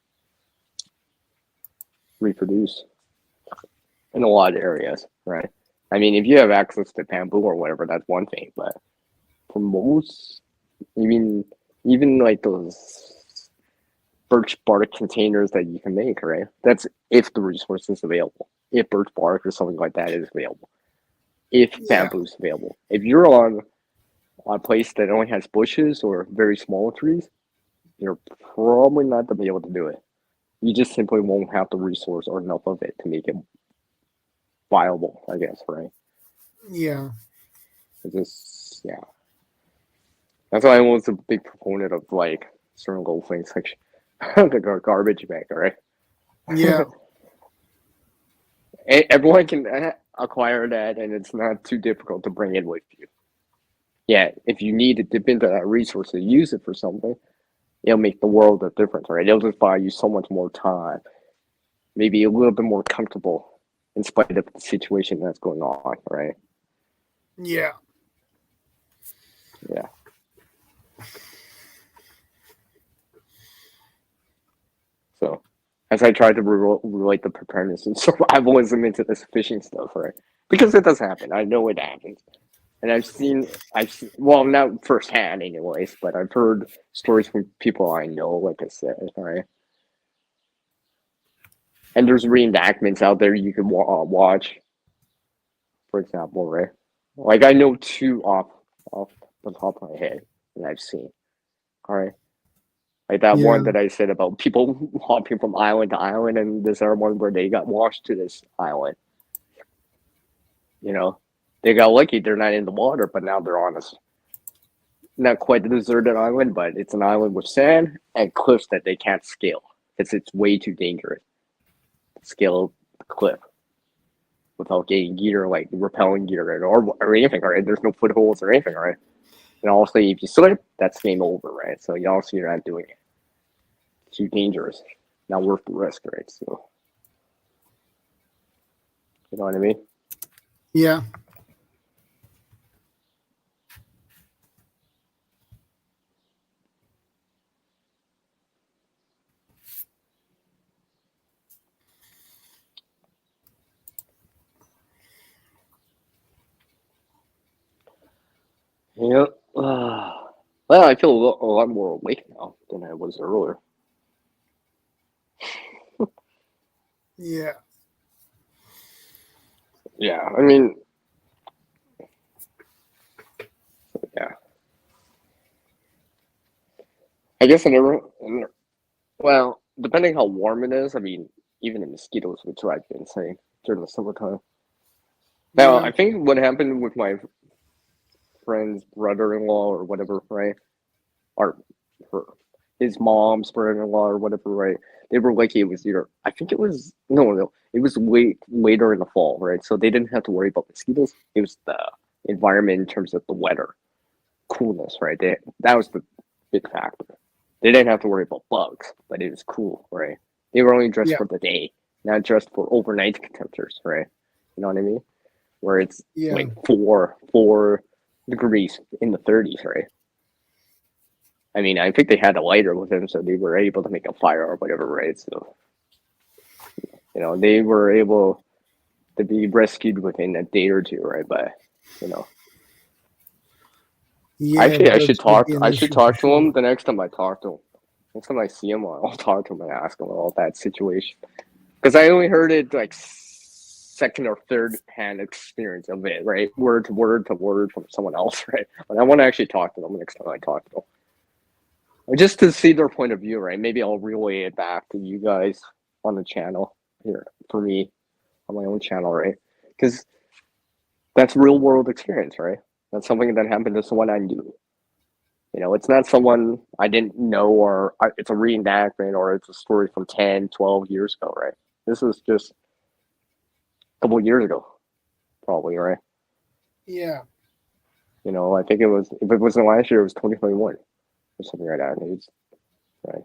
Reproduce. In a lot of areas, right? I mean, if you have access to bamboo or whatever, that's one thing. But for most, even like those birch bark containers that you can make, right? That's if the resource is available. If birch bark or something like that is available. If bamboo is available. If you're on a place that only has bushes or very small trees, you're probably not going to be able to do it. You just simply won't have the resource or enough of it to make it viable, I guess, right? Yeah. It's just, that's why I was a big proponent of like certain little things like the garbage bag, right? Yeah. Everyone can acquire that, and it's not too difficult to bring it with you. Yeah, if you need to dip into that resource to use it for something, it'll make the world a difference, right? It'll just buy you so much more time, maybe a little bit more comfortable in spite of the situation that's going on, right? Yeah. Yeah. So, as I tried to relate the preparedness and survivalism into this fishing stuff, right? Because it does happen. I know it happens. And I've seen, well, not firsthand anyways, but I've heard stories from people I know, like I said, right? And there's reenactments out there you can watch, for example, right? Like I know two off the top of my head that I've seen. All right. Like that one that I said about people hopping from island to island, and this other one where they got washed to this island. You know, they got lucky; they're not in the water, but now they're on this not quite a deserted island, but it's an island with sand and cliffs that they can't scale because it's way too dangerous to scale the cliff without getting gear, like repelling gear or anything, right? There's no footholds or anything, right? And also, if you slip, that's game over, right? So you also you're not doing it. It's too dangerous, not worth the risk, right? So, you know what I mean? Yeah. Yep. Well, I feel a lot more awake now than I was earlier. Yeah. Yeah, I mean, yeah. I guess well, depending how warm it is, I mean, even the mosquitoes would drive you insane during the summertime. Now, I think what happened with my friend's brother-in-law or whatever, right? Or his mom's brother-in-law or whatever, right? They were lucky it was either, I think it was, no, it was later in the fall, right? So they didn't have to worry about mosquitoes. It was the environment in terms of the weather, coolness, right? That was the big factor. They didn't have to worry about bugs, but it was cool, right? They were only dressed for the day, not just for overnight temperatures, right? You know what I mean? Where it's like 4 degrees in the 30s, right? I mean, I think they had a lighter with them, so they were able to make a fire or whatever, right? So, you know, they were able to be rescued within a day or two, right? But, you know, actually, I should talk to him the next time I talk to him. Next time I see him, I'll talk to him and ask him about that situation. Because I only heard it like second or third hand experience of it, right? Word to word from someone else, right? But I want to actually talk to them next time I talk to them. Just to see their point of view, right? Maybe I'll relay it back to you guys on the channel here for me on my own channel, right? Because that's real world experience, right? That's something that happened to someone I knew. You know, it's not someone I didn't know, or it's a reenactment, or it's a story from 10, 12 years ago, right? This is just a couple of years ago, probably, right? Yeah. You know, I think it was, if it wasn't last year, it was 2021 or something like that. It's, right.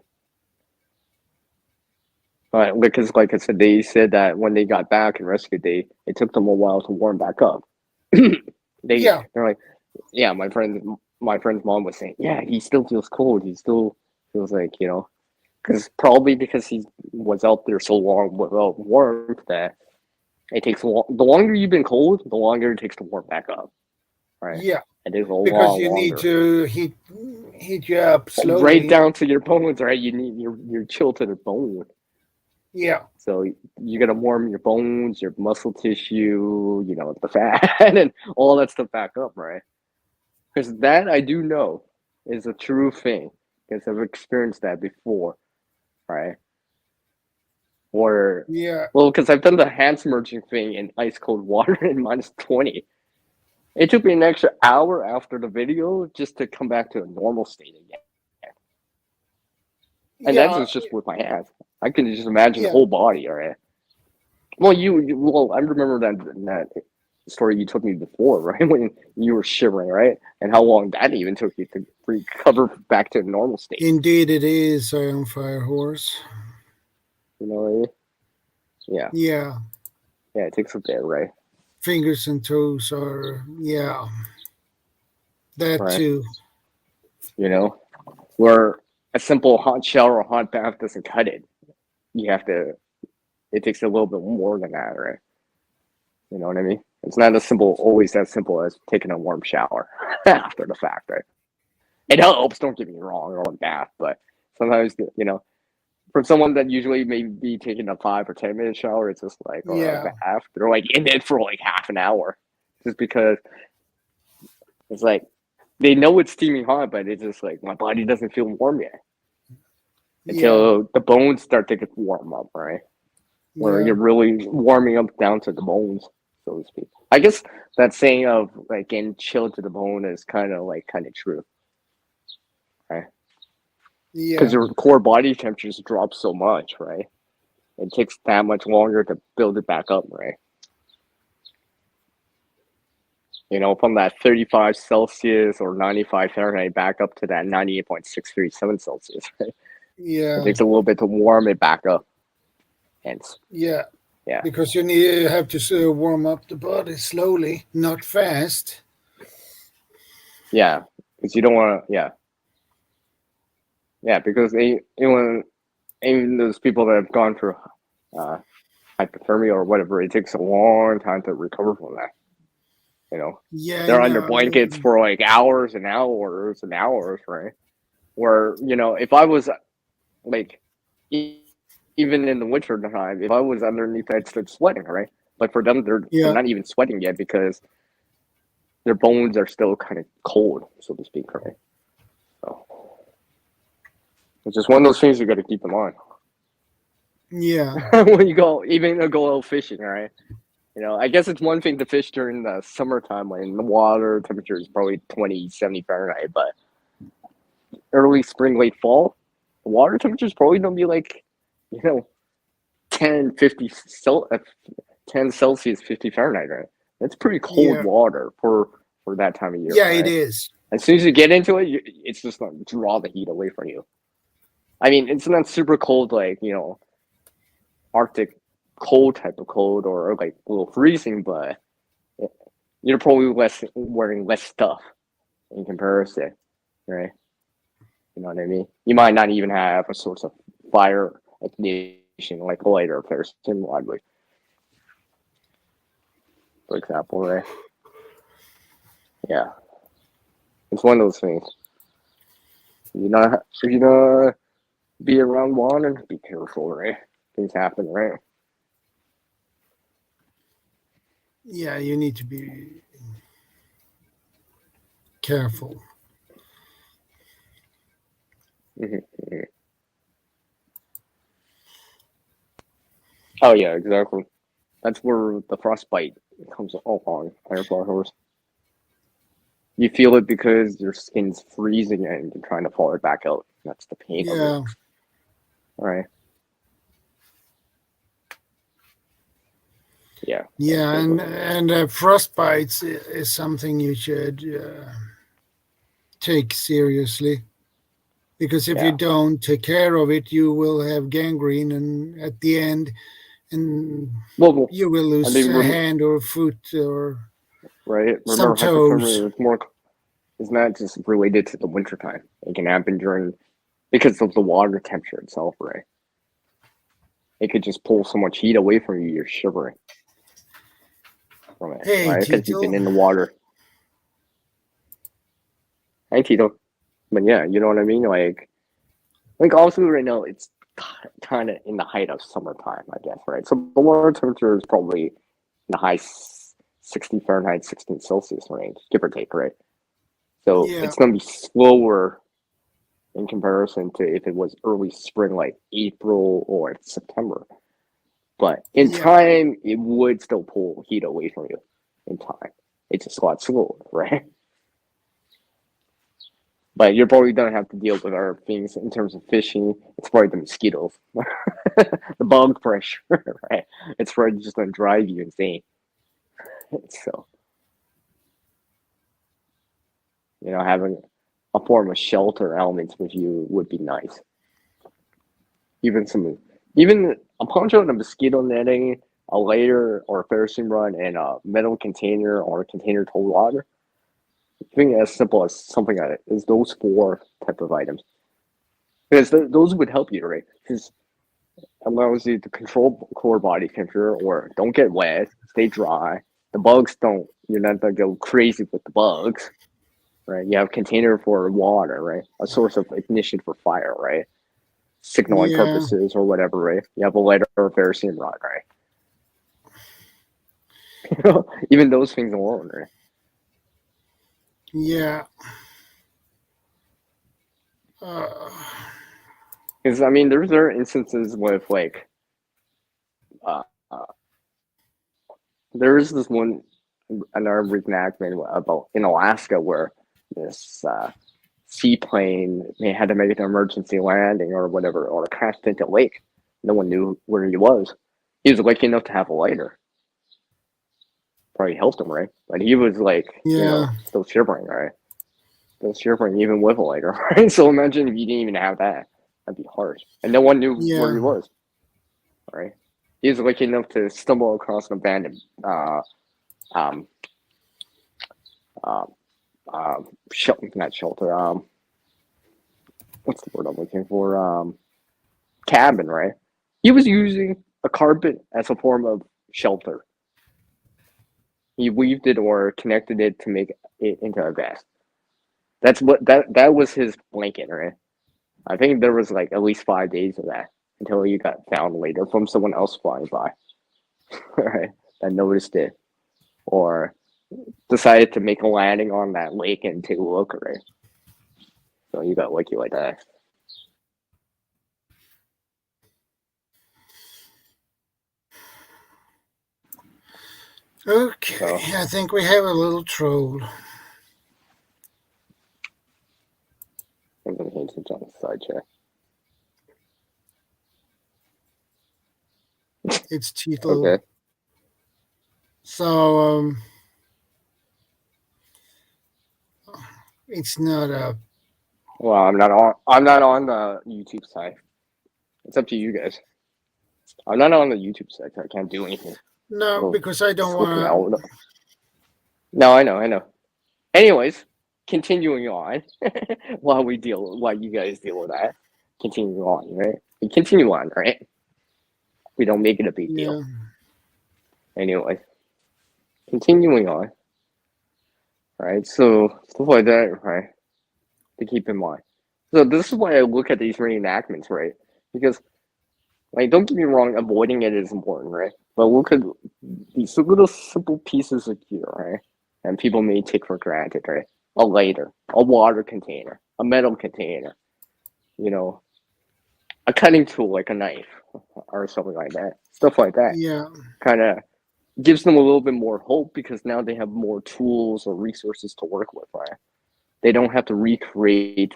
But because, like I said, they said that when they got back and rescued, it took them a while to warm back up. They're like, yeah, my friend's mom was saying, yeah, he still feels cold. He still feels like, you know, probably because he was out there so long without warmth that it takes the longer you've been cold, the longer it takes to warm back up. Right. Yeah. It is Because you need to heat you up slowly. Right down to your bones, right? You need your chill to the bone. Yeah. So you gotta warm your bones, your muscle tissue, you know, the fat and all that stuff back up, right? Because that I do know is a true thing. Because I've experienced that before, right? Or well, because I've done the hand submerging thing in ice cold water in -20. It took me an extra hour after the video just to come back to a normal state again. And that's just with my hands. I can just imagine the whole body, all right? Well, I remember that story you told me before, right? When you were shivering, right? And how long that even took you to recover back to a normal state. Indeed it is, Iron Fire Horse. You know what I mean? Yeah. Yeah. Yeah, it takes a bit, right? Fingers and toes are, that right. Too. You know, where a simple hot shower or hot bath doesn't cut it. It takes a little bit more than that, right? You know what I mean? It's not always as simple as taking a warm shower after the fact, right? It helps, don't get me wrong, or a bath, but sometimes, you know, for someone that usually may be taking a 5 or 10 minute shower, it's just like, a bath. They're like in it for like half an hour, just because it's like they know it's steaming hot, but it's just like my body doesn't feel warm yet until the bones start to get warm up, right? Where you're really warming up down to the bones, so to speak. I guess that saying of like getting chilled to the bone is kind of true, right? Yeah. Because your core body temperatures drop so much, right? It takes that much longer to build it back up, right? You know, from that 35 Celsius or 95 Fahrenheit back up to that 98.637 Celsius, right? Yeah. It takes a little bit to warm it back up. Hence. Yeah. Because you have to warm up the body slowly, not fast. Yeah, because you don't want to. Yeah, because even those people that have gone through hypothermia or whatever, it takes a long time to recover from that. You know. Yeah. They're under blankets for like hours and hours and hours, right? Where, you know, if I was like. Even in the winter time, if I was underneath, I'd start sweating, right? But for them, they're not even sweating yet because their bones are still kind of cold, so to speak, right? So it's just one of those things you got to keep in mind. Yeah. When you go out fishing, right? You know, I guess it's one thing to fish during the summertime when the water temperature is probably 20, 70 Fahrenheit, but early spring, late fall, the water temperature is probably going to be like, you know, 10 Celsius, 50 Fahrenheit, right? That's pretty cold water for that time of year. Yeah, right? It is. As soon as you get into it, it's just going to draw the heat away from you. I mean, it's not super cold, like, you know, Arctic cold type of cold or like a little freezing, but you're probably wearing less stuff in comparison, right? You know what I mean? You might not even have a source of fire ignition like a lighter if there's widely, for example, right? Yeah, it's one of those things. You know, be around water, be careful, right? Things happen, right? Yeah, you need to be careful. Mm-hmm. Oh yeah, exactly. That's where the frostbite comes along. Iron Fire Horse. You feel it because your skin's freezing and you're trying to pull it back out. That's the pain of it. Yeah. All right. Yeah. Yeah, and frostbites is something you should take seriously, because if you don't take care of it, you will have gangrene, and at the end, and you will lose a hand or a foot or some toes. It's not just related to the wintertime. It can happen because of the water temperature itself, right? It could just pull so much heat away from you, you're shivering from it, hey, right? Because you've been in the water. Hey, Tito. But yeah, you know what I mean? Like also right now, it's kind of in the height of summertime, I guess, right? So the water temperature is probably in the high 60 Fahrenheit, 16 Celsius range, give or take, right? So it's going to be slower in comparison to if it was early spring, like April or September. But in time, it would still pull heat away from you in time. It's just a lot slower, right? But you're probably going to have to deal with other things in terms of fishing. It's probably the mosquitoes, the bug pressure, right? It's probably just going to drive you insane. So, having a form of shelter elements with you would be nice. Even a poncho and a mosquito netting, a lighter or a ferrocene rod, and a metal container or a container tow rod. I think as simple as something like that is those 4 type of items. Because those would help you, right? Because it allows you to control core body temperature or don't get wet, stay dry. The bugs you're not going to go crazy with the bugs, right? You have a container for water, right? A source of ignition for fire, right? Signaling purposes or whatever, right? You have a lighter or a ferrocene rod, right? Even those things alone, right? Yeah. Because there are instances with there is this another reenactment about in Alaska where this seaplane had to make an emergency landing or whatever, or crashed into a lake. No one knew where he was. He was lucky enough to have a lighter. Probably helped him, right? But he was still shivering, right? Still shivering even with a lighter, right? So imagine if you didn't even have that. That'd be hard. And no one knew where he was, right? He was lucky enough to stumble across an abandoned not shelter, what's the word I'm looking for? Cabin, right? He was using a carpet as a form of shelter. He weaved it or connected it to make it into a vest. That was his blanket, right? I think there was at least 5 days of that until he got found later from someone else flying by, right? That noticed it or decided to make a landing on that lake and take a look, right? So you got lucky like that. Okay, I think we have a little troll. I'm going to hit it on the side chair. It's Tito. Okay. So, it's not a... Well, I'm not on the YouTube side. It's up to you guys. I'm not on the YouTube side, so I can't do anything. No, because I don't want to... No, I know. Anyways, continuing on, while you guys deal with that, continue on, right? We continue on, right? We don't make it a big deal. Anyway, continuing on, right? So stuff like that, right? To keep in mind. So this is why I look at these reenactments, right? Because, don't get me wrong, avoiding it is important, right? But look at these little simple pieces of gear, right? And people may take for granted, right? A lighter, a water container, a metal container, a cutting tool like a knife or something like that. Stuff like that. Yeah. Kind of gives them a little bit more hope because now they have more tools or resources to work with, right? They don't have to recreate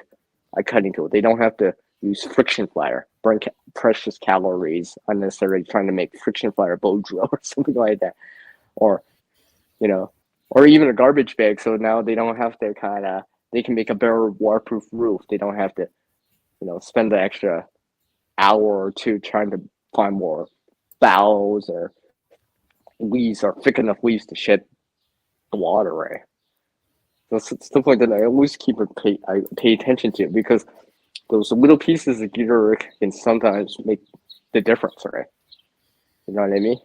a cutting tool. They don't have to use friction flatter, burn precious calories unnecessarily trying to make friction flatter bow drill or something like that. Or, you know, or even a garbage bag. So now they don't have to they can make a better waterproof roof. They don't have to, spend the extra hour or two trying to find more boughs or leaves or thick enough leaves to shed the water, right? So stuff like that I always pay attention to because those little pieces of gear can sometimes make the difference, right? You know what I mean?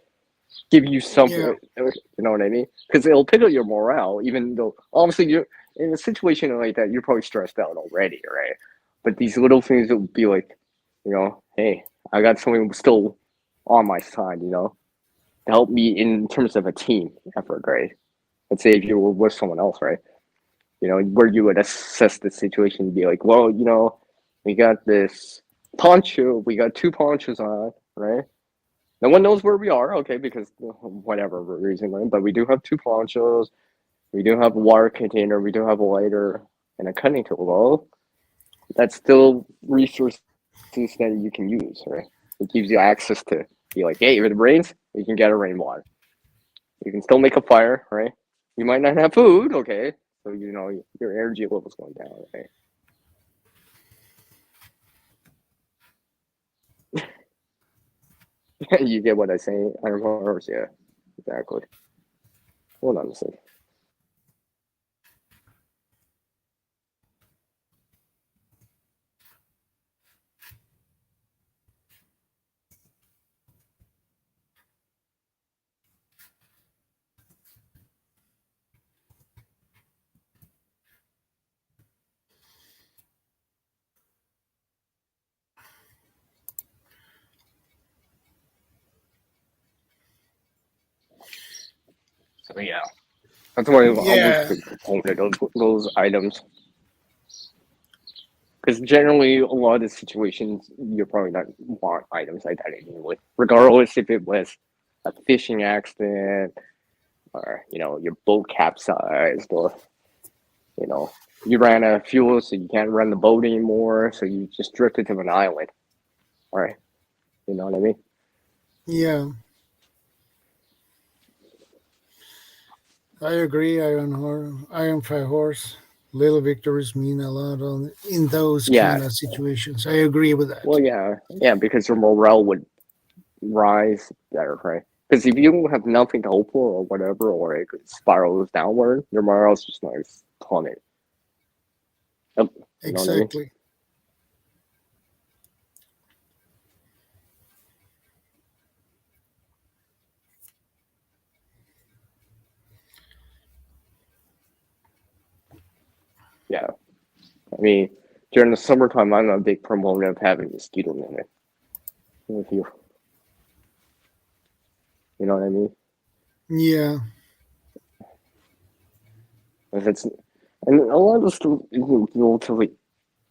Give you something, you know what I mean? Because it'll pick up your morale, even though obviously you're in a situation like that, you're probably stressed out already, right? But these little things will be like, hey, I got someone still on my side, to help me in terms of a team effort, right? Let's say if you were with someone else, right? Where you would assess the situation and be like, well, we got this poncho, we got 2 ponchos on, right? No one knows where we are, okay, because whatever reason, right? But we do have 2 ponchos, we do have a water container, we do have a lighter and a cutting tool. Well, that's still resources that you can use, right? It gives you access to be like, hey, if it rains, you can get a rainwater. You can still make a fire, right? You might not have food, okay? So, your energy level's going down, right? You get what I say, Iron Horse? Yeah, exactly. Hold on a second. So yeah, that's why I'm always a big proponent of those items. Because generally, a lot of the situations, you're probably not want items like that anyway. Regardless if it was a fishing accident, or your boat capsized, or you ran out of fuel, so you can't run the boat anymore, so you just drifted to an island. All right, you know what I mean? Yeah. I agree, Iron Fire Horse. Little victories mean a lot in those kind of situations. I agree with that. Well, yeah, because your morale would rise better, right? Because if you have nothing to hope for or whatever, or it spirals downward, your morale's just like plummet. Exactly. Yeah. I mean, during the summertime, I'm a big proponent of having mosquito net. With you. You know what I mean? Yeah. And a lot of this is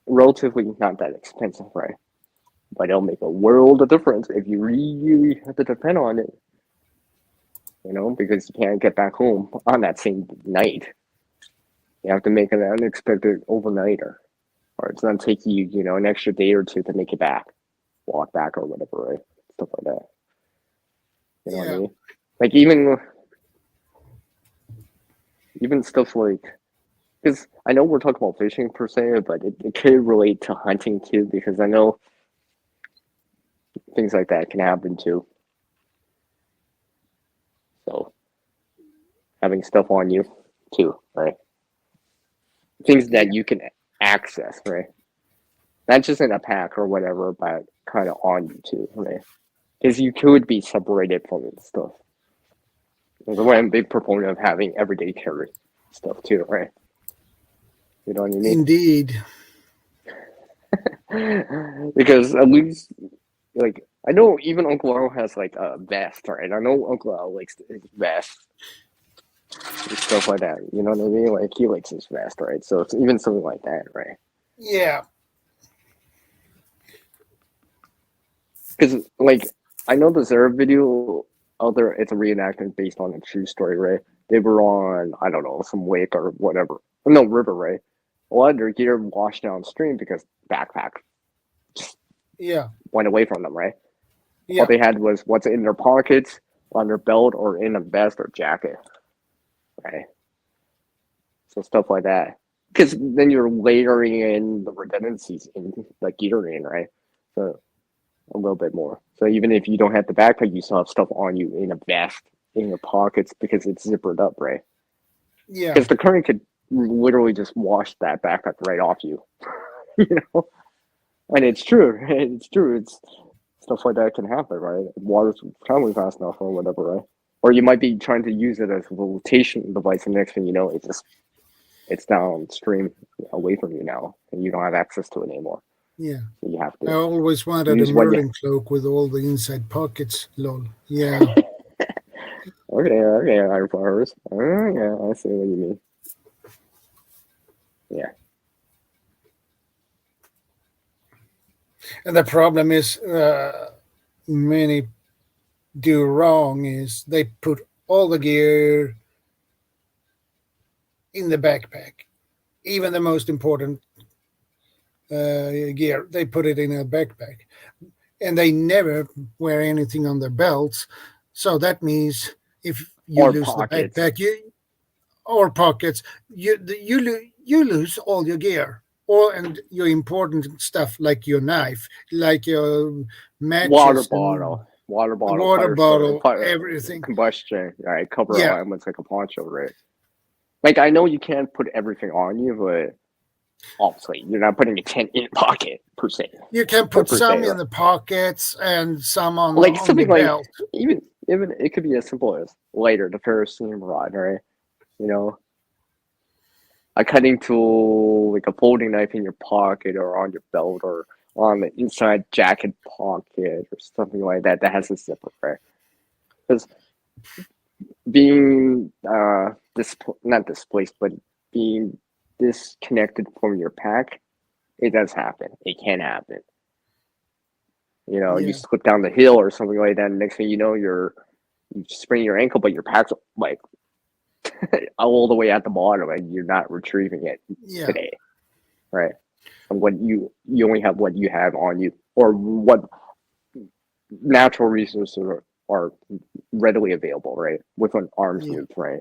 relatively not that expensive, right? But it'll make a world of difference if you really have to depend on it. Because you can't get back home on that same night. You have to make an unexpected overnighter. Or it's going to take you, an extra day or two to make it back. Walk back or whatever, right? Stuff like that. You know what I mean? Like even stuff like, because I know we're talking about fishing per se, but it could relate to hunting too, because I know things like that can happen too. So having stuff on you too, right? Things that you can access, right? Not just in a pack or whatever, but kind of on you too, right? Because you could be separated from it stuff. That's why I'm a big proponent of having everyday carry stuff too, right? You know what I mean? Indeed. Because at least, like, I know even Uncle Al has like a vest, right? I know Uncle Al likes his vest and stuff like that. You know what I mean? Like, he likes his vest, right? So it's even something like that, right? Yeah. Because, like, I know the Zara video, it's a reenactment based on a true story, right? They were on, I don't know, some lake or whatever. No, river, right? A lot of their gear washed downstream because backpack went away from them, right? All they had was what's in their pockets, on their belt, or in a vest or jacket, right? So stuff like that. Because then you're layering in the redundancies in the gearing, right? So a little bit more. So even if you don't have the backpack, you still have stuff on you in a vest, in your pockets, because it's zippered up, right? Yeah. Because the current could literally just wash that backpack right off you. You know? And it's true. It's true. It's stuff like that can happen, right? Water's traveling fast enough or whatever, right? Or you might be trying to use it as a flotation device, and the next thing you know, it's downstream away from you now, and you don't have access to it anymore. Yeah. So you have to. I always wanted a Merlin cloak with all the inside pockets. Lol. Yeah. Okay, Fireflowers. Yeah, I see what you mean. Yeah. And the problem is, many do wrong is they put all the gear in the backpack, even the most important gear. They put it in a backpack, and they never wear anything on their belts. So that means if you lose pockets. The backpack, or pockets, you lose all your gear. And your important stuff, like your knife, like your matches, water bottle, everything, combustion, right? Cover elements like a poncho, right? Like, I know you can't put everything on you, but obviously you're not putting a tent in your pocket per se. You can put some in the pockets and some on like on something the like belt. Even it could be as simple as lighter, the ferrocerium rod, right? You know. A cutting tool, like a folding knife in your pocket or on your belt or on the inside jacket pocket or something like that has a zipper, right? Because being not displaced, but being disconnected from your pack, it does happen. It can happen. You know, you slip down the hill or something like that, and next thing you know, you sprain your ankle, but your pack's like all the way at the bottom, and you're not retrieving it today, right? And what you only have what you have on you, or what natural resources are readily available, right? With an arm's length, right?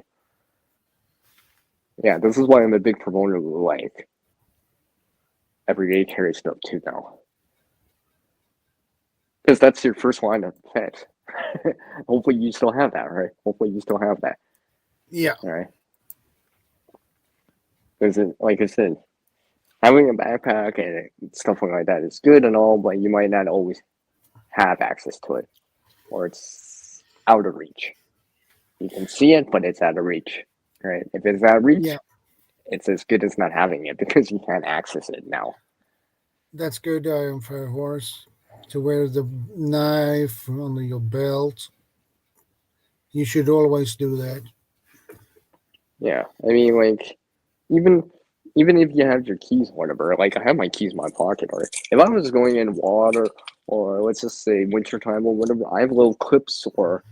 Yeah, this is why I'm a big proponent of like everyday carry stuff too now, because that's your first line of defense. Hopefully, you still have that, right? Hopefully, you still have that. Yeah. All right. Because, like I said, having a backpack and stuff like that is good and all, but you might not always have access to it, or it's out of reach. You can see it, but it's out of reach, right? If it's out of reach, it's as good as not having it because you can't access it now. That's good, Iron Fire Horse, to wear the knife on your belt. You should always do that. Yeah, I mean, like, even if you have your keys, whatever, like, I have my keys in my pocket, or if I was going in water, or let's just say wintertime or whatever, I have little clips or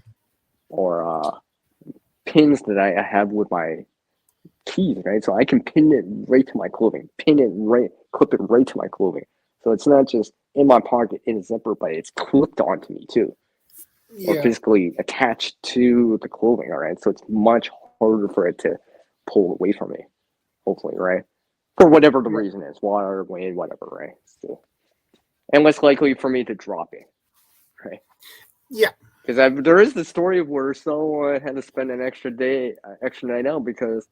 pins that I have with my keys, right? So I can pin it right to my clothing, clip it right to my clothing. So it's not just in my pocket in a zipper, but it's clipped onto me too, or physically attached to the clothing, all right? So it's much harder for it to pull away from me, hopefully, right? For whatever the reason is, water, wind, whatever, right? So, and less likely for me to drop it, right? Yeah. Because there is the story of where someone had to spend an extra night out because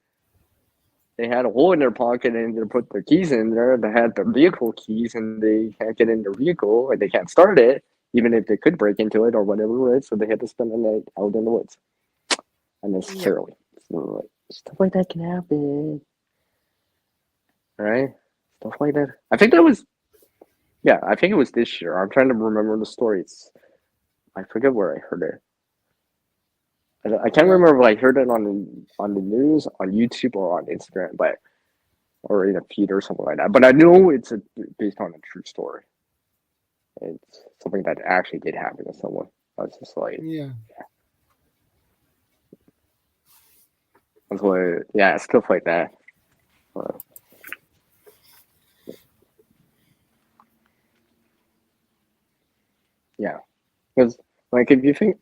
they had a hole in their pocket and they put their keys in there. They had their vehicle keys and they can't get in their vehicle and they can't start it, even if they could break into it or whatever, right? So they had to spend the night out in the woods unnecessarily. So, stuff like that can happen, right? Stuff like that. I think it was this year. I'm trying to remember the story. I forget where I heard it. I can't remember if I heard it on the news, on YouTube, or on Instagram, or in a feed or something like that. But I know it's based on a true story. It's something that actually did happen to someone. I was just like, That's why, yeah, stuff like that. Yeah, because like if you think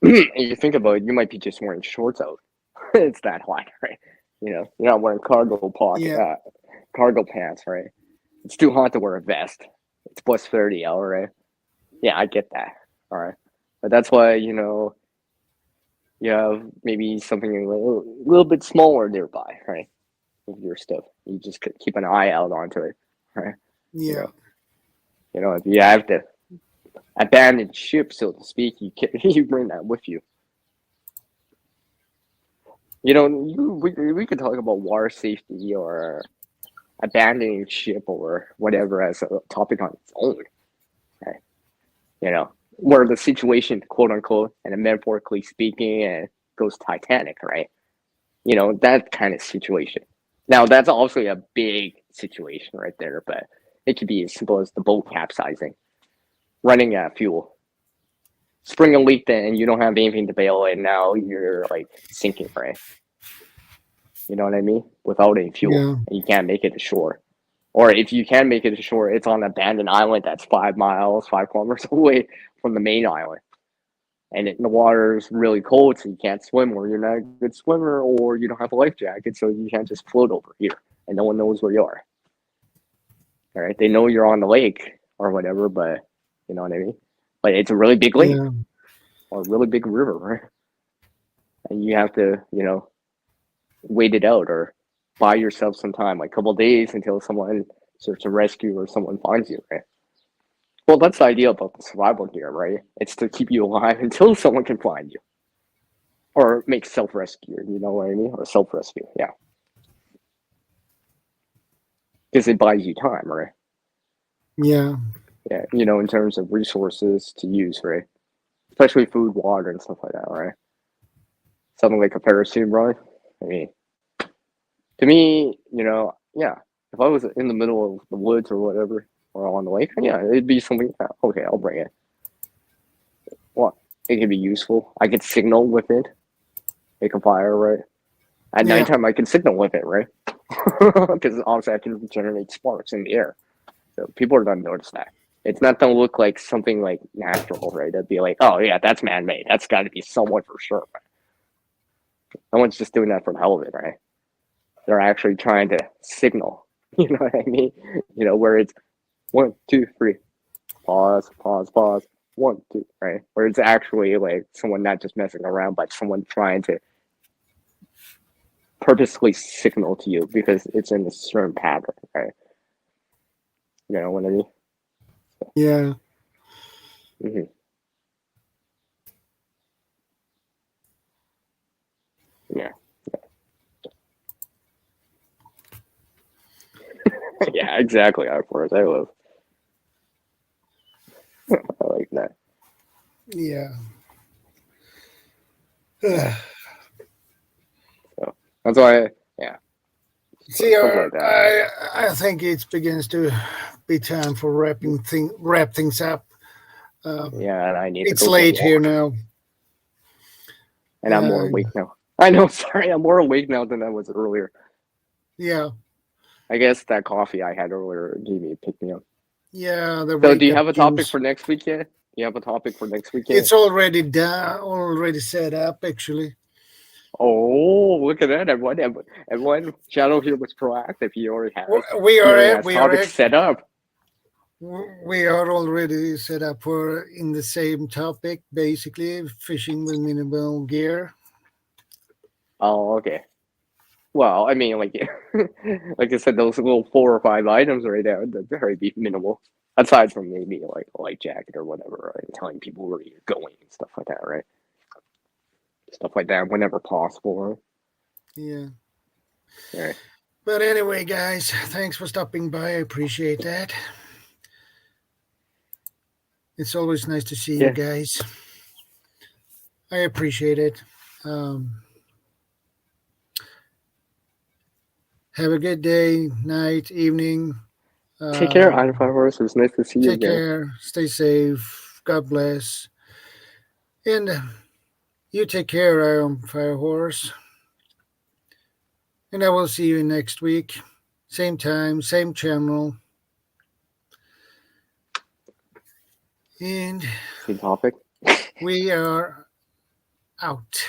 about it, you might be just wearing shorts out. It's that hot, right? You're not wearing cargo pants, right? It's too hot to wear a vest. It's plus 30 out, right? Yeah, I get that. All right, but that's why you have maybe something a little bit smaller nearby, right? With your stuff, you just keep an eye out onto it, right? Yeah. If you have to abandon ship, so to speak, you bring that with you. We could talk about water safety or abandoning ship or whatever as a topic on its own, right? Where the situation, quote unquote, and metaphorically speaking, and goes Titanic, right? That kind of situation. Now that's also a big situation right there, but it could be as simple as the boat capsizing, running out of fuel, spring a leak, and you don't have anything to bail, and now you're like sinking, right? You know what I mean? Without any fuel, Yeah. and you can't make it to shore. Or if you can make it to shore, it's on an abandoned island that's 5 kilometers away from the main island. And the water is really cold, so you can't swim, or you're not a good swimmer, or you don't have a life jacket, so you can't just float over here, and no one knows where you are. All right? They know you're on the lake or whatever, but you know what I mean? But it's a really big lake or a really big river, right? And you have to, wait it out or buy yourself some time, like a couple of days until someone search and rescue or someone finds you, right? Well, that's the idea about the survival gear, right? It's to keep you alive until someone can find you. Or make self-rescue, you know what I mean? Or self-rescue, yeah. Because it buys you time, right? Yeah. Yeah, in terms of resources to use, right? Especially food, water, and stuff like that, right? Something like a parachute ride. I mean, to me, yeah, if I was in the middle of the woods or whatever, or on the lake, yeah, it'd be something, okay, I'll bring it. Well, it could be useful. I could signal with it, make a fire, right? At nighttime, I can signal with it, right? Because obviously I can generate sparks in the air. So people are going to notice that. It's not going to look like something like natural, right? That'd be like, oh yeah, that's man-made. That's got to be someone for sure, right? No one's just doing that for the hell of it, right? They're actually trying to signal. You know what I mean? Where it's 1, 2, 3, pause, 1, 2, right? Where it's actually like someone not just messing around, but someone trying to purposely signal to you because it's in a certain pattern, right? You know what I mean? Yeah. Mm-hmm. Yeah. Yeah, exactly. Of course, I love. I like that. Yeah. So that's why, yeah. See, Like that. I think it begins to be time for wrap things up. Yeah, and I need. It's late here now, and I'm more awake now. I know. Sorry, I'm more awake now than I was earlier. Yeah. I guess that coffee I had earlier gave me a pick me up. Yeah. So, do you have a topic for next week yet? You have a topic for next weekend? It's already done, already set up, actually. Oh, look at that! Everyone, Shadow here was proactive. He already has. We are set up. We are already set up for in the same topic, basically fishing with minimal gear. Oh, okay. Well, I mean, like I said, those little 4 or 5 items right there, they're very minimal. Aside from maybe like a light jacket or whatever, right? Telling people where you're going and stuff like that, right? Stuff like that whenever possible, right? Yeah. Right. But anyway, guys, thanks for stopping by. I appreciate that. It's always nice to see you guys. I appreciate it. Have a good day, night, evening. Take care, Iron Firehorse. It was nice to see you again. Take care. Stay safe. God bless. And you take care, Iron Firehorse. And I will see you next week. Same time, same channel. And Same topic. we are out.